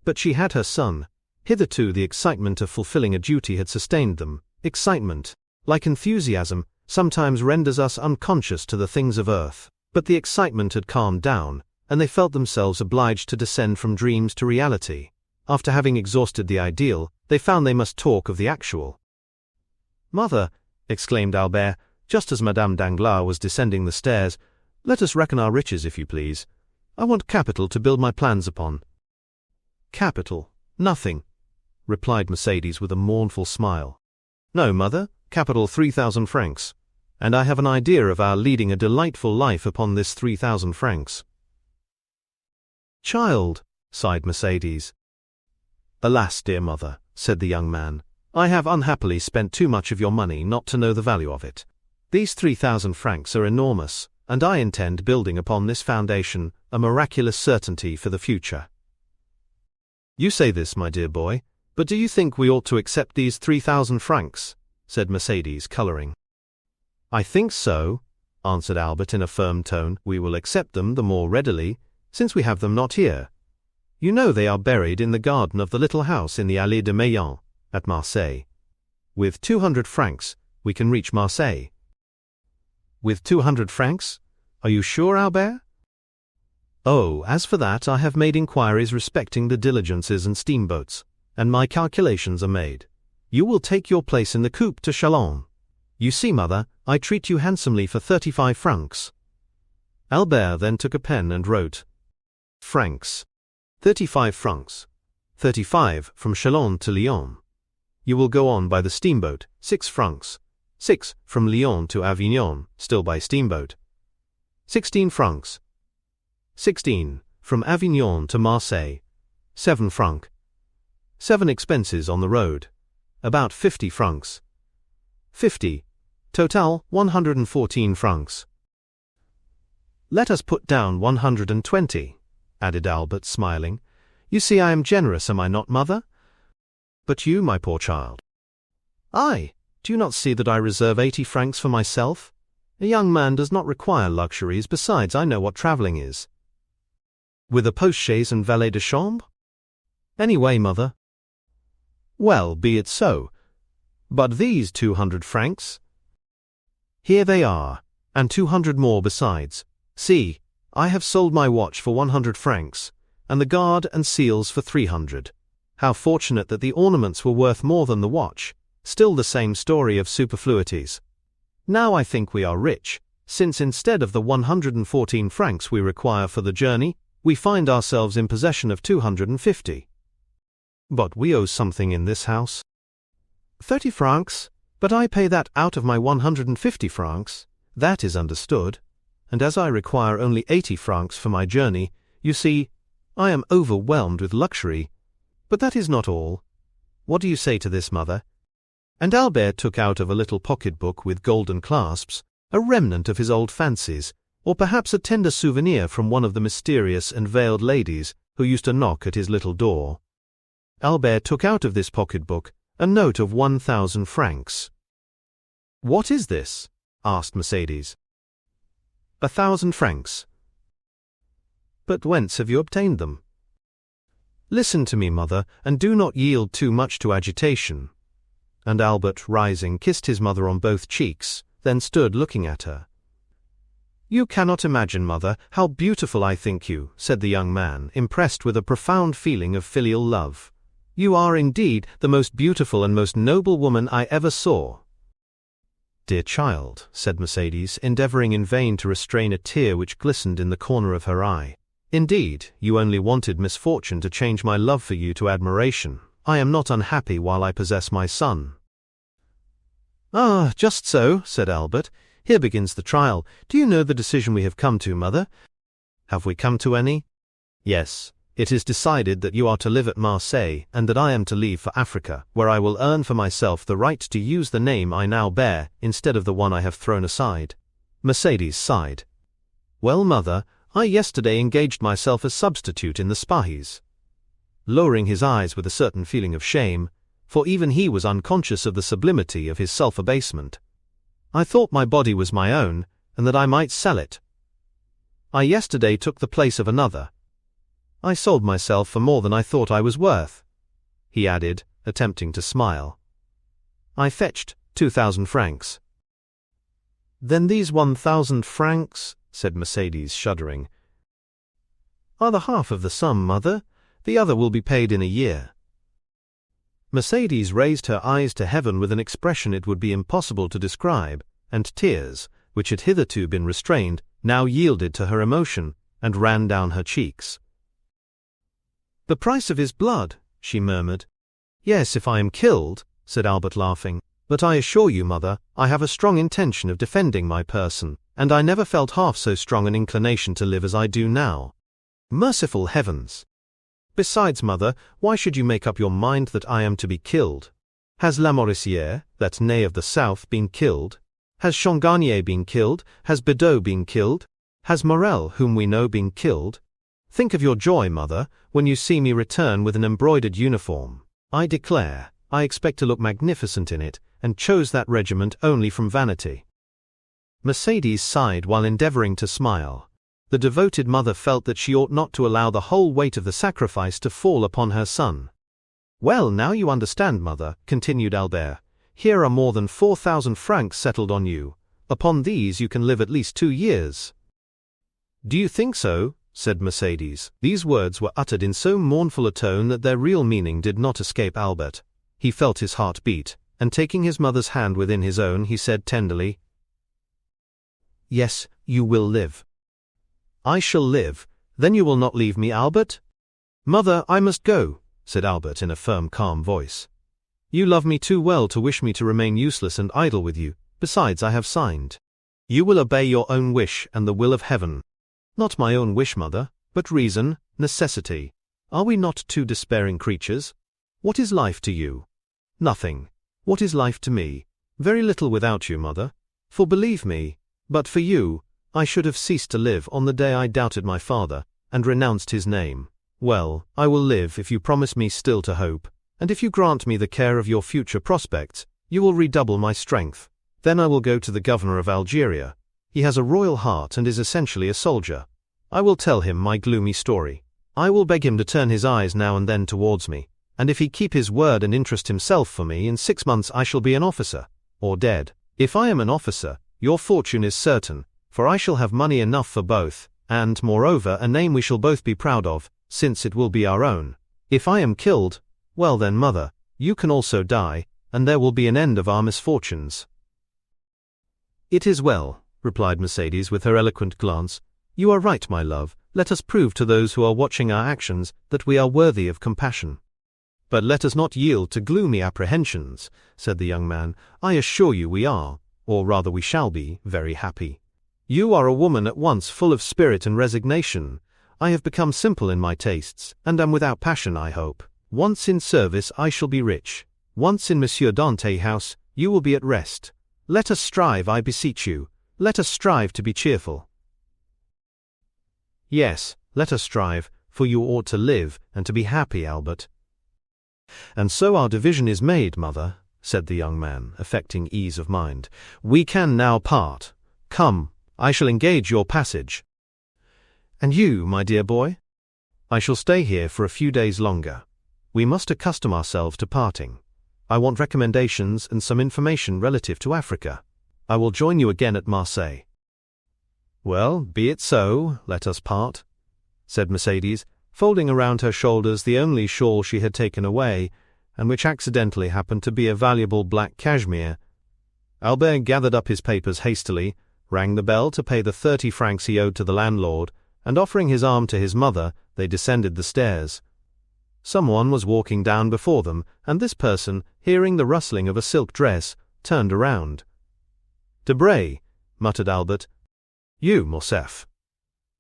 But she had her son. Hitherto the excitement of fulfilling a duty had sustained them. Excitement, like enthusiasm, sometimes renders us unconscious to the things of earth. But the excitement had calmed down, and they felt themselves obliged to descend from dreams to reality. After having exhausted the ideal, they found they must talk of the actual. "Mother," exclaimed Albert, just as Madame Danglars was descending the stairs, "let us reckon our riches, if you please. I want capital to build my plans upon." "Capital? Nothing. replied Mercedes with a mournful smile. No, mother, capital 3,000 francs. And I have an idea of our leading a delightful life upon this 3,000 francs. Child, sighed Mercedes. Alas, dear mother, said the young man, I have unhappily spent too much of your money not to know the value of it. These 3,000 francs are enormous, and I intend building upon this foundation a miraculous certainty for the future. You say this, my dear boy, but do you think we ought to accept these 3,000 francs? Said Mercedes, colouring. I think so, answered Albert in a firm tone. We will accept them the more readily, since we have them not here. You know they are buried in the garden of the little house in the Allée de Meillan, at Marseille. With 200 francs, we can reach Marseille. With 200 francs? Are you sure, Albert? Oh, as for that, I have made inquiries respecting the diligences and steamboats, and my calculations are made. You will take your place in the coupe to Chalons. You see, mother, I treat you handsomely for 35 francs. Albert then took a pen and wrote, francs. 35 francs. 35 from Chalons to Lyon. You will go on by the steamboat, 6 francs. 6 from Lyon to Avignon, still by steamboat. 16 francs. 16 from Avignon to Marseille. 7 francs. 7 expenses on the road. About 50 francs. 50. Total 114 francs. Let us put down 120, added Albert, smiling. You see I am generous, am I not, mother? But you, my poor child. I, do you not see that I reserve 80 francs for myself? A young man does not require luxuries, besides I know what travelling is. With a post-chaise and valet de chambre? Anyway, mother. Well, be it so. But these 200 francs? Here they are, and 200 more besides. See, I have sold my watch for 100 francs, and the guard and seals for 300. How fortunate that the ornaments were worth more than the watch. Still the same story of superfluities. Now I think we are rich, since instead of the 114 francs we require for the journey, we find ourselves in possession of 250. But we owe something in this house. 30 francs, but I pay that out of my 150 francs. That is understood. And as I require only 80 francs for my journey, you see, I am overwhelmed with luxury. But that is not all. What do you say to this, mother? And Albert took out of a little pocket-book with golden clasps a remnant of his old fancies, or perhaps a tender souvenir from one of the mysterious and veiled ladies who used to knock at his little door. Albert took out of this pocket-book a note of 1,000 francs. What is this? Asked Mercedes. 1,000 francs. But whence have you obtained them? Listen to me, mother, and do not yield too much to agitation. And Albert, rising, kissed his mother on both cheeks, then stood looking at her. You cannot imagine, mother, how beautiful I think you, said the young man, impressed with a profound feeling of filial love. You are indeed the most beautiful and most noble woman I ever saw. Dear child, said Mercedes, endeavouring in vain to restrain a tear which glistened in the corner of her eye. Indeed, you only wanted misfortune to change my love for you to admiration. I am not unhappy while I possess my son. Ah, just so, said Albert. Here begins the trial. Do you know the decision we have come to, mother? Have we come to any? Yes. It is decided that you are to live at Marseille, and that I am to leave for Africa, where I will earn for myself the right to use the name I now bear, instead of the one I have thrown aside. Mercedes sighed. Well, mother, I yesterday engaged myself as substitute in the Spahis. Lowering his eyes with a certain feeling of shame, for even he was unconscious of the sublimity of his self-abasement. I thought my body was my own, and that I might sell it. I yesterday took the place of another. I sold myself for more than I thought I was worth, he added, attempting to smile. I fetched 2,000 francs. Then these 1,000 francs, said Mercedes, shuddering, are the half of the sum, mother. The other will be paid in a year. Mercedes raised her eyes to heaven with an expression it would be impossible to describe, and tears, which had hitherto been restrained, now yielded to her emotion, and ran down her cheeks. The price of his blood, she murmured. Yes, if I am killed, said Albert laughing. But I assure you, mother, I have a strong intention of defending my person, and I never felt half so strong an inclination to live as I do now. Merciful heavens! Besides, mother, why should you make up your mind that I am to be killed? Has Lamoricière, that Ney of the South, been killed? Has Changarnier been killed? Has Bedeau been killed? Has Morel, whom we know, been killed? Think of your joy, mother, when you see me return with an embroidered uniform. I declare, I expect to look magnificent in it, and chose that regiment only from vanity. Mercedes sighed while endeavoring to smile. The devoted mother felt that she ought not to allow the whole weight of the sacrifice to fall upon her son. Well, now you understand, mother, continued Albert. Here are more than 4,000 francs settled on you. Upon these you can live at least 2 years. Do you think so? Said Mercedes. These words were uttered in so mournful a tone that their real meaning did not escape Albert. He felt his heart beat, and taking his mother's hand within his own, he said tenderly, Yes, you will live. I shall live. Then you will not leave me, Albert? Mother, I must go, said Albert in a firm, calm voice. You love me too well to wish me to remain useless and idle with you. Besides, I have signed. You will obey your own wish and the will of heaven. Not my own wish, mother, but reason, necessity. Are we not two despairing creatures? What is life to you? Nothing. What is life to me? Very little without you, mother. For believe me, but for you, I should have ceased to live on the day I doubted my father, and renounced his name. Well, I will live if you promise me still to hope, and if you grant me the care of your future prospects, you will redouble my strength. Then I will go to the governor of Algeria. He has a royal heart and is essentially a soldier. I will tell him my gloomy story. I will beg him to turn his eyes now and then towards me, and if he keep his word and interest himself for me, in 6 months I shall be an officer, or dead. If I am an officer, your fortune is certain, for I shall have money enough for both, and, moreover, a name we shall both be proud of, since it will be our own. If I am killed, well then, mother, you can also die, and there will be an end of our misfortunes. It is well, replied Mercedes with her eloquent glance. You are right, my love. Let us prove to those who are watching our actions that we are worthy of compassion. But let us not yield to gloomy apprehensions, said the young man. I assure you we are, or rather we shall be, very happy. You are a woman at once full of spirit and resignation. I have become simple in my tastes, and am without passion, I hope. Once in service I shall be rich. Once in Monsieur Dantès' house, you will be at rest. Let us strive, I beseech you. Let us strive to be cheerful. Yes, let us strive, for you ought to live and to be happy, Albert. And so our division is made, mother, said the young man, affecting ease of mind. We can now part. Come, I shall engage your passage. And you, my dear boy? I shall stay here for a few days longer. We must accustom ourselves to parting. I want recommendations and some information relative to Africa. I will join you again at Marseille. Well, be it so, let us part, said Mercedes, folding around her shoulders the only shawl she had taken away, and which accidentally happened to be a valuable black cashmere. Albert gathered up his papers hastily, rang the bell to pay the 30 francs he owed to the landlord, and offering his arm to his mother, they descended the stairs. Someone was walking down before them, and this person, hearing the rustling of a silk dress, turned around. Debray, muttered Albert. You, Morcerf,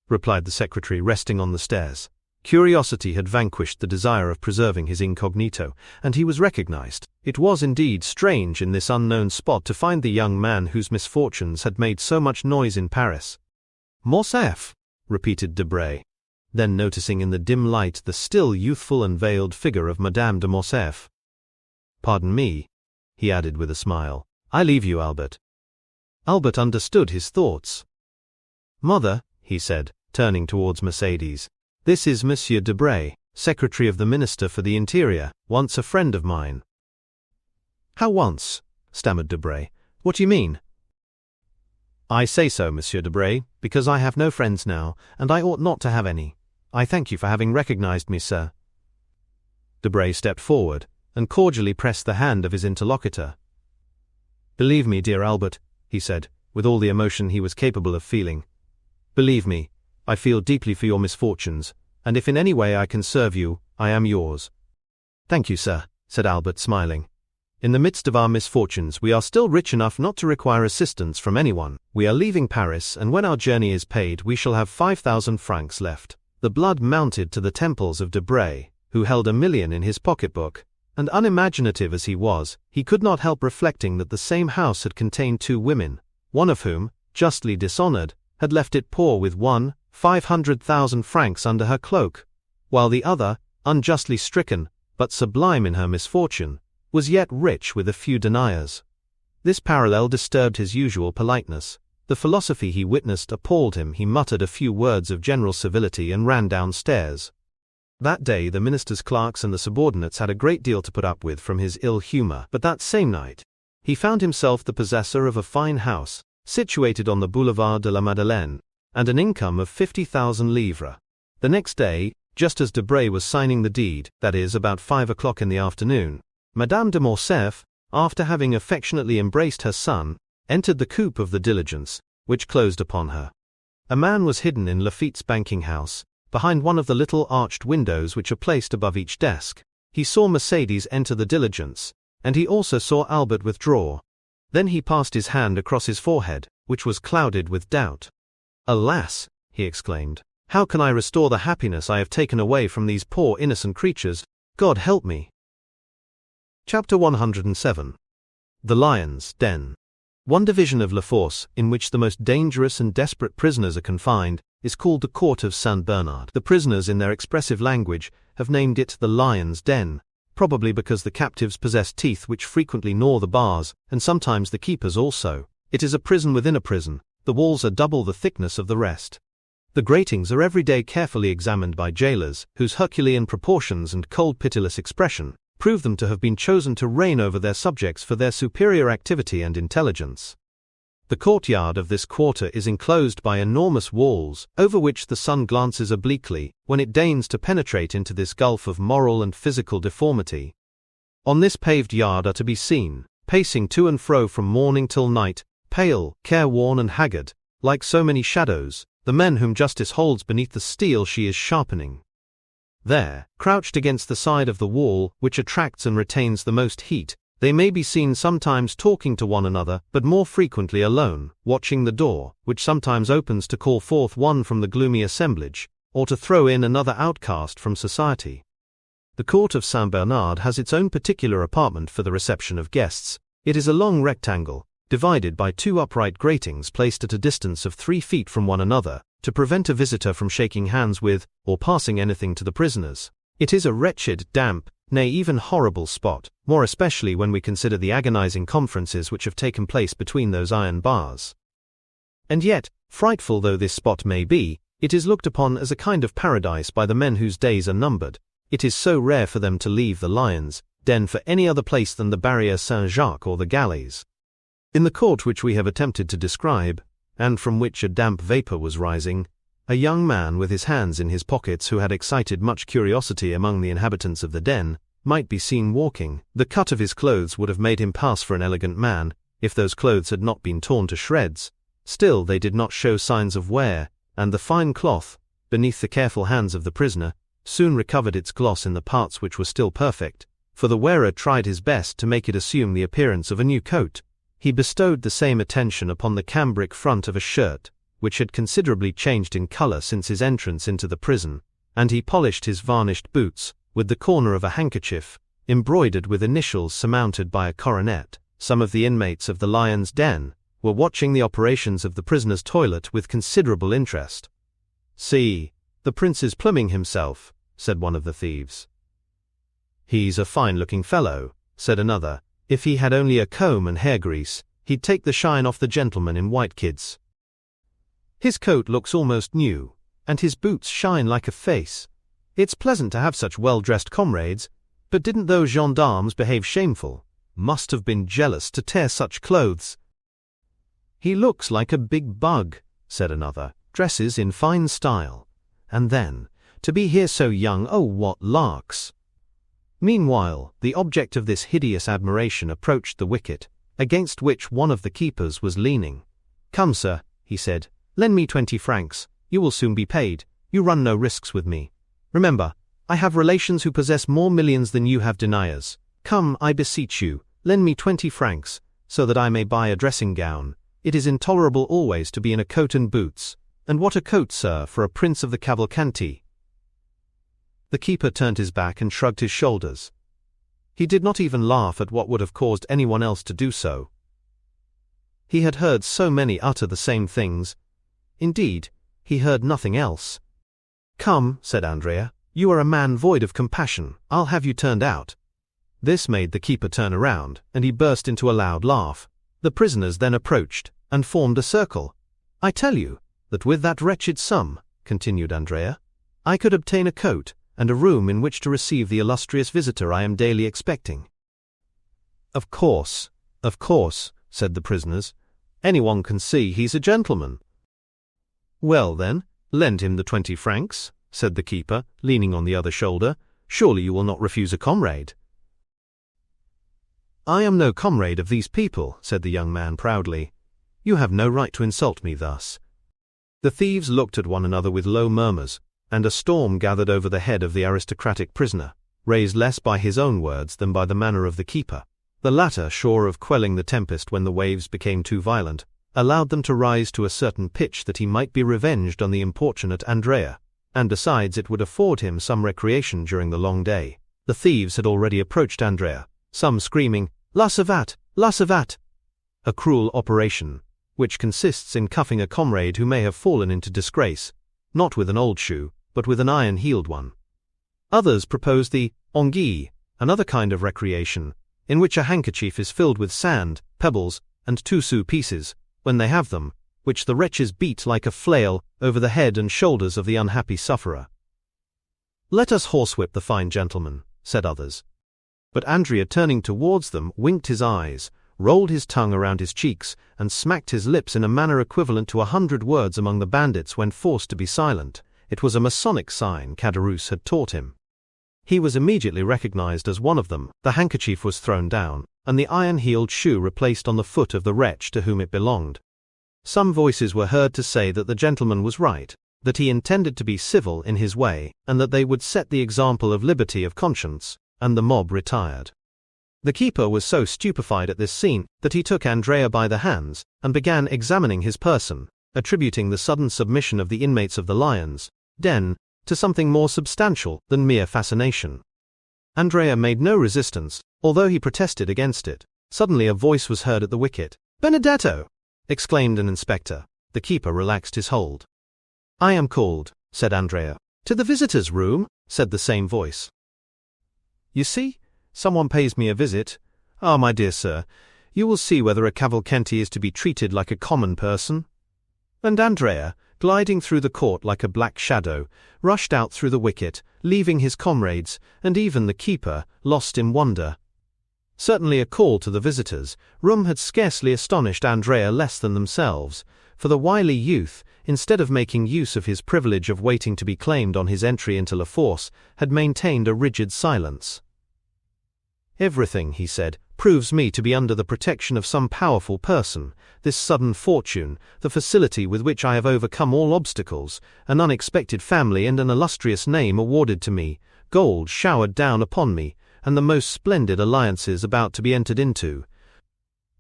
replied the secretary, resting on the stairs. Curiosity had vanquished the desire of preserving his incognito, and he was recognized. It was indeed strange in this unknown spot to find the young man whose misfortunes had made so much noise in Paris. Morcerf, repeated Debray, then noticing in the dim light the still youthful and veiled figure of Madame de Morcerf. Pardon me, he added with a smile. I leave you, Albert. Albert understood his thoughts. Mother, he said, turning towards Mercedes, this is Monsieur Debray, secretary of the Minister for the Interior, once a friend of mine. How once? Stammered Debray. What do you mean? I say so, Monsieur Debray, because I have no friends now, and I ought not to have any. I thank you for having recognized me, sir. Debray stepped forward, and cordially pressed the hand of his interlocutor. Believe me, dear Albert, he said, with all the emotion he was capable of feeling. Believe me, I feel deeply for your misfortunes, and if in any way I can serve you, I am yours. Thank you, sir, said Albert, smiling. "In the midst of our misfortunes, we are still rich enough not to require assistance from anyone. We are leaving Paris, and when our journey is paid, we shall have 5,000 francs left." The blood mounted to the temples of Debray, who held 1,000,000 in his pocketbook, and unimaginative as he was, he could not help reflecting that the same house had contained 2 women, one of whom, justly dishonored, had left it poor with 500,000 francs under her cloak, while the other, unjustly stricken, but sublime in her misfortune, was yet rich with a few deniers. This parallel disturbed his usual politeness. The philosophy he witnessed appalled him. He muttered a few words of general civility and ran downstairs. That day the minister's clerks and the subordinates had a great deal to put up with from his ill humor, but that same night he found himself the possessor of a fine house, situated on the Boulevard de la Madeleine, and an income of 50,000 livres. The next day, just as Debray was signing the deed, that is, about 5 o'clock in the afternoon, Madame de Morcerf, after having affectionately embraced her son, entered the coupe of the diligence, which closed upon her. A man was hidden in Laffitte's banking house, behind one of the little arched windows which are placed above each desk. He saw Mercedes enter the diligence, and he also saw Albert withdraw. Then he passed his hand across his forehead, which was clouded with doubt. "Alas!" he exclaimed, "how can I restore the happiness I have taken away from these poor innocent creatures? God help me!" Chapter 107. The Lion's Den. One division of La Force, in which the most dangerous and desperate prisoners are confined, is called the Court of Saint Bernard. The prisoners, in their expressive language, have named it the Lion's Den, probably because the captives possess teeth which frequently gnaw the bars, and sometimes the keepers also. It is a prison within a prison. The walls are double the thickness of the rest. The gratings are every day carefully examined by jailers, whose Herculean proportions and cold pitiless expression prove them to have been chosen to reign over their subjects for their superior activity and intelligence. The courtyard of this quarter is enclosed by enormous walls, over which the sun glances obliquely when it deigns to penetrate into this gulf of moral and physical deformity. On this paved yard are to be seen, pacing to and fro from morning till night, pale, careworn and haggard, like so many shadows, the men whom justice holds beneath the steel she is sharpening. There, crouched against the side of the wall, which attracts and retains the most heat, they may be seen sometimes talking to one another, but more frequently alone, watching the door, which sometimes opens to call forth one from the gloomy assemblage, or to throw in another outcast from society. The Court of Saint Bernard has its own particular apartment for the reception of guests. It is a long rectangle, divided by 2 upright gratings placed at a distance of 3 feet from one another, to prevent a visitor from shaking hands with, or passing anything to the prisoners. It is a wretched, damp, nay even horrible spot, more especially when we consider the agonizing conferences which have taken place between those iron bars. And yet, frightful though this spot may be, it is looked upon as a kind of paradise by the men whose days are numbered. It is so rare for them to leave the Lion's Den for any other place than the Barrière Saint-Jacques or the galleys. In the court which we have attempted to describe, and from which a damp vapor was rising, a young man with his hands in his pockets, who had excited much curiosity among the inhabitants of the den, might be seen walking. The cut of his clothes would have made him pass for an elegant man, if those clothes had not been torn to shreds. Still they did not show signs of wear, and the fine cloth, beneath the careful hands of the prisoner, soon recovered its gloss in the parts which were still perfect, for the wearer tried his best to make it assume the appearance of a new coat. He bestowed the same attention upon the cambric front of a shirt, which had considerably changed in color since his entrance into the prison, and he polished his varnished boots with the corner of a handkerchief, embroidered with initials surmounted by a coronet. Some of the inmates of the Lion's Den were watching the operations of the prisoner's toilet with considerable interest. "See, the prince is pluming himself," said one of the thieves. "He's a fine-looking fellow," said another. "If he had only a comb and hair grease, he'd take the shine off the gentleman in white kids. His coat looks almost new, and his boots shine like a face. It's pleasant to have such well-dressed comrades, but didn't those gendarmes behave shameful? Must have been jealous to tear such clothes." "He looks like a big bug," said another, "dresses in fine style. And then, to be here so young, oh what larks!" Meanwhile, the object of this hideous admiration approached the wicket, against which one of the keepers was leaning. "Come, sir," he said, "lend me 20 francs, you will soon be paid, you run no risks with me. Remember, I have relations who possess more millions than you have deniers. "Come, I beseech you, lend me 20 francs, so that I may buy a dressing gown. It is intolerable always to be in a coat and boots. And what a coat, sir, for a prince of the Cavalcanti." The keeper turned his back and shrugged his shoulders. He did not even laugh at what would have caused anyone else to do so. He had heard so many utter the same things. Indeed, he heard nothing else. "Come," said Andrea, "you are a man void of compassion. I'll have you turned out." This made the keeper turn around, and he burst into a loud laugh. The prisoners then approached, and formed a circle. "I tell you, that with that wretched sum," continued Andrea, "I could obtain a coat, and a room in which to receive the illustrious visitor I am daily expecting." Of course," said the prisoners. "Anyone can see he's a gentleman." "Well then, lend him the 20 francs, said the keeper, leaning on the other shoulder. "Surely you will not refuse a comrade." "I am no comrade of these people," said the young man proudly. "You have no right to insult me thus." The thieves looked at one another with low murmurs, and a storm gathered over the head of the aristocratic prisoner, raised less by his own words than by the manner of the keeper. The latter, sure of quelling the tempest when the waves became too violent, allowed them to rise to a certain pitch that he might be revenged on the importunate Andrea, and besides it would afford him some recreation during the long day. The thieves had already approached Andrea, some screaming, "La savate! La savate!" a cruel operation, which consists in cuffing a comrade who may have fallen into disgrace, not with an old shoe, but with an iron-heeled one. Others proposed the anguille, another kind of recreation, in which a handkerchief is filled with sand, pebbles, and 2-sou pieces, when they have them, which the wretches beat like a flail over the head and shoulders of the unhappy sufferer. "Let us horsewhip the fine gentleman," said others. But Andrea, turning towards them, winked his eyes, rolled his tongue around his cheeks, and smacked his lips in a manner equivalent to 100 words among the bandits when forced to be silent. It was a Masonic sign Caderousse had taught him. He was immediately recognized as one of them. The handkerchief was thrown down, and the iron-heeled shoe replaced on the foot of the wretch to whom it belonged. Some voices were heard to say that the gentleman was right, that he intended to be civil in his way, and that they would set the example of liberty of conscience, and the mob retired. The keeper was so stupefied at this scene that he took Andrea by the hands, and began examining his person, attributing the sudden submission of the inmates of the Lion's Den to something more substantial than mere fascination. Andrea made no resistance, although he protested against it. Suddenly a voice was heard at the wicket. "Benedetto!" exclaimed an inspector. The keeper relaxed his hold. "I am called," said Andrea. "To the visitors' room," said the same voice. "You see, someone pays me a visit. Ah, my dear sir, you will see whether a Cavalcanti is to be treated like a common person." And Andrea, gliding through the court like a black shadow, rushed out through the wicket, leaving his comrades, and even the keeper, lost in wonder. Certainly a call to the visitors' room had scarcely astonished Andrea less than themselves, for the wily youth, instead of making use of his privilege of waiting to be claimed on his entry into La Force, had maintained a rigid silence. "Everything," he said, "proves me to be under the protection of some powerful person. This sudden fortune, the facility with which I have overcome all obstacles, an unexpected family and an illustrious name awarded to me, gold showered down upon me, and the most splendid alliances about to be entered into.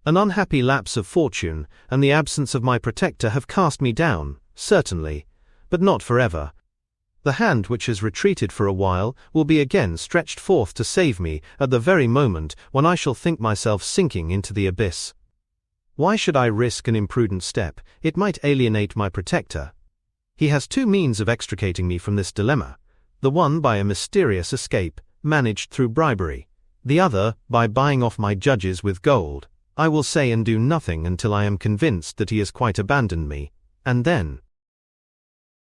An unhappy lapse of fortune, and the absence of my protector have cast me down, certainly, but not forever. The hand which has retreated for a while will be again stretched forth to save me at the very moment when I shall think myself sinking into the abyss. Why should I risk an imprudent step? It might alienate my protector. He has 2 means of extricating me from this dilemma, the one by a mysterious escape, managed through bribery, the other by buying off my judges with gold. I will say and do nothing until I am convinced that he has quite abandoned me, and then—"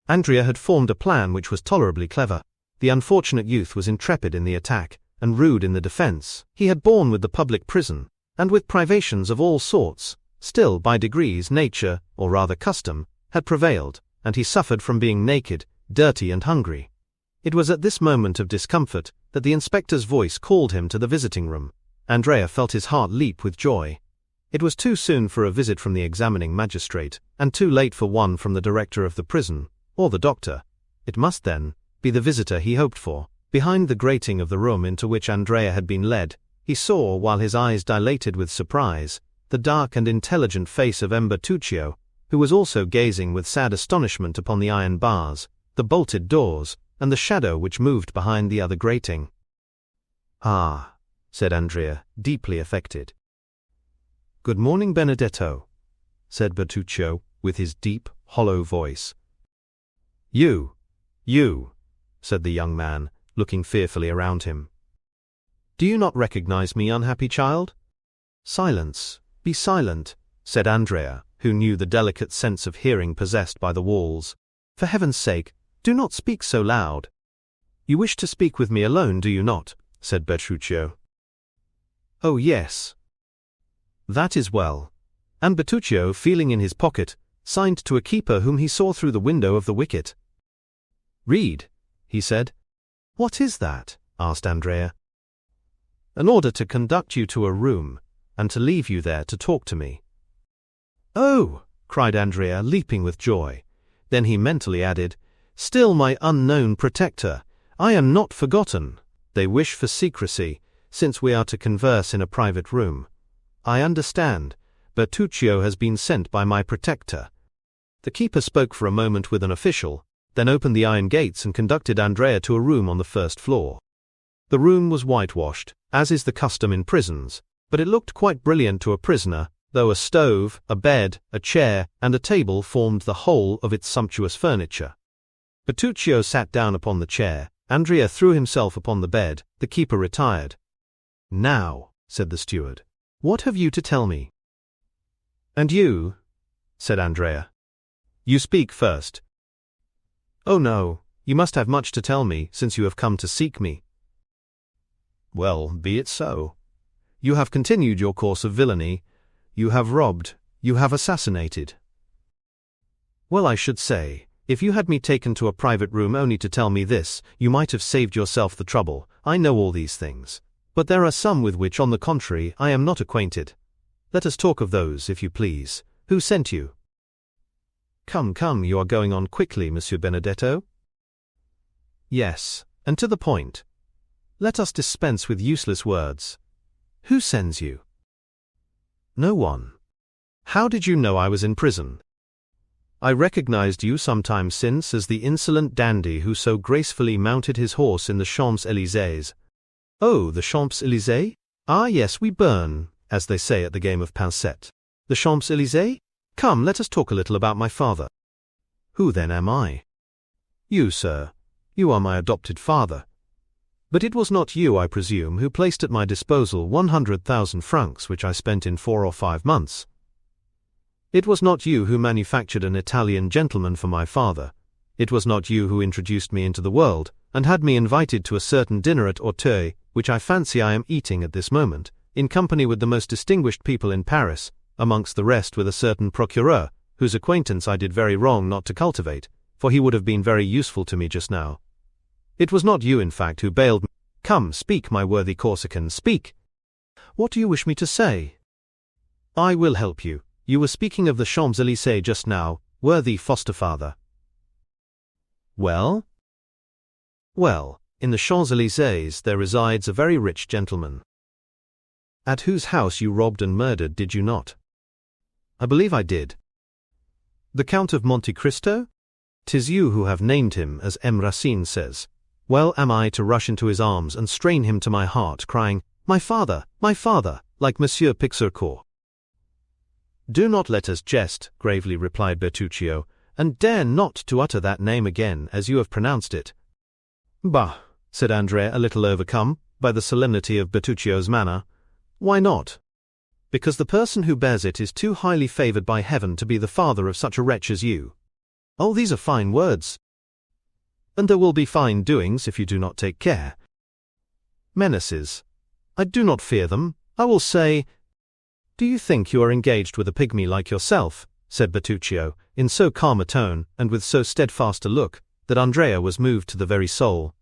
Andrea had formed a plan which was tolerably clever. The unfortunate youth was intrepid in the attack, and rude in the defense. He had borne with the public prison, and with privations of all sorts. Still, by degrees, nature, or rather custom, had prevailed, and he suffered from being naked, dirty and hungry. It was at this moment of discomfort that the inspector's voice called him to the visiting room. Andrea felt his heart leap with joy. It was too soon for a visit from the examining magistrate, and too late for one from the director of the prison, or the doctor. It must, then, be the visitor he hoped for. Behind the grating of the room into which Andrea had been led, he saw, while his eyes dilated with surprise, the dark and intelligent face of Bertuccio, who was also gazing with sad astonishment upon the iron bars, the bolted doors, and the shadow which moved behind the other grating. "Ah," said Andrea, deeply affected. "Good morning, Benedetto," said Bertuccio, with his deep, hollow voice. You, said the young man, looking fearfully around him. "Do you not recognize me, unhappy child?" "Silence, be silent," said Andrea, who knew the delicate sense of hearing possessed by the walls. "For heaven's sake, do not speak so loud." "You wish to speak with me alone, do you not?" said Bertuccio. "Oh yes." "That is well." And Bertuccio, feeling in his pocket, signed to a keeper whom he saw through the window of the wicket. "Read," he said. "What is that?" asked Andrea. "An order to conduct you to a room, and to leave you there to talk to me." "Oh!" cried Andrea, leaping with joy. Then he mentally added, "Still, my unknown protector, I am not forgotten. They wish for secrecy, since we are to converse in a private room. I understand. Bertuccio has been sent by my protector." The keeper spoke for a moment with an official, then opened the iron gates and conducted Andrea to a room on the first floor. The room was whitewashed, as is the custom in prisons, but it looked quite brilliant to a prisoner, though a stove, a bed, a chair, and a table formed the whole of its sumptuous furniture. Bertuccio sat down upon the chair, Andrea threw himself upon the bed, the keeper retired. "Now," said the steward, "what have you to tell me?" "And you?" said Andrea. "You speak first." "Oh no, you must have much to tell me, since you have come to seek me." "Well, be it so. You have continued your course of villainy. You have robbed, you have assassinated." "Well, I should say, if you had me taken to a private room only to tell me this, you might have saved yourself the trouble. I know all these things. But there are some with which, on the contrary, I am not acquainted. Let us talk of those, if you please. Who sent you?" Come, you are going on quickly, Monsieur Benedetto." "Yes, and to the point. Let us dispense with useless words. Who sends you?" "No one." "How did you know I was in prison?" "I recognized you some time since as the insolent dandy who so gracefully mounted his horse in the Champs-Élysées." "Oh, the Champs-Élysées? Ah yes, we burn, as they say at the game of pincette. The Champs-Élysées? Come, let us talk a little about my father." "Who then am I?" "You, sir. You are my adopted father. But it was not you, I presume, who placed at my disposal 100,000 francs which I spent in 4 or 5 months. It was not you who manufactured an Italian gentleman for my father. It was not you who introduced me into the world, and had me invited to a certain dinner at Auteuil, which I fancy I am eating at this moment, in company with the most distinguished people in Paris, amongst the rest with a certain procureur, whose acquaintance I did very wrong not to cultivate, for he would have been very useful to me just now. It was not you, in fact, who bailed me. Come, speak, my worthy Corsican, speak. What do you wish me to say?" "I will help you. You were speaking of the Champs-Élysées just now, worthy foster father." "Well?" "Well, in the Champs-Élysées there resides a very rich gentleman." "At whose house you robbed and murdered, did you not?" "I believe I did." "The Count of Monte Cristo? 'Tis you who have named him, as M. Racine says. Well am I to rush into his arms and strain him to my heart, crying, 'My father, like Monsieur Pixercourt.'" "Do not let us jest," gravely replied Bertuccio, "and dare not to utter that name again as you have pronounced it." "Bah," said Andrea, a little overcome by the solemnity of Bertuccio's manner. "Why not?" "Because the person who bears it is too highly favored by heaven to be the father of such a wretch as you." "Oh, these are fine words." "And there will be fine doings if you do not take care." "Menaces. I do not fear them. I will say—" "Do you think you are engaged with a pygmy like yourself?" said Bertuccio, in so calm a tone and with so steadfast a look, that Andrea was moved to the very soul.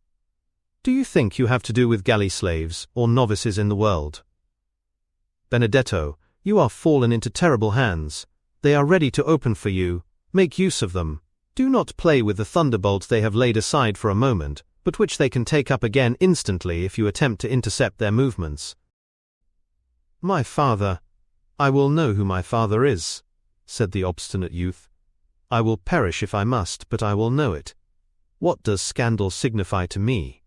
"Do you think you have to do with galley slaves or novices in the world? Benedetto, you are fallen into terrible hands. They are ready to open for you. Make use of them. Do not play with the thunderbolts they have laid aside for a moment, but which they can take up again instantly if you attempt to intercept their movements. My father! I will know who my father is, said the obstinate youth. I will perish if I must, but I will know it. What does scandal signify to me?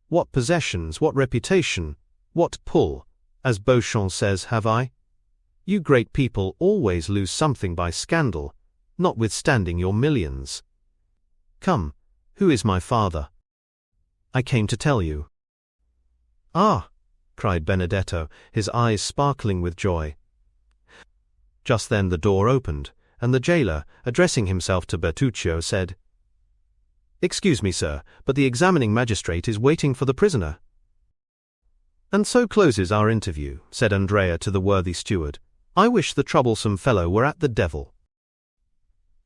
What possessions, what reputation, what pull, as Beauchamp says, have I? You great people always lose something by scandal, notwithstanding your millions. Come, who is my father? I came to tell you. Ah! cried Benedetto, his eyes sparkling with joy. Just then the door opened, and the jailer, addressing himself to Bertuccio, said, Excuse me, sir, but the examining magistrate is waiting for the prisoner. And so closes our interview, said Andrea to the worthy steward. I wish the troublesome fellow were at the devil.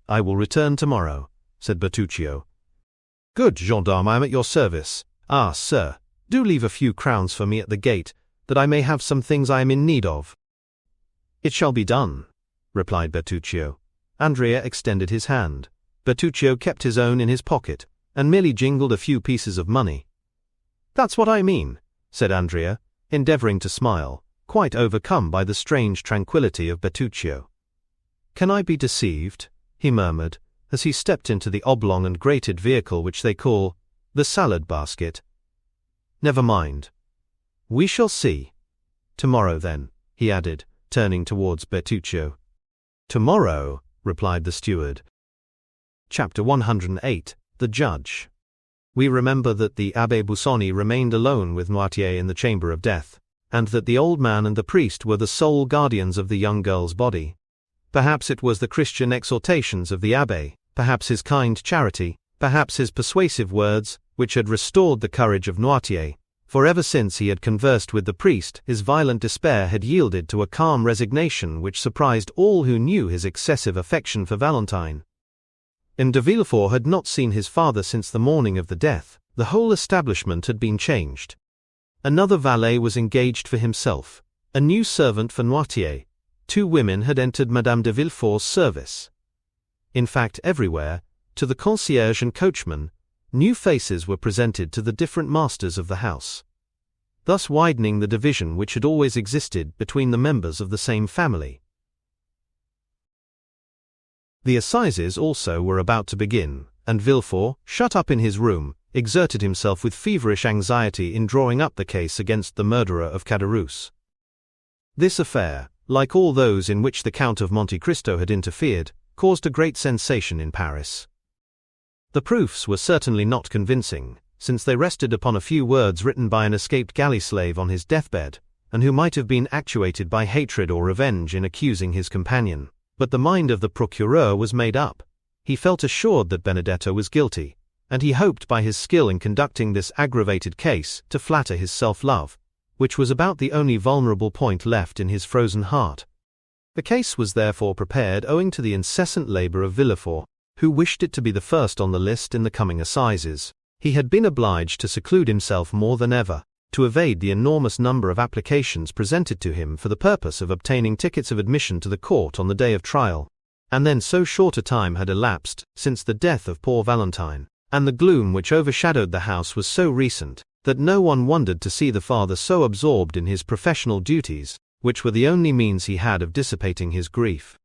I will return tomorrow, said Bertuccio. Good, gendarme, I am at your service. Ah, sir, do leave a few crowns for me at the gate, that I may have some things I am in need of. It shall be done, replied Bertuccio. Andrea extended his hand. Bertuccio kept his own in his pocket, and merely jingled a few pieces of money. That's what I mean, said Andrea, endeavoring to smile, quite overcome by the strange tranquillity of Bertuccio. Can I be deceived? He murmured, as he stepped into the oblong and grated vehicle which they call the salad basket. Never mind. We shall see. Tomorrow, then, he added, turning towards Bertuccio. Tomorrow, replied the steward. Chapter 108. The Judge. We remember that the Abbé Busoni remained alone with Noirtier in the chamber of death, and that the old man and the priest were the sole guardians of the young girl's body. Perhaps it was the Christian exhortations of the abbé, perhaps his kind charity, perhaps his persuasive words, which had restored the courage of Noirtier, for ever since he had conversed with the priest his violent despair had yielded to a calm resignation which surprised all who knew his excessive affection for Valentine. And de Villefort had not seen his father since the morning of the death. The whole establishment had been changed. Another valet was engaged for himself, a new servant for Noirtier. 2 women had entered Madame de Villefort's service. In fact, everywhere, to the concierge and coachman, new faces were presented to the different masters of the house, thus widening the division which had always existed between the members of the same family. The assizes also were about to begin, and Villefort, shut up in his room, exerted himself with feverish anxiety in drawing up the case against the murderer of Caderousse. This affair, like all those in which the Count of Monte Cristo had interfered, caused a great sensation in Paris. The proofs were certainly not convincing, since they rested upon a few words written by an escaped galley slave on his deathbed, and who might have been actuated by hatred or revenge in accusing his companion. But the mind of the procureur was made up. He felt assured that Benedetto was guilty, and he hoped by his skill in conducting this aggravated case to flatter his self-love, which was about the only vulnerable point left in his frozen heart. The case was therefore prepared owing to the incessant labor of Villefort, who wished it to be the first on the list in the coming assizes. He had been obliged to seclude himself more than ever, to evade the enormous number of applications presented to him for the purpose of obtaining tickets of admission to the court on the day of trial, and then so short a time had elapsed since the death of poor Valentine, and the gloom which overshadowed the house was so recent, that no one wondered to see the father so absorbed in his professional duties, which were the only means he had of dissipating his grief.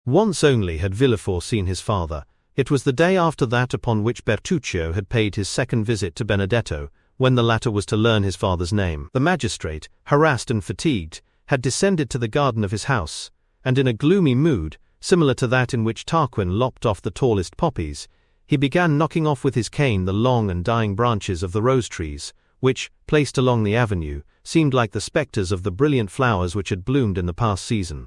Once only had Villefort seen his father. It was the day after that upon which Bertuccio had paid his second visit to Benedetto, when the latter was to learn his father's name. The magistrate, harassed and fatigued, had descended to the garden of his house, and in a gloomy mood, similar to that in which Tarquin lopped off the tallest poppies, he began knocking off with his cane the long and dying branches of the rose trees, which, placed along the avenue, seemed like the spectres of the brilliant flowers which had bloomed in the past season.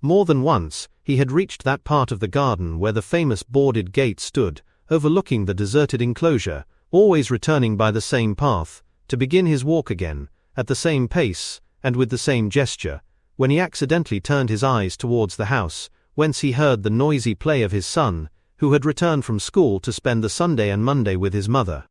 More than once, he had reached that part of the garden where the famous boarded gate stood, overlooking the deserted enclosure, always returning by the same path, to begin his walk again, at the same pace, and with the same gesture, when he accidentally turned his eyes towards the house, whence he heard the noisy play of his son, who had returned from school to spend the Sunday and Monday with his mother.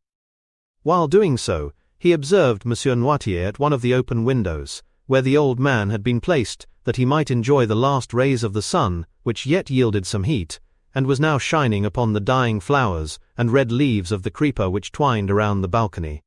While doing so, he observed Monsieur Noirtier at one of the open windows, where the old man had been placed, that he might enjoy the last rays of the sun, which yet yielded some heat, and was now shining upon the dying flowers and red leaves of the creeper which twined around the balcony.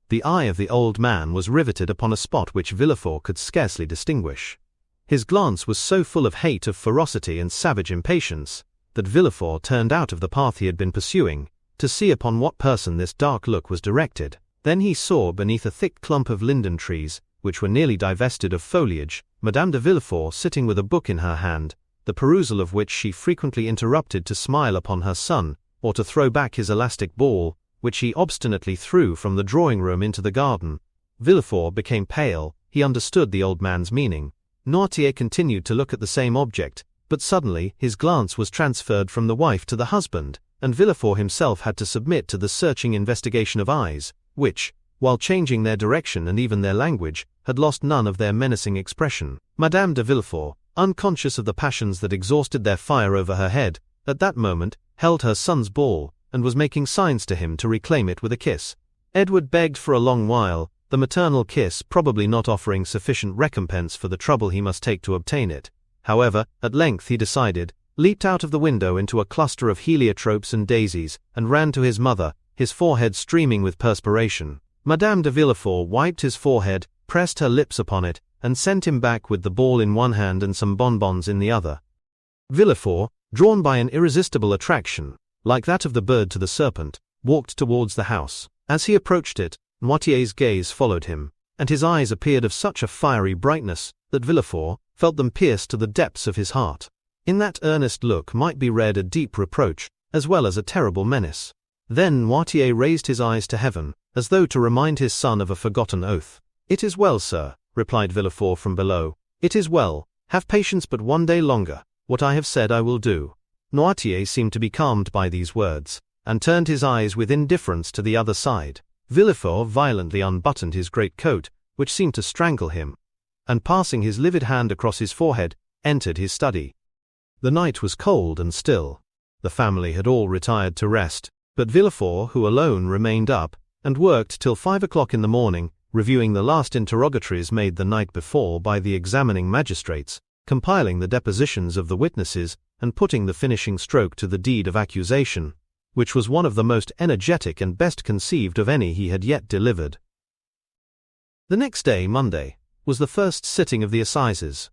The eye of the old man was riveted upon a spot which Villefort could scarcely distinguish. His glance was so full of hate, of ferocity and savage impatience, that Villefort turned out of the path he had been pursuing, to see upon what person this dark look was directed. Then he saw, beneath a thick clump of linden trees, which were nearly divested of foliage, Madame de Villefort sitting with a book in her hand, the perusal of which she frequently interrupted to smile upon her son, or to throw back his elastic ball, which he obstinately threw from the drawing-room into the garden. Villefort became pale. He understood the old man's meaning. Noirtier continued to look at the same object, but suddenly his glance was transferred from the wife to the husband, and Villefort himself had to submit to the searching investigation of eyes, which, while changing their direction and even their language, had lost none of their menacing expression. Madame de Villefort, unconscious of the passions that exhausted their fire over her head, at that moment held her son's ball, and was making signs to him to reclaim it with a kiss. Edward begged for a long while, the maternal kiss probably not offering sufficient recompense for the trouble he must take to obtain it. However, at length he decided, leaped out of the window into a cluster of heliotropes and daisies, and ran to his mother, his forehead streaming with perspiration. Madame de Villefort wiped his forehead, pressed her lips upon it, and sent him back with the ball in one hand and some bonbons in the other. Villefort, drawn by an irresistible attraction, like that of the bird to the serpent, walked towards the house. As he approached it, Noirtier's gaze followed him, and his eyes appeared of such a fiery brightness that Villefort felt them pierce to the depths of his heart. In that earnest look might be read a deep reproach, as well as a terrible menace. Then Noirtier raised his eyes to heaven, as though to remind his son of a forgotten oath. "It is well, sir," replied Villefort from below. "It is well. Have patience but one day longer. What I have said I will do." Noirtier seemed to be calmed by these words, and turned his eyes with indifference to the other side. Villefort violently unbuttoned his greatcoat, which seemed to strangle him, and passing his livid hand across his forehead, entered his study. The night was cold and still. The family had all retired to rest, but Villefort, who alone remained up, and worked till 5 o'clock in the morning, reviewing the last interrogatories made the night before by the examining magistrates, compiling the depositions of the witnesses, and putting the finishing stroke to the deed of accusation, which was one of the most energetic and best conceived of any he had yet delivered. The next day, Monday, was the first sitting of the assizes.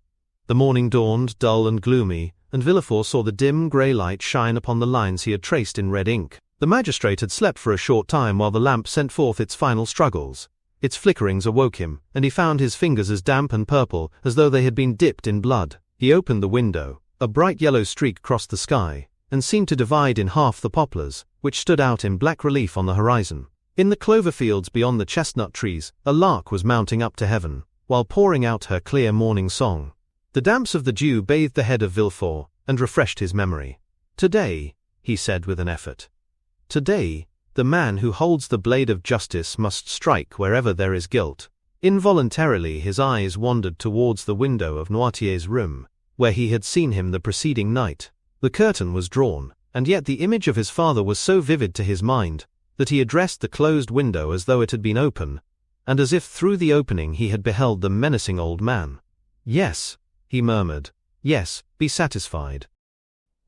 The morning dawned dull and gloomy, and Villefort saw the dim grey light shine upon the lines he had traced in red ink. The magistrate had slept for a short time while the lamp sent forth its final struggles. Its flickerings awoke him, and he found his fingers as damp and purple as though they had been dipped in blood. He opened the window. A bright yellow streak crossed the sky, and seemed to divide in half the poplars, which stood out in black relief on the horizon. In the clover fields beyond the chestnut trees, a lark was mounting up to heaven, while pouring out her clear morning song. The damps of the dew bathed the head of Villefort, and refreshed his memory. "Today," he said with an effort, "today, the man who holds the blade of justice must strike wherever there is guilt." Involuntarily his eyes wandered towards the window of Noirtier's room, where he had seen him the preceding night. The curtain was drawn, and yet the image of his father was so vivid to his mind, that he addressed the closed window as though it had been open, and as if through the opening he had beheld the menacing old man. "Yes," he murmured, "yes, be satisfied."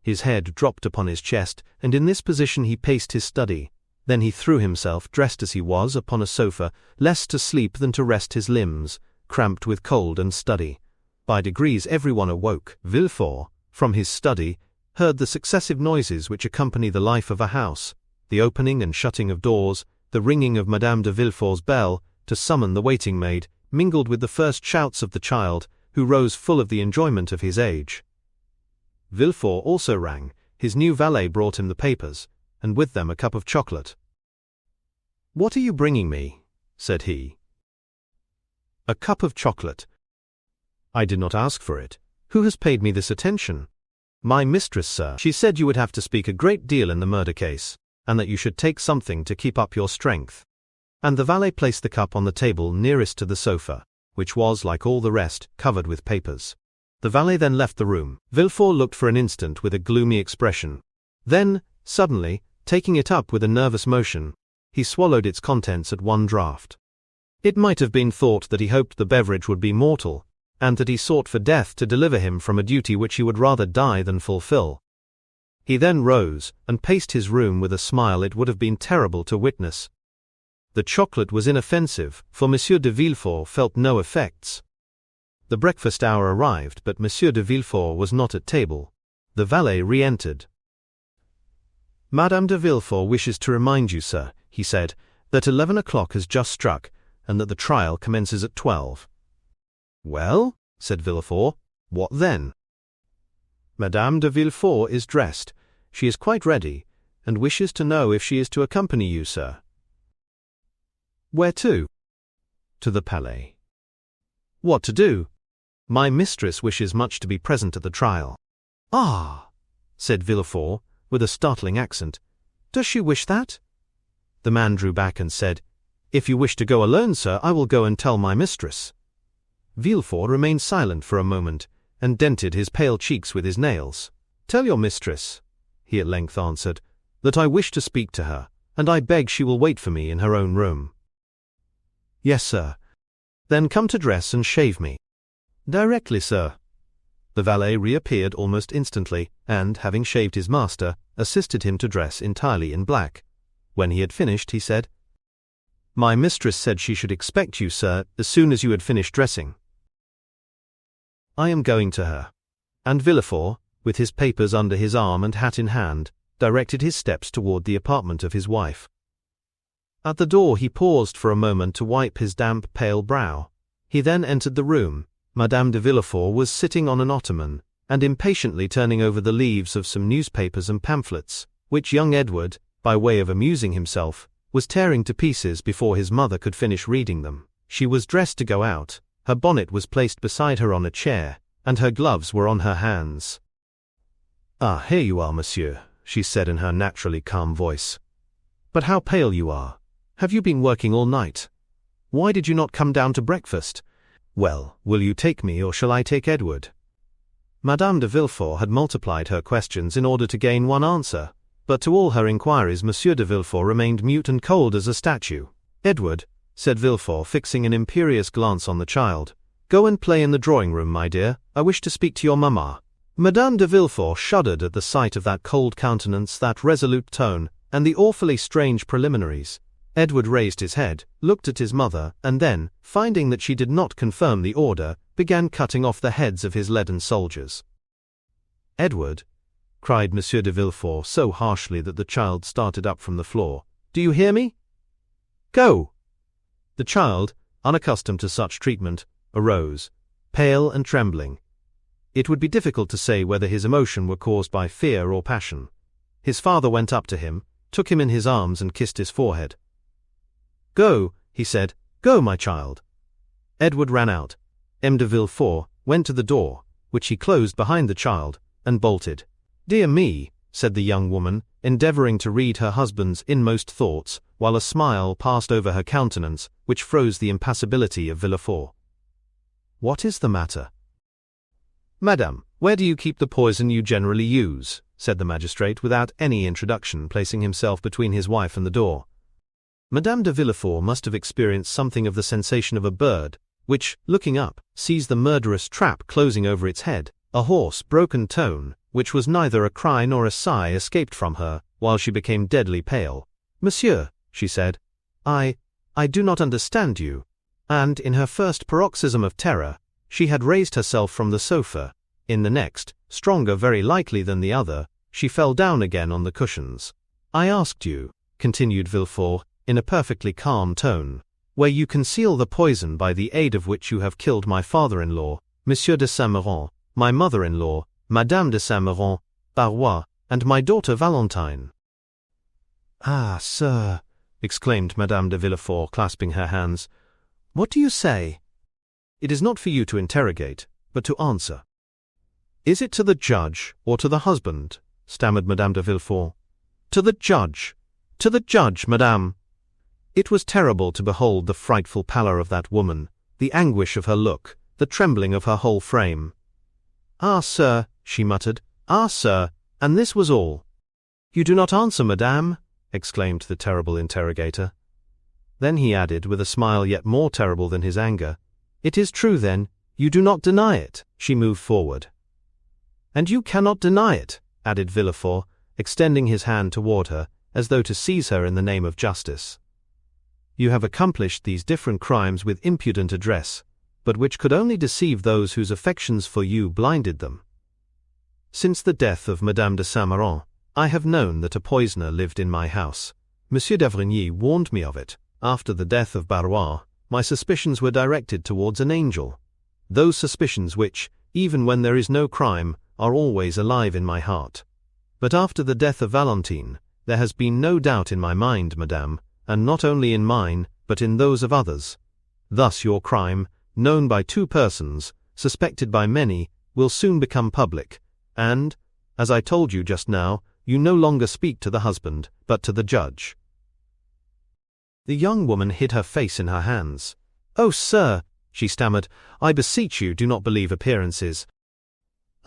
His head dropped upon his chest, and in this position he paced his study. Then he threw himself, dressed as he was, upon a sofa, less to sleep than to rest his limbs, cramped with cold and study. By degrees everyone awoke. Villefort, from his study, heard the successive noises which accompany the life of a house, the opening and shutting of doors, the ringing of Madame de Villefort's bell, to summon the waiting-maid, mingled with the first shouts of the child, who rose full of the enjoyment of his age. Villefort also rang. His new valet brought him the papers, and with them a cup of chocolate. "What are you bringing me?" said he. "A cup of chocolate." "I did not ask for it. Who has paid me this attention?" "My mistress, sir. She said you would have to speak a great deal in the murder case, and that you should take something to keep up your strength." And the valet placed the cup on the table nearest to the sofa, which was, like all the rest, covered with papers. The valet then left the room. Villefort looked for an instant with a gloomy expression. Then, suddenly, taking it up with a nervous motion, he swallowed its contents at one draught. It might have been thought that he hoped the beverage would be mortal, and that he sought for death to deliver him from a duty which he would rather die than fulfill. He then rose, and paced his room with a smile it would have been terrible to witness. The chocolate was inoffensive, for Monsieur de Villefort felt no effects. The breakfast hour arrived, but Monsieur de Villefort was not at table. The valet re-entered. "Madame de Villefort wishes to remind you, sir," he said, "that 11 o'clock has just struck, and that the trial commences at 12. "Well," said Villefort, "what then?" "Madame de Villefort is dressed. She is quite ready, and wishes to know if she is to accompany you, sir." "Where to?" "To the Palais." "What to do?" "My mistress wishes much to be present at the trial." "Ah," said Villefort, with a startling accent. "Does she wish that?" The man drew back and said, "If you wish to go alone, sir, I will go and tell my mistress." Villefort remained silent for a moment, and dented his pale cheeks with his nails. "Tell your mistress," he at length answered, "that I wish to speak to her, and I beg she will wait for me in her own room." "Yes, sir." "Then come to dress and shave me." "Directly, sir." The valet reappeared almost instantly, and, having shaved his master, assisted him to dress entirely in black. When he had finished, he said, "My mistress said she should expect you, sir, as soon as you had finished dressing." "I am going to her." And Villefort, with his papers under his arm and hat in hand, directed his steps toward the apartment of his wife. At the door he paused for a moment to wipe his damp, pale brow. He then entered the room. Madame de Villefort was sitting on an ottoman, and impatiently turning over the leaves of some newspapers and pamphlets, which young Edward, by way of amusing himself, was tearing to pieces before his mother could finish reading them. She was dressed to go out, her bonnet was placed beside her on a chair, and her gloves were on her hands. "Ah, here you are, monsieur," she said in her naturally calm voice. "But how pale you are! Have you been working all night? Why did you not come down to breakfast? Well, will you take me, or shall I take Edward?" Madame de Villefort had multiplied her questions in order to gain one answer, but to all her inquiries Monsieur de Villefort remained mute and cold as a statue. "Edward," said Villefort, fixing an imperious glance on the child, "go and play in the drawing-room, my dear. I wish to speak to your mamma." Madame de Villefort shuddered at the sight of that cold countenance, that resolute tone, and the awfully strange preliminaries. Edward raised his head, looked at his mother, and then, finding that she did not confirm the order, began cutting off the heads of his leaden soldiers. "Edward," cried Monsieur de Villefort so harshly that the child started up from the floor, "do you hear me? Go!" The child, unaccustomed to such treatment, arose, pale and trembling. It would be difficult to say whether his emotion were caused by fear or passion. His father went up to him, took him in his arms and kissed his forehead. "Go," he said, "go, my child." Edward ran out. M. de Villefort went to the door, which he closed behind the child, and bolted. "Dear me," said the young woman, endeavoring to read her husband's inmost thoughts, while a smile passed over her countenance, which froze the impassibility of Villefort. "What is the matter?" "Madame, where do you keep the poison you generally use?" said the magistrate, without any introduction, placing himself between his wife and the door. Madame de Villefort must have experienced something of the sensation of a bird, which, looking up, sees the murderous trap closing over its head. A hoarse, broken tone, which was neither a cry nor a sigh, escaped from her, while she became deadly pale. "Monsieur," she said, I do not understand you." And, in her first paroxysm of terror, she had raised herself from the sofa. In the next, stronger very likely than the other, she fell down again on the cushions. "I asked you," continued Villefort, in a perfectly calm tone, "where you conceal the poison by the aid of which you have killed my father-in-law, Monsieur de Saint-Méran, my mother-in-law, Madame de Saint-Méran, Barrois, and my daughter Valentine." "Ah, sir," exclaimed Madame de Villefort, clasping her hands, "what do you say?" "It is not for you to interrogate, but to answer." "Is it to the judge or to the husband?" stammered Madame de Villefort. "To the judge. To the judge, madame." It was terrible to behold the frightful pallor of that woman, the anguish of her look, the trembling of her whole frame. "Ah, sir," she muttered, "ah, sir," and this was all. "You do not answer, madame," exclaimed the terrible interrogator. Then he added, with a smile yet more terrible than his anger, "It is true, then, you do not deny it." She moved forward. "And you cannot deny it," added Villefort, extending his hand toward her, as though to seize her in the name of justice. You have accomplished these different crimes with impudent address, but which could only deceive those whose affections for you blinded them. Since the death of Madame de Saint-Méran, I have known that a poisoner lived in my house. Monsieur d'Avrigny warned me of it. After the death of Barrois, my suspicions were directed towards an angel. Those suspicions which, even when there is no crime, are always alive in my heart. But after the death of Valentine, there has been no doubt in my mind, madame, and not only in mine, but in those of others. Thus your crime, known by 2 persons, suspected by many, will soon become public, and, as I told you just now, you no longer speak to the husband, but to the judge." The young woman hid her face in her hands. "Oh, sir," she stammered, "I beseech you, do not believe appearances."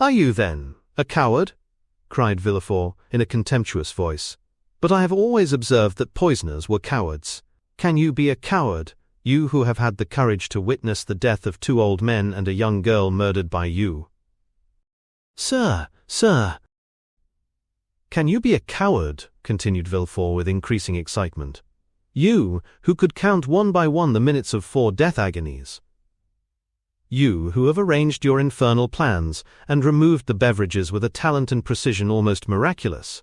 "Are you, then, a coward?" cried Villefort, in a contemptuous voice. "But I have always observed that poisoners were cowards. Can you be a coward, you who have had the courage to witness the death of 2 old men and a young girl murdered by you?" "Sir, sir!" "Can you be a coward?" continued Villefort with increasing excitement. "You, who could count one by one the minutes of 4 death agonies. You, who have arranged your infernal plans, and removed the beverages with a talent and precision almost miraculous.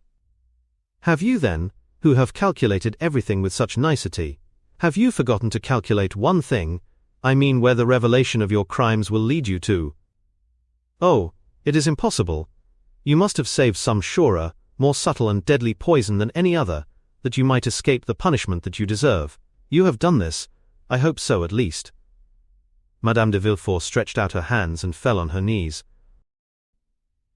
Have you, then, who have calculated everything with such nicety, have you forgotten to calculate one thing, I mean where the revelation of your crimes will lead you to? Oh, it is impossible. You must have saved some surer, more subtle and deadly poison than any other, that you might escape the punishment that you deserve. You have done this, I hope so at least." Madame de Villefort stretched out her hands and fell on her knees.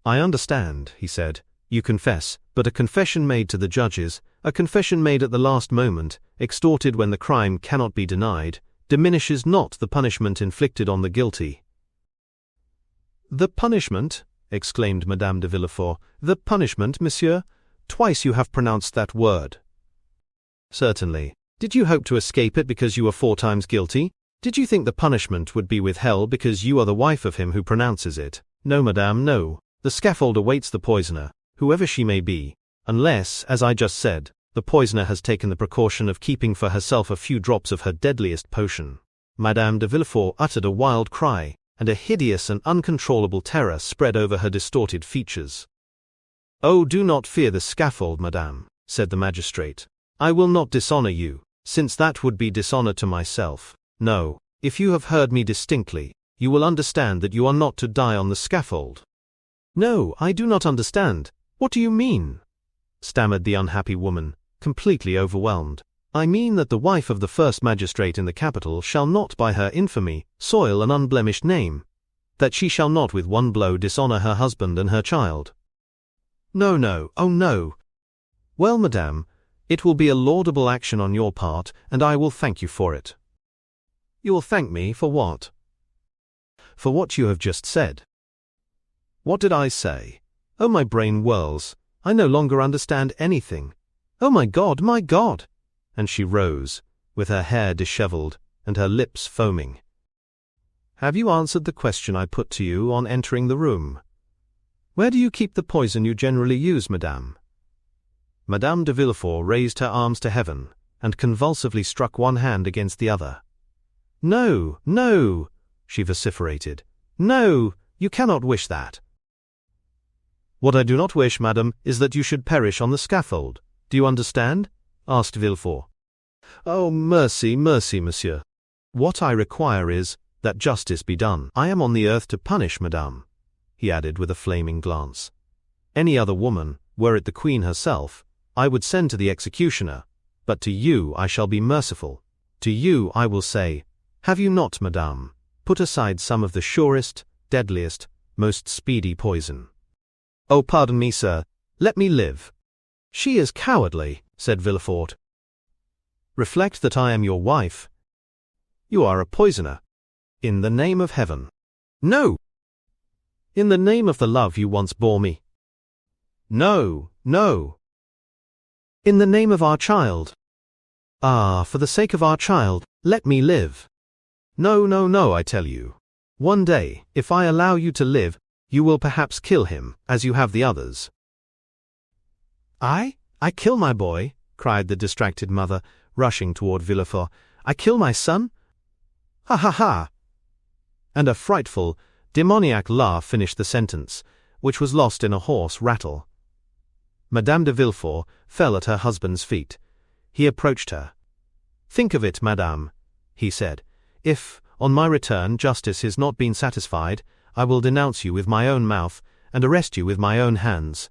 "I understand," he said. "You confess, but a confession made to the judges, a confession made at the last moment, extorted when the crime cannot be denied, diminishes not the punishment inflicted on the guilty." "The punishment?" exclaimed Madame de Villefort. "The punishment, monsieur? Twice you have pronounced that word." "Certainly. Did you hope to escape it because you were 4 times guilty? Did you think the punishment would be withheld because you are the wife of him who pronounces it? No, madame, no. The scaffold awaits the poisoner, whoever she may be, unless, as I just said, the poisoner has taken the precaution of keeping for herself a few drops of her deadliest potion." Madame de Villefort uttered a wild cry, and a hideous and uncontrollable terror spread over her distorted features. "Oh, do not fear the scaffold, madame," said the magistrate. "I will not dishonor you, since that would be dishonor to myself. No, if you have heard me distinctly, you will understand that you are not to die on the scaffold." "No, I do not understand. What do you mean?" stammered the unhappy woman, completely overwhelmed. "I mean that the wife of the first magistrate in the capital shall not by her infamy soil an unblemished name, that she shall not with one blow dishonor her husband and her child." "No, no, oh no." "Well, madame, it will be a laudable action on your part, and I will thank you for it." "You will thank me for what?" "For what you have just said." "What did I say? Oh, my brain whirls. I no longer understand anything. Oh, my God, my God!" And she rose, with her hair disheveled and her lips foaming. "Have you answered the question I put to you on entering the room? Where do you keep the poison you generally use, madame?" Madame de Villefort raised her arms to heaven, and convulsively struck one hand against the other. "No, no," she vociferated. "No, you cannot wish that." "What I do not wish, madame, is that you should perish on the scaffold. Do you understand?" asked Villefort. "Oh, mercy, mercy, monsieur. What I require is, that justice be done. I am on the earth to punish, madame," he added with a flaming glance. "Any other woman, were it the queen herself, I would send to the executioner, but to you I shall be merciful. To you I will say, have you not, madame, put aside some of the surest, deadliest, most speedy poison?" "Oh, pardon me, sir. Let me live." "She is cowardly," said Villefort. "Reflect that I am your wife." "You are a poisoner." "In the name of heaven." "No!" "In the name of the love you once bore me." "No, no." "In the name of our child." "Ah, for the sake of our child, let me live." "No, no, no, I tell you. One day, if I allow you to live, you will perhaps kill him, as you have the others." I kill my boy?" cried the distracted mother, rushing toward Villefort. "I kill my son? Ha ha ha!" And a frightful, demoniac laugh finished the sentence, which was lost in a hoarse rattle. Madame de Villefort fell at her husband's feet. He approached her. "Think of it, madame," he said. "If, on my return, justice has not been satisfied, I will denounce you with my own mouth, and arrest you with my own hands."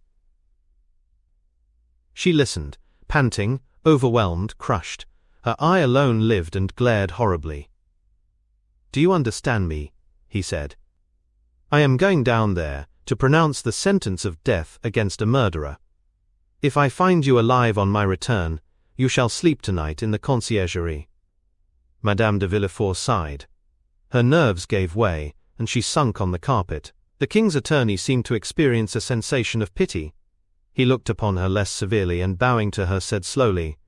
She listened, panting, overwhelmed, crushed. Her eye alone lived and glared horribly. "Do you understand me?" he said. "I am going down there to pronounce the sentence of death against a murderer. If I find you alive on my return, you shall sleep tonight in the conciergerie." Madame de Villefort sighed. Her nerves gave way, and she sunk on the carpet. The king's attorney seemed to experience a sensation of pity. He looked upon her less severely and bowing to her said slowly,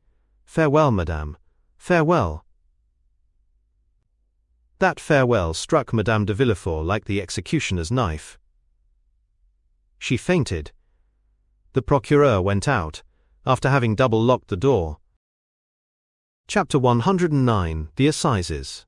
"Farewell, madame, farewell." That farewell struck Madame de Villefort like the executioner's knife. She fainted. The procureur went out, after having double-locked the door. Chapter 109, The Assizes.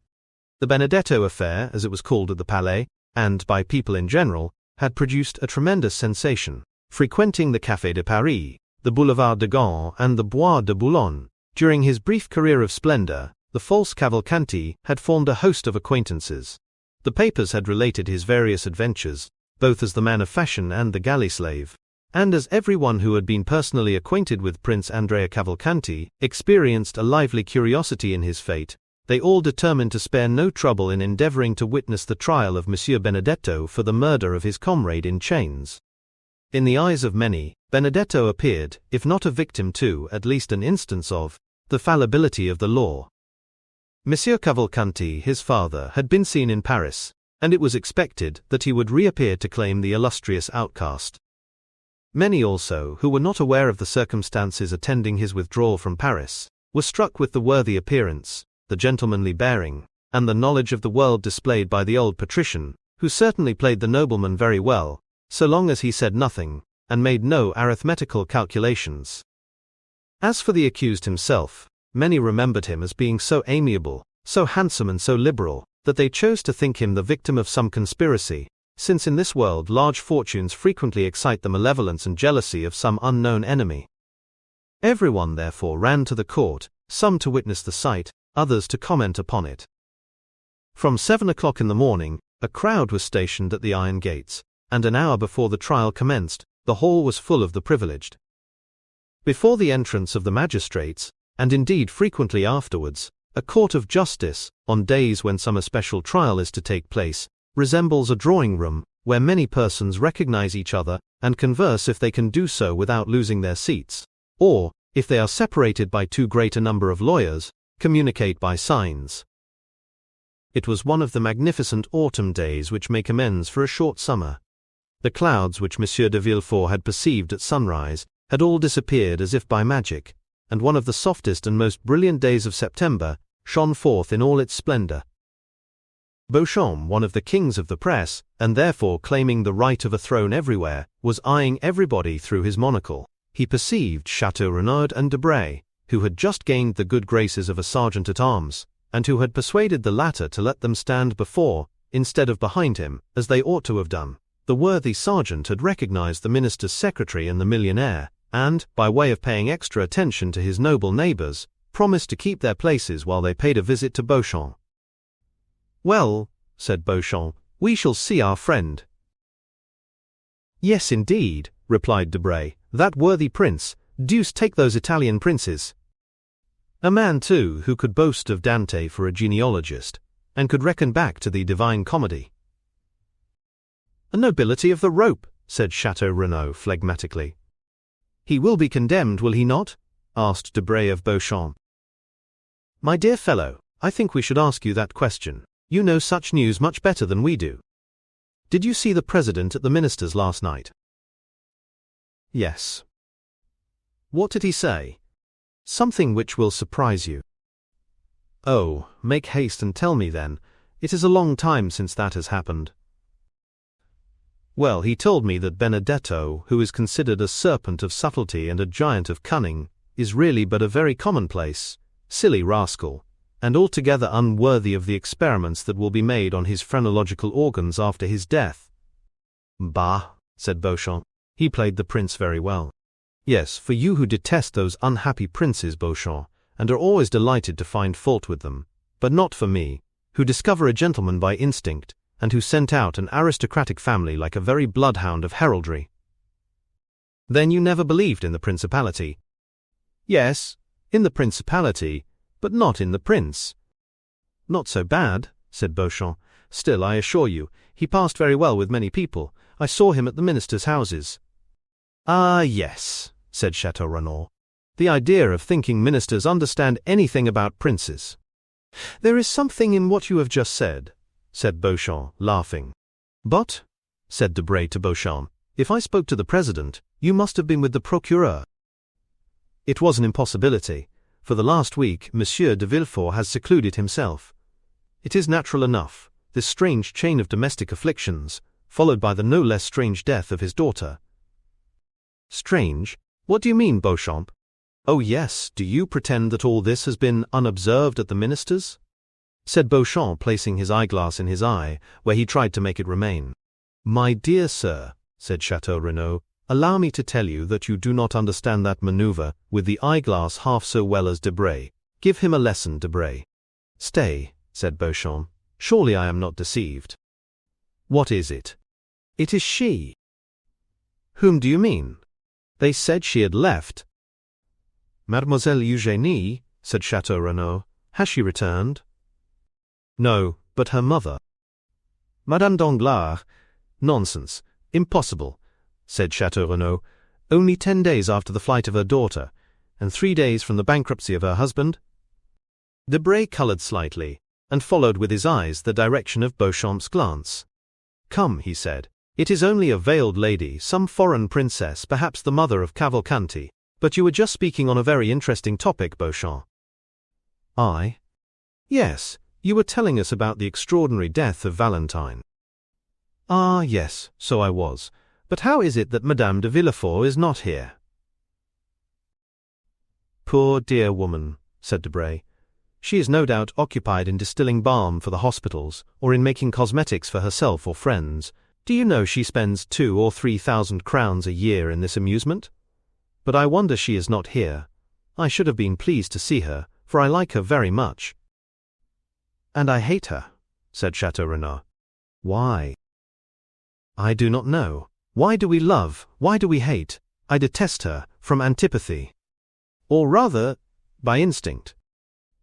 The Benedetto affair, as it was called at the Palais, and by people in general, had produced a tremendous sensation. Frequenting the Café de Paris, the Boulevard de Gand, and the Bois de Boulogne, during his brief career of splendor, the false Cavalcanti had formed a host of acquaintances. The papers had related his various adventures, both as the man of fashion and the galley slave, and as everyone who had been personally acquainted with Prince Andrea Cavalcanti experienced a lively curiosity in his fate. They all determined to spare no trouble in endeavoring to witness the trial of Monsieur Benedetto for the murder of his comrade in chains. In the eyes of many, Benedetto appeared, if not a victim to, at least an instance of, the fallibility of the law. Monsieur Cavalcanti, his father, had been seen in Paris, and it was expected that he would reappear to claim the illustrious outcast. Many also, who were not aware of the circumstances attending his withdrawal from Paris, were struck with the worthy appearance, the gentlemanly bearing, and the knowledge of the world displayed by the old patrician, who certainly played the nobleman very well, so long as he said nothing, and made no arithmetical calculations. As for the accused himself, many remembered him as being so amiable, so handsome and so liberal, that they chose to think him the victim of some conspiracy, since in this world large fortunes frequently excite the malevolence and jealousy of some unknown enemy. Everyone therefore ran to the court, some to witness the sight, others to comment upon it. From 7 o'clock in the morning, a crowd was stationed at the iron gates, and an hour before the trial commenced, the hall was full of the privileged. Before the entrance of the magistrates, and indeed frequently afterwards, a court of justice, on days when some especial trial is to take place, resembles a drawing-room, where many persons recognize each other, and converse if they can do so without losing their seats, or, if they are separated by too great a number of lawyers, communicate by signs. It was one of the magnificent autumn days which make amends for a short summer. The clouds which Monsieur de Villefort had perceived at sunrise had all disappeared as if by magic, and one of the softest and most brilliant days of September shone forth in all its splendor. Beauchamp, one of the kings of the press, and therefore claiming the right of a throne everywhere, was eyeing everybody through his monocle. He perceived Chateau Renaud and Debray, who had just gained the good graces of a sergeant-at-arms, and who had persuaded the latter to let them stand before, instead of behind him, as they ought to have done. The worthy sergeant had recognized the minister's secretary and the millionaire, and, by way of paying extra attention to his noble neighbors, promised to keep their places while they paid a visit to Beauchamp. "Well," said Beauchamp, "we shall see our friend." "Yes, indeed," replied Debray, "that worthy prince, deuce take those Italian princes." A man, too, who could boast of Dante for a genealogist, and could reckon back to the Divine Comedy. "A nobility of the rope," said Chateau Renaud phlegmatically. "He will be condemned, will he not?" asked Debray of Beauchamp. "My dear fellow, I think we should ask you that question. You know such news much better than we do. Did you see the president at the minister's last night?" "Yes." "What did he say?" "Something which will surprise you." "Oh, make haste and tell me then. It is a long time since that has happened." "Well, he told me that Benedetto, who is considered a serpent of subtlety and a giant of cunning, is really but a very commonplace, Silly rascal, and altogether unworthy of the experiments that will be made on his phrenological organs after his death." "Bah," said Beauchamp, "he played the prince very well." "Yes, for you who detest those unhappy princes, Beauchamp, and are always delighted to find fault with them, but not for me, who discover a gentleman by instinct, and who sent out an aristocratic family like a very bloodhound of heraldry." "Then you never believed in the principality?" "Yes, in the principality, but not in the prince." "Not so bad," said Beauchamp. "Still, I assure you, he passed very well with many people. I saw him at the ministers' houses." "Ah, yes," said Chateau Renaud. "The idea of thinking ministers understand anything about princes." "There is something in what you have just said," said Beauchamp, laughing. "But," said Debray to Beauchamp, "if I spoke to the president, you must have been with the procureur." "It was an impossibility. For the last week, Monsieur de Villefort has secluded himself. It is natural enough, this strange chain of domestic afflictions, followed by the no less strange death of his daughter." "Strange? What do you mean, Beauchamp?" "Oh yes, do you pretend that all this has been unobserved at the minister's?" said Beauchamp, placing his eyeglass in his eye, where he tried to make it remain. "My dear sir," said Chateau Renaud, "allow me to tell you that you do not understand that maneuver with the eyeglass half so well as Debray. Give him a lesson, Debray." "Stay," said Beauchamp. "Surely I am not deceived." "What is it?" "It is she." "Whom do you mean? They said she had left." "Mademoiselle Eugénie," said Chateau Renaud. "Has she returned?" "No, but her mother." "Madame Danglars?" "Nonsense. Impossible," said Chateau Renaud. "Only 10 days after the flight of her daughter, and 3 days from the bankruptcy of her husband?" Debray colored slightly, and followed with his eyes the direction of Beauchamp's glance. "Come," he said, "it is only a veiled lady, some foreign princess, perhaps the mother of Cavalcanti. But you were just speaking on a very interesting topic, Beauchamp." "I?" "Yes, you were telling us about the extraordinary death of Valentine." "Ah, yes, so I was. But how is it that Madame de Villefort is not here?" "Poor dear woman," said Debray. "She is no doubt occupied in distilling balm for the hospitals, or in making cosmetics for herself or friends. Do you know she spends 2,000 or 3,000 crowns a year in this amusement? But I wonder she is not here. I should have been pleased to see her, for I like her very much." "And I hate her," said Chateau Renaud. "Why?" "I do not know. Why do we love? Why do we hate? I detest her, from antipathy. Or rather, by instinct."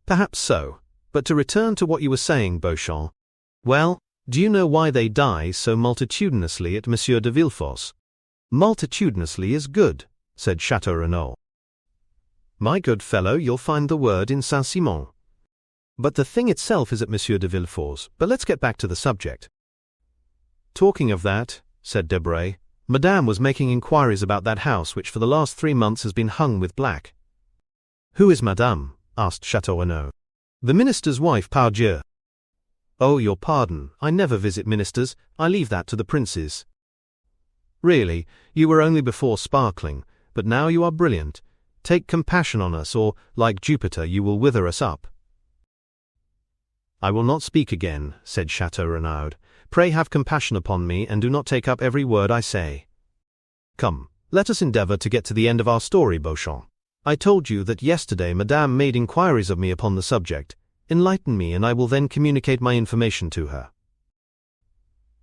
"Perhaps so. But to return to what you were saying, Beauchamp. Well, do you know why they die so multitudinously at Monsieur de Villefort's?" "Multitudinously is good," said Chateau Renaud. "My good fellow, you'll find the word in Saint-Simon. But the thing itself is at Monsieur de Villefort's. But let's get back to the subject." "Talking of that," said Debray, "Madame was making inquiries about that house which for the last 3 months has been hung with black." "Who is Madame?" asked Chateau Renaud. "The minister's wife, pardieu." "Oh, your pardon, I never visit ministers, I leave that to the princes." "Really, you were only before sparkling, but now you are brilliant. Take compassion on us, or, like Jupiter, you will wither us up." "I will not speak again," said Chateau Renaud. "Pray have compassion upon me, and do not take up every word I say. Come, let us endeavor to get to the end of our story, Beauchamp. I told you that yesterday Madame made inquiries of me upon the subject. Enlighten me, and I will then communicate my information to her."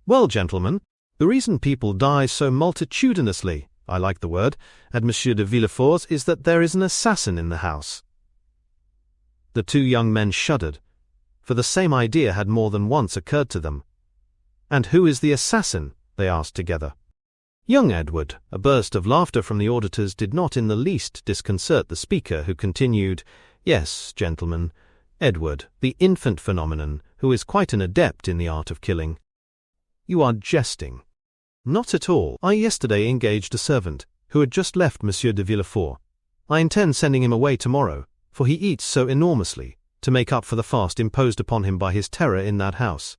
"Well, gentlemen, the reason people die so multitudinously, I like the word, at Monsieur de Villefort's is that there is an assassin in the house." The 2 young men shuddered, for the same idea had more than once occurred to them. "And who is the assassin?" they asked together. Young Edward, a burst of laughter from the auditors did not in the least disconcert the speaker, who continued, "Yes, gentlemen, Edward, the infant phenomenon, who is quite an adept in the art of killing." "You are jesting." "Not at all. I yesterday engaged a servant, who had just left Monsieur de Villefort. I intend sending him away tomorrow, for he eats so enormously, to make up for the fast imposed upon him by his terror in that house."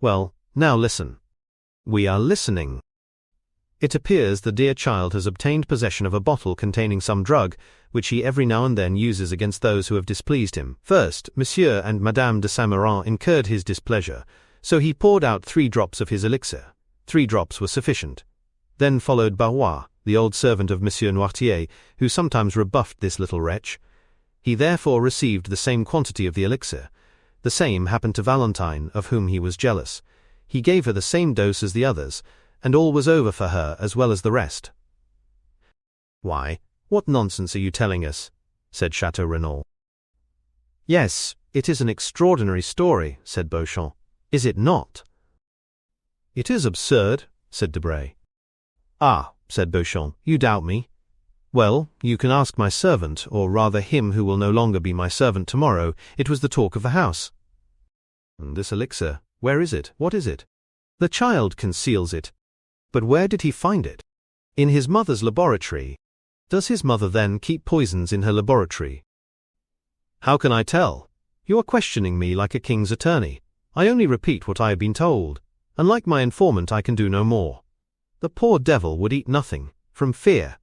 "Well, now listen." "We are listening." "It appears the dear child has obtained possession of a bottle containing some drug, which he every now and then uses against those who have displeased him. First, Monsieur and Madame de Saint-Méran incurred his displeasure, so he poured out 3 drops of his elixir. 3 drops were sufficient. Then followed Barrois, the old servant of Monsieur Noirtier, who sometimes rebuffed this little wretch. He therefore received the same quantity of the elixir. The same happened to Valentine, of whom he was jealous. He gave her the same dose as the others, and all was over for her as well as the rest. "Why, what nonsense are you telling us?" said Chateau Renaud. "Yes, it is an extraordinary story," said Beauchamp. "Is it not?" "It is absurd," said Debray. "Ah," said Beauchamp, "you doubt me? Well, you can ask my servant, or rather him who will no longer be my servant tomorrow. It was the talk of the house." "And this elixir, where is it? What is it?" "The child conceals it." "But where did he find it?" "In his mother's laboratory." "Does his mother then keep poisons in her laboratory?" "How can I tell? You are questioning me like a king's attorney. I only repeat what I have been told, and like my informant I can do no more. The poor devil would eat nothing, from fear."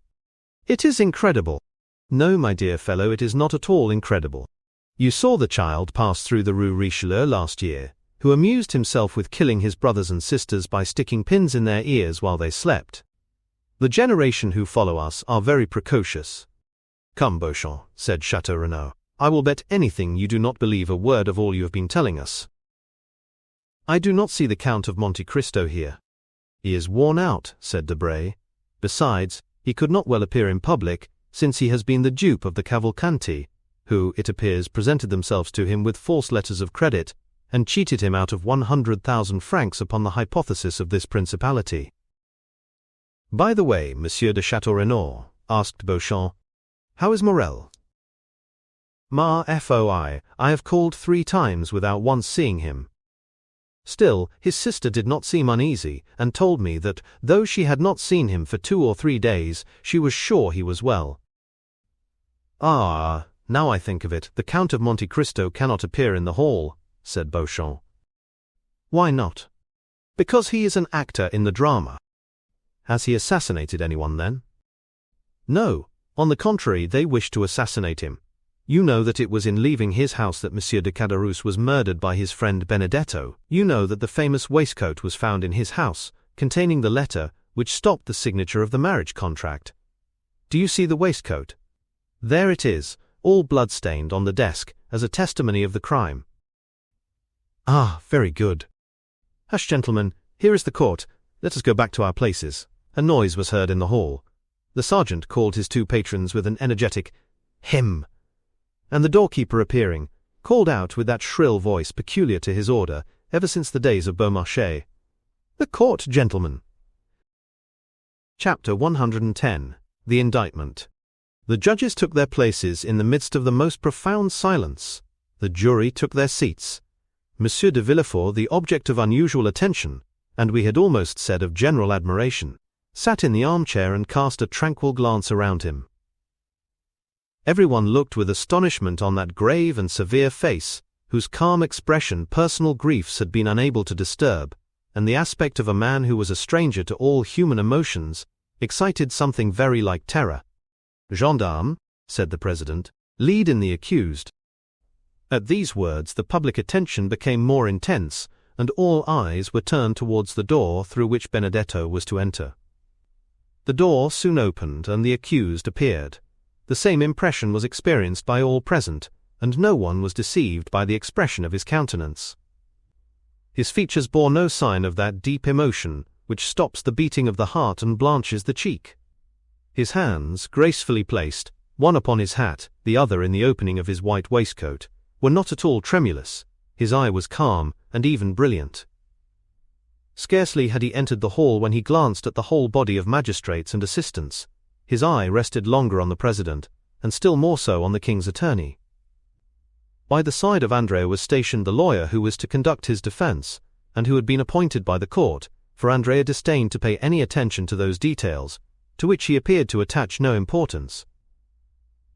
"It is incredible." "No, my dear fellow, it is not at all incredible. You saw the child pass through the Rue Richelieu last year, who amused himself with killing his brothers and sisters by sticking pins in their ears while they slept. The generation who follow us are very precocious." "Come, Beauchamp," said Chateau Renaud, "I will bet anything you do not believe a word of all you have been telling us." "I do not see the Count of Monte Cristo here." "He is worn out," said Debray. "Besides, he could not well appear in public, since he has been the dupe of the Cavalcanti, who, it appears, presented themselves to him with false letters of credit, and cheated him out of 100,000 francs upon the hypothesis of this principality." "By the way, Monsieur de Chateau Renaud," asked Beauchamp, "how is Morel?" "I have called 3 times without once seeing him." Still, his sister did not seem uneasy, and told me that, though she had not seen him for 2 or 3 days, she was sure he was well. "Ah, now I think of it, the Count of Monte Cristo cannot appear in the hall," said Beauchamp. "Why not?" "Because he is an actor in the drama." "Has he assassinated anyone then?" "No, on the contrary, they wished to assassinate him. You know that it was in leaving his house that Monsieur de Caderousse was murdered by his friend Benedetto. You know that the famous waistcoat was found in his house, containing the letter which stopped the signature of the marriage contract. Do you see the waistcoat? There it is, all blood-stained on the desk, as a testimony of the crime." "Ah, very good. Hush, gentlemen, here is the court. Let us go back to our places." A noise was heard in the hall. The sergeant called his 2 patrons with an energetic "Hem!" and the doorkeeper appearing, called out with that shrill voice peculiar to his order ever since the days of Beaumarchais, "The court, gentlemen." Chapter 110. The Indictment. The judges took their places in the midst of the most profound silence. The jury took their seats. Monsieur de Villefort, the object of unusual attention, and we had almost said of general admiration, sat in the armchair and cast a tranquil glance around him. Everyone looked with astonishment on that grave and severe face, whose calm expression personal griefs had been unable to disturb, and the aspect of a man who was a stranger to all human emotions excited something very like terror. "Gendarme," said the president, "lead in the accused." At these words the public attention became more intense, and all eyes were turned towards the door through which Benedetto was to enter. The door soon opened, and the accused appeared. The same impression was experienced by all present, and no one was deceived by the expression of his countenance. His features bore no sign of that deep emotion which stops the beating of the heart and blanches the cheek. His hands, gracefully placed, one upon his hat, the other in the opening of his white waistcoat, were not at all tremulous. His eye was calm and even brilliant. Scarcely had he entered the hall when he glanced at the whole body of magistrates and assistants. His eye rested longer on the president, and still more so on the king's attorney. By the side of Andrea was stationed the lawyer who was to conduct his defense, and who had been appointed by the court, for Andrea disdained to pay any attention to those details, to which he appeared to attach no importance.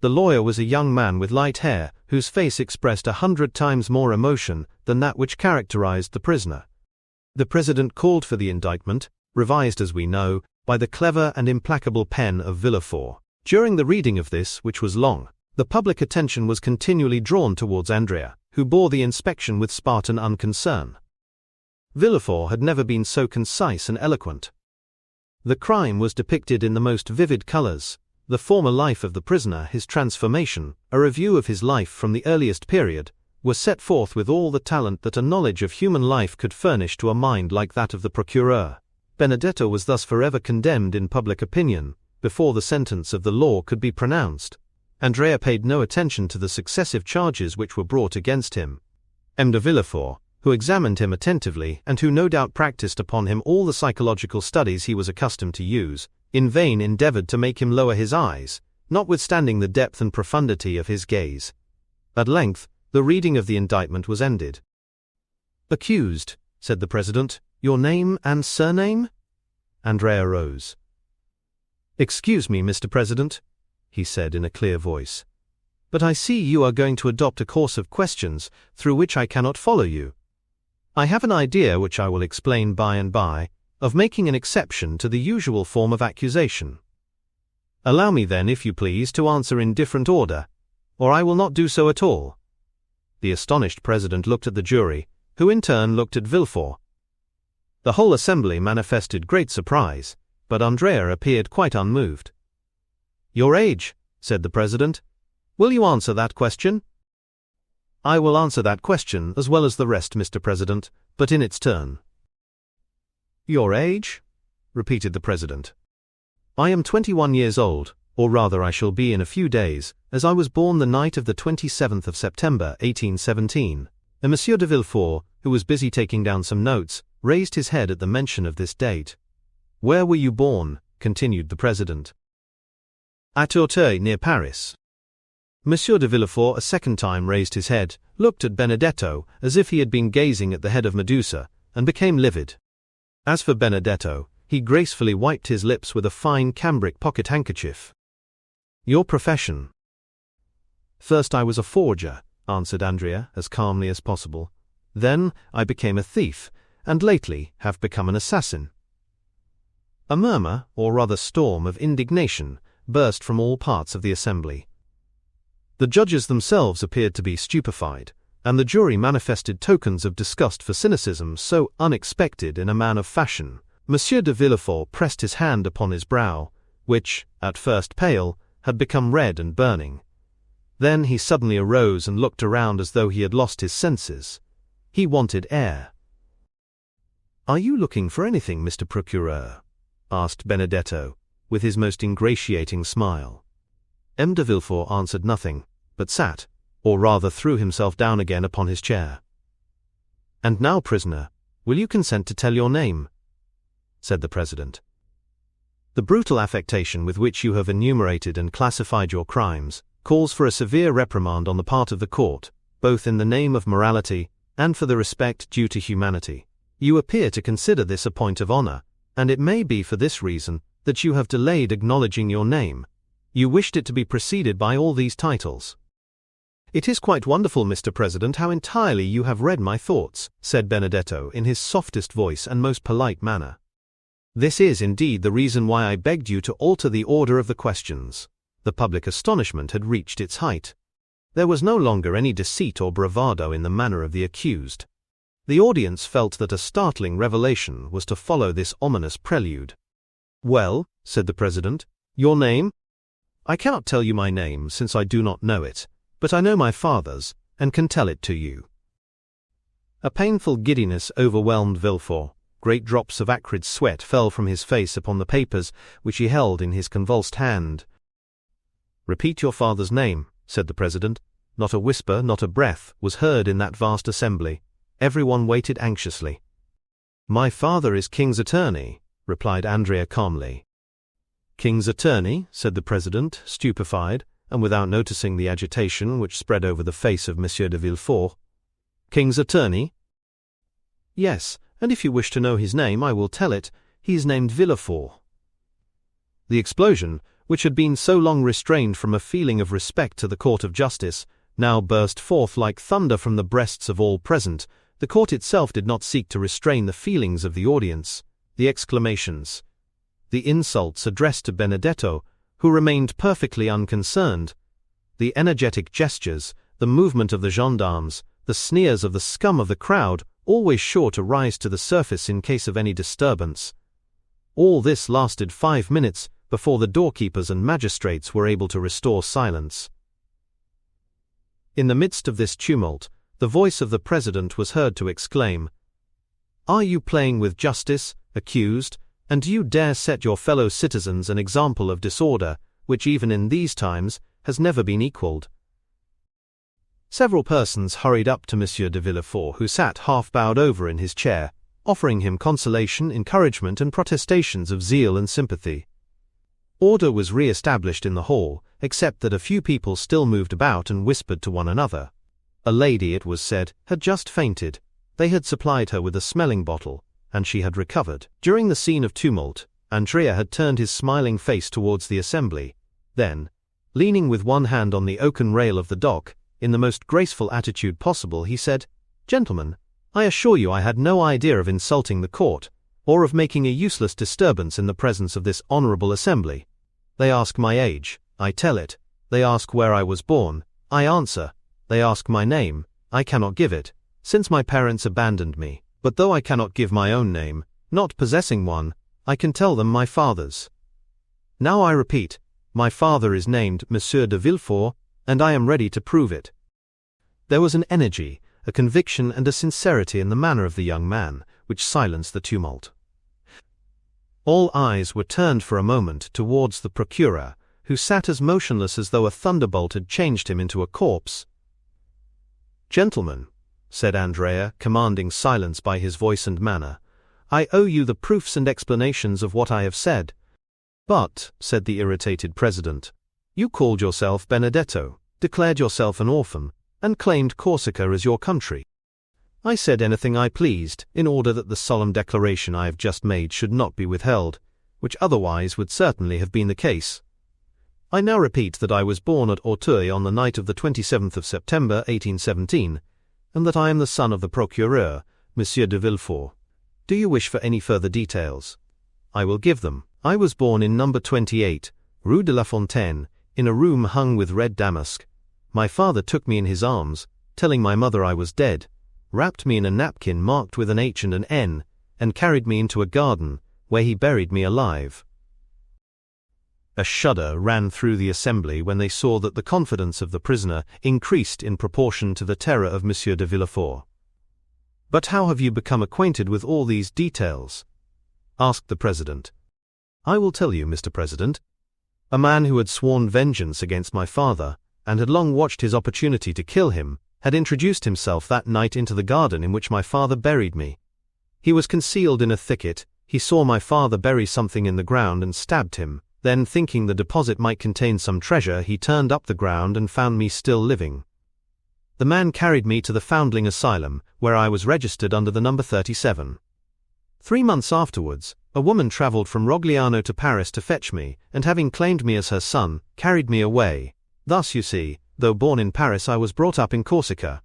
The lawyer was a young man with light hair, whose face expressed 100 times more emotion than that which characterized the prisoner. The president called for the indictment, revised as we know, by the clever and implacable pen of Villefort. During the reading of this, which was long, the public attention was continually drawn towards Andrea, who bore the inspection with Spartan unconcern. Villefort had never been so concise and eloquent. The crime was depicted in the most vivid colors, the former life of the prisoner, his transformation, a review of his life from the earliest period, was set forth with all the talent that a knowledge of human life could furnish to a mind like that of the procureur. Benedetto was thus forever condemned in public opinion, before the sentence of the law could be pronounced. Andrea paid no attention to the successive charges which were brought against him. M. de Villefort, who examined him attentively and who no doubt practiced upon him all the psychological studies he was accustomed to use, in vain endeavored to make him lower his eyes, notwithstanding the depth and profundity of his gaze. At length, the reading of the indictment was ended. "Accused," said the president, "your name and surname?" Andrea rose. "Excuse me, Mr. President," he said in a clear voice, "but I see you are going to adopt a course of questions through which I cannot follow you. I have an idea, which I will explain by and by, of making an exception to the usual form of accusation. Allow me then, if you please, to answer in different order, or I will not do so at all." The astonished president looked at the jury, who in turn looked at Villefort. The whole assembly manifested great surprise, but Andrea appeared quite unmoved. "Your age," said the president. "Will you answer that question?" "I will answer that question as well as the rest, Mr. President, but in its turn." "Your age?" repeated the president. "I am 21 years old, or rather I shall be in a few days, as I was born the night of the 27th of September, 1817. And Monsieur de Villefort, who was busy taking down some notes, raised his head at the mention of this date. "Where were you born?" continued the president. "At Auteuil, near Paris." Monsieur de Villefort a second time raised his head, looked at Benedetto as if he had been gazing at the head of Medusa, and became livid. As for Benedetto, he gracefully wiped his lips with a fine cambric pocket-handkerchief. "Your profession?" "First I was a forger," answered Andrea as calmly as possible. "Then I became a thief, and lately have become an assassin." A murmur, or rather storm, of indignation burst from all parts of the assembly. The judges themselves appeared to be stupefied, and the jury manifested tokens of disgust for cynicism so unexpected in a man of fashion. Monsieur de Villefort pressed his hand upon his brow, which, at first pale, had become red and burning. Then he suddenly arose and looked around as though he had lost his senses. He wanted air. "Are you looking for anything, Mr. Procureur?" asked Benedetto, with his most ingratiating smile. M. de Villefort answered nothing, but sat, or rather threw himself down again upon his chair. "And now, prisoner, will you consent to tell your name?" said the president. "The brutal affectation with which you have enumerated and classified your crimes calls for a severe reprimand on the part of the court, both in the name of morality and for the respect due to humanity. You appear to consider this a point of honor, and it may be for this reason that you have delayed acknowledging your name. You wished it to be preceded by all these titles." "It is quite wonderful, Mr. President, how entirely you have read my thoughts," said Benedetto in his softest voice and most polite manner. "This is indeed the reason why I begged you to alter the order of the questions." The public astonishment had reached its height. There was no longer any deceit or bravado in the manner of the accused. The audience felt that a startling revelation was to follow this ominous prelude. "Well," said the president, "your name?" "I cannot tell you my name, since I do not know it, but I know my father's, and can tell it to you." A painful giddiness overwhelmed Villefort. Great drops of acrid sweat fell from his face upon the papers which he held in his convulsed hand. "Repeat your father's name," said the president. Not a whisper, not a breath, was heard in that vast assembly. Everyone waited anxiously. "My father is King's attorney," replied Andrea calmly. "King's attorney?" said the president, stupefied, and without noticing the agitation which spread over the face of Monsieur de Villefort. "King's attorney?" "Yes, and if you wish to know his name, I will tell it. He is named Villefort." The explosion, which had been so long restrained from a feeling of respect to the court of justice, now burst forth like thunder from the breasts of all present. The court itself did not seek to restrain the feelings of the audience. The exclamations, the insults addressed to Benedetto, who remained perfectly unconcerned. The energetic gestures, the movement of the gendarmes, the sneers of the scum of the crowd, always sure to rise to the surface in case of any disturbance. All this lasted 5 minutes before the doorkeepers and magistrates were able to restore silence. In the midst of this tumult, the voice of the president was heard to exclaim, "Are you playing with justice, accused, and do you dare set your fellow citizens an example of disorder, which even in these times has never been equalled?" Several persons hurried up to M. de Villefort, who sat half-bowed over in his chair, offering him consolation, encouragement, and protestations of zeal and sympathy. Order was re-established in the hall, except that a few people still moved about and whispered to one another. A lady, it was said, had just fainted. They had supplied her with a smelling bottle, and she had recovered. During the scene of tumult, Andrea had turned his smiling face towards the assembly. Then, leaning with one hand on the oaken rail of the dock, in the most graceful attitude possible, he said, "Gentlemen, I assure you I had no idea of insulting the court, or of making a useless disturbance in the presence of this honorable assembly. They ask my age, I tell it. They ask where I was born, I answer. They ask my name, I cannot give it, since my parents abandoned me. But though I cannot give my own name, not possessing one, I can tell them my father's. Now I repeat, my father is named Monsieur de Villefort, and I am ready to prove it." There was an energy, a conviction, and a sincerity in the manner of the young man, which silenced the tumult. All eyes were turned for a moment towards the procureur, who sat as motionless as though a thunderbolt had changed him into a corpse. "Gentlemen," said Andrea, commanding silence by his voice and manner, "I owe you the proofs and explanations of what I have said." "But," said the irritated president, "you called yourself Benedetto, declared yourself an orphan, and claimed Corsica as your country." "I said anything I pleased, in order that the solemn declaration I have just made should not be withheld, which otherwise would certainly have been the case. I now repeat that I was born at Auteuil on the night of the 27th of September, 1817, and that I am the son of the procureur, Monsieur de Villefort. Do you wish for any further details? I will give them. I was born in number 28, Rue de la Fontaine, in a room hung with red damask. My father took me in his arms, telling my mother I was dead, wrapped me in a napkin marked with an H and an N, and carried me into a garden, where he buried me alive." A shudder ran through the assembly when they saw that the confidence of the prisoner increased in proportion to the terror of Monsieur de Villefort. "But how have you become acquainted with all these details?" asked the president. "I will tell you, Mr. President. A man who had sworn vengeance against my father, and had long watched his opportunity to kill him, had introduced himself that night into the garden in which my father buried me. He was concealed in a thicket, he saw my father bury something in the ground and stabbed him. Then, thinking the deposit might contain some treasure, he turned up the ground and found me still living. The man carried me to the Foundling Asylum, where I was registered under the number 37. 3 months afterwards, a woman traveled from Rogliano to Paris to fetch me, and having claimed me as her son, carried me away. Thus, you see, though born in Paris, I was brought up in Corsica."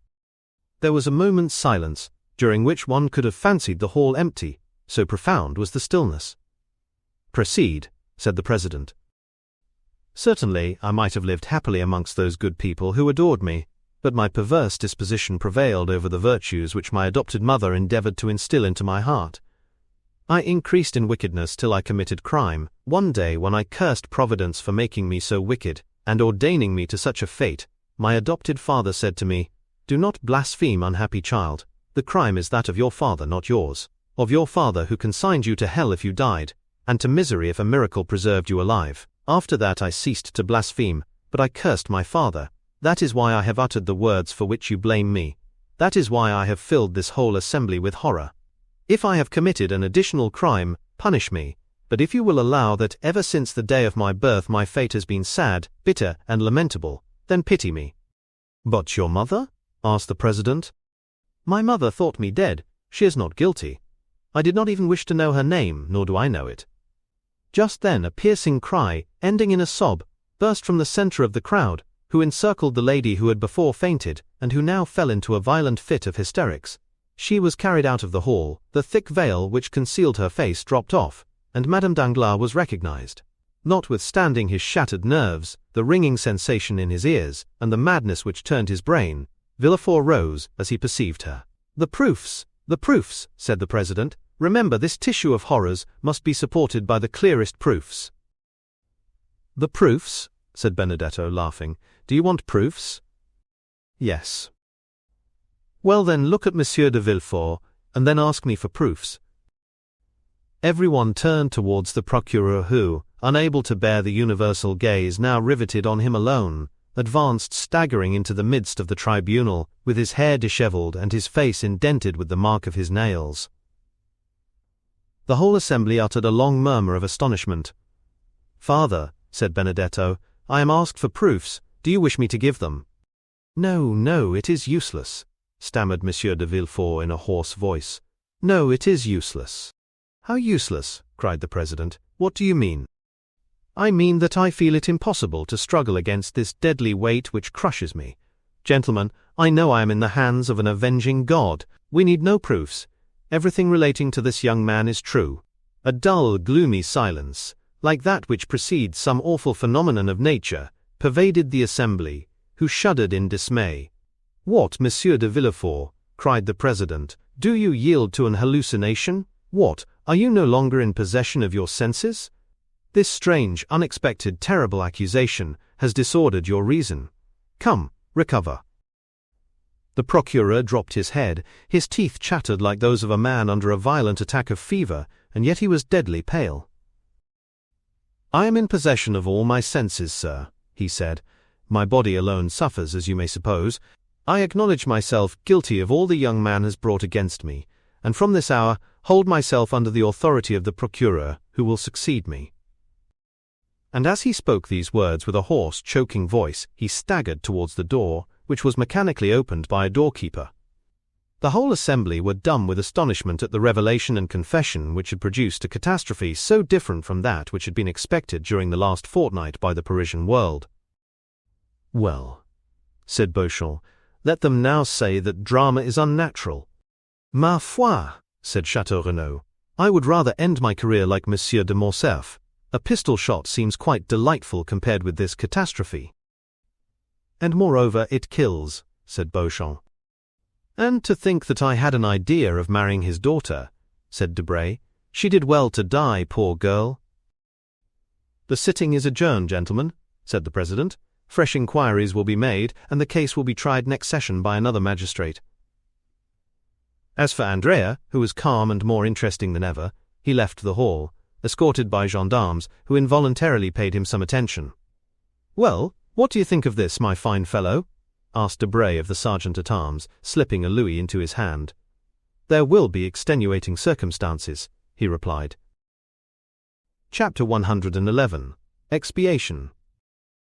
There was a moment's silence, during which one could have fancied the hall empty, so profound was the stillness. "Proceed," said the president. "Certainly, I might have lived happily amongst those good people who adored me, but my perverse disposition prevailed over the virtues which my adopted mother endeavored to instill into my heart. I increased in wickedness till I committed crime. One day, when I cursed Providence for making me so wicked, and ordaining me to such a fate, my adopted father said to me, 'Do not blaspheme, unhappy child. The crime is that of your father, not yours. Of your father who consigned you to hell if you died, and to misery if a miracle preserved you alive.' After that I ceased to blaspheme, but I cursed my father. That is why I have uttered the words for which you blame me. That is why I have filled this whole assembly with horror. If I have committed an additional crime, punish me. But if you will allow that ever since the day of my birth my fate has been sad, bitter, and lamentable, then pity me." "But your mother?" asked the president. "My mother thought me dead. She is not guilty. I did not even wish to know her name, nor do I know it." Just then a piercing cry, ending in a sob, burst from the center of the crowd, who encircled the lady who had before fainted, and who now fell into a violent fit of hysterics. She was carried out of the hall, the thick veil which concealed her face dropped off, and Madame Danglars was recognized. Notwithstanding his shattered nerves, the ringing sensation in his ears, and the madness which turned his brain, Villefort rose as he perceived her. The proofs, said the president. Remember, this tissue of horrors must be supported by the clearest proofs. The proofs? Said Benedetto, laughing. Do you want proofs? Yes. Well then, look at Monsieur de Villefort, and then ask me for proofs. Everyone turned towards the procureur who, unable to bear the universal gaze now riveted on him alone, advanced staggering into the midst of the tribunal, with his hair dishevelled and his face indented with the mark of his nails. The whole assembly uttered a long murmur of astonishment. Father, said Benedetto, I am asked for proofs. Do you wish me to give them? No, it is useless, stammered Monsieur de Villefort in a hoarse voice. No, it is useless. How useless? Cried the president. What do you mean? I mean that I feel it impossible to struggle against this deadly weight which crushes me. Gentlemen, I know I am in the hands of an avenging God. We need no proofs. Everything relating to this young man is true. A dull, gloomy silence, like that which precedes some awful phenomenon of nature, pervaded the assembly, who shuddered in dismay. What, Monsieur de Villefort, cried the president, do you yield to an hallucination? What, are you no longer in possession of your senses? This strange, unexpected, terrible accusation has disordered your reason. Come, recover. The procureur dropped his head, his teeth chattered like those of a man under a violent attack of fever, and yet he was deadly pale. I am in possession of all my senses, sir, he said. My body alone suffers, as you may suppose. I acknowledge myself guilty of all the young man has brought against me, and from this hour hold myself under the authority of the procureur, who will succeed me. And as he spoke these words with a hoarse, choking voice, he staggered towards the door, which was mechanically opened by a doorkeeper. The whole assembly were dumb with astonishment at the revelation and confession which had produced a catastrophe so different from that which had been expected during the last fortnight by the Parisian world. Well, said Beauchamp, let them now say that drama is unnatural. Ma foi, said Château Renaud, I would rather end my career like Monsieur de Morcerf. A pistol shot seems quite delightful compared with this catastrophe. And moreover, it kills, said Beauchamp. And to think that I had an idea of marrying his daughter, said Debray. She did well to die, poor girl. The sitting is adjourned, gentlemen, said the president. Fresh inquiries will be made, and the case will be tried next session by another magistrate. As for Andrea, who was calm and more interesting than ever, he left the hall, escorted by gendarmes, who involuntarily paid him some attention. Well, what do you think of this, my fine fellow? Asked Debray of the sergeant-at-arms, slipping a louis into his hand. There will be extenuating circumstances, he replied. Chapter 111. Expiation.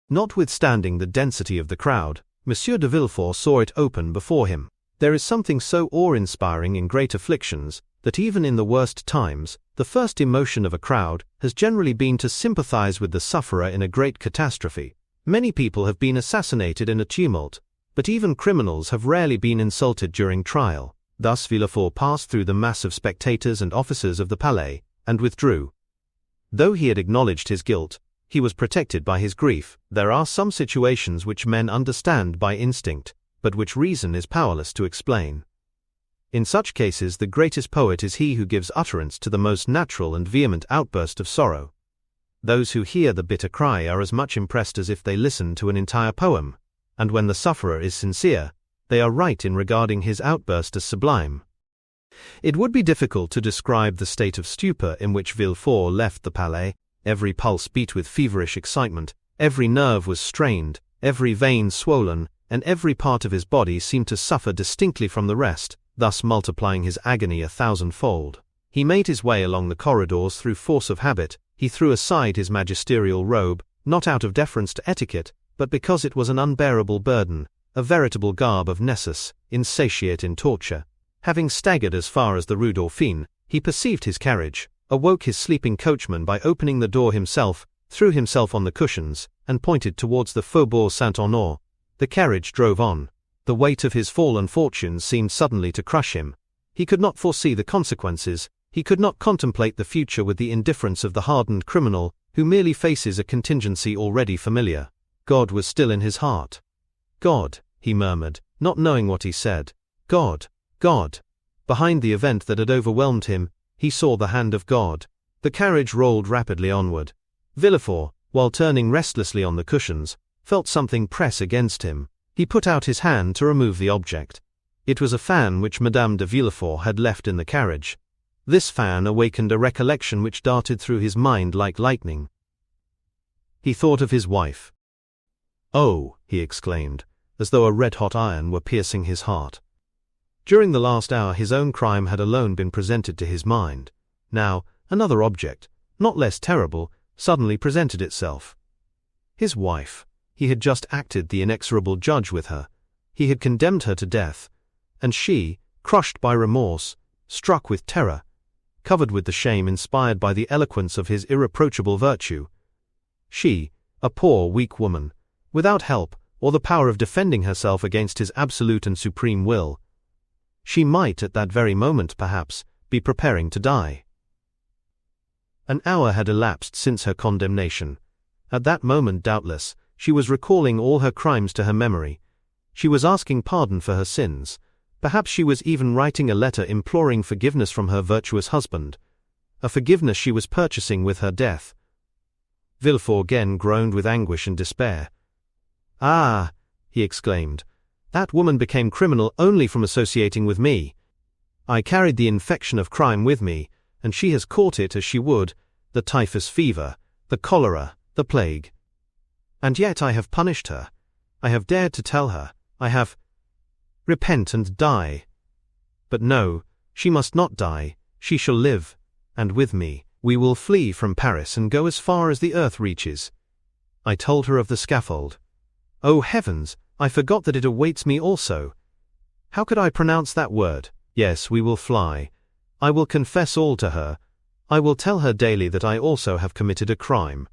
Notwithstanding the density of the crowd, Monsieur de Villefort saw it open before him. There is something so awe-inspiring in great afflictions, that even in the worst times, the first emotion of a crowd has generally been to sympathize with the sufferer in a great catastrophe. Many people have been assassinated in a tumult, but even criminals have rarely been insulted during trial. Thus Villefort passed through the mass of spectators and officers of the Palais, and withdrew. Though he had acknowledged his guilt, he was protected by his grief. There are some situations which men understand by instinct, but which reason is powerless to explain. In such cases the greatest poet is he who gives utterance to the most natural and vehement outburst of sorrow. Those who hear the bitter cry are as much impressed as if they listened to an entire poem, and when the sufferer is sincere, they are right in regarding his outburst as sublime. It would be difficult to describe the state of stupor in which Villefort left the Palais. Every pulse beat with feverish excitement, every nerve was strained, every vein swollen, and every part of his body seemed to suffer distinctly from the rest, thus multiplying his agony 1,000-fold. He made his way along the corridors through force of habit. He threw aside his magisterial robe, not out of deference to etiquette, but because it was an unbearable burden, a veritable garb of Nessus, insatiate in torture. Having staggered as far as the Rue Dauphine, he perceived his carriage, awoke his sleeping coachman by opening the door himself, threw himself on the cushions, and pointed towards the Faubourg Saint-Honore. The carriage drove on. The weight of his fallen fortunes seemed suddenly to crush him. He could not foresee the consequences. He could not contemplate the future with the indifference of the hardened criminal, who merely faces a contingency already familiar. God was still in his heart. God, he murmured, not knowing what he said. God, God. Behind the event that had overwhelmed him, he saw the hand of God. The carriage rolled rapidly onward. Villefort, while turning restlessly on the cushions, felt something press against him. He put out his hand to remove the object. It was a fan which Madame de Villefort had left in the carriage. This fan awakened a recollection which darted through his mind like lightning. He thought of his wife. "Oh," he exclaimed, as though a red-hot iron were piercing his heart. During the last hour his own crime had alone been presented to his mind. Now, another object, not less terrible, suddenly presented itself. His wife. He had just acted the inexorable judge with her. He had condemned her to death. And she, crushed by remorse, struck with terror, covered with the shame inspired by the eloquence of his irreproachable virtue. She, a poor, weak woman, without help or the power of defending herself against his absolute and supreme will. She might, at that very moment, perhaps, be preparing to die. An hour had elapsed since her condemnation. At that moment, doubtless, she was recalling all her crimes to her memory. She was asking pardon for her sins. Perhaps she was even writing a letter imploring forgiveness from her virtuous husband, a forgiveness she was purchasing with her death. Villefort again groaned with anguish and despair. "Ah," he exclaimed, "that woman became criminal only from associating with me. I carried the infection of crime with me, and she has caught it as she would, the typhus fever, the cholera, the plague. And yet I have punished her. I have dared to tell her. I have... Repent and die. But no, she must not die. She shall live, and with me, we will flee from Paris and go as far as the earth reaches. I told her of the scaffold. Oh heavens, I forgot that it awaits me also. How could I pronounce that word? Yes, we will fly. I will confess all to her. I will tell her daily that I also have committed a crime.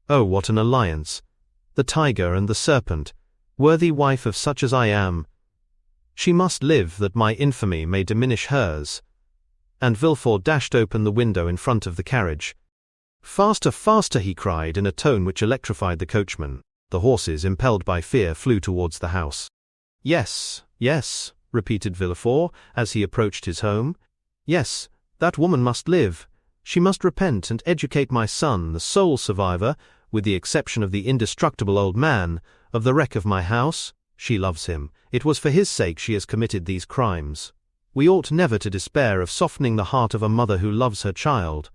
Oh, what an alliance! The tiger and the serpent, worthy wife of such as I am. She must live that my infamy may diminish hers." And Villefort dashed open the window in front of the carriage. "Faster, faster!" he cried in a tone which electrified the coachman. The horses, impelled by fear, flew towards the house. "Yes, yes," repeated Villefort as he approached his home. "Yes, that woman must live. She must repent and educate my son, the sole survivor, with the exception of the indestructible old man, of the wreck of my house. She loves him. It was for his sake she has committed these crimes. We ought never to despair of softening the heart of a mother who loves her child.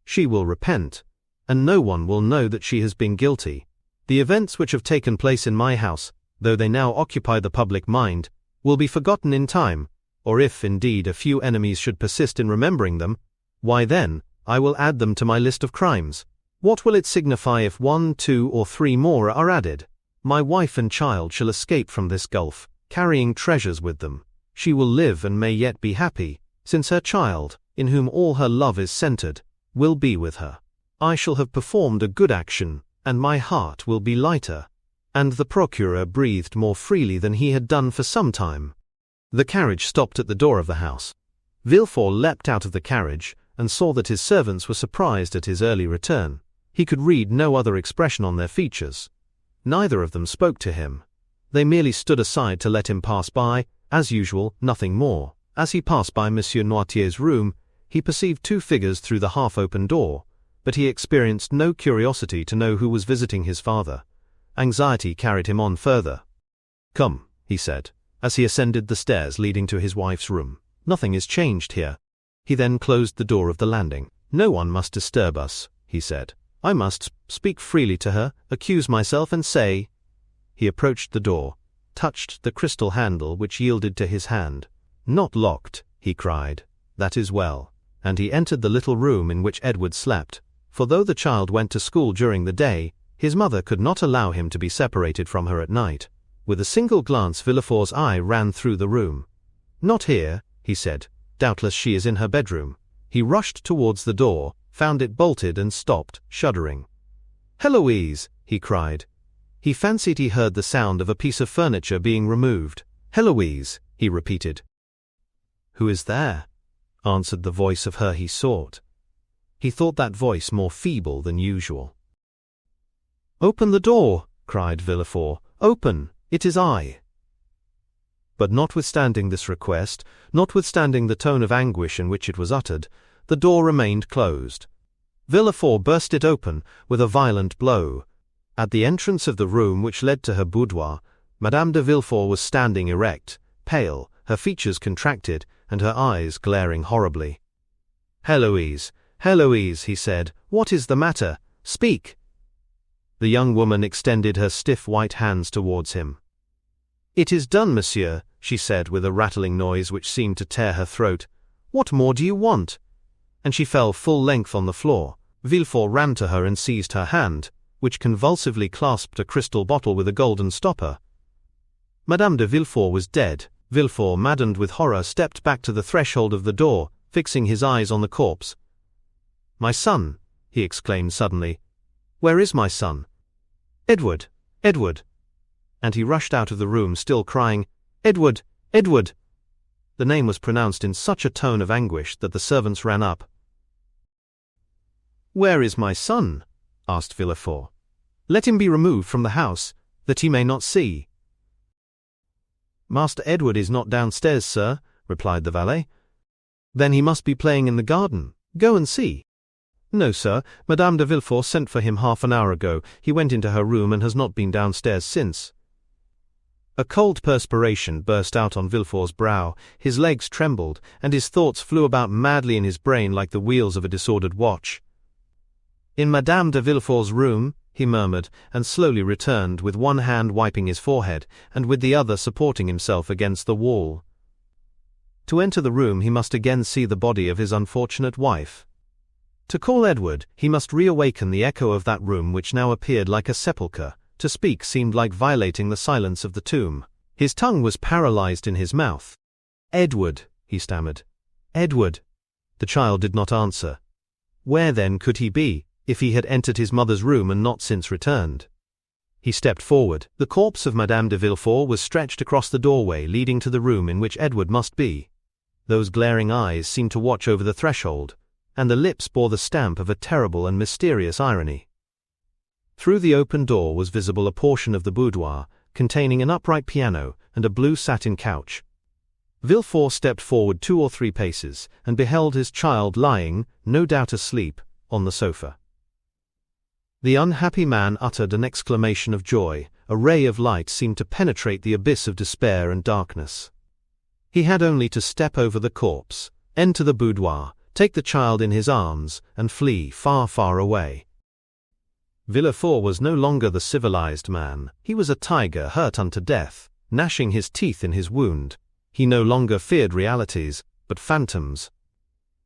She will repent, and no one will know that she has been guilty. The events which have taken place in my house, though they now occupy the public mind, will be forgotten in time, or if, indeed, a few enemies should persist in remembering them, why then, I will add them to my list of crimes. What will it signify if 1, 2, or 3 more are added? My wife and child shall escape from this gulf, carrying treasures with them. She will live and may yet be happy, since her child, in whom all her love is centered, will be with her. I shall have performed a good action, and my heart will be lighter." And the procureur breathed more freely than he had done for some time. The carriage stopped at the door of the house. Villefort leapt out of the carriage, and saw that his servants were surprised at his early return. He could read no other expression on their features. Neither of them spoke to him. They merely stood aside to let him pass by, as usual, nothing more. As he passed by Monsieur Noirtier's room, he perceived 2 figures through the half-open door, but he experienced no curiosity to know who was visiting his father. Anxiety carried him on further. "Come," he said, as he ascended the stairs leading to his wife's room. "Nothing is changed here." He then closed the door of the landing. "No one must disturb us," he said. "I must speak freely to her, accuse myself, and say—" He approached the door, touched the crystal handle which yielded to his hand. "Not locked," he cried. "That is well." And he entered the little room in which Edward slept, for though the child went to school during the day, his mother could not allow him to be separated from her at night. With a single glance Villefort's eye ran through the room. "Not here," he said. "Doubtless she is in her bedroom." He rushed towards the door, found it bolted, and stopped, shuddering. "Heloise!" he cried. He fancied he heard the sound of a piece of furniture being removed. "Heloise!" he repeated. "Who is there?" answered the voice of her he sought. He thought that voice more feeble than usual. "Open the door!" cried Villefort. "Open! It is I!" But notwithstanding this request, notwithstanding the tone of anguish in which it was uttered, the door remained closed. Villefort burst it open with a violent blow. At the entrance of the room which led to her boudoir, Madame de Villefort was standing erect, pale, her features contracted, and her eyes glaring horribly. Heloise, he said, "what is the matter? Speak!" The young woman extended her stiff white hands towards him. "It is done, monsieur," she said with a rattling noise which seemed to tear her throat. "What more do you want?" And she fell full length on the floor. Villefort ran to her and seized her hand, which convulsively clasped a crystal bottle with a golden stopper. Madame de Villefort was dead. Villefort, maddened with horror, stepped back to the threshold of the door, fixing his eyes on the corpse. "My son!" he exclaimed suddenly. "Where is my son? Edward! Edward!" And he rushed out of the room, still crying, "Edward! Edward!" The name was pronounced in such a tone of anguish that the servants ran up. "Where is my son?" asked Villefort. "Let him be removed from the house, that he may not see." "Master Edward is not downstairs, sir," replied the valet. "Then he must be playing in the garden. Go and see." "No, sir. Madame de Villefort sent for him half an hour ago. He went into her room and has not been downstairs since." A cold perspiration burst out on Villefort's brow, his legs trembled, and his thoughts flew about madly in his brain like the wheels of a disordered watch. "In Madame de Villefort's room," he murmured, and slowly returned, with one hand wiping his forehead, and with the other supporting himself against the wall. To enter the room he must again see the body of his unfortunate wife. To call Edward, he must reawaken the echo of that room which now appeared like a sepulchre. To speak seemed like violating the silence of the tomb. His tongue was paralyzed in his mouth. "Edward," he stammered. "Edward." The child did not answer. Where then could he be, if he had entered his mother's room and not since returned? He stepped forward. The corpse of Madame de Villefort was stretched across the doorway leading to the room in which Edward must be. Those glaring eyes seemed to watch over the threshold, and the lips bore the stamp of a terrible and mysterious irony. Through the open door was visible a portion of the boudoir, containing an upright piano and a blue satin couch. Villefort stepped forward 2 or 3 paces, and beheld his child lying, no doubt asleep, on the sofa. The unhappy man uttered an exclamation of joy. A ray of light seemed to penetrate the abyss of despair and darkness. He had only to step over the corpse, enter the boudoir, take the child in his arms, and flee far, far away. Villefort was no longer the civilized man. He was a tiger hurt unto death, gnashing his teeth in his wound. He no longer feared realities, but phantoms.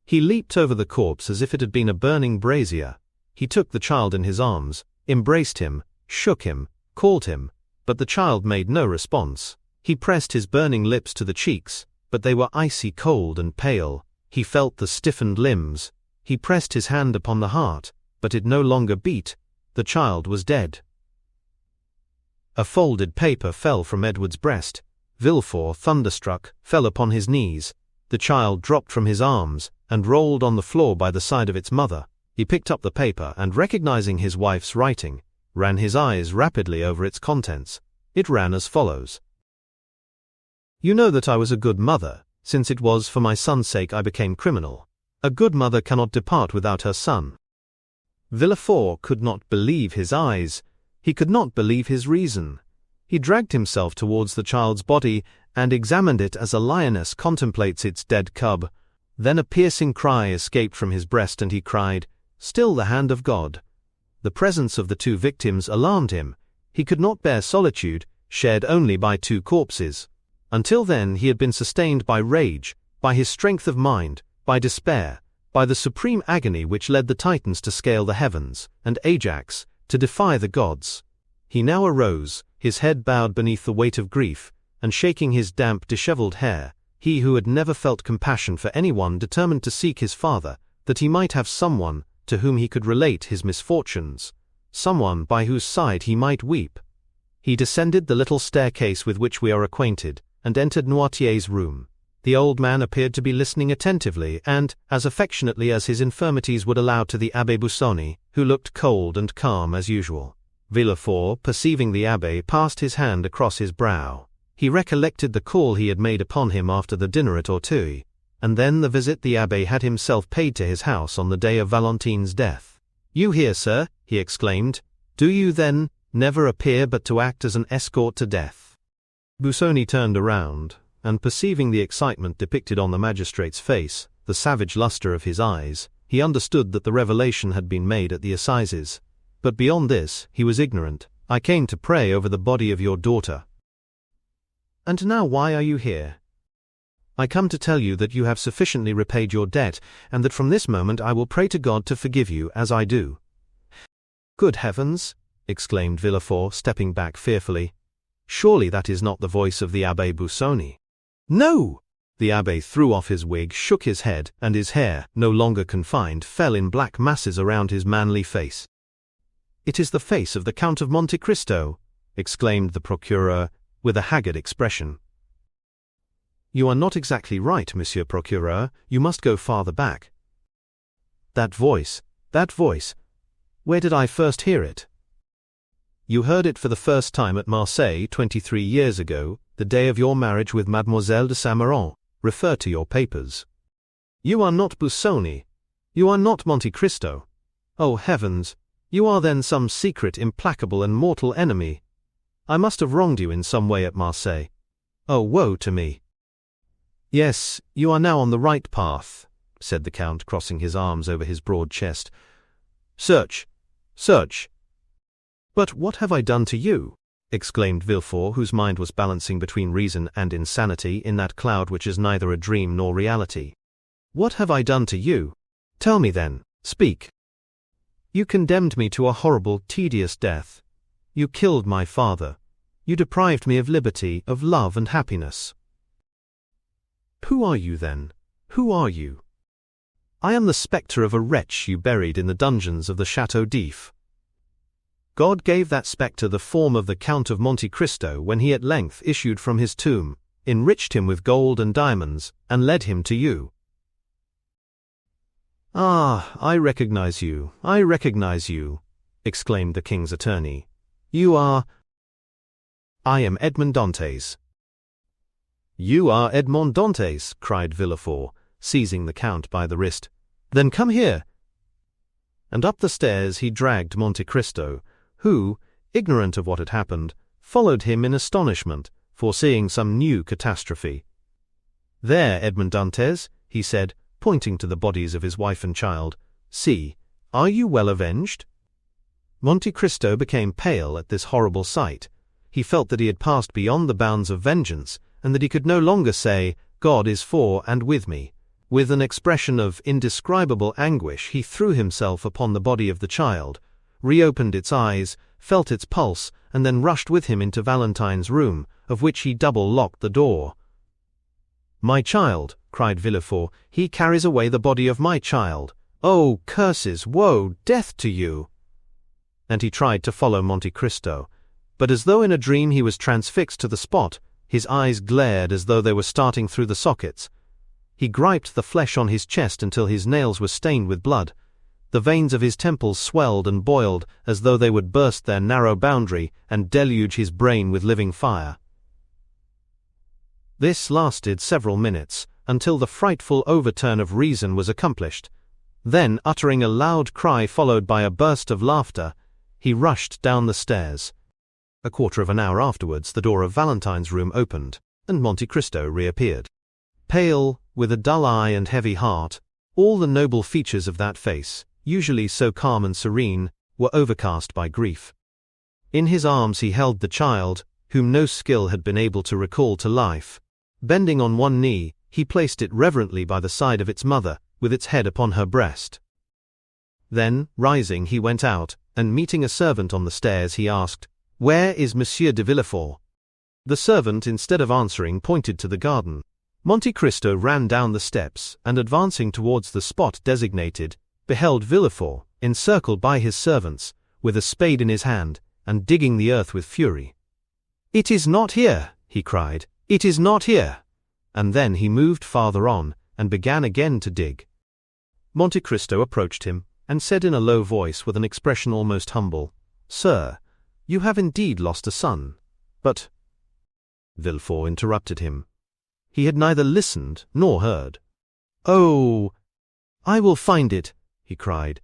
He leaped over the corpse as if it had been a burning brazier. He took the child in his arms, embraced him, shook him, called him, but the child made no response. He pressed his burning lips to the cheeks, but they were icy cold and pale. He felt the stiffened limbs. He pressed his hand upon the heart, but it no longer beat. The child was dead. A folded paper fell from Edward's breast. Villefort, thunderstruck, fell upon his knees. The child dropped from his arms, and rolled on the floor by the side of its mother. He picked up the paper and, recognizing his wife's writing, ran his eyes rapidly over its contents. It ran as follows. "You know that I was a good mother, since it was for my son's sake I became criminal. A good mother cannot depart without her son." Villefort could not believe his eyes. He could not believe his reason. He dragged himself towards the child's body and examined it as a lioness contemplates its dead cub. Then a piercing cry escaped from his breast and he cried, "Still the hand of God." The presence of the 2 victims alarmed him. He could not bear solitude, shared only by 2 corpses. Until then he had been sustained by rage, by his strength of mind, by despair, by the supreme agony which led the Titans to scale the heavens, and Ajax, to defy the gods. He now arose, his head bowed beneath the weight of grief, and shaking his damp, disheveled hair, he who had never felt compassion for anyone determined to seek his father, that he might have someone to whom he could relate his misfortunes, someone by whose side he might weep. He descended the little staircase with which we are acquainted, and entered Noirtier's room. The old man appeared to be listening attentively and as affectionately as his infirmities would allow to the Abbé Busoni, who looked cold and calm as usual. Villefort, perceiving the abbé, passed his hand across his brow. He recollected the call he had made upon him after the dinner at Auteuil, and then the visit the abbé had himself paid to his house on the day of Valentine's death. "You here, sir?" he exclaimed. "Do you, then, never appear but to act as an escort to death?" Busoni turned around, and perceiving the excitement depicted on the magistrate's face, the savage luster of his eyes, he understood that the revelation had been made at the assizes. But beyond this, he was ignorant. "I came to pray over the body of your daughter." "And now why are you here?" "I come to tell you that you have sufficiently repaid your debt, and that from this moment I will pray to God to forgive you, as I do." "Good heavens!" exclaimed Villefort, stepping back fearfully. "Surely that is not the voice of the Abbé Busoni." "No!" The abbé threw off his wig, shook his head, and his hair, no longer confined, fell in black masses around his manly face. "It is the face of the Count of Monte Cristo!" exclaimed the procureur, with a haggard expression. "You are not exactly right, Monsieur Procureur. You must go farther back." That voice, where did I first hear it?" "You heard it for the first time at Marseille 23 years ago, the day of your marriage with Mademoiselle de Saint-Méran. Refer to your papers." "You are not Busoni. You are not Monte Cristo. Oh heavens! You are then some secret, implacable and mortal enemy. I must have wronged you in some way at Marseille. Oh, woe to me!" "Yes, you are now on the right path," said the Count, crossing his arms over his broad chest. "Search! Search!" "But what have I done to you?" exclaimed Villefort, whose mind was balancing between reason and insanity in that cloud which is neither a dream nor reality. "What have I done to you? Tell me then, speak." "You condemned me to a horrible, tedious death. You killed my father. You deprived me of liberty, of love and happiness." "Who are you then? Who are you?" "I am the spectre of a wretch you buried in the dungeons of the Château d'If. God gave that spectre the form of the Count of Monte Cristo when he at length issued from his tomb, enriched him with gold and diamonds, and led him to you." "Ah, I recognize you, exclaimed the king's attorney. "You are—" "I am Edmond Dantès." "You are Edmond Dantès," cried Villefort, seizing the Count by the wrist. "Then come here." And up the stairs he dragged Monte Cristo, who, ignorant of what had happened, followed him in astonishment, foreseeing some new catastrophe. "There, Edmond Dantès," he said, pointing to the bodies of his wife and child. "See, are you well avenged?" Monte Cristo became pale at this horrible sight. He felt that he had passed beyond the bounds of vengeance, and that he could no longer say, "God is for and with me." With an expression of indescribable anguish, he threw himself upon the body of the child, reopened its eyes, felt its pulse, and then rushed with him into Valentine's room, of which he double-locked the door. "My child!" cried Villefort. "He carries away the body of my child! Oh, curses, woe, death to you!" And he tried to follow Monte Cristo, but as though in a dream he was transfixed to the spot. His eyes glared as though they were starting through the sockets. He griped the flesh on his chest until his nails were stained with blood. The veins of his temples swelled and boiled as though they would burst their narrow boundary and deluge his brain with living fire. This lasted several minutes, until the frightful overturn of reason was accomplished. Then, uttering a loud cry followed by a burst of laughter, he rushed down the stairs. A quarter of an hour afterwards the door of Valentine's room opened, and Monte Cristo reappeared. Pale, with a dull eye and heavy heart, all the noble features of that face, usually so calm and serene, were overcast by grief. In his arms he held the child, whom no skill had been able to recall to life. Bending on one knee, he placed it reverently by the side of its mother, with its head upon her breast. Then, rising, he went out, and meeting a servant on the stairs, he asked, "Where is Monsieur de Villefort?" The servant, instead of answering, pointed to the garden. Monte Cristo ran down the steps, and advancing towards the spot designated, beheld Villefort, encircled by his servants, with a spade in his hand, and digging the earth with fury. "It is not here!" he cried. "It is not here!" and then he moved farther on, and began again to dig. Monte Cristo approached him, and said in a low voice with an expression almost humble, "Sir, you have indeed lost a son, but—" Villefort interrupted him. He had neither listened nor heard. "Oh, I will find it," he cried.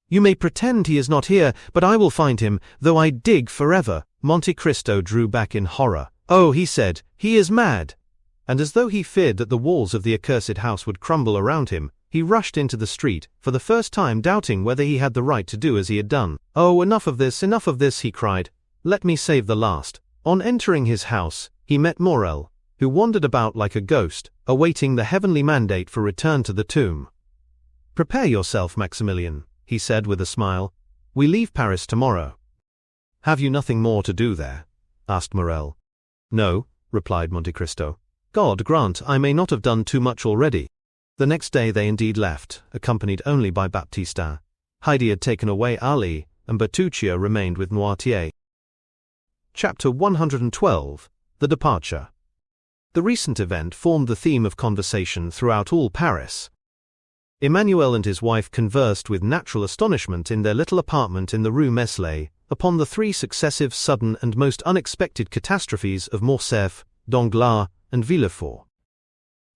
"You may pretend he is not here, but I will find him, though I dig forever." Monte Cristo drew back in horror. "Oh," he said, "he is mad!" And as though he feared that the walls of the accursed house would crumble around him, he rushed into the street, for the first time doubting whether he had the right to do as he had done. "Oh, enough of this," he cried. "Let me save the last." On entering his house, he met Morrel, who wandered about like a ghost, awaiting the heavenly mandate for return to the tomb. "Prepare yourself, Maximilian," he said with a smile. "We leave Paris tomorrow." "Have you nothing more to do there?" asked Morrel. "No," replied Monte Cristo. "God grant I may not have done too much already." The next day they indeed left, accompanied only by Baptistin. Haydée had taken away Ali, and Bertuccio remained with Noirtier. Chapter 112. The Departure. The recent event formed the theme of conversation throughout all Paris. Emmanuel and his wife conversed with natural astonishment in their little apartment in the Rue Meslay, upon the 3 successive sudden and most unexpected catastrophes of Morcerf, Danglars, and Villefort.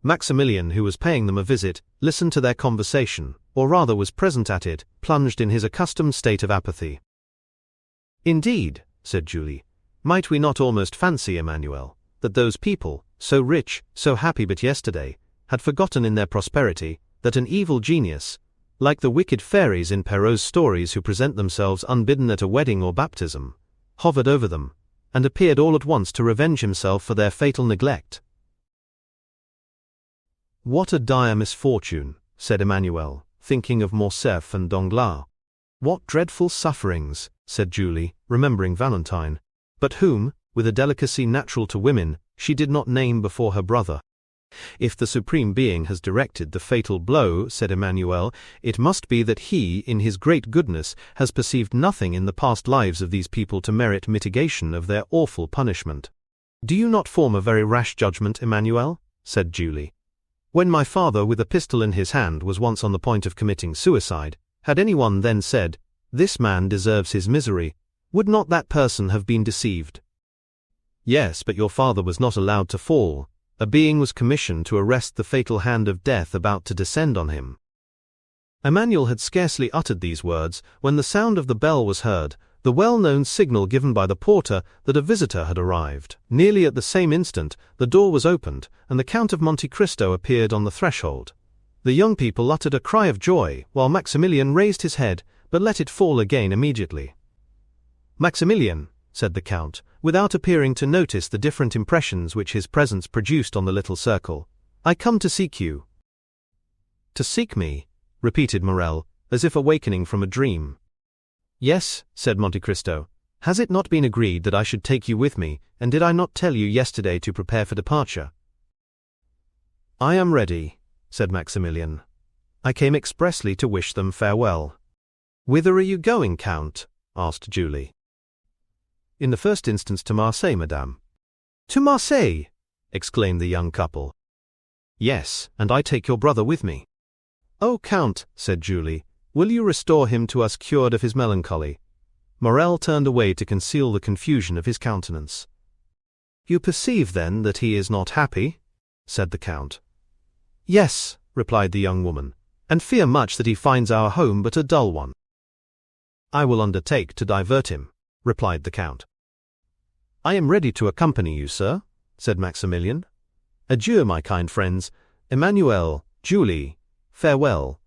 Maximilian, who was paying them a visit, listened to their conversation, or rather was present at it, plunged in his accustomed state of apathy. "Indeed," said Julie, "might we not almost fancy, Emmanuel, that those people, so rich, so happy but yesterday, had forgotten in their prosperity, that an evil genius, like the wicked fairies in Perrault's stories who present themselves unbidden at a wedding or baptism, hovered over them, and appeared all at once to revenge himself for their fatal neglect?" "What a dire misfortune," said Emmanuel, thinking of Morcerf and Danglars. "What dreadful sufferings," said Julie, remembering Valentine, but whom, with a delicacy natural to women, she did not name before her brother. "If the Supreme Being has directed the fatal blow," said Emmanuel, "it must be that He, in His great goodness, has perceived nothing in the past lives of these people to merit mitigation of their awful punishment." "Do you not form a very rash judgment, Emmanuel?" said Julie. "When my father, with a pistol in his hand, was once on the point of committing suicide, had anyone then said, 'This man deserves his misery,' would not that person have been deceived?" "Yes, but your father was not allowed to fall. A being was commissioned to arrest the fatal hand of death about to descend on him." Emmanuel had scarcely uttered these words when the sound of the bell was heard, the well-known signal given by the porter that a visitor had arrived. Nearly at the same instant, the door was opened, and the Count of Monte Cristo appeared on the threshold. The young people uttered a cry of joy, while Maximilian raised his head, but let it fall again immediately. "Maximilian," said the Count, without appearing to notice the different impressions which his presence produced on the little circle, "I come to seek you." "To seek me?" repeated Morrel, as if awakening from a dream. "Yes," said Monte Cristo. "Has it not been agreed that I should take you with me, and did I not tell you yesterday to prepare for departure?" "I am ready," said Maximilian. "I came expressly to wish them farewell." "Whither are you going, Count?" asked Julie. "In the first instance to Marseille, madame." "To Marseille!" exclaimed the young couple. "Yes, and I take your brother with me." "Oh, Count," said Julie, "will you restore him to us cured of his melancholy?" Morrel turned away to conceal the confusion of his countenance. "You perceive, then, that he is not happy?" said the Count. "Yes," replied the young woman, "and fear much that he finds our home but a dull one." "I will undertake to divert him," replied the Count. "I am ready to accompany you, sir," said Maximilian. "Adieu, my kind friends. Emmanuel, Julie, farewell."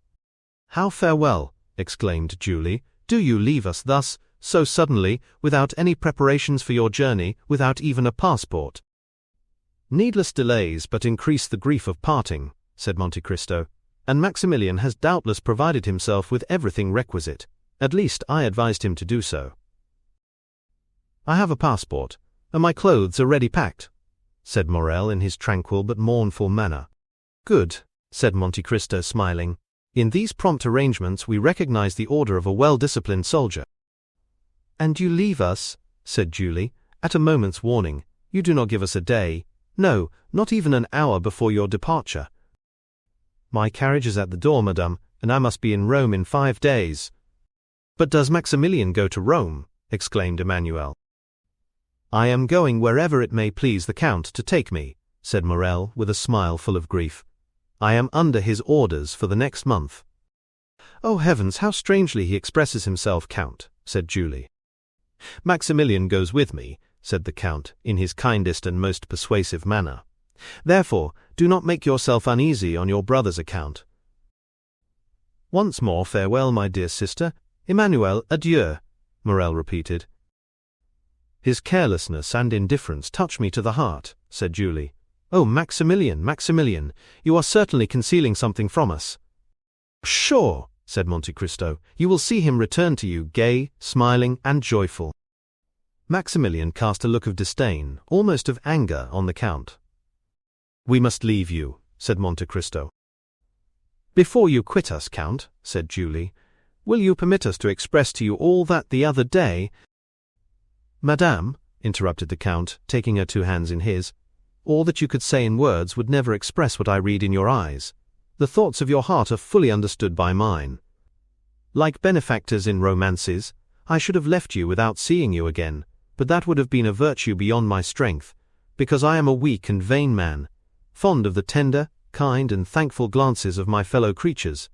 "How farewell?" exclaimed Julie. "Do you leave us thus, so suddenly, without any preparations for your journey, without even a passport?" "Needless delays but increase the grief of parting," said Monte Cristo, "and Maximilian has doubtless provided himself with everything requisite. At least I advised him to do so." "I have a passport, and my clothes are ready packed," said Morrel in his tranquil but mournful manner. "Good," said Monte Cristo, smiling. "In these prompt arrangements we recognize the order of a well-disciplined soldier." "And you leave us," said Julie, "at a moment's warning. You do not give us a day, No, not even an hour before your departure. My carriage is at the door, madame, and I must be in Rome in 5 days. But does Maximilian go to Rome? Exclaimed Emmanuel. I am going wherever it may please the Count to take me, said Morrel with a smile full of grief. I am under his orders for the next month. Oh heavens, how strangely he expresses himself, Count, said Julie. Maximilian goes with me, said the Count, in his kindest and most persuasive manner. Therefore, do not make yourself uneasy on your brother's account. Once more farewell, my dear sister. Emmanuel, adieu, Morrel repeated. His carelessness and indifference touch me to the heart, said Julie. Oh, Maximilian, Maximilian, you are certainly concealing something from us. Sure, said Monte Cristo, you will see him return to you gay, smiling, and joyful. Maximilian cast a look of disdain, almost of anger, on the Count. We must leave you, said Monte Cristo. Before you quit us, Count, said Julie, will you permit us to express to you all that the other day— Madame, interrupted the Count, taking her 2 hands in his, all that you could say in words would never express what I read in your eyes. The thoughts of your heart are fully understood by mine. Like benefactors in romances, I should have left you without seeing you again, but that would have been a virtue beyond my strength, because I am a weak and vain man, fond of the tender, kind and thankful glances of my fellow creatures.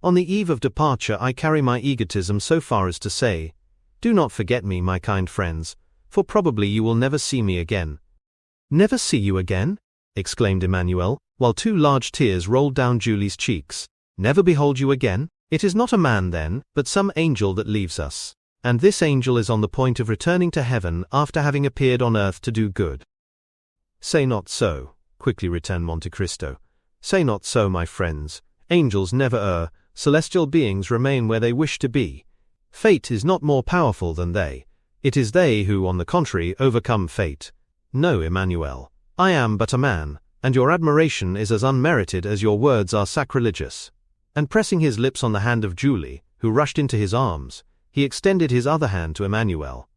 On the eve of departure I carry my egotism so far as to say, do not forget me, my kind friends, for probably you will never see me again. Never see you again? Exclaimed Emmanuel, while 2 large tears rolled down Julie's cheeks. Never behold you again? It is not a man then, but some angel that leaves us. And this angel is on the point of returning to heaven after having appeared on earth to do good. Say not so, quickly returned Monte Cristo. Say not so, my friends. Angels never err, celestial beings remain where they wish to be. Fate is not more powerful than they. It is they who, on the contrary, overcome fate. No, Emmanuel, I am but a man, and your admiration is as unmerited as your words are sacrilegious. And pressing his lips on the hand of Julie, who rushed into his arms, he extended his other hand to Emmanuel.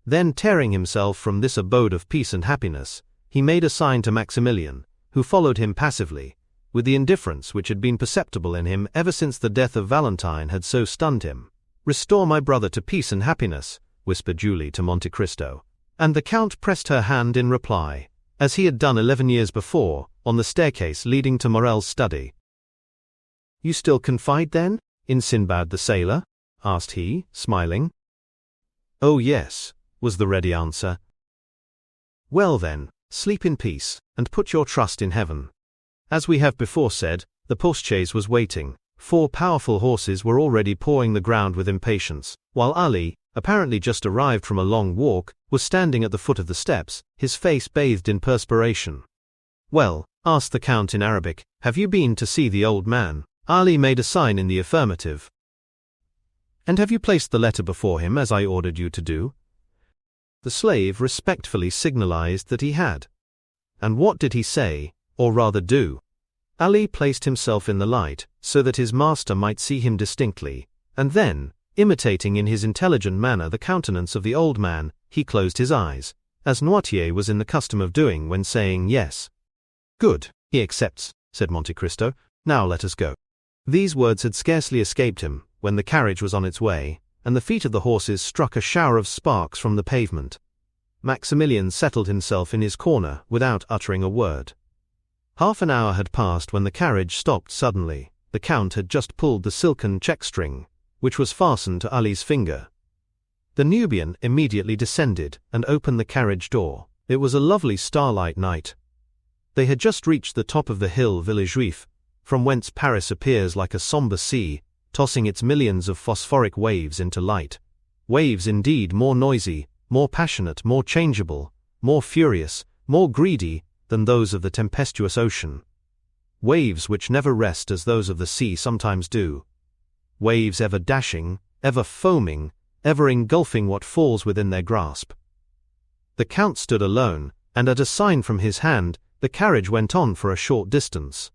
Then, tearing himself from this abode of peace and happiness, he made a sign to Maximilian, who followed him passively, with the indifference which had been perceptible in him ever since the death of Valentine had so stunned him. Restore my brother to peace and happiness, whispered Julie to Monte Cristo. And the Count pressed her hand in reply, as he had done 11 years before, on the staircase leading to Morrel's study. You still confide, then, in Sinbad the sailor? Asked he, smiling. Oh yes, was the ready answer. Well then, sleep in peace, and put your trust in heaven. As we have before said, the postchaise was waiting. 4 powerful horses were already pawing the ground with impatience, while Ali, apparently just arrived from a long walk, was standing at the foot of the steps, his face bathed in perspiration. Well, asked the Count in Arabic, have you been to see the old man? Ali made a sign in the affirmative. And have you placed the letter before him as I ordered you to do? The slave respectfully signalized that he had. And what did he say, or rather do? Ali placed himself in the light, so that his master might see him distinctly, and then, imitating in his intelligent manner the countenance of the old man, he closed his eyes, as Noirtier was in the custom of doing when saying yes. Good, he accepts, said Monte Cristo. Now let us go. These words had scarcely escaped him, when the carriage was on its way, and the feet of the horses struck a shower of sparks from the pavement. Maximilian settled himself in his corner without uttering a word. Half an hour had passed when the carriage stopped suddenly. The Count had just pulled the silken check-string, which was fastened to Ali's finger. The Nubian immediately descended and opened the carriage door. It was a lovely starlight night. They had just reached the top of the hill Villejuif, from whence Paris appears like a sombre sea, tossing its millions of phosphoric waves into light. Waves indeed more noisy, more passionate, more changeable, more furious, more greedy than those of the tempestuous ocean. Waves which never rest as those of the sea sometimes do. Waves ever dashing, ever foaming, ever engulfing what falls within their grasp. The Count stood alone, and at a sign from his hand, the carriage went on for a short distance.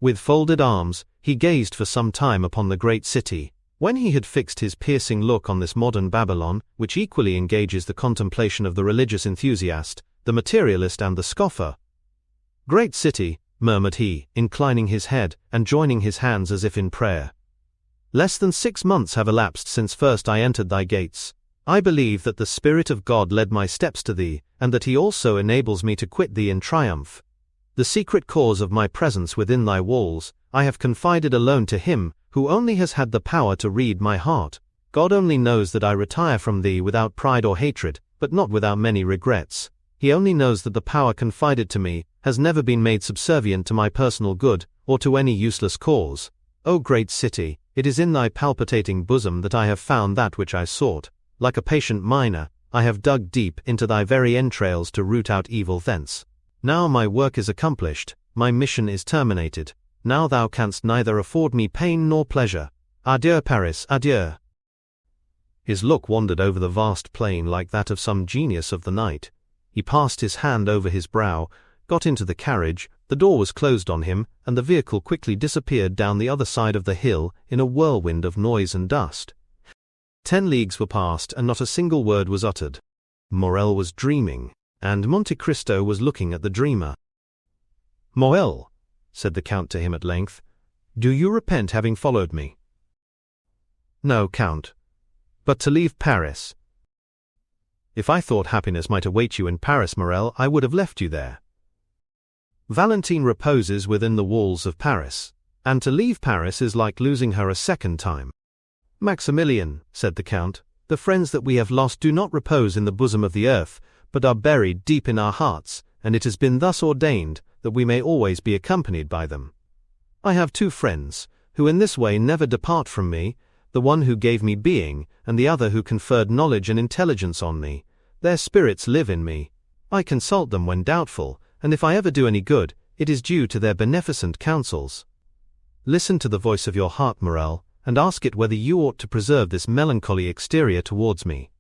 With folded arms, he gazed for some time upon the great city. When he had fixed his piercing look on this modern Babylon, which equally engages the contemplation of the religious enthusiast, the materialist and the scoffer. "Great city," murmured he, inclining his head and joining his hands as if in prayer. "Less than 6 months have elapsed since first I entered thy gates. I believe that the Spirit of God led my steps to thee, and that he also enables me to quit thee in triumph. The secret cause of my presence within thy walls, I have confided alone to him, who only has had the power to read my heart. God only knows that I retire from thee without pride or hatred, but not without many regrets. He only knows that the power confided to me has never been made subservient to my personal good, or to any useless cause. O great city, it is in thy palpitating bosom that I have found that which I sought. Like a patient miner, I have dug deep into thy very entrails to root out evil thence. Now my work is accomplished, my mission is terminated. Now thou canst neither afford me pain nor pleasure. Adieu, Paris, adieu." His look wandered over the vast plain like that of some genius of the night. He passed his hand over his brow, got into the carriage, the door was closed on him, and the vehicle quickly disappeared down the other side of the hill in a whirlwind of noise and dust. 10 leagues were passed, and not a single word was uttered. Morrel was dreaming, and Monte Cristo was looking at the dreamer. "Morrel," said the Count to him at length, "do you repent having followed me?" "No, Count. But to leave Paris—" "If I thought happiness might await you in Paris, Morrel, I would have left you there. Valentine reposes within the walls of Paris, and to leave Paris is like losing her a second time." "Maximilian," said the Count, "the friends that we have lost do not repose in the bosom of the earth, but are buried deep in our hearts, and it has been thus ordained that we may always be accompanied by them. I have 2 friends, who in this way never depart from me, the one who gave me being, and the other who conferred knowledge and intelligence on me. Their spirits live in me. I consult them when doubtful, and if I ever do any good, it is due to their beneficent counsels. Listen to the voice of your heart, Morrel, and ask it whether you ought to preserve this melancholy exterior towards me."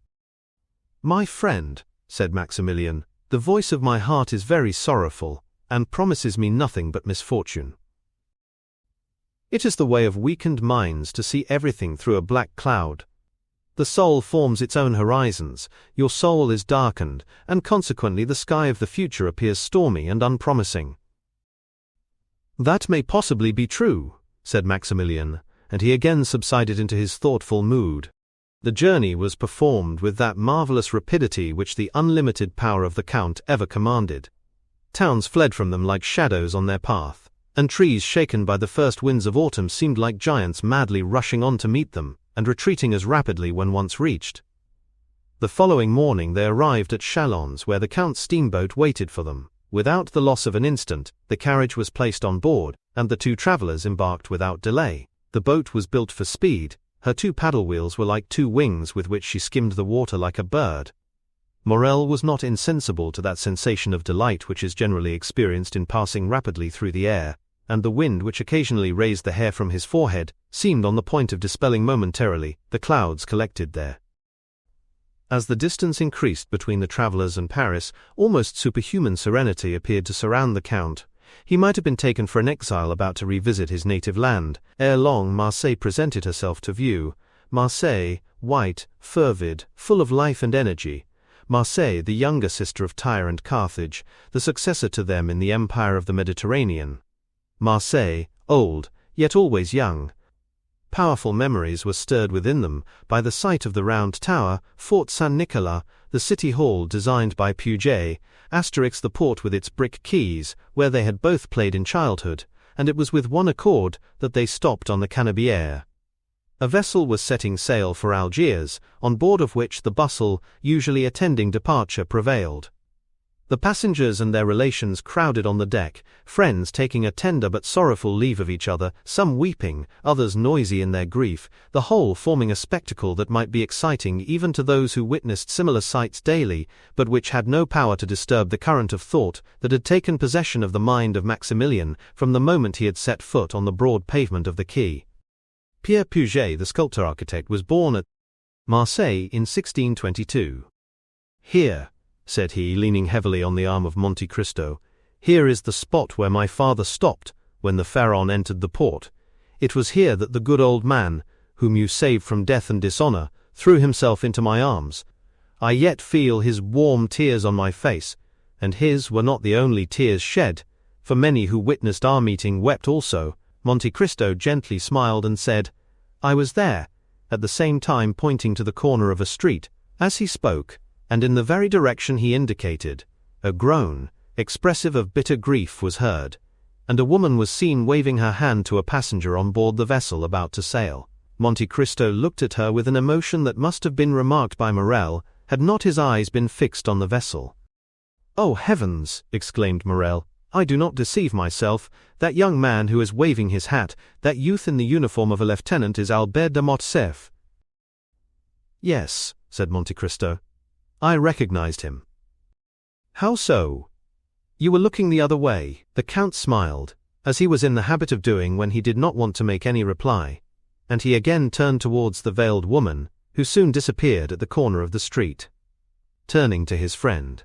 "My friend," said Maximilian, "the voice of my heart is very sorrowful, and promises me nothing but misfortune. It is the way of weakened minds to see everything through a black cloud. The soul forms its own horizons, your soul is darkened, and consequently the sky of the future appears stormy and unpromising." "That may possibly be true," said Maximilian, and he again subsided into his thoughtful mood. The journey was performed with that marvelous rapidity which the unlimited power of the Count ever commanded. Towns fled from them like shadows on their path, and trees shaken by the first winds of autumn seemed like giants madly rushing on to meet them, and retreating as rapidly when once reached. The following morning they arrived at Chalons, where the Count's steamboat waited for them. Without the loss of an instant, the carriage was placed on board, and the 2 travelers embarked without delay. The boat was built for speed. Her 2 paddle wheels were like 2 wings with which she skimmed the water like a bird. Morrel was not insensible to that sensation of delight which is generally experienced in passing rapidly through the air, and the wind which occasionally raised the hair from his forehead seemed on the point of dispelling momentarily the clouds collected there. As the distance increased between the travelers and Paris, almost superhuman serenity appeared to surround the Count. He might have been taken for an exile about to revisit his native land. Ere long Marseille presented herself to view. Marseille, white, fervid, full of life and energy. Marseille, the younger sister of Tyre and Carthage, the successor to them in the empire of the Mediterranean. Marseille, old, yet always young. Powerful memories were stirred within them by the sight of the Round Tower, Fort Saint-Nicolas, the city hall designed by Puget, the port with its brick quays, where they had both played in childhood, and it was with one accord that they stopped on the Canebière. A vessel was setting sail for Algiers, on board of which the bustle usually attending departure prevailed. The passengers and their relations crowded on the deck, friends taking a tender but sorrowful leave of each other, some weeping, others noisy in their grief, the whole forming a spectacle that might be exciting even to those who witnessed similar sights daily, but which had no power to disturb the current of thought that had taken possession of the mind of Maximilian from the moment he had set foot on the broad pavement of the quay. Pierre Puget, the sculptor-architect, was born at Marseille in 1622. "Here," said he, leaning heavily on the arm of Monte Cristo, "here is the spot where my father stopped when the Pharaon entered the port. It was here that the good old man, whom you saved from death and dishonor, threw himself into my arms. I yet feel his warm tears on my face, and his were not the only tears shed, for many who witnessed our meeting wept also. Monte Cristo gently smiled and said, "I was there," at the same time pointing to the corner of a street. As he spoke, and in the very direction he indicated, a groan, expressive of bitter grief, was heard, and a woman was seen waving her hand to a passenger on board the vessel about to sail. Monte Cristo looked at her with an emotion that must have been remarked by Morrel, had not his eyes been fixed on the vessel. "Oh heavens!" exclaimed Morrel, "I do not deceive myself. That young man who is waving his hat, that youth in the uniform of a lieutenant, is Albert de Morcerf." "Yes," said Monte Cristo, "I recognized him." "How so? You were looking the other way." The Count smiled, as he was in the habit of doing when he did not want to make any reply, and he again turned towards the veiled woman, who soon disappeared at the corner of the street. Turning to his friend,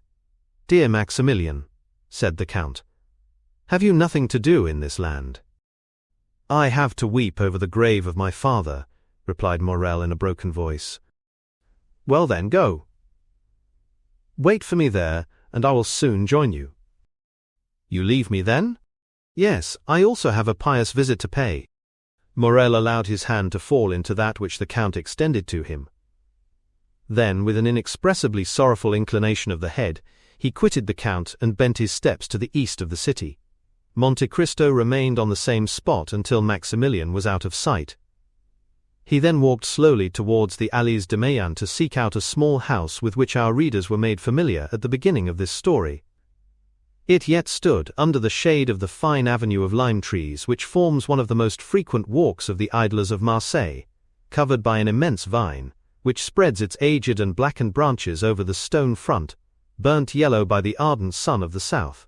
"Dear Maximilian," said the Count, "have you nothing to do in this land?" "I have to weep over the grave of my father," replied Morrel in a broken voice. "Well then, go. Wait for me there, and I will soon join you." "You leave me then?" "Yes, I also have a pious visit to pay." Morrel allowed his hand to fall into that which the Count extended to him. Then, with an inexpressibly sorrowful inclination of the head, he quitted the Count and bent his steps to the east of the city. Monte Cristo remained on the same spot until Maximilian was out of sight. He then walked slowly towards the Allées de Meilhan to seek out a small house with which our readers were made familiar at the beginning of this story. It yet stood under the shade of the fine avenue of lime trees which forms one of the most frequent walks of the idlers of Marseille, covered by an immense vine, which spreads its aged and blackened branches over the stone front, burnt yellow by the ardent sun of the south.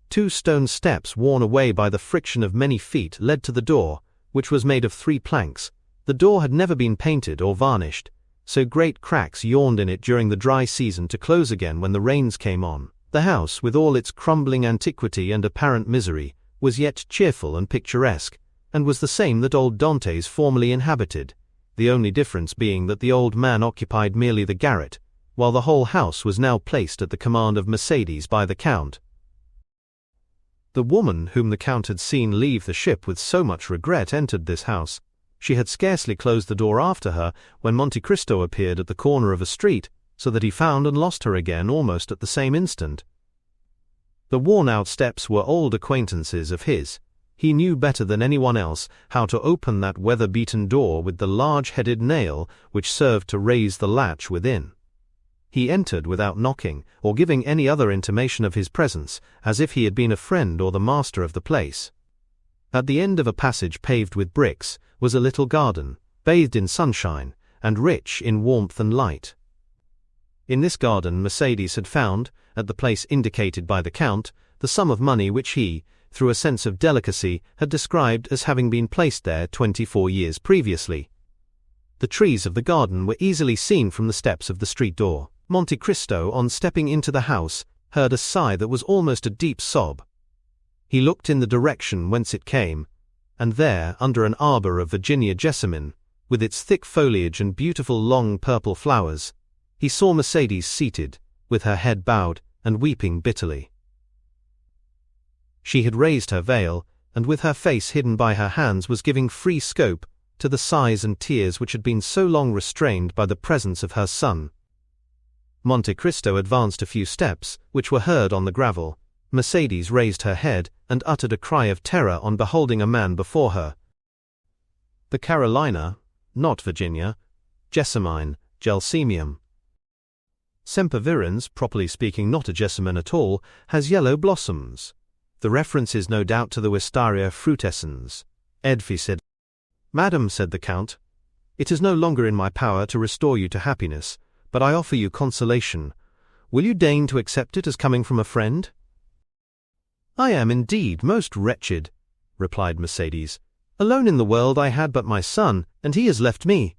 2 stone steps worn away by the friction of many feet led to the door, which was made of 3 planks. The door had never been painted or varnished, so great cracks yawned in it during the dry season to close again when the rains came on. The house, with all its crumbling antiquity and apparent misery, was yet cheerful and picturesque, and was the same that old Dantès formerly inhabited, the only difference being that the old man occupied merely the garret, while the whole house was now placed at the command of Mercédès by the Count. The woman whom the Count had seen leave the ship with so much regret entered this house. She had scarcely closed the door after her when Monte Cristo appeared at the corner of a street, so that he found and lost her again almost at the same instant. The worn-out steps were old acquaintances of his. He knew better than anyone else how to open that weather-beaten door with the large-headed nail which served to raise the latch within. He entered without knocking, or giving any other intimation of his presence, as if he had been a friend or the master of the place. At the end of a passage paved with bricks was a little garden, bathed in sunshine, and rich in warmth and light. In this garden Mercédès had found, at the place indicated by the Count, the sum of money which he, through a sense of delicacy, had described as having been placed there 24 years previously. The trees of the garden were easily seen from the steps of the street door. Monte Cristo, on stepping into the house, heard a sigh that was almost a deep sob. He looked in the direction whence it came, and there, under an arbor of Virginia jessamine, with its thick foliage and beautiful long purple flowers, he saw Mercédès seated, with her head bowed, and weeping bitterly. She had raised her veil, and with her face hidden by her hands was giving free scope to the sighs and tears which had been so long restrained by the presence of her son. Monte Cristo advanced a few steps, which were heard on the gravel. Mercédès raised her head and uttered a cry of terror on beholding a man before her. The Carolina, not Virginia, jessamine, gelsemium. Sempervirens, properly speaking not a jessamine at all, has yellow blossoms. The reference is no doubt to the Wistaria frutescens. Edfi said, "Madam," said the Count, "it is no longer in my power to restore you to happiness, but I offer you consolation. Will you deign to accept it as coming from a friend?" "I am indeed most wretched," replied Mercédès. "Alone in the world I had but my son, and he has left me."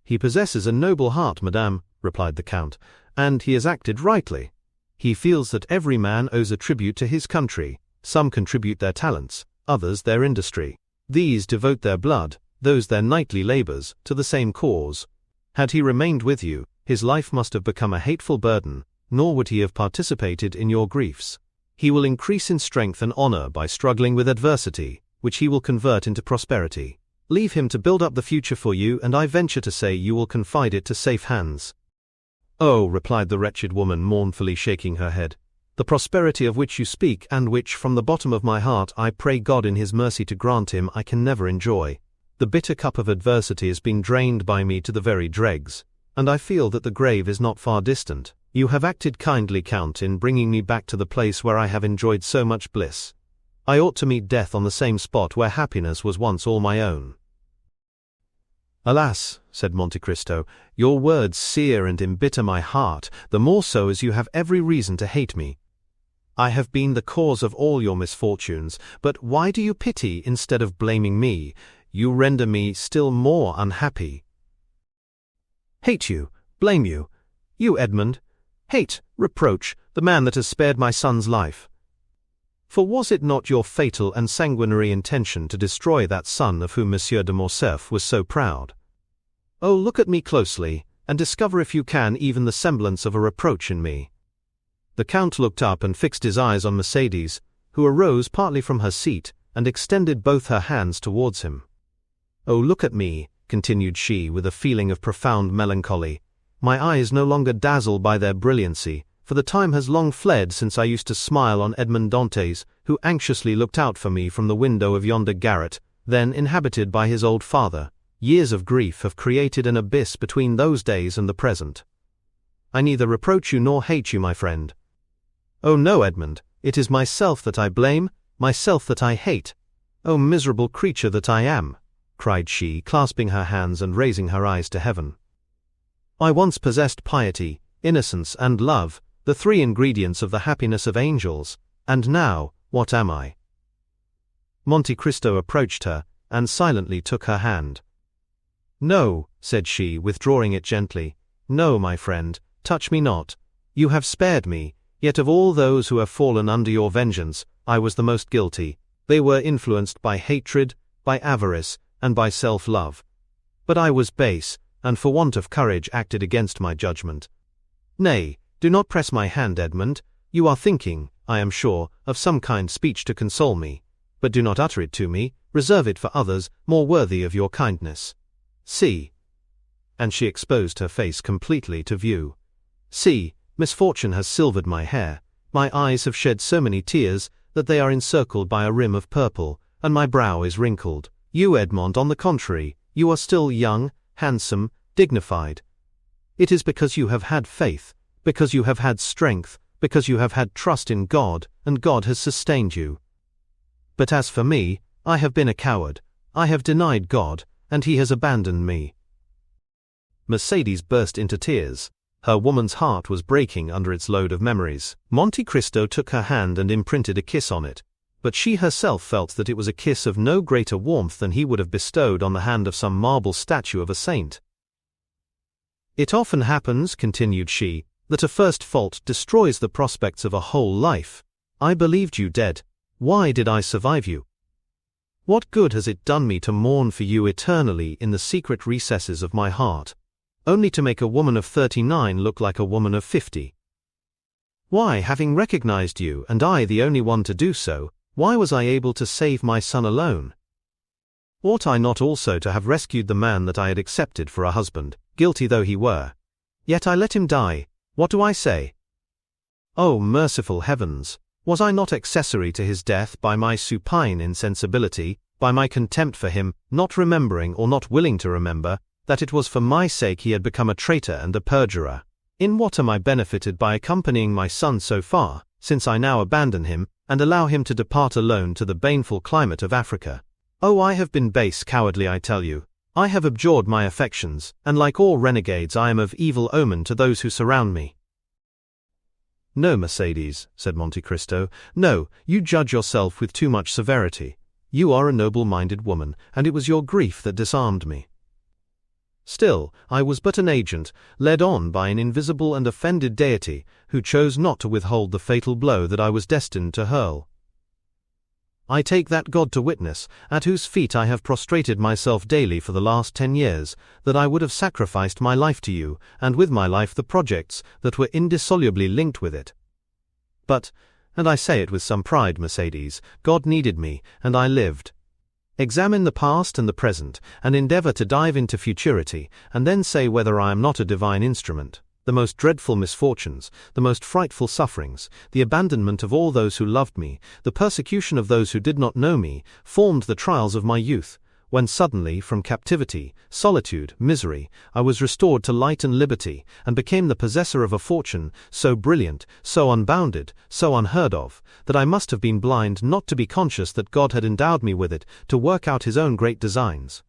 "He possesses a noble heart, madame," replied the Count, "and he has acted rightly. He feels that every man owes a tribute to his country. Some contribute their talents, others their industry. These devote their blood, those their nightly labors, to the same cause. Had he remained with you, his life must have become a hateful burden, nor would he have participated in your griefs. He will increase in strength and honor by struggling with adversity, which he will convert into prosperity. Leave him to build up the future for you, and I venture to say you will confide it to safe hands." "Oh," replied the wretched woman, mournfully shaking her head, "the prosperity of which you speak, and which from the bottom of my heart I pray God in his mercy to grant him, I can never enjoy. The bitter cup of adversity has been drained by me to the very dregs, and I feel that the grave is not far distant. You have acted kindly, Count, in bringing me back to the place where I have enjoyed so much bliss. I ought to meet death on the same spot where happiness was once all my own." "Alas," said Monte Cristo, "your words sear and embitter my heart, the more so as you have every reason to hate me. I have been the cause of all your misfortunes, but why do you pity instead of blaming me? You render me still more unhappy." "Hate you, blame you, you Edmond, hate, reproach, the man that has spared my son's life. For was it not your fatal and sanguinary intention to destroy that son of whom Monsieur de Morcerf was so proud? Oh, look at me closely, and discover if you can even the semblance of a reproach in me." The Count looked up and fixed his eyes on Mercédès, who arose partly from her seat and extended both her hands towards him. "Oh, look at me," continued she with a feeling of profound melancholy. "My eyes no longer dazzle by their brilliancy, for the time has long fled since I used to smile on Edmond Dantès, who anxiously looked out for me from the window of yonder garret, then inhabited by his old father. Years of grief have created an abyss between those days and the present. I neither reproach you nor hate you, my friend. Oh no, Edmond, it is myself that I blame, myself that I hate. Oh miserable creature that I am!" cried she, clasping her hands and raising her eyes to heaven. "I once possessed piety, innocence, and love, the three ingredients of the happiness of angels, and now, what am I?" Monte Cristo approached her, and silently took her hand. "No," said she, withdrawing it gently, "no, my friend, touch me not. You have spared me, yet of all those who have fallen under your vengeance, I was the most guilty. They were influenced by hatred, by avarice, and by self-love. But I was base, and for want of courage acted against my judgment. Nay, do not press my hand, Edmond. You are thinking, I am sure, of some kind speech to console me. But do not utter it to me, reserve it for others, more worthy of your kindness. See." And she exposed her face completely to view. "See, misfortune has silvered my hair, my eyes have shed so many tears, that they are encircled by a rim of purple, and my brow is wrinkled. You, Edmond, on the contrary, you are still young, handsome, dignified. It is because you have had faith, because you have had strength, because you have had trust in God, and God has sustained you. But as for me, I have been a coward, I have denied God, and he has abandoned me." Mercédès burst into tears. Her woman's heart was breaking under its load of memories. Monte Cristo took her hand and imprinted a kiss on it, but she herself felt that it was a kiss of no greater warmth than he would have bestowed on the hand of some marble statue of a saint. "It often happens," continued she, "that a first fault destroys the prospects of a whole life. I believed you dead. Why did I survive you? What good has it done me to mourn for you eternally in the secret recesses of my heart, only to make a woman of 39 look like a woman of 50? Why, having recognized you, and I the only one to do so, why was I able to save my son alone? Ought I not also to have rescued the man that I had accepted for a husband, guilty though he were? Yet I let him die. What do I say? Oh, merciful heavens! Was I not accessory to his death by my supine insensibility, by my contempt for him, not remembering or not willing to remember, that it was for my sake he had become a traitor and a perjurer? In what am I benefited by accompanying my son so far, since I now abandon him, and allow him to depart alone to the baneful climate of Africa? Oh, I have been base, cowardly, I tell you. I have abjured my affections, and like all renegades I am of evil omen to those who surround me." "No, Mercédès," said Monte Cristo, "no, you judge yourself with too much severity. You are a noble-minded woman, and it was your grief that disarmed me. Still, I was but an agent, led on by an invisible and offended deity, who chose not to withhold the fatal blow that I was destined to hurl. I take that God to witness, at whose feet I have prostrated myself daily for the last 10 years, that I would have sacrificed my life to you, and with my life the projects that were indissolubly linked with it. But, and I say it with some pride, Mercedes, God needed me, and I lived. Examine the past and the present, and endeavor to dive into futurity, and then say whether I am not a divine instrument. The most dreadful misfortunes, the most frightful sufferings, the abandonment of all those who loved me, the persecution of those who did not know me, formed the trials of my youth, when suddenly, from captivity, solitude, misery, I was restored to light and liberty, and became the possessor of a fortune, so brilliant, so unbounded, so unheard of, that I must have been blind not to be conscious that God had endowed me with it, to work out His own great designs.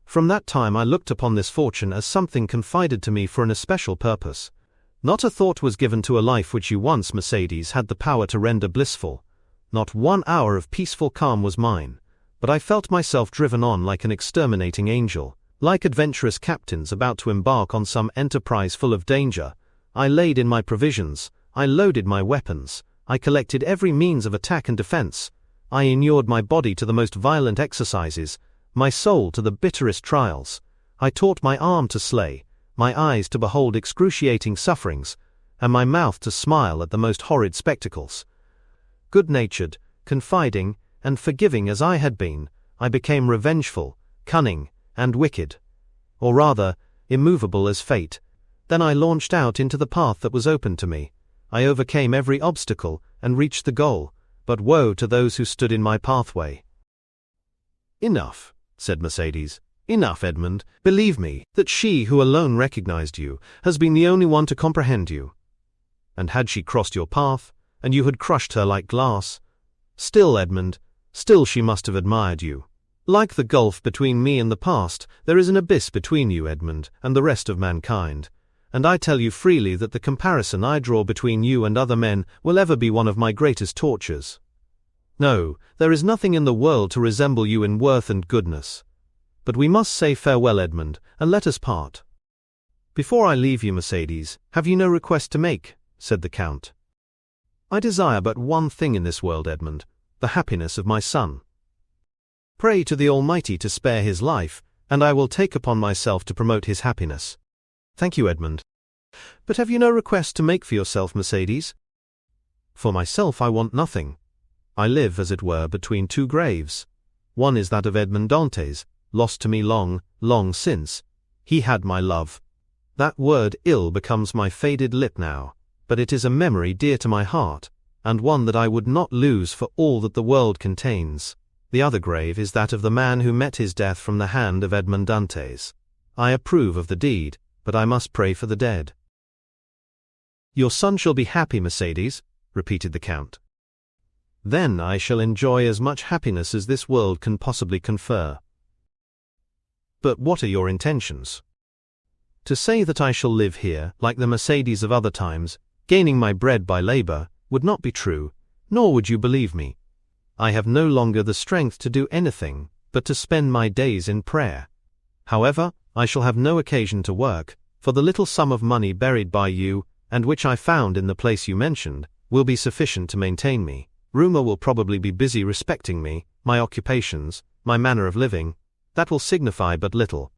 From that time I looked upon this fortune as something confided to me for an especial purpose. Not a thought was given to a life which you once, Mercedes, had the power to render blissful. Not 1 hour of peaceful calm was mine. But I felt myself driven on like an exterminating angel. Like adventurous captains about to embark on some enterprise full of danger, I laid in my provisions, I loaded my weapons, I collected every means of attack and defense, I inured my body to the most violent exercises, my soul to the bitterest trials, I taught my arm to slay, my eyes to behold excruciating sufferings, and my mouth to smile at the most horrid spectacles. Good-natured, confiding, and forgiving as I had been, I became revengeful, cunning, and wicked. Or rather, immovable as fate. Then I launched out into the path that was open to me. I overcame every obstacle, and reached the goal, but woe to those who stood in my pathway. "Enough," said Mercedes. "Enough, Edmond. Believe me, that she who alone recognized you, has been the only one to comprehend you. And had she crossed your path, and you had crushed her like glass, still, Edmond, still she must have admired you. Like the gulf between me and the past, there is an abyss between you, Edmond, and the rest of mankind. And I tell you freely that the comparison I draw between you and other men will ever be one of my greatest tortures. No, there is nothing in the world to resemble you in worth and goodness. But we must say farewell, Edmond, and let us part." "Before I leave you, Mercedes, have you no request to make?" said the Count. "I desire but one thing in this world, Edmond, the happiness of my son. Pray to the Almighty to spare his life, and I will take upon myself to promote his happiness." "Thank you, Edmond. But have you no request to make for yourself, Mercedes?" "For myself I want nothing. I live, as it were, between two graves. One is that of Edmond Dantès, lost to me long, long since. He had my love. That word ill becomes my faded lip now, but it is a memory dear to my heart, and one that I would not lose for all that the world contains. The other grave is that of the man who met his death from the hand of Edmond Dantès. I approve of the deed, but I must pray for the dead." "Your son shall be happy, Mercedes," repeated the Count. "Then I shall enjoy as much happiness as this world can possibly confer." "But what are your intentions?" "To say that I shall live here, like the Mercedes of other times, gaining my bread by labor, would not be true, nor would you believe me. I have no longer the strength to do anything but to spend my days in prayer. However, I shall have no occasion to work, for the little sum of money buried by you, and which I found in the place you mentioned, will be sufficient to maintain me. Rumor will probably be busy respecting me, my occupations, my manner of living. That will signify but little."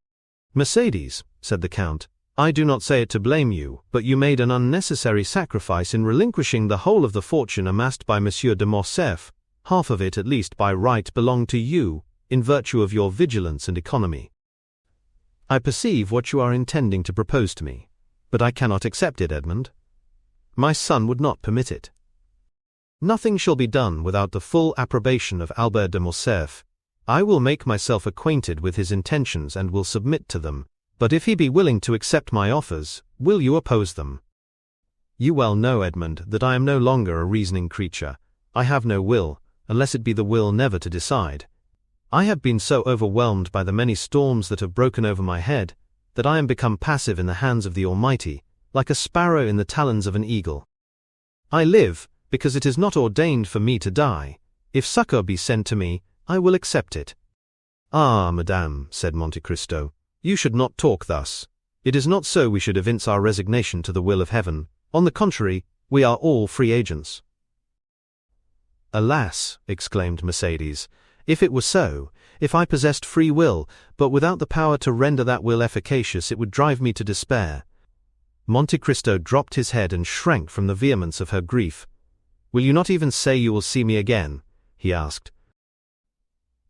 "Mercedes," said the Count, "I do not say it to blame you, but you made an unnecessary sacrifice in relinquishing the whole of the fortune amassed by Monsieur de Morcerf. Half of it at least by right belonged to you, in virtue of your vigilance and economy. I perceive what you are intending to propose to me, but I cannot accept it, Edmond. My son would not permit it. Nothing shall be done without the full approbation of Albert de Morcerf. I will make myself acquainted with his intentions and will submit to them, but if he be willing to accept my offers, will you oppose them? You well know, Edmond, that I am no longer a reasoning creature. I have no will, unless it be the will never to decide. I have been so overwhelmed by the many storms that have broken over my head, that I am become passive in the hands of the Almighty, like a sparrow in the talons of an eagle. I live, because it is not ordained for me to die. If succor be sent to me, I will accept it." "Ah, madame," said Monte Cristo, "you should not talk thus. It is not so we should evince our resignation to the will of heaven. On the contrary, we are all free agents." "Alas," exclaimed Mercedes, "if it were so, if I possessed free will, but without the power to render that will efficacious, it would drive me to despair." Monte Cristo dropped his head and shrank from the vehemence of her grief. "Will you not even say you will see me again?" he asked.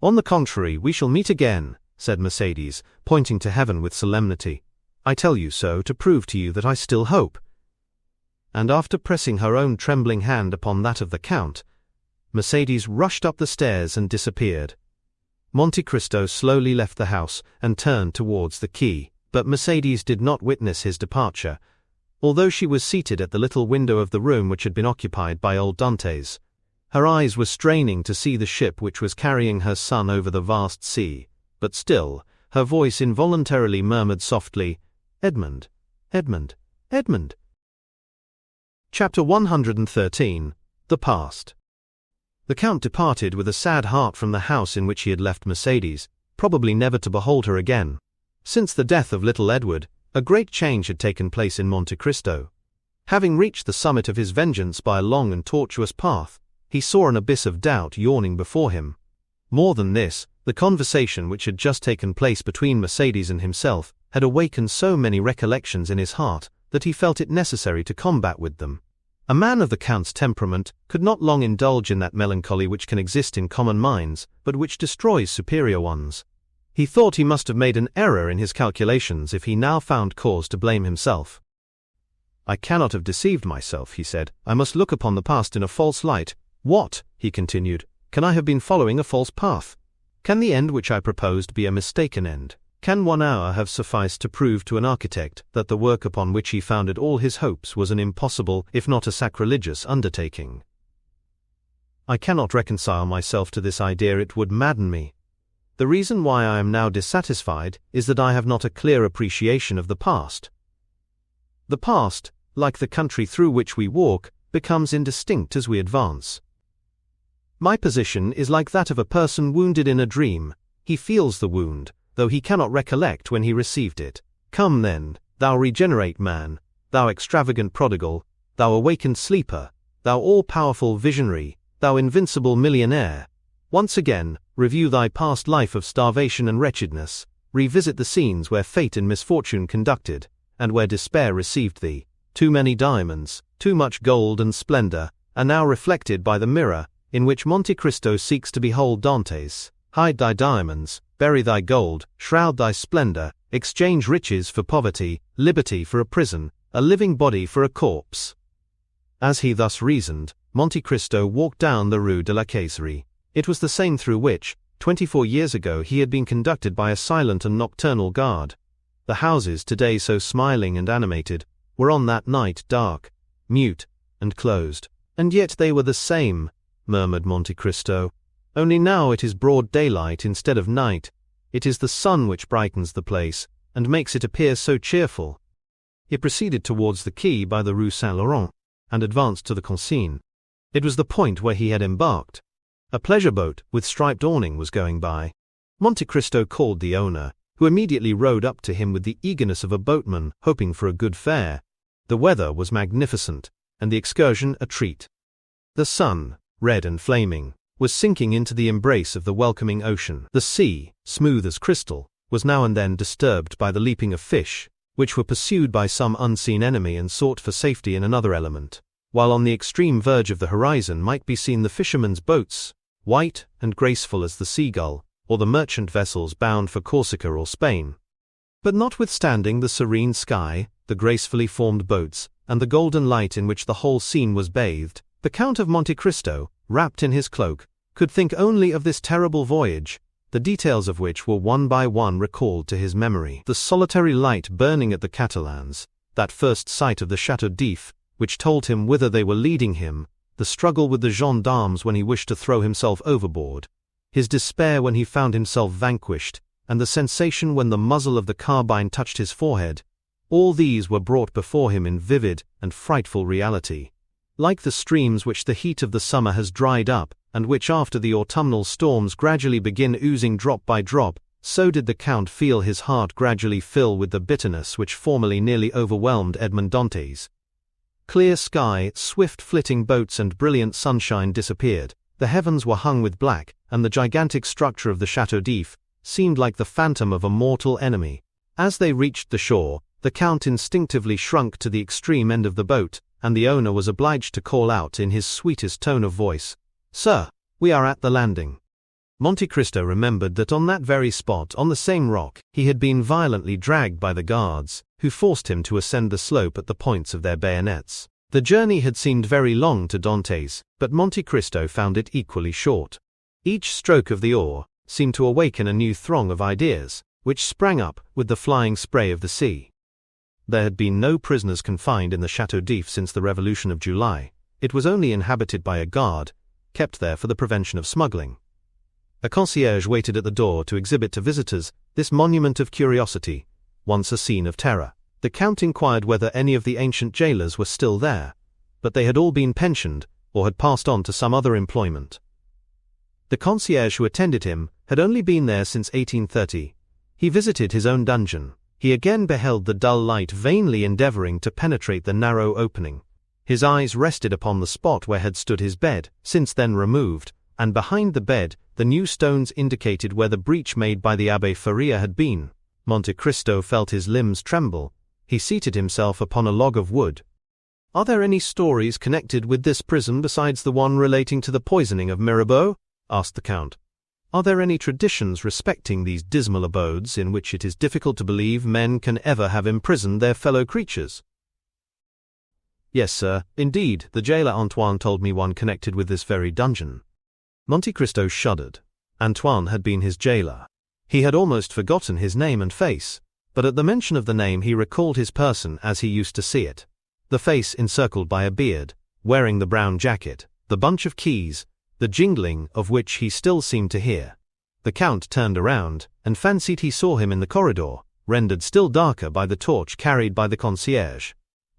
"On the contrary, we shall meet again," said Mercedes, pointing to heaven with solemnity. "I tell you so to prove to you that I still hope." And after pressing her own trembling hand upon that of the Count, Mercedes rushed up the stairs and disappeared. Monte Cristo slowly left the house and turned towards the quay, but Mercedes did not witness his departure, although she was seated at the little window of the room which had been occupied by old Dantès. Her eyes were straining to see the ship which was carrying her son over the vast sea, but still, her voice involuntarily murmured softly, "Edmond, Edmond, Edmond." Chapter 113. The Past. The Count departed with a sad heart from the house in which he had left Mercedes, probably never to behold her again. Since the death of little Edward, a great change had taken place in Monte Cristo. Having reached the summit of his vengeance by a long and tortuous path, he saw an abyss of doubt yawning before him. More than this, the conversation which had just taken place between Mercedes and himself had awakened so many recollections in his heart that he felt it necessary to combat with them. A man of the Count's temperament could not long indulge in that melancholy which can exist in common minds, but which destroys superior ones. He thought he must have made an error in his calculations if he now found cause to blame himself. "I cannot have deceived myself," he said. "I must look upon the past in a false light. What," he continued, "can I have been following a false path? Can the end which I proposed be a mistaken end? Can 1 hour have sufficed to prove to an architect that the work upon which he founded all his hopes was an impossible, if not a sacrilegious, undertaking? I cannot reconcile myself to this idea, it would madden me. The reason why I am now dissatisfied is that I have not a clear appreciation of the past. The past, like the country through which we walk, becomes indistinct as we advance. My position is like that of a person wounded in a dream. He feels the wound, though he cannot recollect when he received it. Come then, thou regenerate man, thou extravagant prodigal, thou awakened sleeper, thou all-powerful visionary, thou invincible millionaire. Once again, review thy past life of starvation and wretchedness, revisit the scenes where fate and misfortune conducted, and where despair received thee. Too many diamonds, too much gold and splendor, are now reflected by the mirror, in which Monte Cristo seeks to behold Dantès. Hide thy diamonds, bury thy gold, shroud thy splendor, exchange riches for poverty, liberty for a prison, a living body for a corpse." As he thus reasoned, Monte Cristo walked down the Rue de la Caisserie. It was the same through which, 24 years ago, he had been conducted by a silent and nocturnal guard. The houses, today so smiling and animated, were on that night dark, mute, and closed. "And yet they were the same," murmured Monte Cristo. "Only now it is broad daylight instead of night. It is the sun which brightens the place, and makes it appear so cheerful." He proceeded towards the quay by the Rue Saint-Laurent, and advanced to the Consigne. It was the point where he had embarked. A pleasure boat, with striped awning, was going by. Monte Cristo called the owner, who immediately rowed up to him with the eagerness of a boatman hoping for a good fare. The weather was magnificent, and the excursion a treat. The sun, red and flaming, was sinking into the embrace of the welcoming ocean. The sea, smooth as crystal, was now and then disturbed by the leaping of fish, which were pursued by some unseen enemy and sought for safety in another element, while on the extreme verge of the horizon might be seen the fishermen's boats, white and graceful as the seagull, or the merchant vessels bound for Corsica or Spain. But notwithstanding the serene sky, the gracefully formed boats, and the golden light in which the whole scene was bathed, the Count of Monte Cristo, wrapped in his cloak, could think only of this terrible voyage, the details of which were one by one recalled to his memory. The solitary light burning at the Catalans, that first sight of the Château d'If, which told him whither they were leading him, the struggle with the gendarmes when he wished to throw himself overboard, his despair when he found himself vanquished, and the sensation when the muzzle of the carbine touched his forehead, all these were brought before him in vivid and frightful reality. Like the streams which the heat of the summer has dried up, and which after the autumnal storms gradually begin oozing drop by drop, so did the Count feel his heart gradually fill with the bitterness which formerly nearly overwhelmed Edmond Dantès. Clear sky, swift flitting boats and brilliant sunshine disappeared, The heavens were hung with black, and the gigantic structure of the Château d'If seemed like the phantom of a mortal enemy. As they reached the shore, the Count instinctively shrunk to the extreme end of the boat, and the owner was obliged to call out in his sweetest tone of voice, "Sir, we are at the landing." Monte Cristo remembered that on that very spot, on the same rock, he had been violently dragged by the guards, who forced him to ascend the slope at the points of their bayonets. The journey had seemed very long to Dantès, but Monte Cristo found it equally short. Each stroke of the oar seemed to awaken a new throng of ideas, which sprang up with the flying spray of the sea. There had been no prisoners confined in the Château d'If since the Revolution of July. It was only inhabited by a guard, kept there for the prevention of smuggling. A concierge waited at the door to exhibit to visitors this monument of curiosity, once a scene of terror. The Count inquired whether any of the ancient jailers were still there, but they had all been pensioned or had passed on to some other employment. The concierge who attended him had only been there since 1830. He visited his own dungeon. He again beheld the dull light vainly endeavoring to penetrate the narrow opening. His eyes rested upon the spot where had stood his bed, since then removed, and behind the bed, the new stones indicated where the breach made by the Abbé Faria had been. Monte Cristo felt his limbs tremble. He seated himself upon a log of wood. "Are there any stories connected with this prison besides the one relating to the poisoning of Mirabeau?" asked the Count. "Are there any traditions respecting these dismal abodes in which it is difficult to believe men can ever have imprisoned their fellow creatures?" "Yes, sir, indeed, the jailer Antoine told me one connected with this very dungeon." Monte Cristo shuddered. Antoine had been his jailer. He had almost forgotten his name and face, but at the mention of the name he recalled his person as he used to see it. The face encircled by a beard, wearing the brown jacket, the bunch of keys, the jingling of which he still seemed to hear. The Count turned around, and fancied he saw him in the corridor, rendered still darker by the torch carried by the concierge.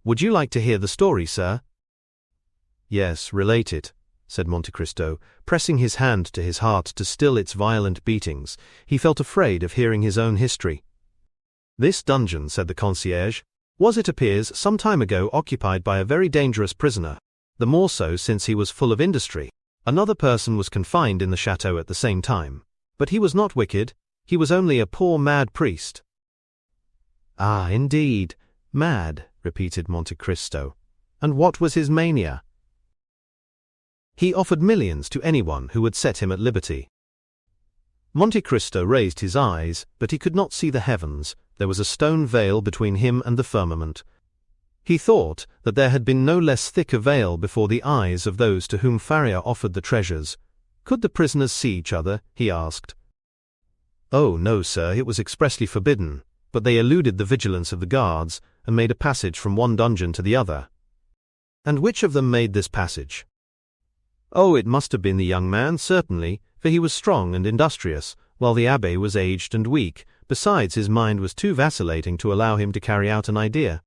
"Would you like to hear the story, sir?" "Yes, relate it," said Monte Cristo, pressing his hand to his heart to still its violent beatings. He felt afraid of hearing his own history. "This dungeon," said the concierge, "was, it appears, some time ago occupied by a very dangerous prisoner, the more so since he was full of industry. Another person was confined in the chateau at the same time, but he was not wicked, he was only a poor mad priest." "Ah, indeed, mad," repeated Monte Cristo. "And what was his mania?" "He offered millions to anyone who would set him at liberty." Monte Cristo raised his eyes, but he could not see the heavens. There was a stone veil between him and the firmament. He thought that there had been no less thick a veil before the eyes of those to whom Faria offered the treasures. "Could the prisoners see each other?" he asked. "Oh, no, sir, it was expressly forbidden, but they eluded the vigilance of the guards, and made a passage from one dungeon to the other." "And which of them made this passage?" "Oh, it must have been the young man, certainly, for he was strong and industrious, while the abbé was aged and weak. Besides, his mind was too vacillating to allow him to carry out an idea."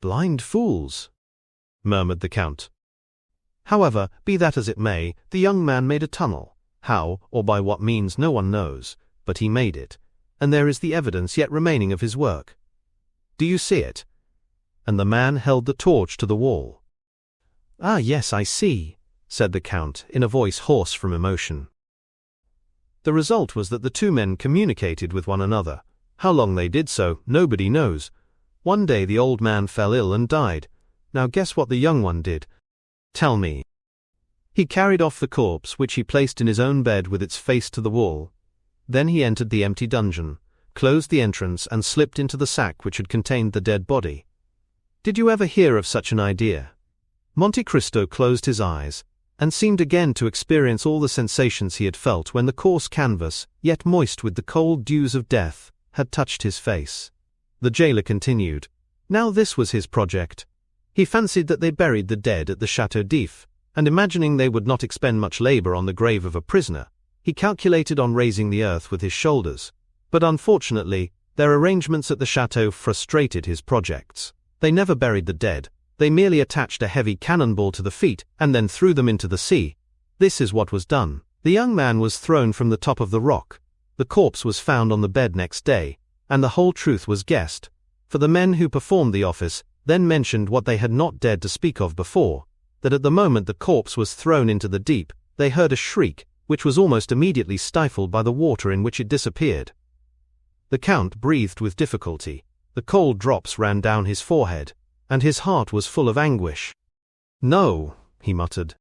"Blind fools," murmured the Count. "However, be that as it may, the young man made a tunnel. How, or by what means, no one knows, but he made it, and there is the evidence yet remaining of his work. Do you see it?" And the man held the torch to the wall. "Ah, yes, I see," said the Count, in a voice hoarse from emotion. The result was that the two men communicated with one another. How long they did so, nobody knows. One day the old man fell ill and died. Now guess what the young one did. "Tell me." "He carried off the corpse, which he placed in his own bed with its face to the wall. Then he entered the empty dungeon, closed the entrance, and slipped into the sack which had contained the dead body. Did you ever hear of such an idea?" Monte Cristo closed his eyes, and seemed again to experience all the sensations he had felt when the coarse canvas, yet moist with the cold dews of death, had touched his face. The jailer continued. Now this was his project. He fancied that they buried the dead at the Château d'If, and imagining they would not expend much labor on the grave of a prisoner, he calculated on raising the earth with his shoulders. But unfortunately, their arrangements at the chateau frustrated his projects. They never buried the dead. They merely attached a heavy cannonball to the feet and then threw them into the sea. This is what was done. The young man was thrown from the top of the rock. The corpse was found on the bed next day, and the whole truth was guessed, for the men who performed the office then mentioned what they had not dared to speak of before, that at the moment the corpse was thrown into the deep, they heard a shriek, which was almost immediately stifled by the water in which it disappeared. The Count breathed with difficulty, the cold drops ran down his forehead, and his heart was full of anguish. "No," he muttered.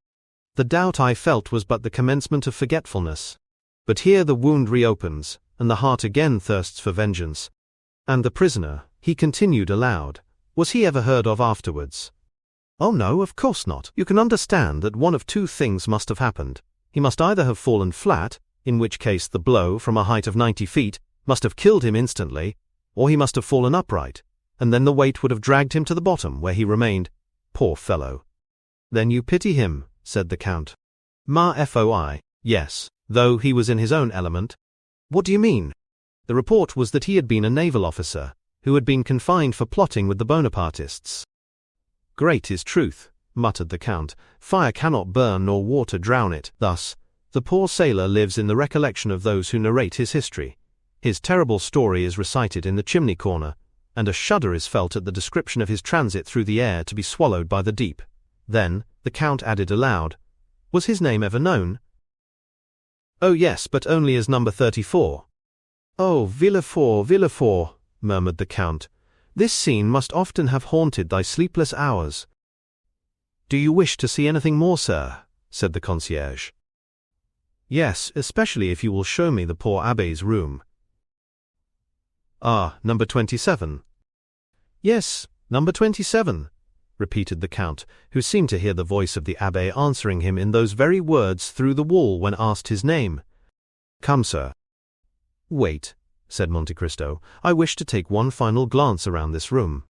"The doubt I felt was but the commencement of forgetfulness. But here the wound reopens, and the heart again thirsts for vengeance. And the prisoner," he continued aloud, "was he ever heard of afterwards?" "Oh no, of course not. You can understand that one of two things must have happened. He must either have fallen flat, in which case the blow from a height of 90 feet must have killed him instantly, or he must have fallen upright, and then the weight would have dragged him to the bottom, where he remained. Poor fellow." "Then you pity him," said the Count. "Ma foi, yes, though he was in his own element." "What do you mean?" "The report was that he had been a naval officer, who had been confined for plotting with the Bonapartists." "Great is truth," muttered the Count. "Fire cannot burn nor water drown it. Thus, the poor sailor lives in the recollection of those who narrate his history. His terrible story is recited in the chimney corner, and a shudder is felt at the description of his transit through the air to be swallowed by the deep." Then, the Count added aloud, "Was his name ever known?" "Oh yes, but only as number 34. "Oh, Villefort, Villefort," murmured the Count, "this scene must often have haunted thy sleepless hours." "Do you wish to see anything more, sir?" said the concierge. "Yes, especially if you will show me the poor abbé's room." "Ah, number 27. "Yes, number 27, repeated the Count, who seemed to hear the voice of the abbé answering him in those very words through the wall when asked his name. "Come, sir." "Wait," said Monte Cristo. "I wish to take one final glance around this room."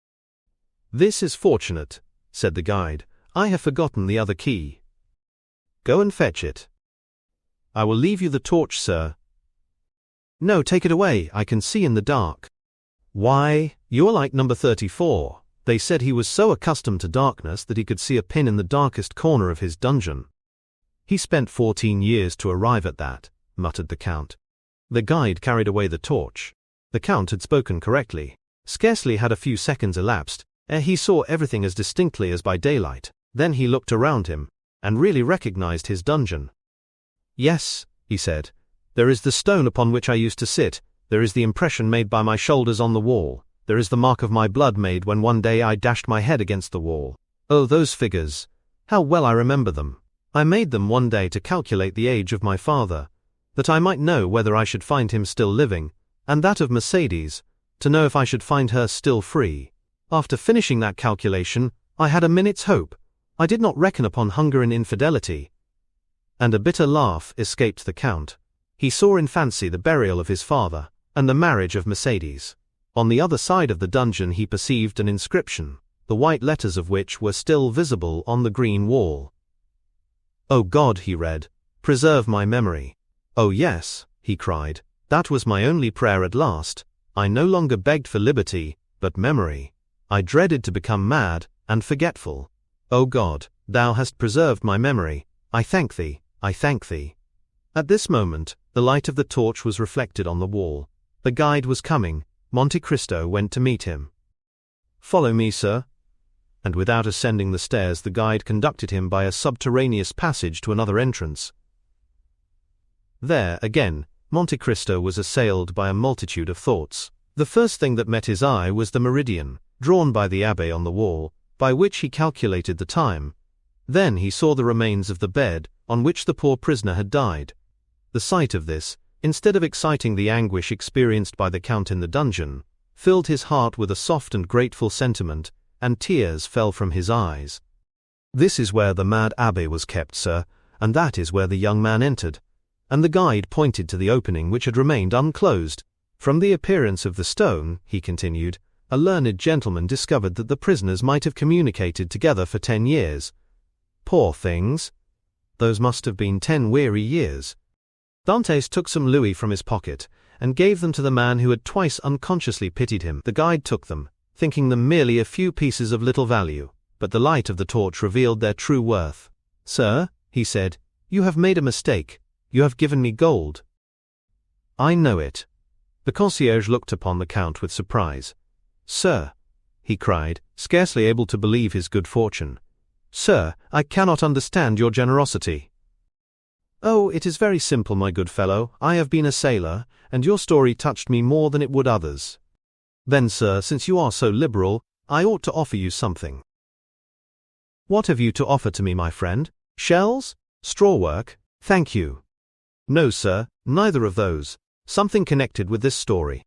"This is fortunate," said the guide. "I have forgotten the other key." "Go and fetch it." "I will leave you the torch, sir." "No, take it away, I can see in the dark." "Why, you are like number 34. They said he was so accustomed to darkness that he could see a pin in the darkest corner of his dungeon." "He spent 14 years to arrive at that," muttered the Count. The guide carried away the torch. The Count had spoken correctly. Scarcely had a few seconds elapsed ere he saw everything as distinctly as by daylight. Then he looked around him, and really recognized his dungeon. "Yes," he said, "there is the stone upon which I used to sit, there is the impression made by my shoulders on the wall, there is the mark of my blood made when one day I dashed my head against the wall. Oh, those figures! How well I remember them! I made them one day to calculate the age of my father, that I might know whether I should find him still living, and that of Mercedes, to know if I should find her still free. After finishing that calculation, I had a minute's hope. I did not reckon upon hunger and infidelity." And a bitter laugh escaped the Count. He saw in fancy the burial of his father, and the marriage of Mercedes. On the other side of the dungeon he perceived an inscription, the white letters of which were still visible on the green wall. "O God," he read, "preserve my memory." "Oh yes," he cried, "that was my only prayer at last. I no longer begged for liberty, but memory. I dreaded to become mad and forgetful. O God, thou hast preserved my memory. I thank thee, I thank thee." At this moment, the light of the torch was reflected on the wall. The guide was coming. Monte Cristo went to meet him. "Follow me, sir." And without ascending the stairs, the guide conducted him by a subterraneous passage to another entrance. There, again, Monte Cristo was assailed by a multitude of thoughts. The first thing that met his eye was the meridian, drawn by the abbé on the wall, by which he calculated the time. Then he saw the remains of the bed on which the poor prisoner had died. The sight of this, instead of exciting the anguish experienced by the Count in the dungeon, filled his heart with a soft and grateful sentiment, and tears fell from his eyes. "This is where the mad abbé was kept, sir, and that is where the young man entered." And the guide pointed to the opening which had remained unclosed. "From the appearance of the stone," he continued, "a learned gentleman discovered that the prisoners might have communicated together for 10 years. Poor things! Those must have been 10 weary years." Dantès took some louis from his pocket, and gave them to the man who had twice unconsciously pitied him. The guide took them, thinking them merely a few pieces of little value, but the light of the torch revealed their true worth. "Sir," he said, "you have made a mistake. You have given me gold." "I know it." The concierge looked upon the Count with surprise. "Sir," he cried, scarcely able to believe his good fortune. "Sir, I cannot understand your generosity." "Oh, it is very simple, my good fellow. I have been a sailor, and your story touched me more than it would others. Then, sir, since you are so liberal, I ought to offer you something." "What have you to offer to me, my friend? Shells? Straw work? Thank you." "No, sir, neither of those. Something connected with this story."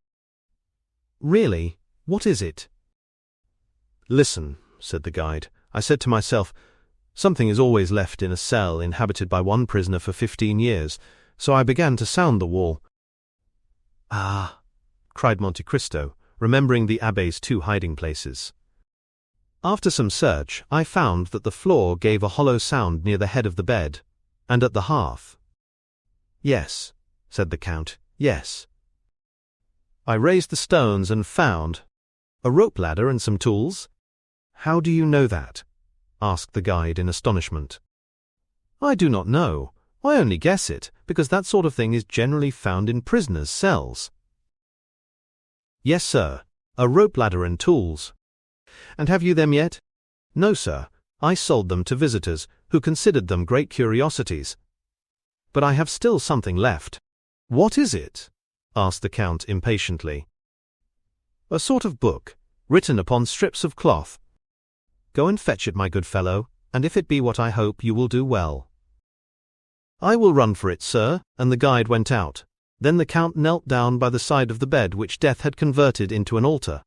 "Really? What is it?" "Listen," said the guide. "I said to myself, something is always left in a cell inhabited by one prisoner for 15 years, so I began to sound the wall." "Ah," cried Monte Cristo, remembering the abbé's 2 hiding places. "After some search, I found that the floor gave a hollow sound near the head of the bed, and at the hearth." "Yes," said the Count, "yes. I raised the stones and found a rope ladder and some tools." "How do you know that?" asked the guide in astonishment. "I do not know. I only guess it, because that sort of thing is generally found in prisoners' cells." "Yes, sir, a rope ladder and tools." "And have you them yet?" "No, sir. I sold them to visitors, who considered them great curiosities. But I have still something left." "What is it?" asked the Count impatiently. "A sort of book, written upon strips of cloth." "Go and fetch it, my good fellow, and if it be what I hope, you will do well." "I will run for it, sir," and the guide went out. Then the Count knelt down by the side of the bed which death had converted into an altar.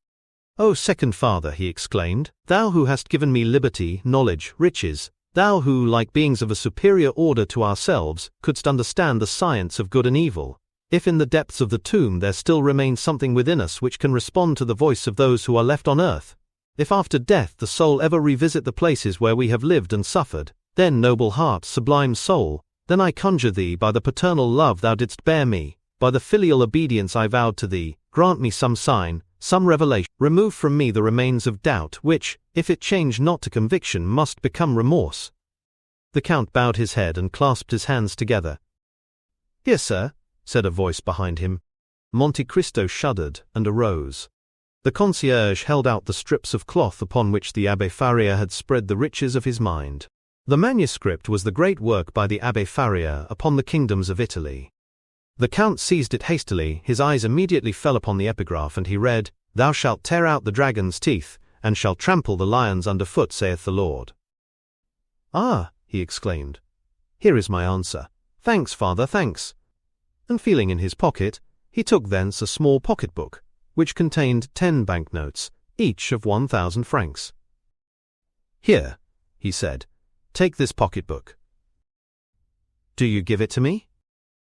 "O second father," he exclaimed, "thou who hast given me liberty, knowledge, riches, thou who, like beings of a superior order to ourselves, couldst understand the science of good and evil, if in the depths of the tomb there still remains something within us which can respond to the voice of those who are left on earth, if after death the soul ever revisit the places where we have lived and suffered, then, noble heart, sublime soul, then I conjure thee by the paternal love thou didst bear me, by the filial obedience I vowed to thee, grant me some sign, some revelation, remove from me the remains of doubt which, if it change not to conviction, must become remorse." The Count bowed his head and clasped his hands together. "Here, sir," said a voice behind him. Monte Cristo shuddered and arose. The concierge held out the strips of cloth upon which the Abbé Faria had spread the riches of his mind. The manuscript was the great work by the Abbé Faria upon the kingdoms of Italy. The Count seized it hastily, his eyes immediately fell upon the epigraph, and he read, "Thou shalt tear out the dragon's teeth, and shalt trample the lions under foot, saith the Lord." "Ah," he exclaimed, "here is my answer. Thanks, father, thanks." And feeling in his pocket, he took thence a small pocket-book, which contained 10 banknotes, each of 1,000 francs. "Here," he said, "take this pocket-book." "Do you give it to me?"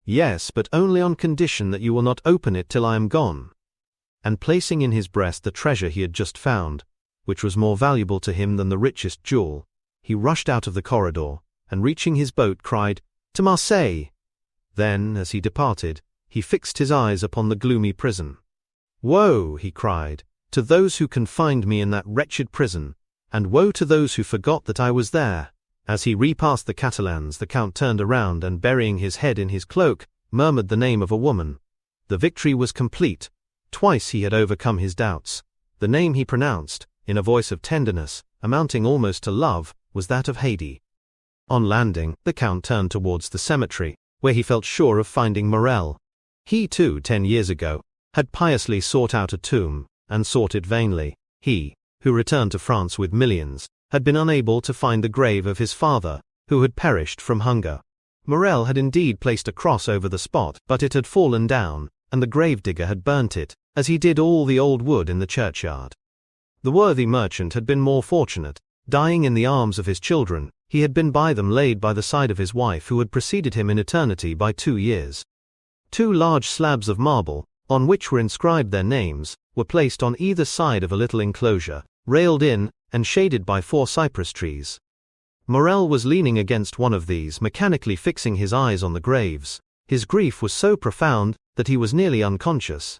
"Yes, but only on condition that you will not open it till I am gone." And placing in his breast the treasure he had just found, which was more valuable to him than the richest jewel, he rushed out of the corridor, and reaching his boat cried, "To Marseille!" Then, as he departed, he fixed his eyes upon the gloomy prison. "Woe," he cried, "to those who confined me in that wretched prison, and woe to those who forgot that I was there." As he repassed the Catalans, the Count turned around and, burying his head in his cloak, murmured the name of a woman. The victory was complete. Twice he had overcome his doubts. The name he pronounced, in a voice of tenderness, amounting almost to love, was that of Haydée. On landing, the Count turned towards the cemetery, where he felt sure of finding Morrel. He too, 10 years ago, had piously sought out a tomb, and sought it vainly. He, who returned to France with millions, had been unable to find the grave of his father, who had perished from hunger. Morrel had indeed placed a cross over the spot, but it had fallen down, and the gravedigger had burnt it, as he did all the old wood in the churchyard. The worthy merchant had been more fortunate. Dying in the arms of his children, he had been by them laid by the side of his wife, who had preceded him in eternity by 2 years. 2 large slabs of marble, on which were inscribed their names, were placed on either side of a little enclosure, railed in, and shaded by 4 cypress trees. Morrel was leaning against one of these, mechanically fixing his eyes on the graves. His grief was so profound that he was nearly unconscious.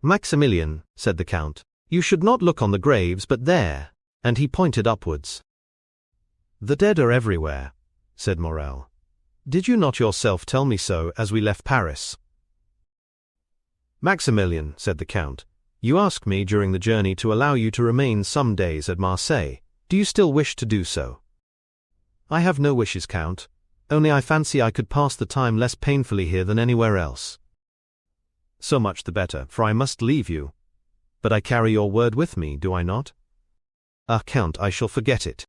"Maximilian," said the Count, "you should not look on the graves but there," and he pointed upwards. "The dead are everywhere," said Morrel. "Did you not yourself tell me so as we left Paris?" "Maximilian," said the Count, "you asked me during the journey to allow you to remain some days at Marseille. Do you still wish to do so?" "I have no wishes, Count. only I fancy I could pass the time less painfully here than anywhere else." "So much the better, for I must leave you. But I carry your word with me, do I not?" "Ah, Count, I shall forget it."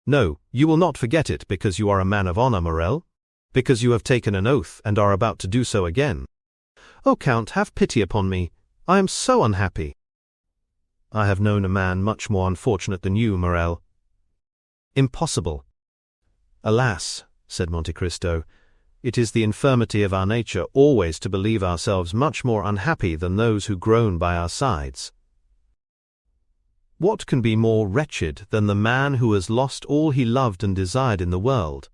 "No, you will not forget it because you are a man of honor, Morel. Because you have taken an oath and are about to do so again." "Oh, Count, have pity upon me. I am so unhappy." "I have known a man much more unfortunate than you, Morel." "Impossible." "Alas," said Monte Cristo, "it is the infirmity of our nature always to believe ourselves much more unhappy than those who groan by our sides. What can be more wretched than the man who has lost all he loved and desired in the world?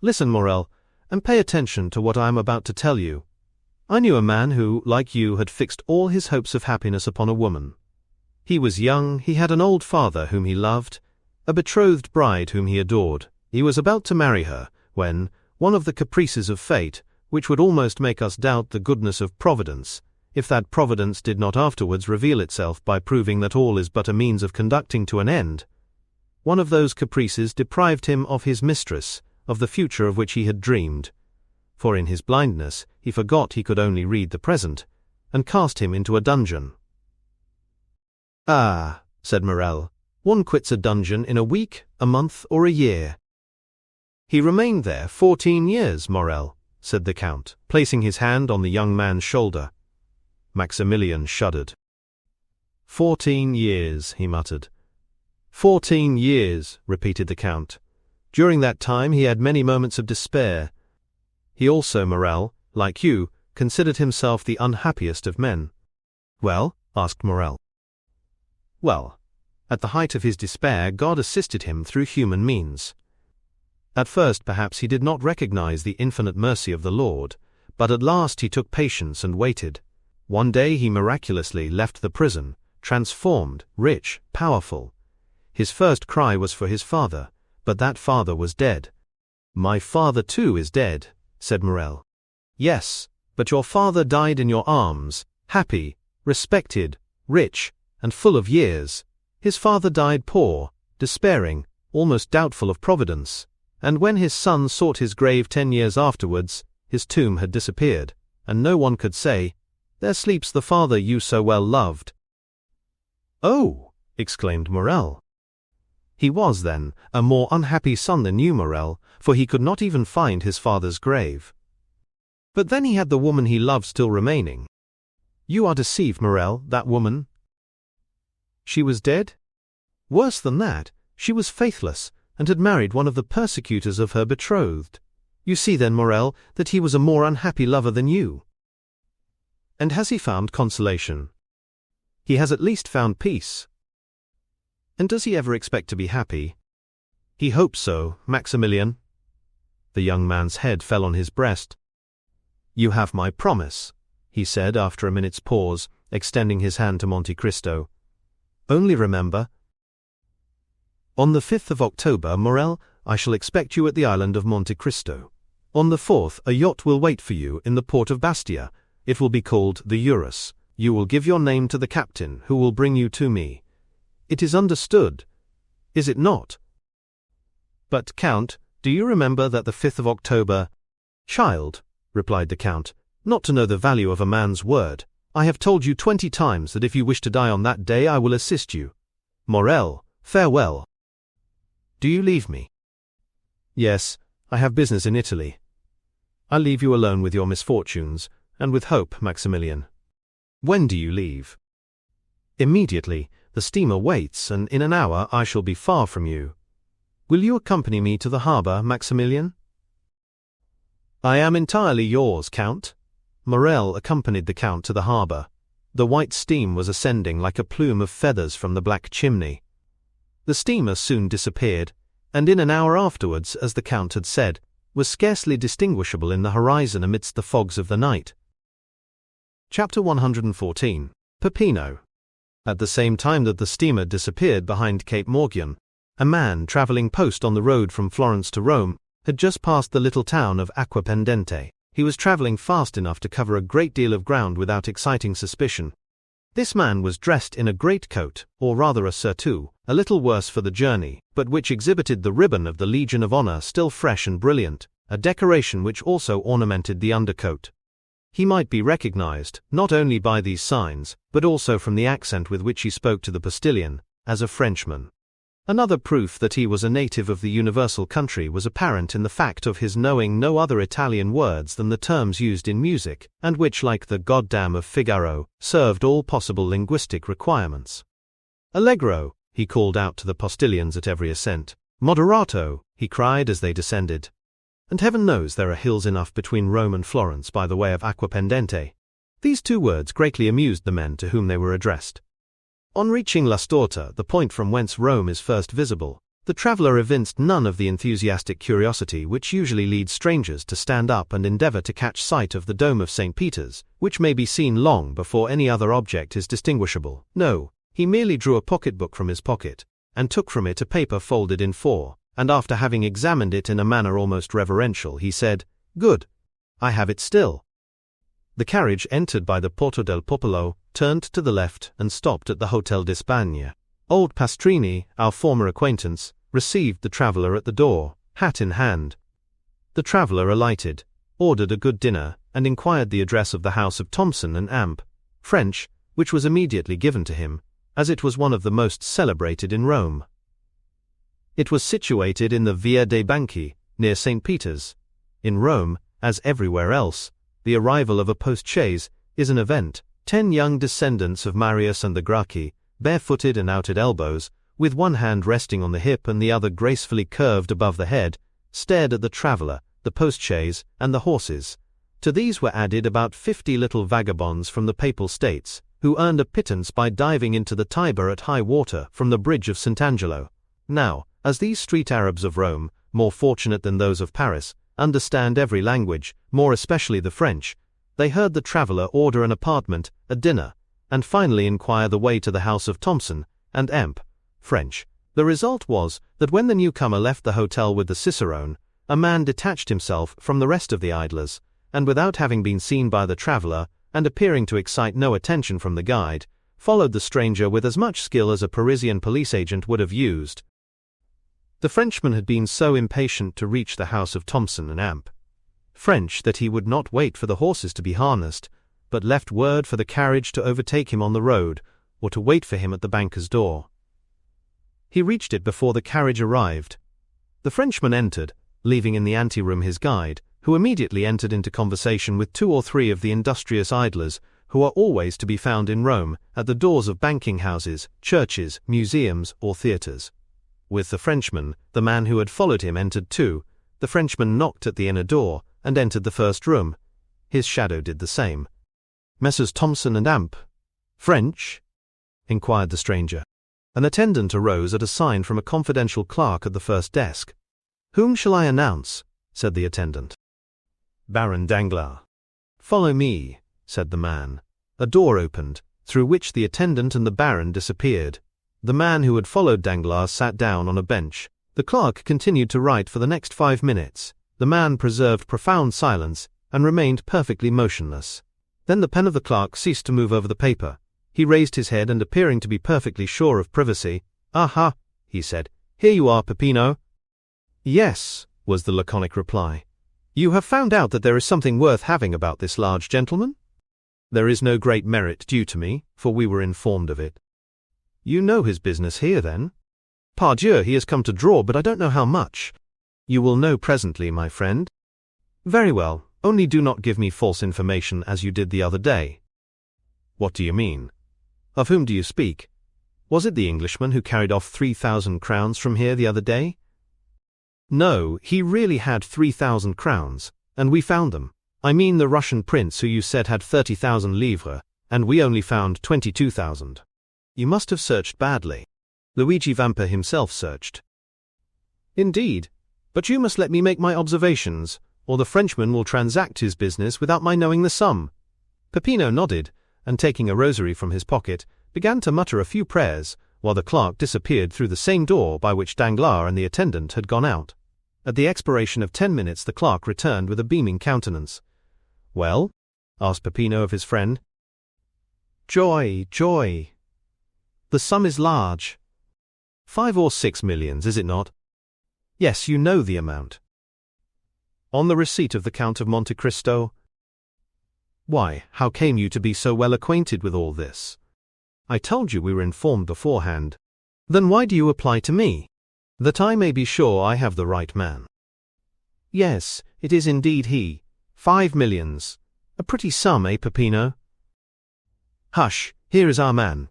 Listen, Morel, and pay attention to what I am about to tell you. I knew a man who, like you, had fixed all his hopes of happiness upon a woman. He was young, he had an old father whom he loved, a betrothed bride whom he adored. He was about to marry her, when, one of the caprices of fate, which would almost make us doubt the goodness of Providence, if that Providence did not afterwards reveal itself by proving that all is but a means of conducting to an end, one of those caprices deprived him of his mistress, of the future of which he had dreamed, for in his blindness he forgot he could only read the present, and cast him into a dungeon." "Ah," said Morel, "one quits a dungeon in a week, a month, or a year." "He remained there 14 years, Morel," said the Count, placing his hand on the young man's shoulder. Maximilian shuddered. 14 years, he muttered. 14 years, repeated the Count. During that time he had many moments of despair. He also, Morel, like you, considered himself the unhappiest of men. "Well?" asked Morel. "Well, at the height of his despair God assisted him through human means. At first perhaps he did not recognize the infinite mercy of the Lord, but at last he took patience and waited. One day he miraculously left the prison, transformed, rich, powerful. His first cry was for his father, but that father was dead." "My father too is dead," said Morel. "Yes, but your father died in your arms, happy, respected, rich, and full of years. His father died poor, despairing, almost doubtful of Providence, and when his son sought his grave 10 years afterwards, his tomb had disappeared, and no one could say, 'There sleeps the father you so well loved.'" "Oh!" exclaimed Morel. "He was, then, a more unhappy son than you, Morel, for he could not even find his father's grave. But then he had the woman he loved still remaining." "You are deceived, Morel, that woman." "She was dead?" "Worse than that, she was faithless, and had married one of the persecutors of her betrothed. You see then, Morel, that he was a more unhappy lover than you." "And has he found consolation?" "He has at least found peace." "And does he ever expect to be happy?" "He hopes so, Maximilian." The young man's head fell on his breast. "You have my promise," he said after a minute's pause, extending his hand to Monte Cristo. "Only remember, on the 5th of October, Morel, I shall expect you at the island of Monte Cristo. On the 4th, a yacht will wait for you in the port of Bastia. It will be called the Eurus. You will give your name to the captain, who will bring you to me. It is understood, is it not?" "But, Count, do you remember that the 5th of October—" "Child," replied the Count, "not to know the value of a man's word. I have told you 20 times that if you wish to die on that day I will assist you. Morel, farewell." "Do you leave me?" "Yes, I have business in Italy. I leave you alone with your misfortunes, and with hope, Maximilian." "When do you leave?" "Immediately. The steamer waits, and in an hour I shall be far from you. Will you accompany me to the harbor, Maximilian?" "I am entirely yours, Count." Morel accompanied the Count to the harbor. The white steam was ascending like a plume of feathers from the black chimney. The steamer soon disappeared, and in an hour afterwards, as the Count had said, was scarcely distinguishable in the horizon amidst the fogs of the night. Chapter 114. Peppino. At the same time that the steamer disappeared behind Cape Morgion, a man traveling post on the road from Florence to Rome had just passed the little town of Acquapendente. He was traveling fast enough to cover a great deal of ground without exciting suspicion. This man was dressed in a greatcoat, or rather a surtout, a little worse for the journey, but which exhibited the ribbon of the Legion of Honor still fresh and brilliant, a decoration which also ornamented the undercoat. He might be recognized, not only by these signs, but also from the accent with which he spoke to the postilion, as a Frenchman. Another proof that he was a native of the universal country was apparent in the fact of his knowing no other Italian words than the terms used in music, and which, like the goddamn of Figaro, served all possible linguistic requirements. Allegro, he called out to the postilions at every ascent. Moderato, he cried as they descended. And heaven knows there are hills enough between Rome and Florence by the way of Acquapendente. These two words greatly amused the men to whom they were addressed. On reaching La Storta, the point from whence Rome is first visible, the traveller evinced none of the enthusiastic curiosity which usually leads strangers to stand up and endeavour to catch sight of the dome of St. Peter's, which may be seen long before any other object is distinguishable. No, he merely drew a pocket-book from his pocket, and took from it a paper folded in four, and after having examined it in a manner almost reverential, he said, "Good. I have it still." The carriage entered by the Porto del Popolo, turned to the left and stopped at the Hotel d'Espagne. Old Pastrini, our former acquaintance, received the traveller at the door, hat in hand. The traveller alighted, ordered a good dinner, and inquired the address of the house of Thompson and Amp, French, which was immediately given to him, as it was one of the most celebrated in Rome. It was situated in the Via dei Banchi, near St. Peter's. In Rome, as everywhere else, the arrival of a post-chaise is an event. 10 young descendants of Marius and the Gracchi, barefooted and out at elbows, with one hand resting on the hip and the other gracefully curved above the head, stared at the traveller, the post-chaise, and the horses. To these were added about 50 little vagabonds from the Papal States, who earned a pittance by diving into the Tiber at high water from the bridge of St. Angelo. Now, as these street Arabs of Rome, more fortunate than those of Paris, understand every language, more especially the French, they heard the traveller order an apartment, a dinner, and finally inquire the way to the house of Thompson and Emp, French. The result was that when the newcomer left the hotel with the cicerone, a man detached himself from the rest of the idlers, and without having been seen by the traveller, and appearing to excite no attention from the guide, followed the stranger with as much skill as a Parisian police agent would have used. The Frenchman had been so impatient to reach the house of Thompson and Amp, French, that he would not wait for the horses to be harnessed, but left word for the carriage to overtake him on the road, or to wait for him at the banker's door. He reached it before the carriage arrived. The Frenchman entered, leaving in the anteroom his guide, who immediately entered into conversation with 2 or 3 of the industrious idlers, who are always to be found in Rome, at the doors of banking houses, churches, museums, or theatres. With the Frenchman, the man who had followed him entered too. The Frenchman knocked at the inner door, and entered the first room. His shadow did the same. "Messrs. Thompson and Amp, French?" inquired the stranger. An attendant arose at a sign from a confidential clerk at the first desk. "Whom shall I announce?" said the attendant. "Baron Danglars." "Follow me," said the man. A door opened, through which the attendant and the baron disappeared. The man who had followed Danglars sat down on a bench. The clerk continued to write for the next 5 minutes. The man preserved profound silence, and remained perfectly motionless. Then the pen of the clerk ceased to move over the paper. He raised his head, and appearing to be perfectly sure of privacy, "Aha," he said, "here you are, Peppino." "Yes," was the laconic reply. "You have found out that there is something worth having about this large gentleman?" "There is no great merit due to me, for we were informed of it." "You know his business here, then?" "Pardieu, he has come to draw, but I don't know how much." "You will know presently, my friend." "Very well, only do not give me false information as you did the other day." "What do you mean? Of whom do you speak? Was it the Englishman who carried off 3,000 crowns from here the other day?" "No, he really had 3,000 crowns, and we found them. I mean the Russian prince who you said had 30,000 livres, and we only found 22,000. You must have searched badly." Luigi Vampa himself searched. "Indeed, but you must let me make my observations, or the Frenchman will transact his business without my knowing the sum." Peppino nodded, and taking a rosary from his pocket, began to mutter a few prayers, while the clerk disappeared through the same door by which Danglars and the attendant had gone out. At the expiration of 10 minutes the clerk returned with a beaming countenance. "Well?" asked Peppino of his friend. Joy, joy! The sum is large. 5 or 6 millions, is it not? Yes, you know the amount. On the receipt of the Count of Monte Cristo? Why, how came you to be so well acquainted with all this? I told you we were informed beforehand. Then why do you apply to me? That I may be sure I have the right man. Yes, it is indeed he. 5 millions. A pretty sum, eh, Peppino? Hush, here is our man.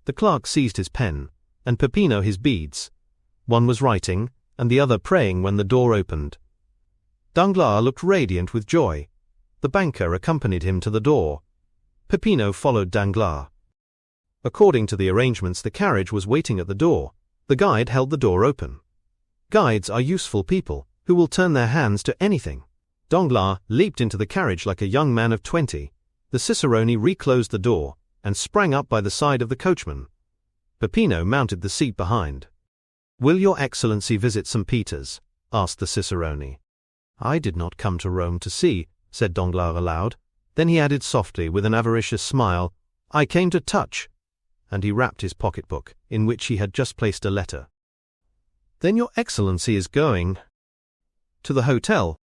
The clerk seized his pen, and Peppino his beads. One was writing, and the other praying when the door opened. Danglars looked radiant with joy. The banker accompanied him to the door. Peppino followed Danglars. According to the arrangements, the carriage was waiting at the door. The guide held the door open. Guides are useful people, who will turn their hands to anything. Danglars leaped into the carriage like a young man of 20. The cicerone reclosed the door, and sprang up by the side of the coachman. Peppino mounted the seat behind. "Will your Excellency visit St. Peter's?" asked the cicerone. "I did not come to Rome to see," said Danglars aloud. Then he added softly, with an avaricious smile, "I came to touch," and he rapped his pocketbook, in which he had just placed a letter. "Then your Excellency is going?" "To the hotel,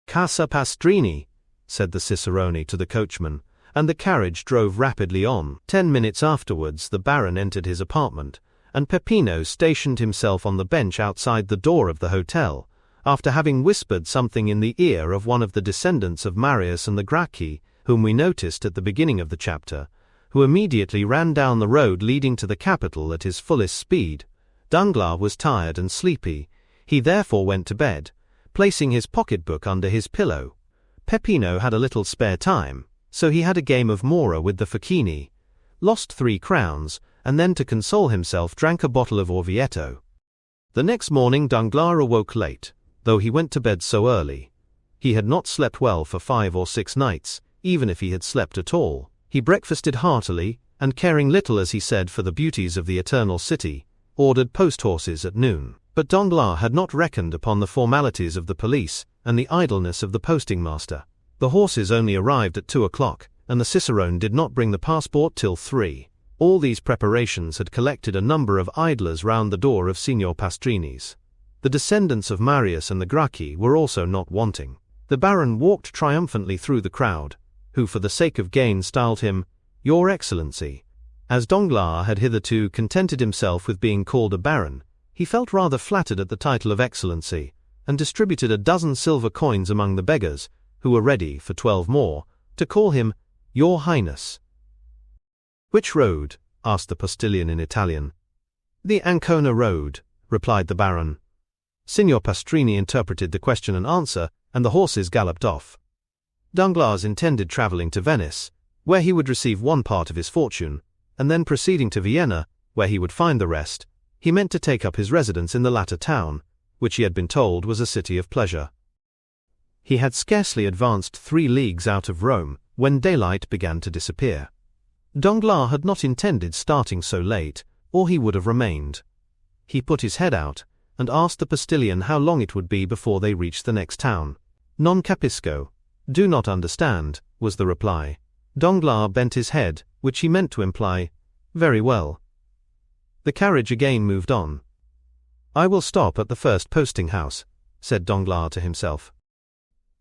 Casa Pastrini," said the cicerone to the coachman, and the carriage drove rapidly on. 10 minutes afterwards the Baron entered his apartment, and Peppino stationed himself on the bench outside the door of the hotel, after having whispered something in the ear of one of the descendants of Marius and the Gracchi, whom we noticed at the beginning of the chapter, who immediately ran down the road leading to the capital at his fullest speed. Danglars was tired and sleepy. He therefore went to bed, placing his pocketbook under his pillow. Peppino had a little spare time, so he had a game of mora with the facchini, lost 3 crowns, and then to console himself drank a bottle of Orvieto. The next morning Danglars awoke late, though he went to bed so early. He had not slept well for 5 or 6 nights, even if he had slept at all. He breakfasted heartily, and caring little, as he said, for the beauties of the Eternal City, ordered post-horses at noon. But Danglars had not reckoned upon the formalities of the police and the idleness of the posting-master. The horses only arrived at 2 o'clock, and the cicerone did not bring the passport till 3. All these preparations had collected a number of idlers round the door of Signor Pastrini's. The descendants of Marius and the Gracchi were also not wanting. The Baron walked triumphantly through the crowd, who for the sake of gain styled him "Your Excellency." As Danglars had hitherto contented himself with being called a baron, he felt rather flattered at the title of Excellency, and distributed a dozen silver coins among the beggars, who were ready, for 12 more, to call him "Your Highness." "Which road?" asked the postilion in Italian. "The Ancona road," replied the Baron. Signor Pastrini interpreted the question and answer, and the horses galloped off. Danglars intended travelling to Venice, where he would receive one part of his fortune, and then proceeding to Vienna, where he would find the rest. He meant to take up his residence in the latter town, which he had been told was a city of pleasure. He had scarcely advanced 3 leagues out of Rome, when daylight began to disappear. Danglars had not intended starting so late, or he would have remained. He put his head out, and asked the postilion how long it would be before they reached the next town. "Non capisco," "Do not understand," was the reply. Danglars bent his head, which he meant to imply, "Very well." The carriage again moved on. "I will stop at the first posting-house," said Danglars to himself.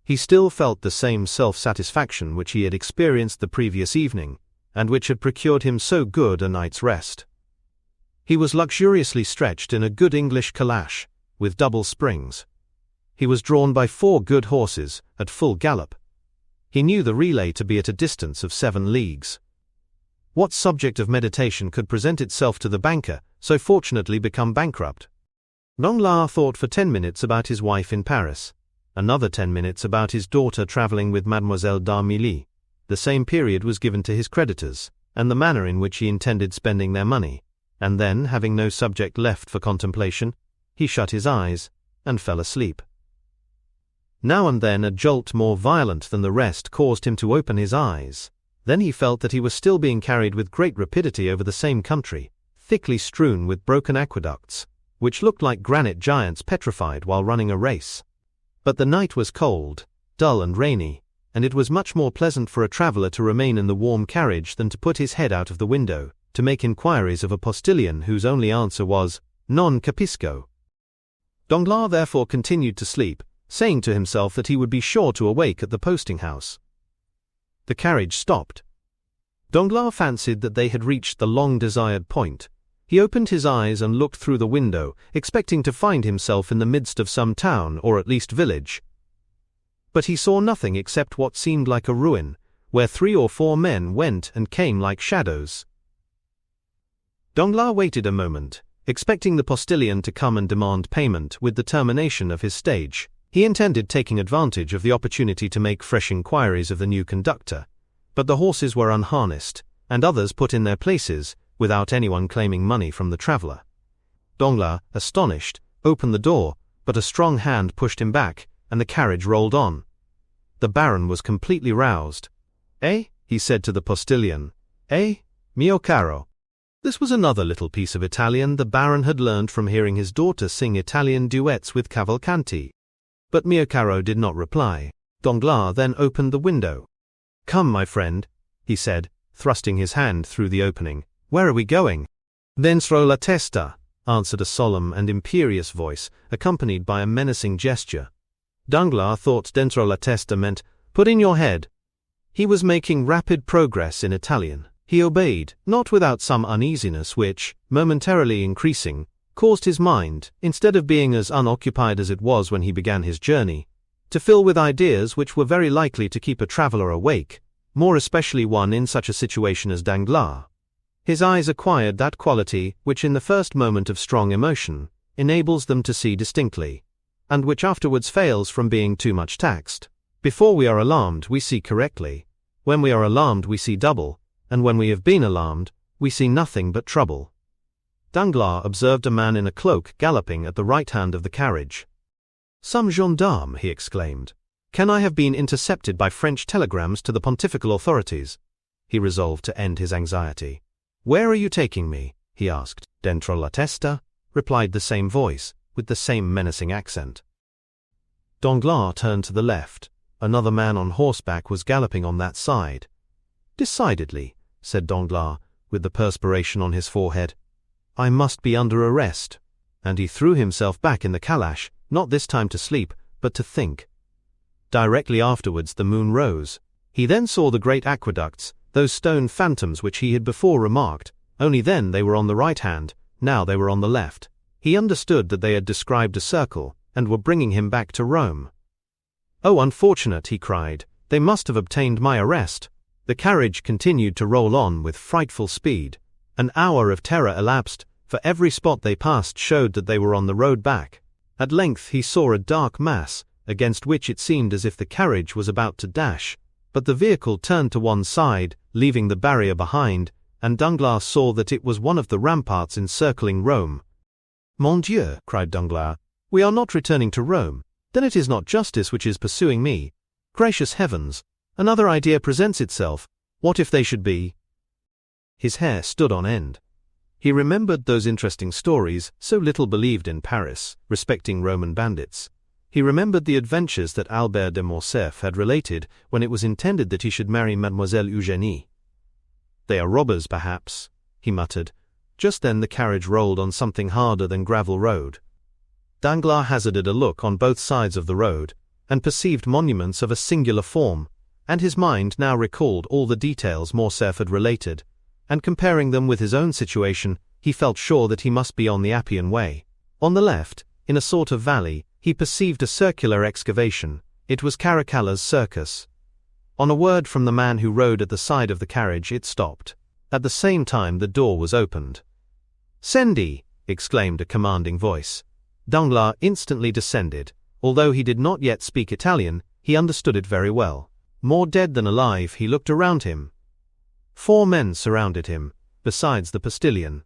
He still felt the same self-satisfaction which he had experienced the previous evening, and which had procured him so good a night's rest. He was luxuriously stretched in a good English calash, with double springs. He was drawn by 4 good horses, at full gallop. He knew the relay to be at a distance of 7 leagues. What subject of meditation could present itself to the banker, so fortunately become bankrupt? Danglars thought for 10 minutes about his wife in Paris, another 10 minutes about his daughter travelling with Mademoiselle d'Armilly. The same period was given to his creditors, and the manner in which he intended spending their money, and then, having no subject left for contemplation, he shut his eyes, and fell asleep. Now and then a jolt more violent than the rest caused him to open his eyes. Then he felt that he was still being carried with great rapidity over the same country, thickly strewn with broken aqueducts, which looked like granite giants petrified while running a race. But the night was cold, dull and rainy, and it was much more pleasant for a traveler to remain in the warm carriage than to put his head out of the window, to make inquiries of a postilion whose only answer was, "Non capisco." Danglars therefore continued to sleep, saying to himself that he would be sure to awake at the posting-house. The carriage stopped. Danglars fancied that they had reached the long-desired point. He opened his eyes and looked through the window, expecting to find himself in the midst of some town or at least village. But he saw nothing except what seemed like a ruin, where 3 or 4 men went and came like shadows. Danglars waited a moment, expecting the postilion to come and demand payment with the termination of his stage. He intended taking advantage of the opportunity to make fresh inquiries of the new conductor, but the horses were unharnessed, and others put in their places, without anyone claiming money from the traveler. Danglars, astonished, opened the door, but a strong hand pushed him back, and the carriage rolled on. The Baron was completely roused. "Eh?" he said to the postilion. "Eh, mio caro." This was another little piece of Italian the Baron had learned from hearing his daughter sing Italian duets with Cavalcanti. But mio caro did not reply. Danglars then opened the window. "Come, my friend," he said, thrusting his hand through the opening. "Where are we going?" "Dentro la testa," answered a solemn and imperious voice, accompanied by a menacing gesture. Danglars thought dentro la testa meant, "Put in your head." He was making rapid progress in Italian. He obeyed, not without some uneasiness which, momentarily increasing, caused his mind, instead of being as unoccupied as it was when he began his journey, to fill with ideas which were very likely to keep a traveler awake, more especially one in such a situation as Danglars. His eyes acquired that quality which in the first moment of strong emotion enables them to see distinctly, and which afterwards fails from being too much taxed. Before we are alarmed, we see correctly. When we are alarmed, we see double, and when we have been alarmed, we see nothing but trouble. Danglars observed a man in a cloak galloping at the right hand of the carriage. "Some gendarme," he exclaimed. "Can I have been intercepted by French telegrams to the pontifical authorities?" He resolved to end his anxiety. "Where are you taking me?" he asked. "Dentro la testa," replied the same voice, with the same menacing accent. Danglars turned to the left. Another man on horseback was galloping on that side. "Decidedly," said Danglars, with the perspiration on his forehead, "I must be under arrest." And he threw himself back in the calash, not this time to sleep, but to think. Directly afterwards the moon rose. He then saw the great aqueducts, those stone phantoms which he had before remarked. Only then they were on the right hand, now they were on the left. He understood that they had described a circle, and were bringing him back to Rome. "Oh, unfortunate!" he cried. "They must have obtained my arrest." The carriage continued to roll on with frightful speed. An hour of terror elapsed, for every spot they passed showed that they were on the road back. At length he saw a dark mass, against which it seemed as if the carriage was about to dash, but the vehicle turned to one side, leaving the barrier behind, and Danglars saw that it was one of the ramparts encircling Rome. "Mon Dieu!" cried Danglars, "we are not returning to Rome. Then it is not justice which is pursuing me. Gracious heavens! Another idea presents itself. What if they should be—" His hair stood on end. He remembered those interesting stories, so little believed in Paris, respecting Roman bandits. He remembered the adventures that Albert de Morcerf had related when it was intended that he should marry Mademoiselle Eugénie. "They are robbers, perhaps," he muttered. Just then the carriage rolled on something harder than gravel road. Danglars hazarded a look on both sides of the road, and perceived monuments of a singular form, and his mind now recalled all the details Morcerf had related, and comparing them with his own situation, he felt sure that he must be on the Appian Way. On the left, in a sort of valley, he perceived a circular excavation. It was Caracalla's circus. On a word from the man who rode at the side of the carriage, it stopped. At the same time the door was opened. "Scendi!" exclaimed a commanding voice. Danglars instantly descended. Although he did not yet speak Italian, he understood it very well. More dead than alive, he looked around him. 4 men surrounded him, besides the postilion.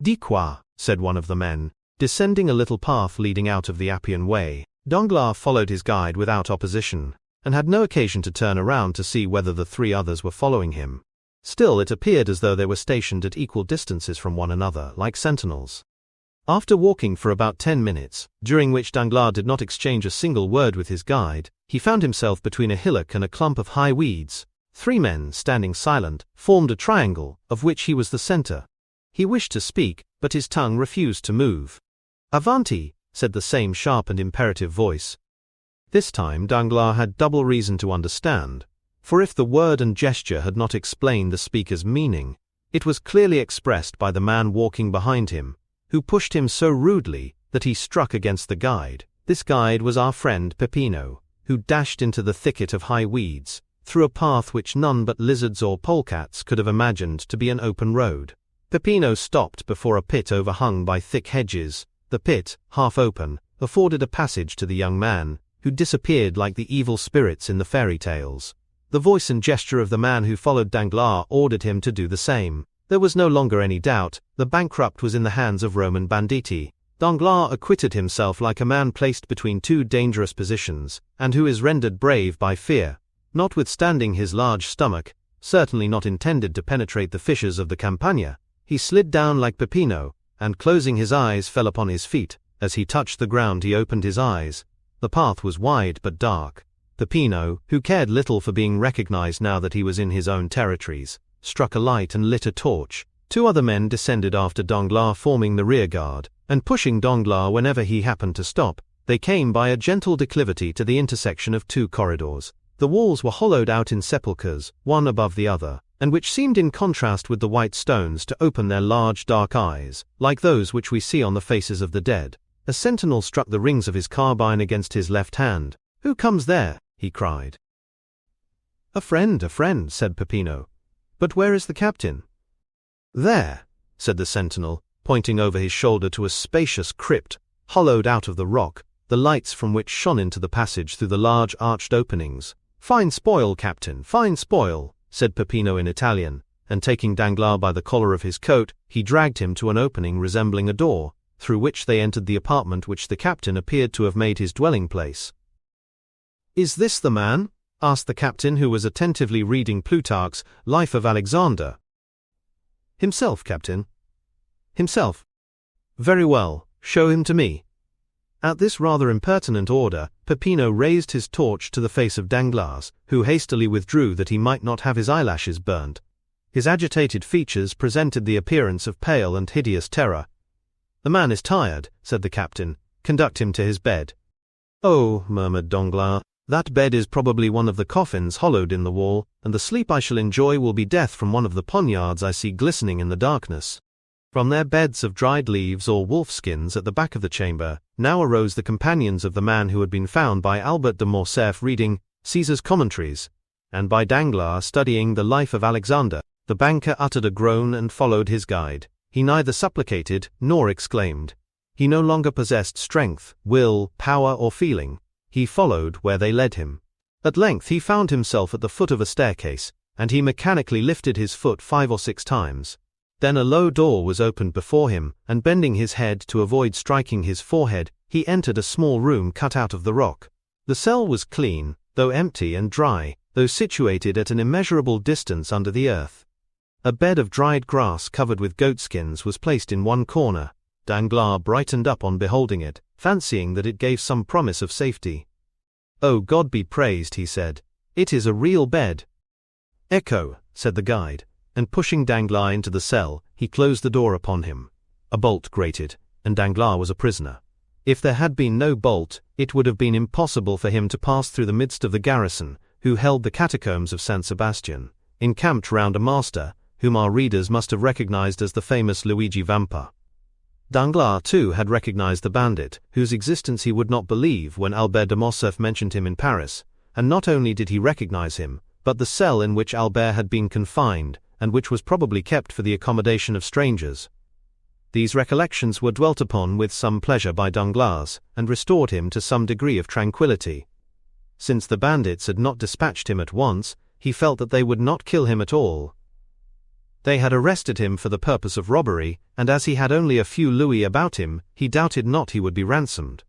"Di qua," said one of the men, descending a little path leading out of the Appian Way. Danglars followed his guide without opposition, and had no occasion to turn around to see whether the 3 others were following him. Still, it appeared as though they were stationed at equal distances from one another, like sentinels. After walking for about 10 minutes, during which Danglars did not exchange a single word with his guide, He found himself between a hillock and a clump of high weeds. 3 men, standing silent, formed a triangle, of which he was the center. He wished to speak, but his tongue refused to move. "Avanti," said the same sharp and imperative voice. This time Danglars had double reason to understand, for if the word and gesture had not explained the speaker's meaning, it was clearly expressed by the man walking behind him, who pushed him so rudely that he struck against the guide. This guide was our friend Peppino, who dashed into the thicket of high weeds, through a path which none but lizards or polecats could have imagined to be an open road. Peppino stopped before a pit overhung by thick hedges. The pit, half open, afforded a passage to the young man, who disappeared like the evil spirits in the fairy tales. The voice and gesture of the man who followed Danglars ordered him to do the same. There was no longer any doubt, the bankrupt was in the hands of Roman banditti. Danglars acquitted himself like a man placed between 2 dangerous positions, and who is rendered brave by fear. Notwithstanding his large stomach, certainly not intended to penetrate the fissures of the Campagna, he slid down like Peppino, and closing his eyes fell upon his feet. As he touched the ground he opened his eyes. The path was wide but dark. Peppino, who cared little for being recognized now that he was in his own territories, struck a light and lit a torch. 2 other men descended after Danglars, forming the rear guard, and pushing Danglars whenever he happened to stop. They came by a gentle declivity to the intersection of 2 corridors. The walls were hollowed out in sepulchres, one above the other, and which seemed in contrast with the white stones to open their large dark eyes, like those which we see on the faces of the dead. A sentinel struck the rings of his carbine against his left hand. "Who comes there?" he cried. A friend, said Peppino. "But where is the captain?" "There," said the sentinel, pointing over his shoulder to a spacious crypt, hollowed out of the rock, the lights from which shone into the passage through the large arched openings. "Fine spoil, captain, fine spoil," said Peppino in Italian, and taking Danglars by the collar of his coat, he dragged him to an opening resembling a door, through which they entered the apartment which the captain appeared to have made his dwelling place. "Is this the man?" asked the captain, who was attentively reading Plutarch's Life of Alexander. "Himself, captain." "Himself. Very well, show him to me." At this rather impertinent order, Peppino raised his torch to the face of Danglars, who hastily withdrew that he might not have his eyelashes burnt. His agitated features presented the appearance of pale and hideous terror. "The man is tired," said the captain. "Conduct him to his bed." "Oh," murmured Danglars, "that bed is probably one of the coffins hollowed in the wall, and the sleep I shall enjoy will be death from one of the poniards I see glistening in the darkness." From their beds of dried leaves or wolf-skins at the back of the chamber, now arose the companions of the man who had been found by Albert de Morcerf reading Caesar's Commentaries, and by Danglars studying the Life of Alexander. The banker uttered a groan and followed his guide. He neither supplicated nor exclaimed. He no longer possessed strength, will, power, or feeling. He followed where they led him. At length he found himself at the foot of a staircase, and he mechanically lifted his foot 5 or 6 times. Then a low door was opened before him, and bending his head to avoid striking his forehead, he entered a small room cut out of the rock. The cell was clean, though empty, and dry, though situated at an immeasurable distance under the earth. A bed of dried grass covered with goatskins was placed in one corner. Danglars brightened up on beholding it, fancying that it gave some promise of safety. "Oh, God be praised," he said. "It is a real bed." "Ecco," said the guide, and pushing Danglars into the cell, he closed the door upon him. A bolt grated, and Danglars was a prisoner. If there had been no bolt, it would have been impossible for him to pass through the midst of the garrison, who held the catacombs of San Sebastian, encamped round a master, whom our readers must have recognized as the famous Luigi Vampa. Danglars, too, had recognized the bandit, whose existence he would not believe when Albert de Morcerf mentioned him in Paris, and not only did he recognize him, but the cell in which Albert had been confined, and which was probably kept for the accommodation of strangers. These recollections were dwelt upon with some pleasure by Danglars, and restored him to some degree of tranquillity. Since the bandits had not dispatched him at once, he felt that they would not kill him at all. They had arrested him for the purpose of robbery, and as he had only a few louis about him, he doubted not he would be ransomed.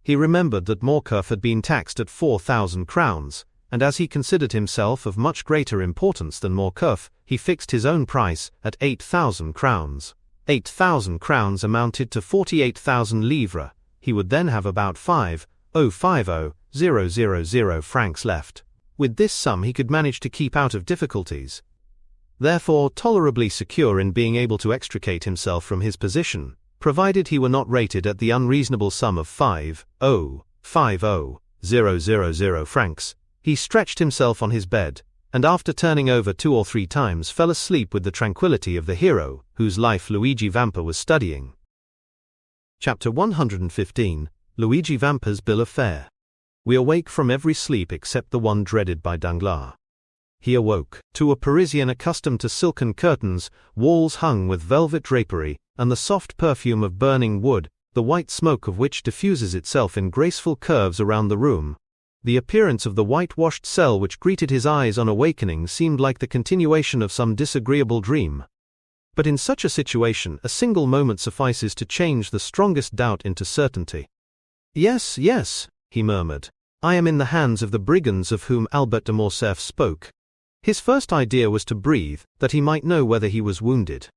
He remembered that Morcerf had been taxed at 4,000 crowns, and as he considered himself of much greater importance than Morcerf, he fixed his own price at 8,000 crowns. 8,000 crowns amounted to 48,000 livres. He would then have about 5 5,050,000 francs left. With this sum he could manage to keep out of difficulties. Therefore tolerably secure in being able to extricate himself from his position, provided he were not rated at the unreasonable sum of 5,050,000 francs, he stretched himself on his bed, and after turning over 2 or 3 times fell asleep with the tranquility of the hero, whose life Luigi Vampa was studying. Chapter 115, Luigi Vampa's Bill of Fare. We awake from every sleep except the one dreaded by Danglars. He awoke, to a Parisian accustomed to silken curtains, walls hung with velvet drapery, and the soft perfume of burning wood, the white smoke of which diffuses itself in graceful curves around the room. The appearance of the whitewashed cell which greeted his eyes on awakening seemed like the continuation of some disagreeable dream. But in such a situation a single moment suffices to change the strongest doubt into certainty. "Yes, yes," he murmured, "I am in the hands of the brigands of whom Albert de Morcerf spoke." His first idea was to breathe, that he might know whether he was wounded.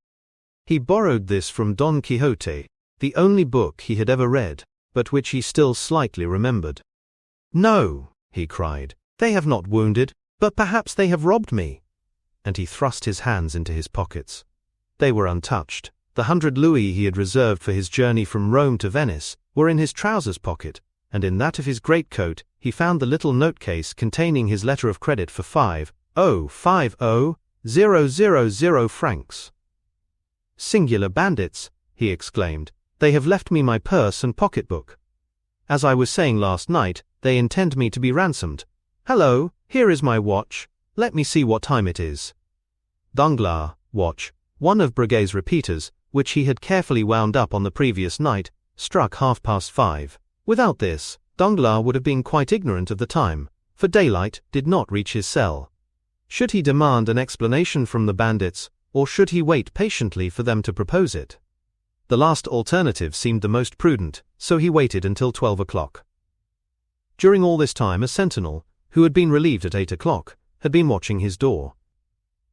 He borrowed this from Don Quixote, the only book he had ever read, but which he still slightly remembered. "No," he cried, "they have not wounded, but perhaps they have robbed me." And he thrust his hands into his pockets. They were untouched. The 100 louis he had reserved for his journey from Rome to Venice were in his trousers pocket, and in that of his greatcoat he found the little note-case containing his letter of credit for 5,050,000 francs. "Singular bandits," he exclaimed, "they have left me my purse and pocketbook. As I was saying last night, they intend me to be ransomed. Hello, here is my watch, let me see what time it is." Danglars' watch, one of Breguet's repeaters, which he had carefully wound up on the previous night, struck 5:30. Without this, Danglars would have been quite ignorant of the time, for daylight did not reach his cell. Should he demand an explanation from the bandits, or should he wait patiently for them to propose it? The last alternative seemed the most prudent, so he waited until 12 o'clock. During all this time a sentinel, who had been relieved at 8 o'clock, had been watching his door.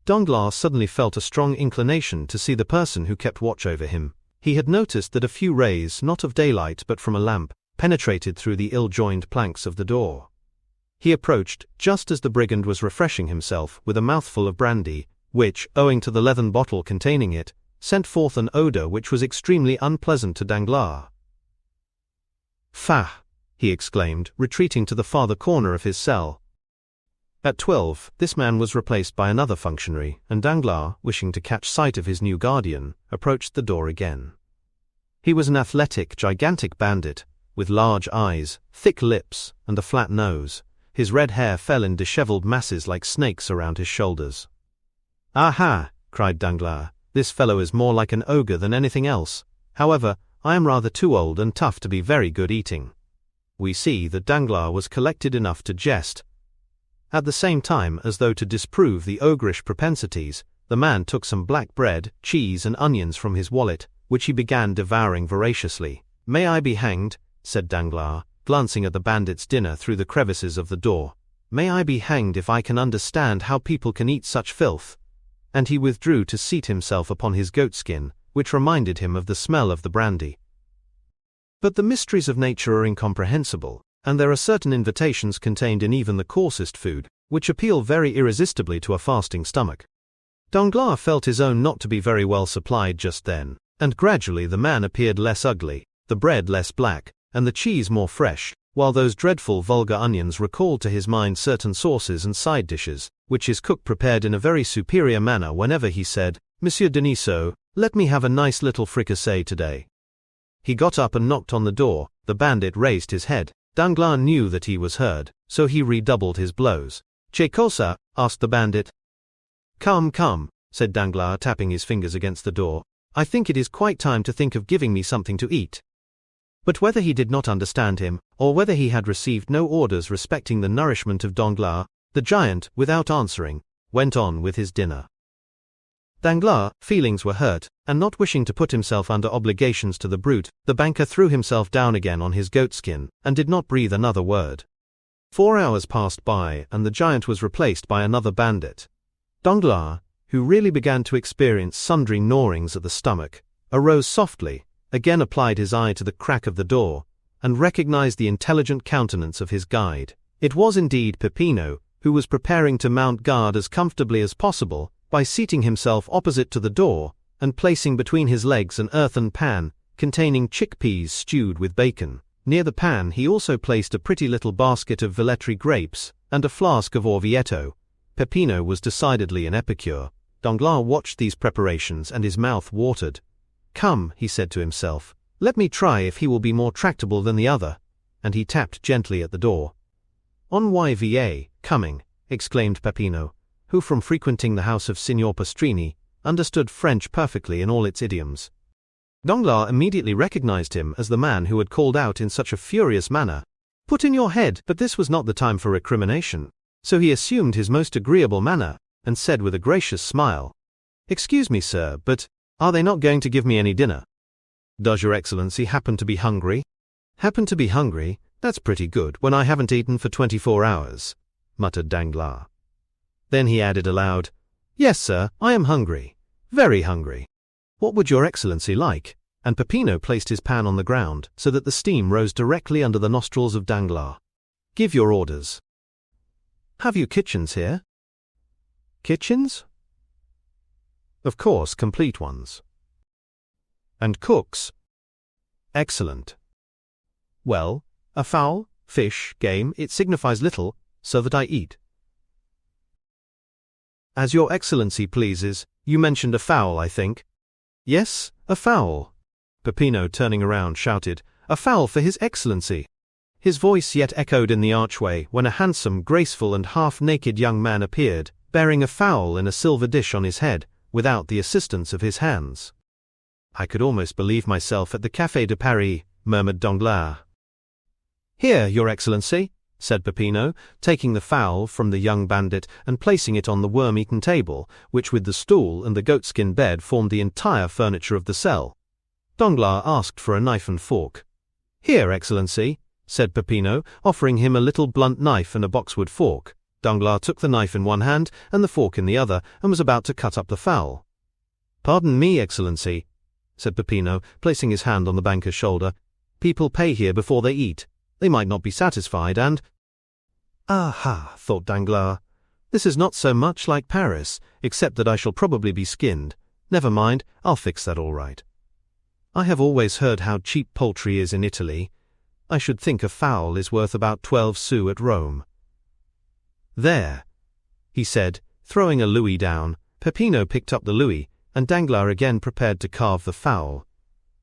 Danglars suddenly felt a strong inclination to see the person who kept watch over him. He had noticed that a few rays, not of daylight but from a lamp, penetrated through the ill-joined planks of the door. He approached just as the brigand was refreshing himself with a mouthful of brandy, which, owing to the leathern bottle containing it, sent forth an odor which was extremely unpleasant to Danglars. "Faugh!" he exclaimed, retreating to the farther corner of his cell. At 12, this man was replaced by another functionary, and Danglars, wishing to catch sight of his new guardian, approached the door again. He was an athletic, gigantic bandit, with large eyes, thick lips, and a flat nose. His red hair fell in disheveled masses like snakes around his shoulders. "Aha!" cried Danglars, "this fellow is more like an ogre than anything else. However, I am rather too old and tough to be very good eating." We see that Danglars was collected enough to jest. At the same time, as though to disprove the ogreish propensities, the man took some black bread, cheese and onions from his wallet, which he began devouring voraciously. "May I be hanged," said Danglars, glancing at the bandit's dinner through the crevices of the door. "May I be hanged if I can understand how people can eat such filth." And he withdrew to seat himself upon his goatskin, which reminded him of the smell of the brandy. But the mysteries of nature are incomprehensible, and there are certain invitations contained in even the coarsest food, which appeal very irresistibly to a fasting stomach. Danglars felt his own not to be very well supplied just then, and gradually the man appeared less ugly, the bread less black, and the cheese more fresh, while those dreadful vulgar onions recalled to his mind certain sauces and side dishes, which his cook prepared in a very superior manner whenever he said, "Monsieur Denisot, let me have a nice little fricassee today." He got up and knocked on the door. The bandit raised his head. Danglars knew that he was heard, so he redoubled his blows. "Che cosa?" asked the bandit. "Come, come," said Danglars, tapping his fingers against the door. "I think it is quite time to think of giving me something to eat." But whether he did not understand him, or whether he had received no orders respecting the nourishment of Danglars, the giant, without answering, went on with his dinner. Danglars' feelings were hurt, and not wishing to put himself under obligations to the brute, the banker threw himself down again on his goatskin, and did not breathe another word. 4 hours passed by, and the giant was replaced by another bandit. Danglars, who really began to experience sundry gnawings at the stomach, arose softly, again applied his eye to the crack of the door, and recognized the intelligent countenance of his guide. It was indeed Peppino, who was preparing to mount guard as comfortably as possible by seating himself opposite to the door and placing between his legs an earthen pan containing chickpeas stewed with bacon. Near the pan he also placed a pretty little basket of Velletri grapes and a flask of Orvieto. Peppino was decidedly an epicure. Danglars watched these preparations and his mouth watered. "Come," he said to himself, "let me try if he will be more tractable than the other," and he tapped gently at the door. "En va, coming," exclaimed Peppino, who from frequenting the house of Signor Pastrini, understood French perfectly in all its idioms. Danglars immediately recognized him as the man who had called out in such a furious manner, "Put in your head," but this was not the time for recrimination, so he assumed his most agreeable manner, and said with a gracious smile, "Excuse me, sir, but are they not going to give me any dinner?" "Does your Excellency happen to be hungry?" "Happen to be hungry? That's pretty good, when I haven't eaten for 24 hours, muttered Danglars. Then he added aloud, "Yes, sir, I am hungry, very hungry. What would your Excellency like?" And Peppino placed his pan on the ground, so that the steam rose directly under the nostrils of Danglars. "Give your orders." "Have you kitchens here?" "Kitchens?" "Of course, complete ones." "And cooks?" "Excellent." "Well, a fowl, fish, game, it signifies little, so that I eat." "As your Excellency pleases. You mentioned a fowl, I think." "Yes, a fowl." Peppino, turning around, shouted, "A fowl for His Excellency!" His voice yet echoed in the archway when a handsome, graceful and half-naked young man appeared, bearing a fowl in a silver dish on his head, without the assistance of his hands. "I could almost believe myself at the Café de Paris," murmured Danglars. "Here, your Excellency," said Peppino, taking the fowl from the young bandit and placing it on the worm-eaten table, which with the stool and the goatskin bed formed the entire furniture of the cell. Danglars asked for a knife and fork. "Here, Excellency," said Peppino, offering him a little blunt knife and a boxwood fork. Danglars took the knife in one hand and the fork in the other, and was about to cut up the fowl. "Pardon me, Excellency," said Peppino, placing his hand on the banker's shoulder. "People pay here before they eat. They might not be satisfied, and—" "Aha," thought Danglars, "this is not so much like Paris, except that I shall probably be skinned. Never mind, I'll fix that all right. I have always heard how cheap poultry is in Italy. I should think a fowl is worth about 12 sous at Rome." "There," he said, throwing a louis down. Peppino picked up the louis, and Danglars again prepared to carve the fowl.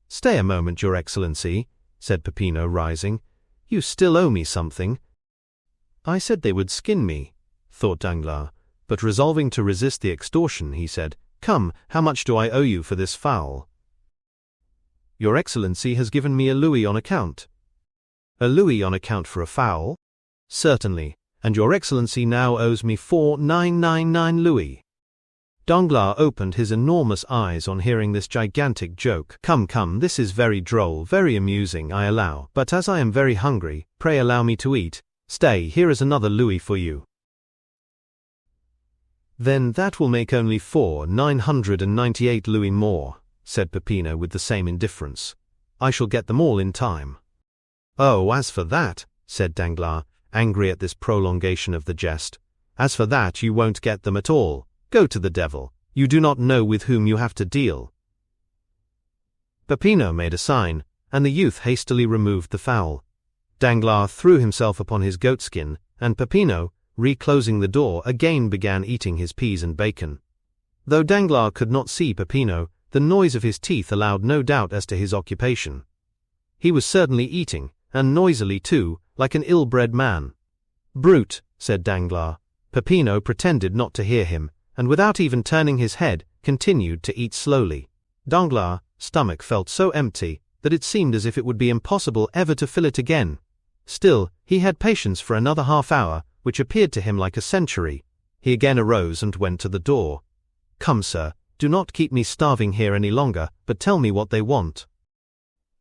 "Stay a moment, your Excellency," said Peppino, rising. "You still owe me something." "I said they would skin me," thought Danglars, but resolving to resist the extortion, he said, "Come, how much do I owe you for this fowl?" "Your Excellency has given me a louis on account." "A louis on account for a fowl?" "Certainly, and your Excellency now owes me 4,999 louis." Danglars opened his enormous eyes on hearing this gigantic joke. Come, this is very droll, very amusing, I allow, but as I am very hungry, pray allow me to eat. Stay, here is another louis for you." "Then that will make only 4,998 louis more," said Peppino with the same indifference. "I shall get them all in time." "Oh, as for that," said Danglars, angry at this prolongation of the jest, "as for that you won't get them at all. Go to the devil, you do not know with whom you have to deal." Peppino made a sign, and the youth hastily removed the fowl. Danglars threw himself upon his goatskin, and Peppino, reclosing the door, again began eating his peas and bacon. Though Danglars could not see Peppino, the noise of his teeth allowed no doubt as to his occupation. He was certainly eating, and noisily too, like an ill-bred man. "Brute," said Danglars. Peppino pretended not to hear him, and without even turning his head, continued to eat slowly. Danglars' stomach felt so empty that it seemed as if it would be impossible ever to fill it again. Still, he had patience for another half-hour, which appeared to him like a century. He again arose and went to the door. "Come, sir, do not keep me starving here any longer, but tell me what they want."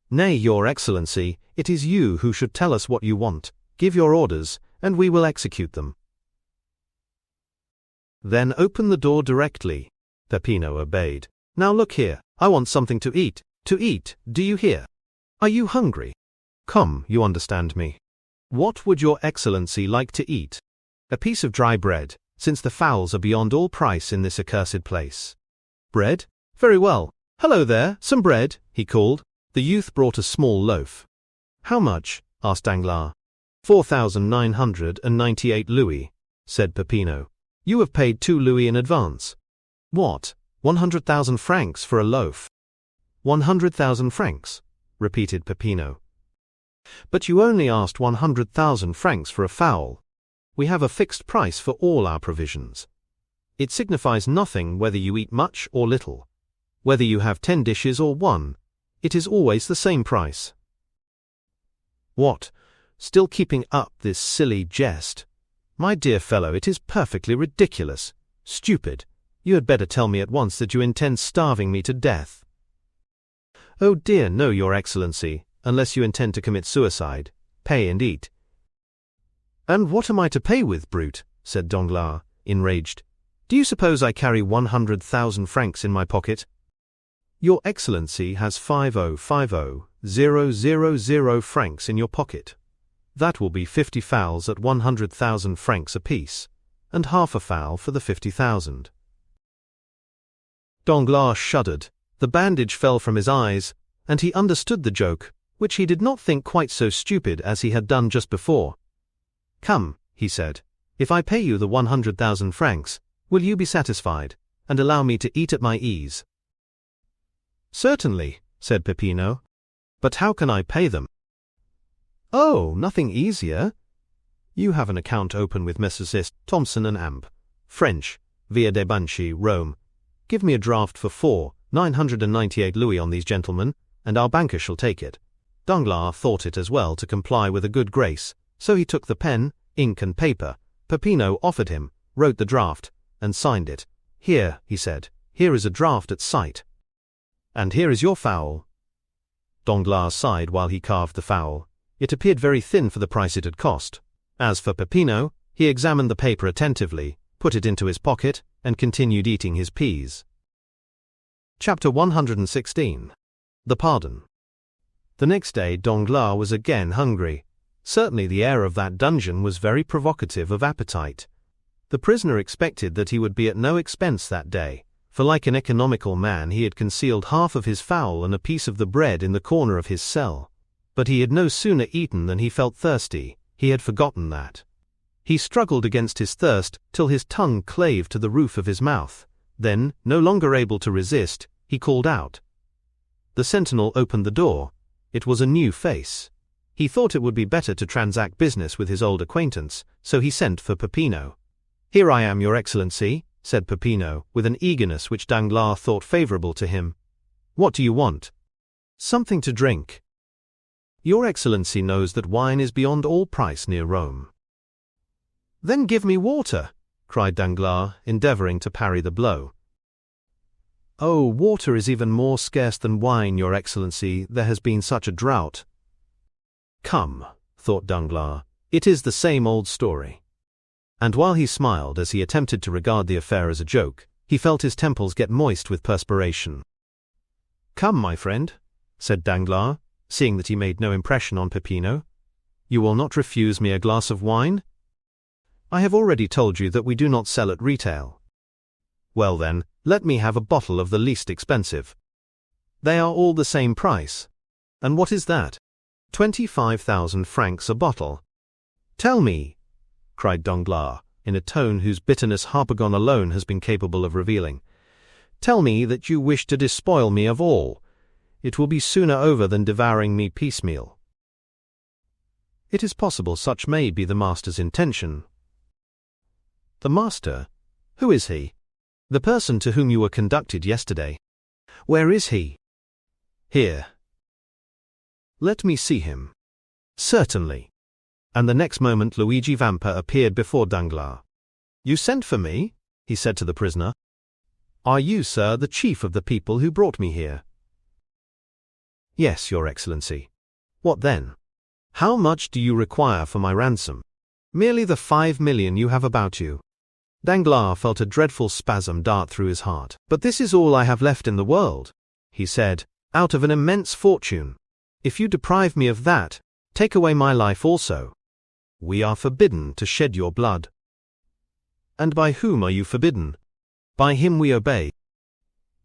"Nay, your Excellency, it is you who should tell us what you want. Give your orders, and we will execute them." "Then open the door directly." Peppino obeyed. "Now look here, I want something to eat, do you hear? Are you hungry?" Come, you understand me. What would your excellency like to eat? A piece of dry bread, since the fowls are beyond all price in this accursed place. Bread? Very well. Hello there, some bread, he called. The youth brought a small loaf. How much? Asked Danglars. 4,998 louis, said Peppino. You have paid 2 louis in advance. What? 100,000 francs for a loaf? 100,000 francs, repeated Peppino. But you only asked 100,000 francs for a fowl. We have a fixed price for all our provisions. It signifies nothing whether you eat much or little. Whether you have 10 dishes or 1, it is always the same price. What? Still keeping up this silly jest? My dear fellow, it is perfectly ridiculous. Stupid. You had better tell me at once that you intend starving me to death. Oh dear, no, your excellency, unless you intend to commit suicide. Pay and eat. And what am I to pay with, brute? Said Danglars, enraged. Do you suppose I carry 100,000 francs in my pocket? Your excellency has 50,000 francs in your pocket. That will be 50 fowls at 100,000 francs apiece, and half a fowl for the 50,000. Danglars shuddered. The bandage fell from his eyes, and he understood the joke, which he did not think quite so stupid as he had done just before. Come, he said, if I pay you the 100,000 francs, will you be satisfied, and allow me to eat at my ease? Certainly, said Peppino. But how can I pay them? Oh, nothing easier. You have an account open with Messrs. Thomson and Amp, French, Via de Banchi, Rome. Give me a draft for 4,998 louis on these gentlemen, and our banker shall take it. Danglars thought it as well to comply with a good grace, so he took the pen, ink and paper Peppino offered him, wrote the draft, and signed it. Here, he said, here is a draft at sight. And here is your fowl. Danglars sighed while he carved the fowl. It appeared very thin for the price it had cost. As for Peppino, he examined the paper attentively, put it into his pocket, and continued eating his peas. Chapter 116. The Pardon. The next day Danglars was again hungry. Certainly the air of that dungeon was very provocative of appetite. The prisoner expected that he would be at no expense that day, for like an economical man he had concealed half of his fowl and a piece of the bread in the corner of his cell. But he had no sooner eaten than he felt thirsty. He had forgotten that. He struggled against his thirst till his tongue clave to the roof of his mouth. Then, no longer able to resist, he called out. The sentinel opened the door. It was a new face. He thought it would be better to transact business with his old acquaintance, so he sent for Peppino. Here I am, your excellency, said Peppino, with an eagerness which Danglars thought favorable to him. What do you want? Something to drink. Your excellency knows that wine is beyond all price near Rome. Then give me water, cried Danglars, endeavoring to parry the blow. Oh, water is even more scarce than wine, your excellency. There has been such a drought. Come, thought Danglars, it is the same old story. And while he smiled as he attempted to regard the affair as a joke, he felt his temples get moist with perspiration. Come, my friend, said Danglars, seeing that he made no impression on Peppino. You will not refuse me a glass of wine? I have already told you that we do not sell at retail. Well then, let me have a bottle of the least expensive. They are all the same price. And what is that? 25,000 francs a bottle. Tell me, cried Danglars, in a tone whose bitterness Harpagon alone has been capable of revealing. Tell me that you wish to despoil me of all. It will be sooner over than devouring me piecemeal. It is possible such may be the master's intention. The master? Who is he? The person to whom you were conducted yesterday. Where is he? Here. Let me see him. Certainly. And the next moment Luigi Vampa appeared before Danglars. You sent for me? He said to the prisoner. Are you, sir, the chief of the people who brought me here? Yes, your excellency. What then? How much do you require for my ransom? Merely the 5 million you have about you. Danglars felt a dreadful spasm dart through his heart. But this is all I have left in the world, he said, out of an immense fortune. If you deprive me of that, Take away my life also. We are forbidden to shed your blood. And by whom are you forbidden? By him we obey.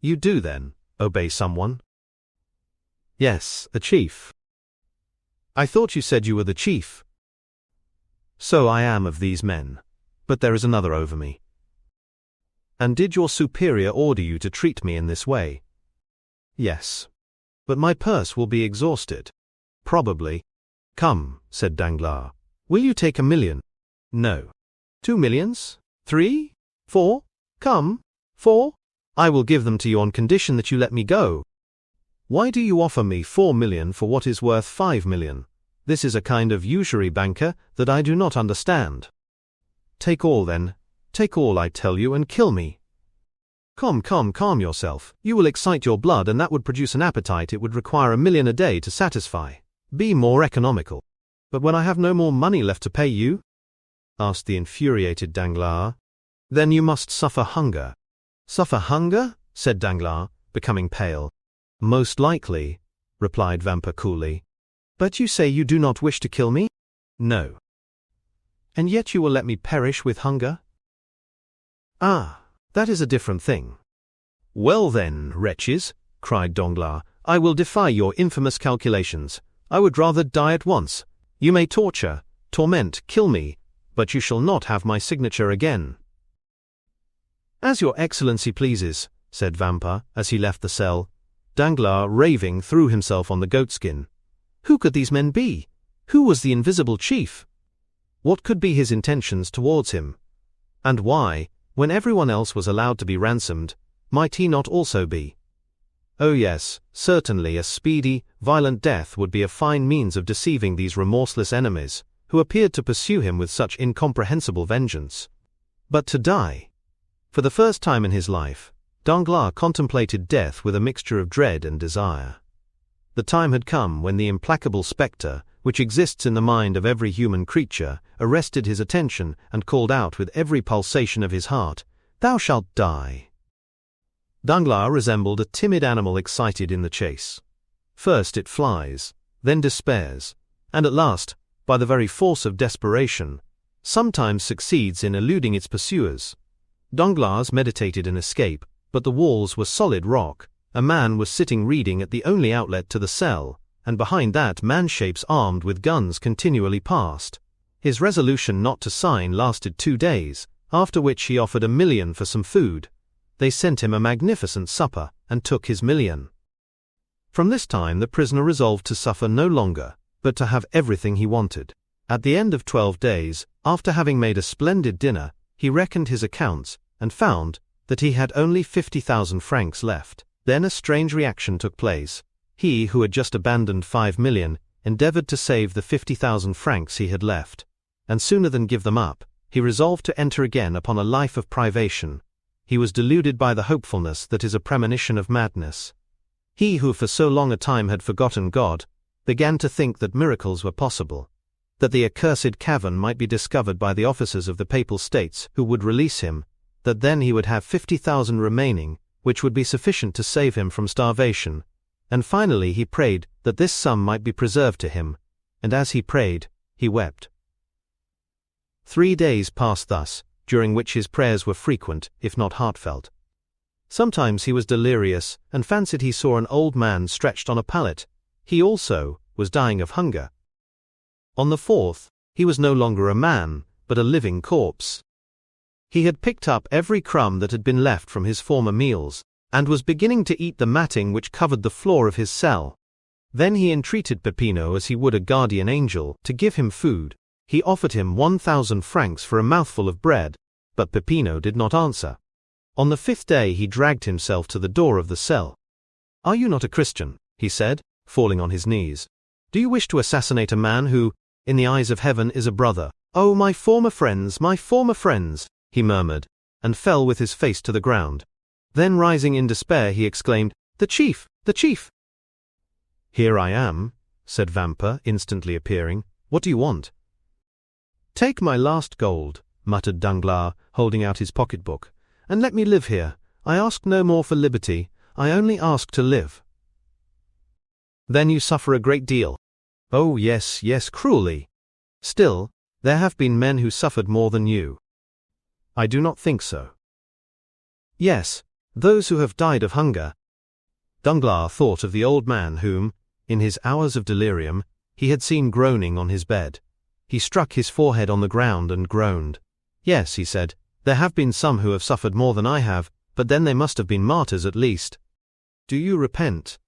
You do then obey someone? Yes, a chief. I thought you said you were the chief. So I am of these men, but there is another over me. And did your superior order you to treat me in this way? Yes. But my purse will be exhausted. Probably. Come, said Danglars. Will you take 1,000,000? No. 2 millions? 3? 4? Come, 4? I will give them to you on condition that you let me go. Why do you offer me 4 million for what is worth 5 million? This is a kind of usury, banker, that I do not understand. Take all then. Take all, I tell you, and kill me. Calm yourself. You will excite your blood, and that would produce an appetite it would require 1,000,000 a day to satisfy. Be more economical. But when I have no more money left to pay you? Asked the infuriated Danglars. Then you must suffer hunger. Suffer hunger? Said Danglars, becoming pale. Most likely, replied Vampa coolly. But you say you do not wish to kill me? No. And yet you will let me perish with hunger? Ah, that is a different thing. Well then, wretches, cried Danglars, I will defy your infamous calculations. I would rather die at once. You may torture, torment, kill me, but you shall not have my signature again. As your excellency pleases, said Vampa, as he left the cell. Danglars, raving, threw himself on the goatskin. Who could these men be? Who was the invisible chief? What could be his intentions towards him? And why, when everyone else was allowed to be ransomed, might he not also be? Oh yes, certainly a speedy, violent death would be a fine means of deceiving these remorseless enemies, who appeared to pursue him with such incomprehensible vengeance. But to die! For the first time in his life, Danglars contemplated death with a mixture of dread and desire. The time had come when the implacable spectre, which exists in the mind of every human creature, arrested his attention and called out with every pulsation of his heart, "Thou shalt die!" Danglars resembled a timid animal excited in the chase. First it flies, then despairs, and at last, by the very force of desperation, sometimes succeeds in eluding its pursuers. Danglars meditated an escape, but the walls were solid rock. A man was sitting reading at the only outlet to the cell, and behind that man-shapes armed with guns continually passed. His resolution not to sign lasted 2 days, after which he offered 1,000,000 for some food. They sent him a magnificent supper, and took his 1,000,000. From this time the prisoner resolved to suffer no longer, but to have everything he wanted. At the end of 12 days, after having made a splendid dinner, he reckoned his accounts, and found that he had only 50,000 francs left. Then a strange reaction took place. He who had just abandoned 5 million endeavored to save the 50,000 francs he had left, and sooner than give them up, he resolved to enter again upon a life of privation. He was deluded by the hopefulness that is a premonition of madness. He who for so long a time had forgotten God, began to think that miracles were possible, that the accursed cavern might be discovered by the officers of the Papal States who would release him, that then he would have 50,000 remaining, which would be sufficient to save him from starvation, and finally he prayed that this sum might be preserved to him, and as he prayed, he wept. 3 days passed thus, during which his prayers were frequent, if not heartfelt. Sometimes he was delirious, and fancied he saw an old man stretched on a pallet. He also was dying of hunger. On the 4th, he was no longer a man, but a living corpse. He had picked up every crumb that had been left from his former meals, and was beginning to eat the matting which covered the floor of his cell. Then he entreated Peppino as he would a guardian angel to give him food. He offered him 1,000 francs for a mouthful of bread, but Peppino did not answer. On the 5th day he dragged himself to the door of the cell. "Are you not a Christian?" he said, falling on his knees. "Do you wish to assassinate a man who, in the eyes of heaven, is a brother?" "Oh, my former friends, he murmured, and fell with his face to the ground. Then rising in despair he exclaimed, "The chief! The chief!" "Here I am," said Vampa, instantly appearing. "What do you want?" "Take my last gold," muttered Danglars, holding out his pocketbook, "and let me live here. I ask no more for liberty, I only ask to live." "Then you suffer a great deal." Oh yes, yes, cruelly. Still, there have been men who suffered more than you. I do not think so. Yes, those who have died of hunger. Danglars thought of the old man whom, in his hours of delirium, he had seen groaning on his bed. He struck his forehead on the ground and groaned. Yes, he said, there have been some who have suffered more than I have, but then they must have been martyrs at least. Do you repent?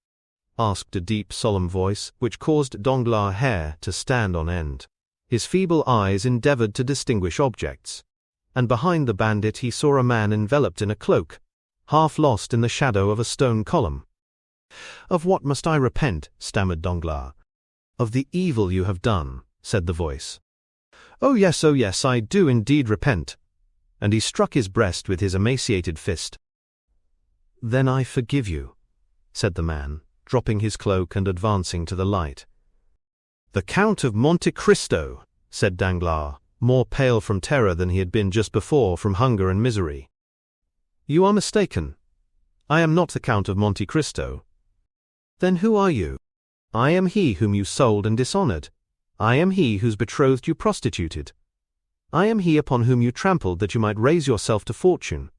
Asked a deep, solemn voice, which caused Danglars' hair to stand on end. His feeble eyes endeavored to distinguish objects, and behind the bandit he saw a man enveloped in a cloak, half lost in the shadow of a stone column. Of what must I repent? Stammered Danglars. Of the evil you have done, said the voice. Oh yes, I do indeed repent. And he struck his breast with his emaciated fist. Then I forgive you, said the man, dropping his cloak and advancing to the light. The Count of Monte Cristo, said Danglars, more pale from terror than he had been just before from hunger and misery. You are mistaken. I am not the Count of Monte Cristo. Then who are you? I am he whom you sold and dishonored. I am he whose betrothed you prostituted. I am he upon whom you trampled that you might raise yourself to fortune.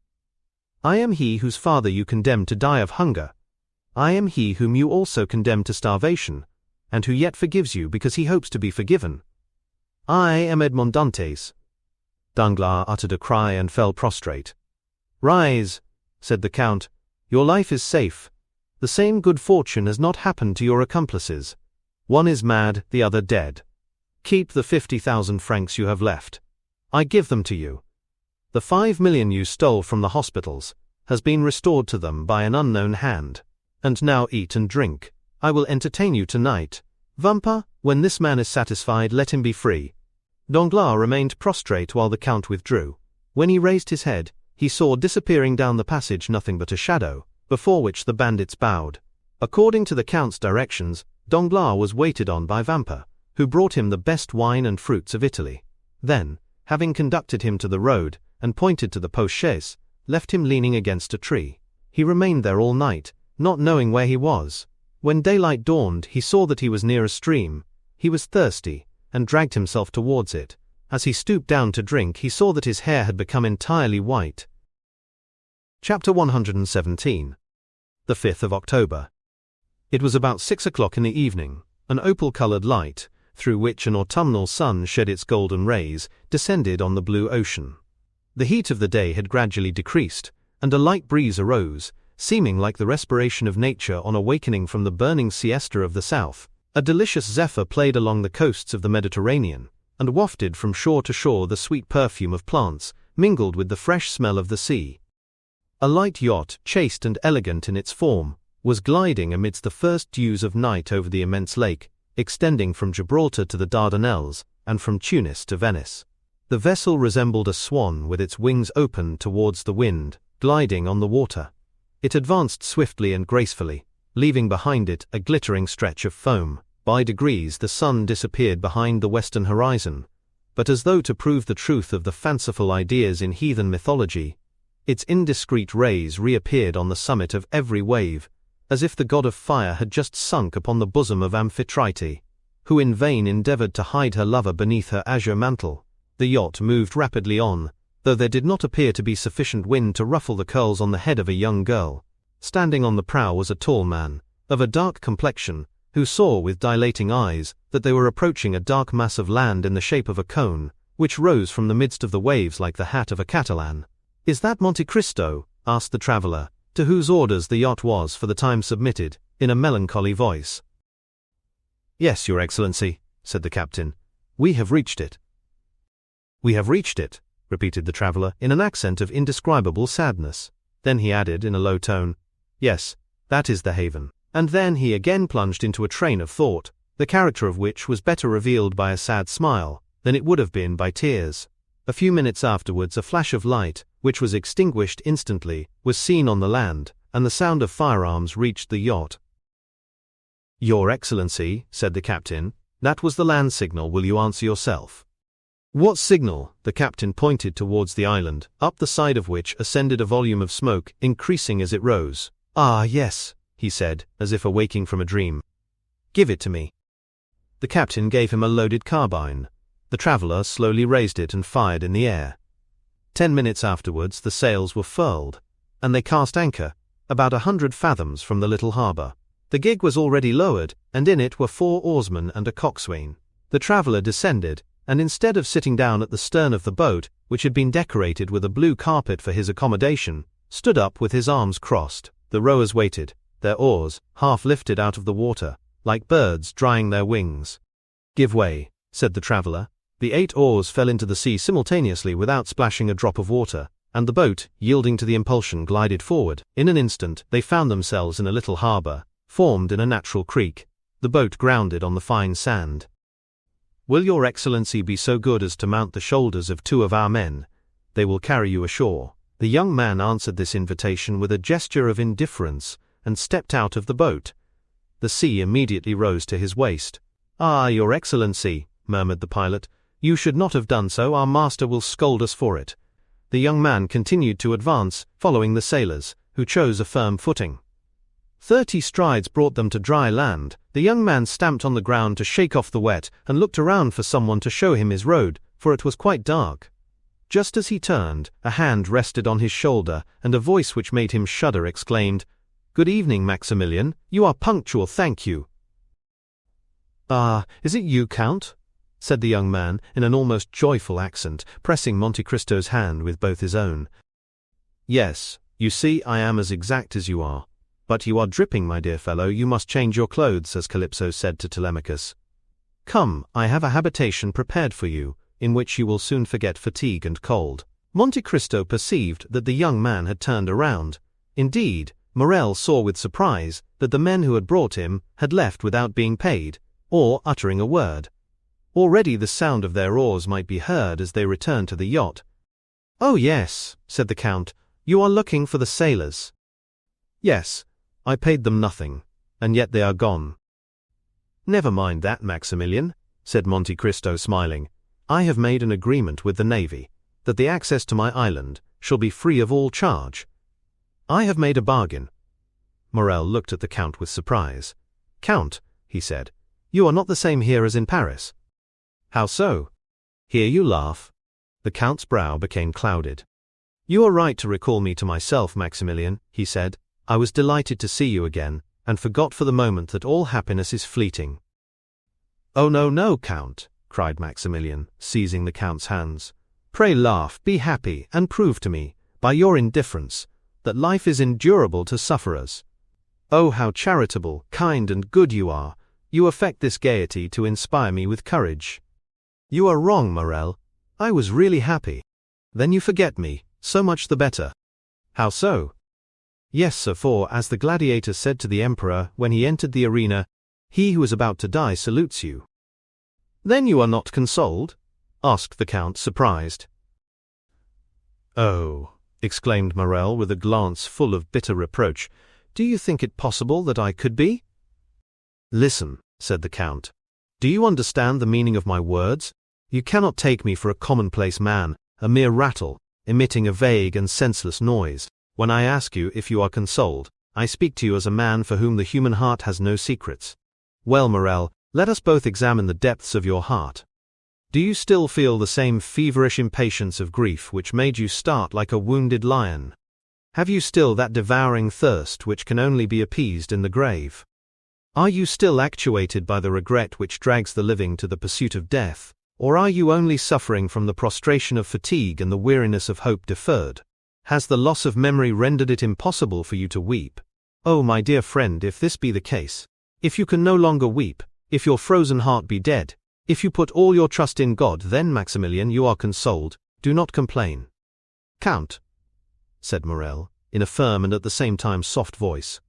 I am he whose father you condemned to die of hunger. I am he whom you also condemned to starvation, and who yet forgives you because he hopes to be forgiven. I am Edmond Dantès. Danglars uttered a cry and fell prostrate. Rise, said the Count. Your life is safe. The same good fortune has not happened to your accomplices. One is mad, the other dead. Keep the 50,000 francs you have left. I give them to you. The 5 million you stole from the hospitals has been restored to them by an unknown hand. And now eat and drink. I will entertain you tonight. Vampa, when this man is satisfied, let him be free. Danglars remained prostrate while the Count withdrew. When he raised his head, he saw disappearing down the passage nothing but a shadow, before which the bandits bowed. According to the Count's directions, Danglars was waited on by Vampa, who brought him the best wine and fruits of Italy. Then, having conducted him to the road, and pointed to the post-chaise, left him leaning against a tree. He remained there all night, not knowing where he was. When daylight dawned, he saw that he was near a stream. He was thirsty, and dragged himself towards it. As he stooped down to drink, he saw that his hair had become entirely white. Chapter 117. The 5th of October. It was about 6 o'clock in the evening. An opal-colored light, through which an autumnal sun shed its golden rays, descended on the blue ocean. The heat of the day had gradually decreased, and a light breeze arose, seeming like the respiration of nature on awakening from the burning siesta of the south. A delicious zephyr played along the coasts of the Mediterranean, and wafted from shore to shore the sweet perfume of plants, mingled with the fresh smell of the sea. A light yacht, chaste and elegant in its form, was gliding amidst the first dews of night over the immense lake, extending from Gibraltar to the Dardanelles, and from Tunis to Venice. The vessel resembled a swan with its wings open towards the wind, gliding on the water. It advanced swiftly and gracefully, leaving behind it a glittering stretch of foam. By degrees the sun disappeared behind the western horizon, but as though to prove the truth of the fanciful ideas in heathen mythology, its indiscreet rays reappeared on the summit of every wave, as if the god of fire had just sunk upon the bosom of Amphitrite, who in vain endeavored to hide her lover beneath her azure mantle. The yacht moved rapidly on, though there did not appear to be sufficient wind to ruffle the curls on the head of a young girl. Standing on the prow was a tall man, of a dark complexion, who saw with dilating eyes that they were approaching a dark mass of land in the shape of a cone, which rose from the midst of the waves like the hat of a Catalan. "Is that Monte Cristo?" asked the traveller, to whose orders the yacht was for the time submitted, in a melancholy voice. "Yes, Your Excellency," said the captain. "We have reached it." "We have reached it," repeated the traveller in an accent of indescribable sadness. Then he added in a low tone, "Yes, that is the haven." And then he again plunged into a train of thought, the character of which was better revealed by a sad smile than it would have been by tears. A few minutes afterwards a flash of light, which was extinguished instantly, was seen on the land, and the sound of firearms reached the yacht. "Your Excellency," said the captain, "that was the land signal. Will you answer yourself?" "What signal?" The captain pointed towards the island, up the side of which ascended a volume of smoke, increasing as it rose. "Ah, yes," he said, as if awaking from a dream. "Give it to me." The captain gave him a loaded carbine. The traveller slowly raised it and fired in the air. 10 minutes afterwards the sails were furled, and they cast anchor, about 100 fathoms from the little harbour. The gig was already lowered, and in it were 4 oarsmen and a coxswain. The traveller descended, and instead of sitting down at the stern of the boat, which had been decorated with a blue carpet for his accommodation, stood up with his arms crossed. The rowers waited, their oars half lifted out of the water, like birds drying their wings. "Give way," said the traveller. The 8 oars fell into the sea simultaneously without splashing a drop of water, and the boat, yielding to the impulsion, glided forward. In an instant they found themselves in a little harbour, formed in a natural creek. The boat grounded on the fine sand. "Will your excellency be so good as to mount the shoulders of 2 of our men? They will carry you ashore." The young man answered this invitation with a gesture of indifference, and stepped out of the boat. The sea immediately rose to his waist. "Ah, your excellency," murmured the pilot, "you should not have done so. Our master will scold us for it." The young man continued to advance, following the sailors, who chose a firm footing. 30 strides brought them to dry land. The young man stamped on the ground to shake off the wet, and looked around for someone to show him his road, for it was quite dark. Just as he turned, a hand rested on his shoulder, and a voice which made him shudder exclaimed, "Good evening, Maximilian. You are punctual, thank you." "Ah, is it you, Count?" said the young man, in an almost joyful accent, pressing Monte Cristo's hand with both his own. "Yes, you see I am as exact as you are. But you are dripping, my dear fellow, you must change your clothes," as Calypso said to Telemachus. "Come, I have a habitation prepared for you, in which you will soon forget fatigue and cold." Monte Cristo perceived that the young man had turned around. Indeed, Morrel saw with surprise that the men who had brought him had left without being paid, or uttering a word. Already the sound of their oars might be heard as they returned to the yacht. "Oh yes," said the Count, "you are looking for the sailors." "Yes, I paid them nothing, and yet they are gone." "Never mind that, Maximilian," said Monte Cristo smiling. "I have made an agreement with the navy, that the access to my island shall be free of all charge. I have made a bargain." Morrel looked at the Count with surprise. "Count," he said, "you are not the same here as in Paris." "How so?" "Here you laugh." The Count's brow became clouded. "You are right to recall me to myself, Maximilian," he said. "I was delighted to see you again, and forgot for the moment that all happiness is fleeting." "Oh no, no, Count," cried Maximilian, seizing the Count's hands. "Pray laugh, be happy, and prove to me, by your indifference, that life is endurable to sufferers. Oh, how charitable, kind, and good you are! You affect this gaiety to inspire me with courage." "You are wrong, Morrel. I was really happy." "Then you forget me, so much the better." "How so?" "Yes, sir, for, as the gladiator said to the emperor when he entered the arena, he who is about to die salutes you." "Then you are not consoled?" asked the Count, surprised. "Oh," exclaimed Morrel with a glance full of bitter reproach, "do you think it possible that I could be?" "Listen," said the Count. "Do you understand the meaning of my words? You cannot take me for a commonplace man, a mere rattle, emitting a vague and senseless noise. When I ask you if you are consoled, I speak to you as a man for whom the human heart has no secrets. Well, Morrel, let us both examine the depths of your heart. Do you still feel the same feverish impatience of grief which made you start like a wounded lion? Have you still that devouring thirst which can only be appeased in the grave? Are you still actuated by the regret which drags the living to the pursuit of death, or are you only suffering from the prostration of fatigue and the weariness of hope deferred? Has the loss of memory rendered it impossible for you to weep? Oh, my dear friend, if this be the case, if you can no longer weep, if your frozen heart be dead, if you put all your trust in God, then, Maximilian, you are consoled. Do not complain." "Count," said Morrel, in a firm and at the same time soft voice,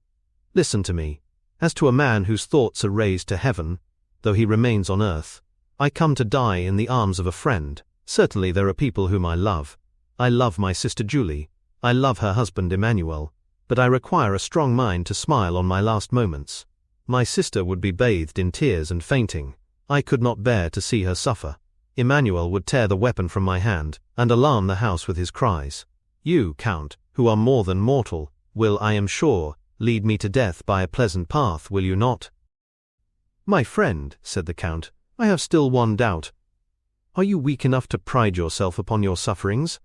"listen to me. As to a man whose thoughts are raised to heaven, though he remains on earth, I come to die in the arms of a friend. Certainly there are people whom I love. I love my sister Julie, I love her husband Emmanuel, but I require a strong mind to smile on my last moments. My sister would be bathed in tears and fainting. I could not bear to see her suffer. Emmanuel would tear the weapon from my hand, and alarm the house with his cries. You, Count, who are more than mortal, will, I am sure, lead me to death by a pleasant path, will you not?" "My friend," said the Count, "I have still one doubt. Are you weak enough to pride yourself upon your sufferings?"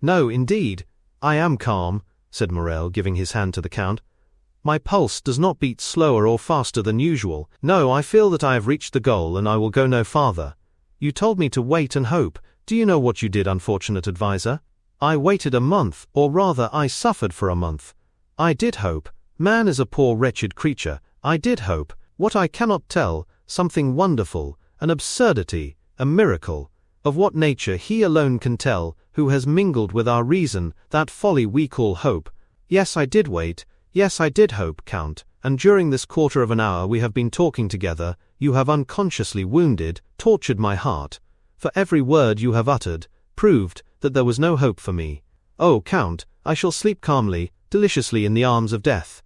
"No, indeed. I am calm," said Morel, giving his hand to the Count. "My pulse does not beat slower or faster than usual. No, I feel that I have reached the goal and I will go no farther. You told me to wait and hope. Do you know what you did, unfortunate adviser? I waited a month, or rather I suffered for a month. I did hope. Man is a poor wretched creature. I did hope. What I cannot tell, something wonderful, an absurdity, a miracle, of what nature he alone can tell, who has mingled with our reason that folly we call hope. Yes, I did wait. Yes, I did hope, Count, and during this quarter of an hour we have been talking together, you have unconsciously wounded, tortured my heart. For every word you have uttered, proved that there was no hope for me. Oh, Count, I shall sleep calmly, deliciously in the arms of death."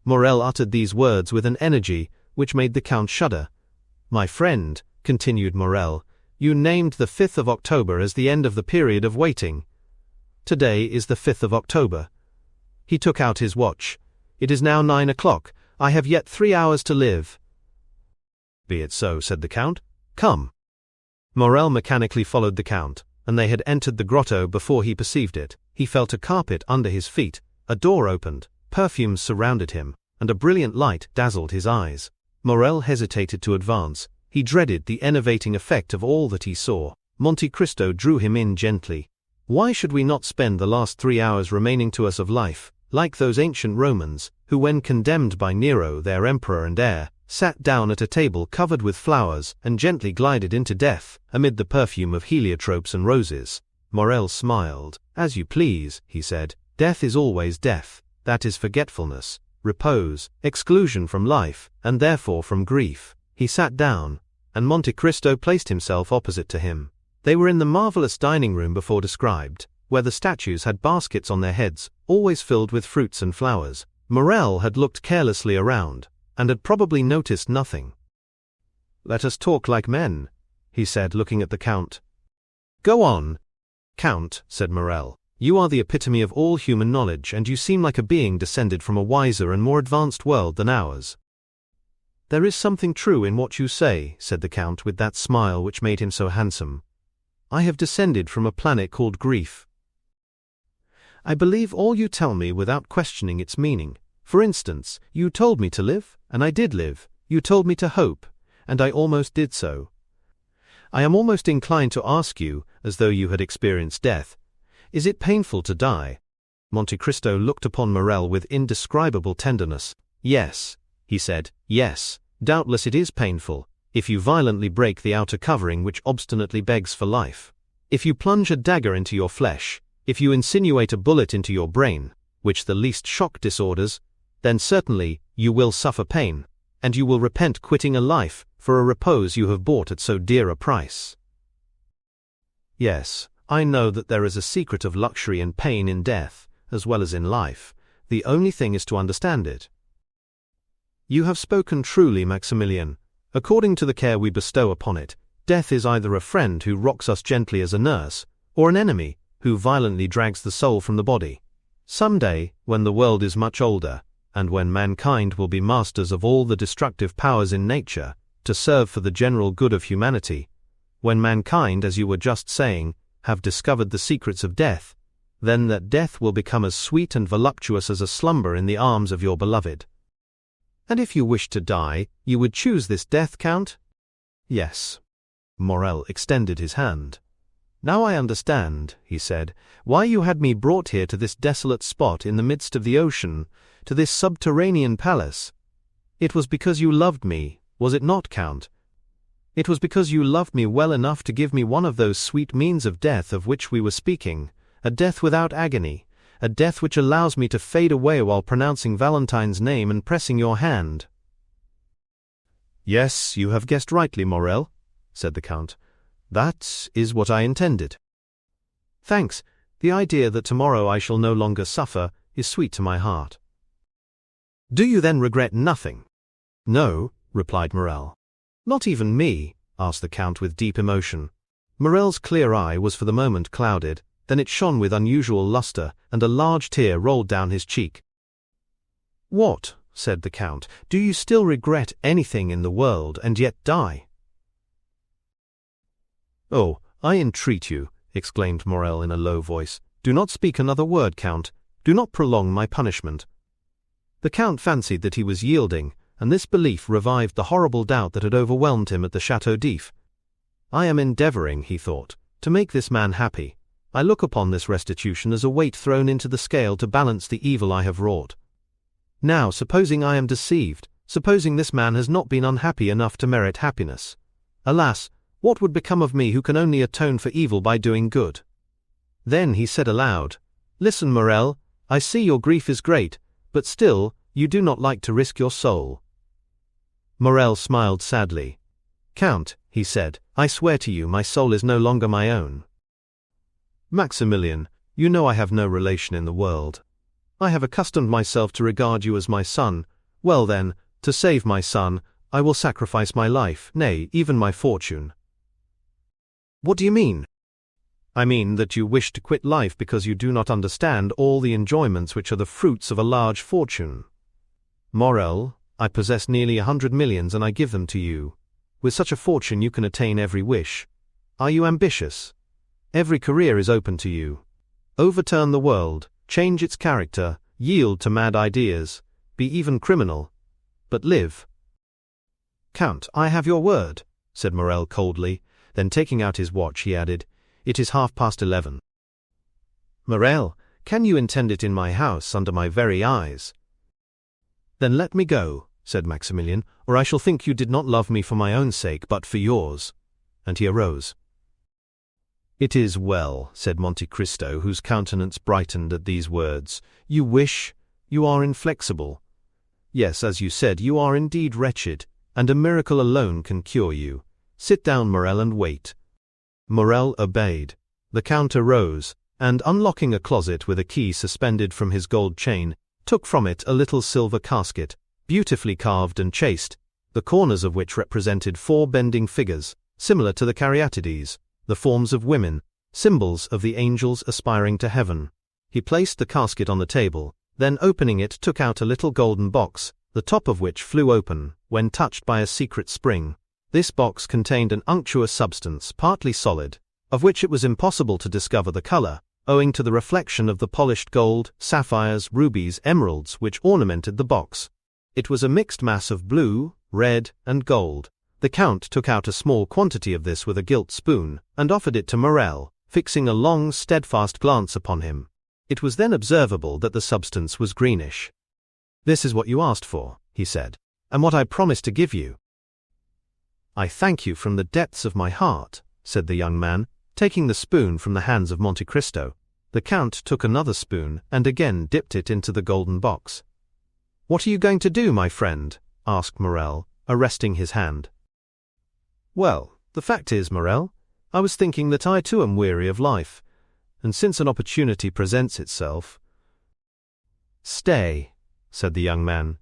Morel uttered these words with an energy which made the Count shudder. "My friend," continued Morel, "you named the 5th of October as the end of the period of waiting. Today is the 5th of October. He took out his watch. It is now 9 o'clock. I have yet 3 hours to live." "Be it so," said the Count. "Come." Morel mechanically followed the Count, and they had entered the grotto before he perceived it. He felt a carpet under his feet, a door opened, perfumes surrounded him, and a brilliant light dazzled his eyes. Morel hesitated to advance. He dreaded the enervating effect of all that he saw. Monte Cristo drew him in gently. Why should we not spend the last 3 hours remaining to us of life, like those ancient Romans, who when condemned by Nero, their emperor and heir, sat down at a table covered with flowers and gently glided into death, amid the perfume of heliotropes and roses? Morel smiled. "As you please," he said. "Death is always death. That is forgetfulness, repose, exclusion from life, and therefore from grief." He sat down, and Monte Cristo placed himself opposite to him. They were in the marvelous dining room before described, where the statues had baskets on their heads, always filled with fruits and flowers. Morel had looked carelessly around, and had probably noticed nothing. "Let us talk like men," he said, looking at the Count. "Go on." "Count," said Morel, "you are the epitome of all human knowledge, and you seem like a being descended from a wiser and more advanced world than ours." "There is something true in what you say," said the Count with that smile which made him so handsome. "I have descended from a planet called grief. I believe all you tell me without questioning its meaning. For instance, you told me to live, and I did live. You told me to hope, and I almost did so. I am almost inclined to ask you, as though you had experienced death, is it painful to die?" Monte Cristo looked upon Morel with indescribable tenderness. "Yes," he said, "yes, doubtless it is painful, if you violently break the outer covering which obstinately begs for life. If you plunge a dagger into your flesh, if you insinuate a bullet into your brain, which the least shock disorders, then certainly you will suffer pain, and you will repent quitting a life for a repose you have bought at so dear a price. Yes, I know that there is a secret of luxury and pain in death, as well as in life. The only thing is to understand it." "You have spoken truly, Maximilian. According to the care we bestow upon it, death is either a friend who rocks us gently as a nurse, or an enemy who violently drags the soul from the body. Some day, when the world is much older, and when mankind will be masters of all the destructive powers in nature, to serve for the general good of humanity, when mankind, as you were just saying, have discovered the secrets of death, then that death will become as sweet and voluptuous as a slumber in the arms of your beloved." "And if you wished to die, you would choose this death, Count?" "Yes." Morel extended his hand. "Now I understand," he said, "why you had me brought here to this desolate spot in the midst of the ocean, to this subterranean palace. It was because you loved me, was it not, Count? It was because you loved me well enough to give me one of those sweet means of death of which we were speaking, a death without agony, a death which allows me to fade away while pronouncing Valentine's name and pressing your hand." "Yes, you have guessed rightly, Morel," said the Count. "That is what I intended." "Thanks. The idea that tomorrow I shall no longer suffer is sweet to my heart." "Do you then regret nothing?" "No," replied Morel. "Not even me?" asked the Count with deep emotion. Morel's clear eye was for the moment clouded, then it shone with unusual luster, and a large tear rolled down his cheek. "What?" said the Count. "Do you still regret anything in the world and yet die?" "Oh, I entreat you," exclaimed Morrel in a low voice, "do not speak another word, Count. Do not prolong my punishment." The Count fancied that he was yielding, and this belief revived the horrible doubt that had overwhelmed him at the Château d'If. "I am endeavoring," he thought, "to make this man happy. I look upon this restitution as a weight thrown into the scale to balance the evil I have wrought. Now, supposing I am deceived, supposing this man has not been unhappy enough to merit happiness. Alas, what would become of me who can only atone for evil by doing good?" Then he said aloud, "Listen, Morrel, I see your grief is great, but still, you do not like to risk your soul." Morrel smiled sadly. "Count," he said, "I swear to you my soul is no longer my own. Maximilian, you know I have no relation in the world. I have accustomed myself to regard you as my son. Well then, to save my son, I will sacrifice my life, nay, even my fortune." "What do you mean?" "I mean that you wish to quit life because you do not understand all the enjoyments which are the fruits of a large fortune. Morrel, I possess nearly 100 millions and I give them to you. With such a fortune you can attain every wish. Are you ambitious? Every career is open to you. Overturn the world, change its character, yield to mad ideas, be even criminal, but live." "Count, I have your word," said Morrel coldly, then taking out his watch he added, "It is 11:30. "Morrel, can you intend it in my house under my very eyes?" "Then let me go," said Maximilian, "or I shall think you did not love me for my own sake but for yours." And he arose. "It is well," said Monte Cristo, whose countenance brightened at these words. "You wish, you are inflexible. Yes, as you said, you are indeed wretched, and a miracle alone can cure you. Sit down, Morrel, and wait." Morrel obeyed. The Count arose, and unlocking a closet with a key suspended from his gold chain, took from it a little silver casket, beautifully carved and chased, the corners of which represented 4 bending figures, similar to the caryatides, the forms of women, symbols of the angels aspiring to heaven. He placed the casket on the table, then opening it took out a little golden box, the top of which flew open, when touched by a secret spring. This box contained an unctuous substance, partly solid, of which it was impossible to discover the color, owing to the reflection of the polished gold, sapphires, rubies, emeralds which ornamented the box. It was a mixed mass of blue, red, and gold. The Count took out a small quantity of this with a gilt spoon, and offered it to Morrel, fixing a long, steadfast glance upon him. It was then observable that the substance was greenish. "This is what you asked for," he said, "and what I promised to give you." "I thank you from the depths of my heart," said the young man, taking the spoon from the hands of Monte Cristo. The Count took another spoon and again dipped it into the golden box. "What are you going to do, my friend?" asked Morrel, arresting his hand. "Well, the fact is, Morrel, I was thinking that I too am weary of life, and since an opportunity presents itself—" "Stay," said the young man.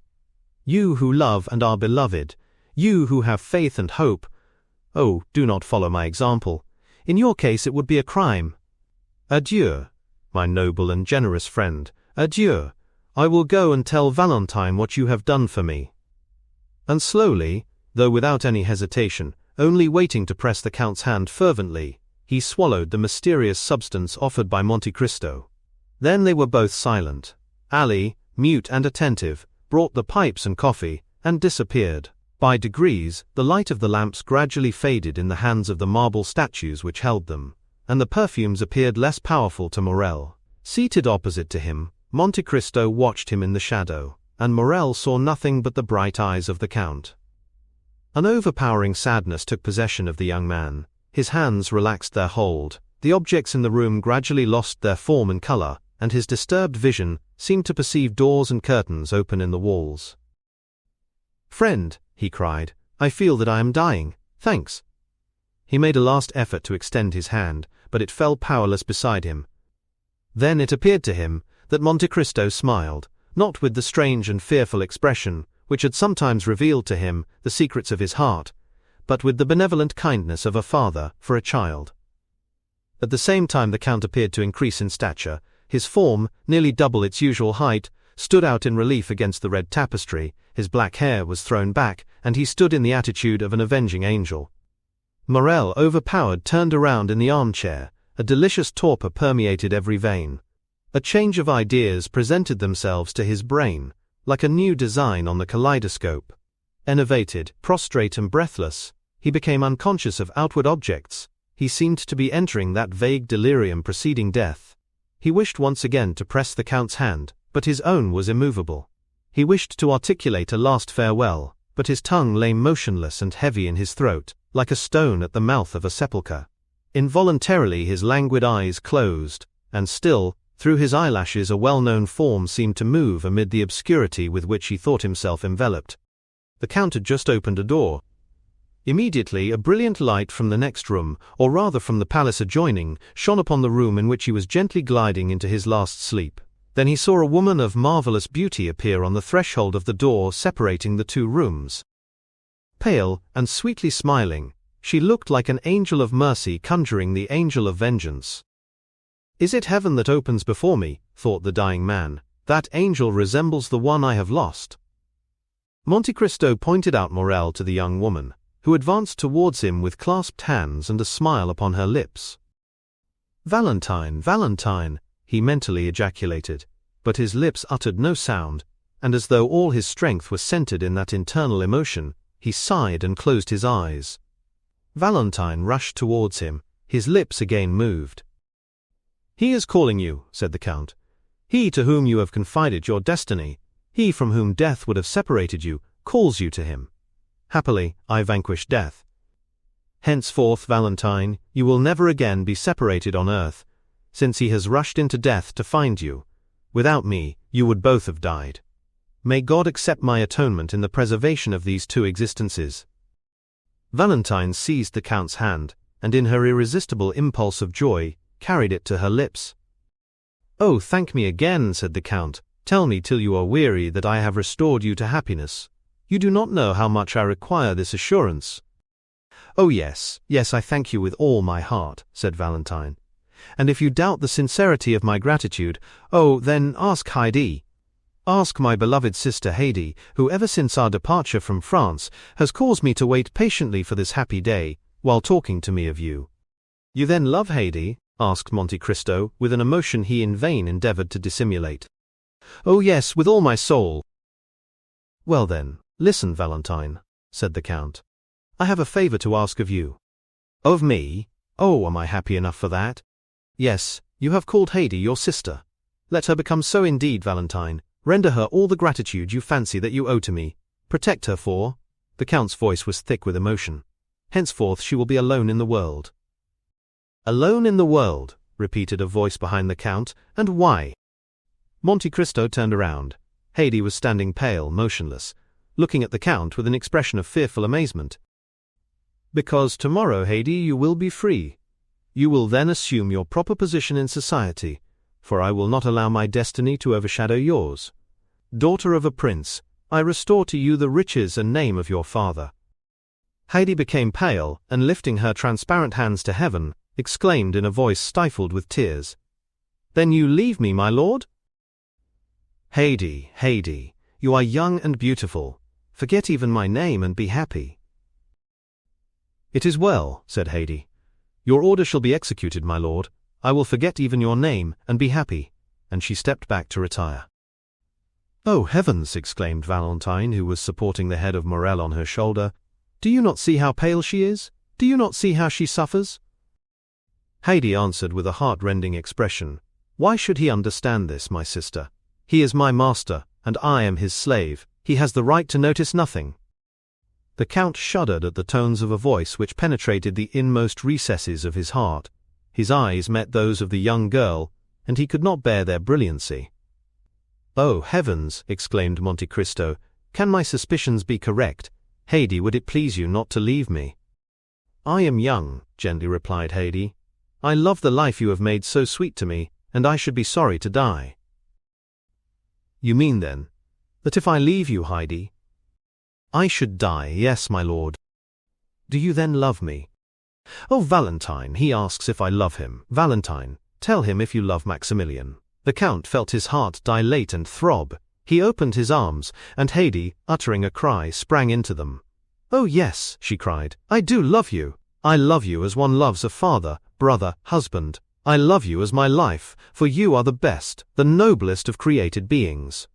"You who love and are beloved, you who have faith and hope, oh, do not follow my example. In your case it would be a crime. Adieu, my noble and generous friend, adieu. I will go and tell Valentine what you have done for me." And slowly, though without any hesitation, only waiting to press the Count's hand fervently, he swallowed the mysterious substance offered by Monte Cristo. Then they were both silent. Ali, mute and attentive, brought the pipes and coffee, and disappeared. By degrees, the light of the lamps gradually faded in the hands of the marble statues which held them, and the perfumes appeared less powerful to Morrel. Seated opposite to him, Monte Cristo watched him in the shadow, and Morrel saw nothing but the bright eyes of the Count. An overpowering sadness took possession of the young man. His hands relaxed their hold, the objects in the room gradually lost their form and color, and his disturbed vision seemed to perceive doors and curtains open in the walls. "Friend," he cried, "I feel that I am dying, thanks." He made a last effort to extend his hand, but it fell powerless beside him. Then it appeared to him that Monte Cristo smiled, not with the strange and fearful expression which had sometimes revealed to him the secrets of his heart, but with the benevolent kindness of a father for a child. At the same time the Count appeared to increase in stature, his form, nearly double its usual height, stood out in relief against the red tapestry, his black hair was thrown back, and he stood in the attitude of an avenging angel. Morel, overpowered, turned around in the armchair. A delicious torpor permeated every vein. A change of ideas presented themselves to his brain, like a new design on the kaleidoscope. Enervated, prostrate and breathless, he became unconscious of outward objects. He seemed to be entering that vague delirium preceding death. He wished once again to press the Count's hand, but his own was immovable. He wished to articulate a last farewell, but his tongue lay motionless and heavy in his throat, like a stone at the mouth of a sepulchre. Involuntarily his languid eyes closed, and still, through his eyelashes a well-known form seemed to move amid the obscurity with which he thought himself enveloped. The Count had just opened a door. Immediately a brilliant light from the next room, or rather from the palace adjoining, shone upon the room in which he was gently gliding into his last sleep. Then he saw a woman of marvelous beauty appear on the threshold of the door separating the two rooms. Pale and sweetly smiling, she looked like an angel of mercy conjuring the angel of vengeance. "Is it heaven that opens before me?" thought the dying man. "That angel resembles the one I have lost." Monte Cristo pointed out Morel to the young woman, who advanced towards him with clasped hands and a smile upon her lips. "Valentine, Valentine," he mentally ejaculated, but his lips uttered no sound, and as though all his strength was centered in that internal emotion, he sighed and closed his eyes. Valentine rushed towards him, his lips again moved. "He is calling you," said the Count. "He to whom you have confided your destiny, he from whom death would have separated you, calls you to him. Happily, I vanquished death. Henceforth, Valentine, you will never again be separated on earth, since he has rushed into death to find you. Without me, you would both have died. May God accept my atonement in the preservation of these two existences." Valentine seized the Count's hand, and in her irresistible impulse of joy, carried it to her lips. "Oh, thank me again," said the Count. "Tell me till you are weary that I have restored you to happiness. You do not know how much I require this assurance." "Oh yes, yes, I thank you with all my heart," said Valentine. "And if you doubt the sincerity of my gratitude, oh, then ask Heidi. Ask my beloved sister Heidi, who ever since our departure from France has caused me to wait patiently for this happy day, while talking to me of you." "You then love Heidi?" asked Monte Cristo, with an emotion he in vain endeavored to dissimulate. "Oh yes, with all my soul." "Well then, listen, Valentine," said the Count. "I have a favor to ask of you." "Of me? Oh, am I happy enough for that?" "Yes, you have called Heidi your sister. Let her become so indeed, Valentine. Render her all the gratitude you fancy that you owe to me. Protect her for—" the Count's voice was thick with emotion. "Henceforth she will be alone in the world." "Alone in the world," repeated a voice behind the Count, "and why?" Monte Cristo turned around. Heidi was standing pale, motionless, looking at the Count with an expression of fearful amazement. "Because tomorrow, Heidi, you will be free. You will then assume your proper position in society, for I will not allow my destiny to overshadow yours. Daughter of a prince, I restore to you the riches and name of your father." Heidi became pale, and lifting her transparent hands to heaven, exclaimed in a voice stifled with tears, "Then you leave me, my lord?" "Heidi, Heidi, you are young and beautiful. Forget even my name and be happy." "It is well," said Heidi. "Your order shall be executed, my lord. I will forget even your name and be happy," and she stepped back to retire. "Oh heavens!" exclaimed Valentine, who was supporting the head of Morel on her shoulder. "Do you not see how pale she is? Do you not see how she suffers?" Heidi answered with a heart-rending expression, "Why should he understand this, my sister? He is my master, and I am his slave. He has the right to notice nothing." The Count shuddered at the tones of a voice which penetrated the inmost recesses of his heart. His eyes met those of the young girl, and he could not bear their brilliancy. "Oh heavens!" exclaimed Monte Cristo. "Can my suspicions be correct? Heidi, would it please you not to leave me?" "I am young," gently replied Heidi. "I love the life you have made so sweet to me, and I should be sorry to die." "You mean, then, that if I leave you, Heidi, I should die?" "Yes, my lord." "Do you then love me?" "Oh, Valentine, he asks if I love him. Valentine, tell him if you love Maximilian." The Count felt his heart dilate and throb. He opened his arms, and Haydée, uttering a cry, sprang into them. "Oh yes," she cried, "I do love you. I love you as one loves a father, brother, husband. I love you as my life, for you are the best, the noblest of created beings."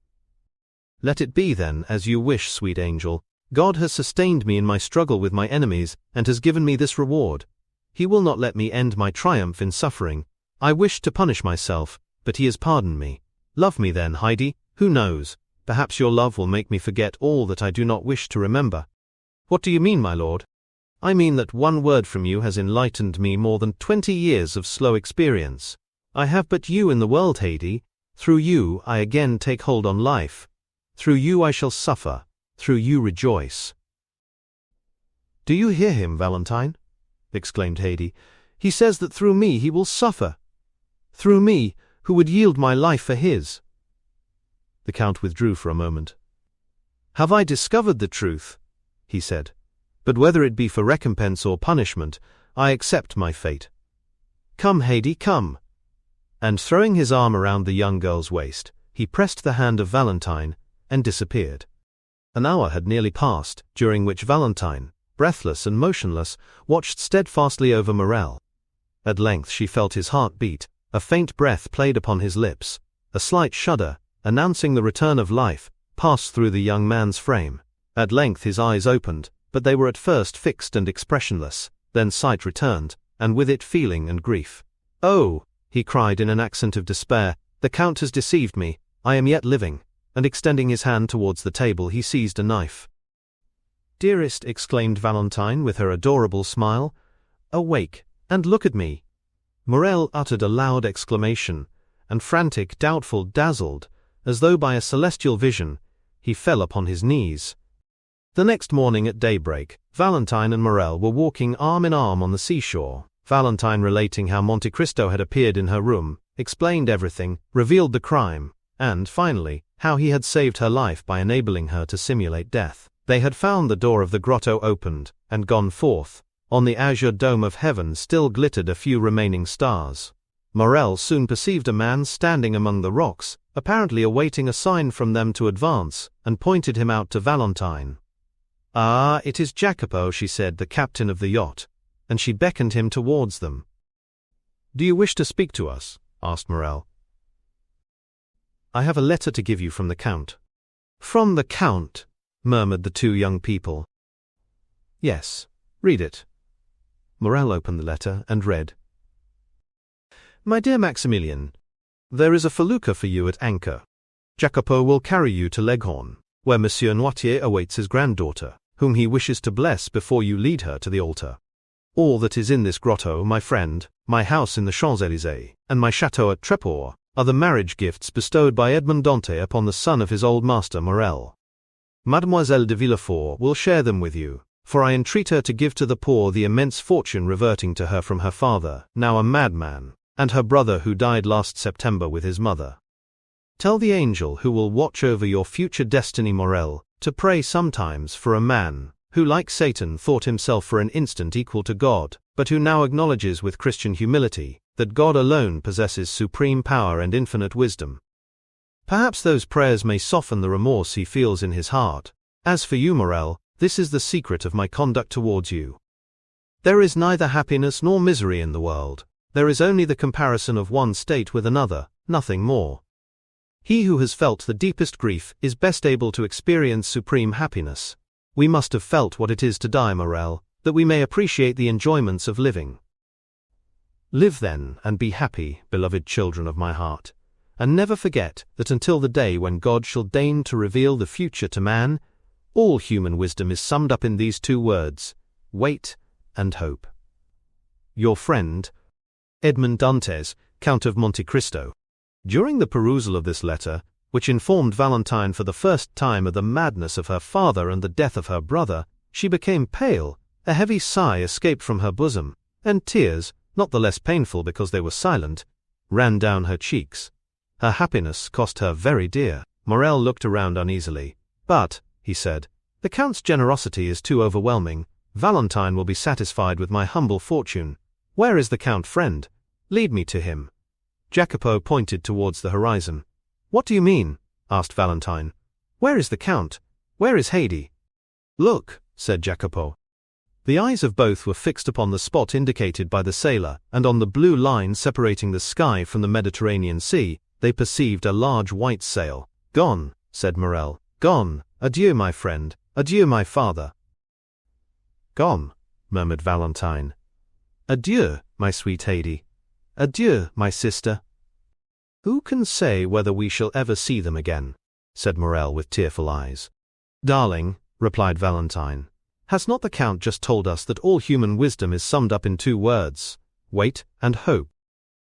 "Let it be then as you wish, sweet angel. God has sustained me in my struggle with my enemies, and has given me this reward. He will not let me end my triumph in suffering. I wished to punish myself, but he has pardoned me. Love me then, Haydée. Who knows, perhaps your love will make me forget all that I do not wish to remember." "What do you mean, my lord?" "I mean that one word from you has enlightened me more than 20 years of slow experience. I have but you in the world, Haydée. Through you I again take hold on life. Through you I shall suffer, through you rejoice." "Do you hear him, Valentine?" exclaimed Haydée. "He says that through me he will suffer. Through me, who would yield my life for his." The Count withdrew for a moment. "Have I discovered the truth?" he said. "But whether it be for recompense or punishment, I accept my fate. Come, Haydée, come." And throwing his arm around the young girl's waist, he pressed the hand of Valentine and disappeared. An hour had nearly passed, during which Valentine, breathless and motionless, watched steadfastly over Morel. At length she felt his heart beat, a faint breath played upon his lips, a slight shudder, announcing the return of life, passed through the young man's frame. At length his eyes opened, but they were at first fixed and expressionless, then sight returned, and with it feeling and grief. "Oh," he cried in an accent of despair, "the Count has deceived me, I am yet living," and extending his hand towards the table he seized a knife. "Dearest," exclaimed Valentine with her adorable smile, "awake, and look at me." Morel uttered a loud exclamation, and frantic, doubtful, dazzled, as though by a celestial vision, he fell upon his knees. The next morning at daybreak, Valentine and Morel were walking arm in arm on the seashore, Valentine relating how Monte Cristo had appeared in her room, explained everything, revealed the crime, and, finally, how he had saved her life by enabling her to simulate death. They had found the door of the grotto opened, and gone forth. On the azure dome of heaven still glittered a few remaining stars. Morel soon perceived a man standing among the rocks, apparently awaiting a sign from them to advance, and pointed him out to Valentine. "Ah, it is Jacopo," she said, "the captain of the yacht," and she beckoned him towards them. "Do you wish to speak to us?" asked Morel. "I have a letter to give you from the Count." "From the Count?" murmured the two young people. "Yes, read it." Morel opened the letter and read. "My dear Maximilian, there is a felucca for you at anchor. Jacopo will carry you to Leghorn, where Monsieur Noirtier awaits his granddaughter, whom he wishes to bless before you lead her to the altar. All that is in this grotto, my friend, my house in the Champs-Élysées, and my chateau at Tréport, are the marriage gifts bestowed by Edmond Dantès upon the son of his old master Morel. Mademoiselle de Villefort will share them with you, for I entreat her to give to the poor the immense fortune reverting to her from her father, now a madman, and her brother who died last September with his mother. Tell the angel who will watch over your future destiny, Morel, to pray sometimes for a man who, like Satan, thought himself for an instant equal to God, but who now acknowledges with Christian humility that God alone possesses supreme power and infinite wisdom. Perhaps those prayers may soften the remorse he feels in his heart. As for you, Morel, this is the secret of my conduct towards you. There is neither happiness nor misery in the world. There is only the comparison of one state with another, nothing more. He who has felt the deepest grief is best able to experience supreme happiness. We must have felt what it is to die, Morel, that we may appreciate the enjoyments of living. Live then, and be happy, beloved children of my heart, and never forget that until the day when God shall deign to reveal the future to man, all human wisdom is summed up in these two words: wait and hope. Your friend, Edmond Dantès, Count of Monte Cristo. During the perusal of this letter, which informed Valentine for the first time of the madness of her father and the death of her brother, she became pale, a heavy sigh escaped from her bosom, and tears, not the less painful because they were silent, ran down her cheeks. Her happiness cost her very dear. Morel looked around uneasily. "But," he said, "the Count's generosity is too overwhelming. Valentine will be satisfied with my humble fortune. Where is the Count, friend? Lead me to him." Jacopo pointed towards the horizon. "What do you mean?" asked Valentine. "Where is the Count? Where is Haydée?" "Look," said Jacopo. The eyes of both were fixed upon the spot indicated by the sailor, and on the blue line separating the sky from the Mediterranean Sea, they perceived a large white sail. "Gone," said Morrel. "Gone. Adieu, my friend. Adieu, my father." "Gone," murmured Valentine. "Adieu, my sweet Haydée. Adieu, my sister." "Who can say whether we shall ever see them again?" said Morrel with tearful eyes. "Darling," replied Valentine, "has not the Count just told us that all human wisdom is summed up in two words, wait and hope?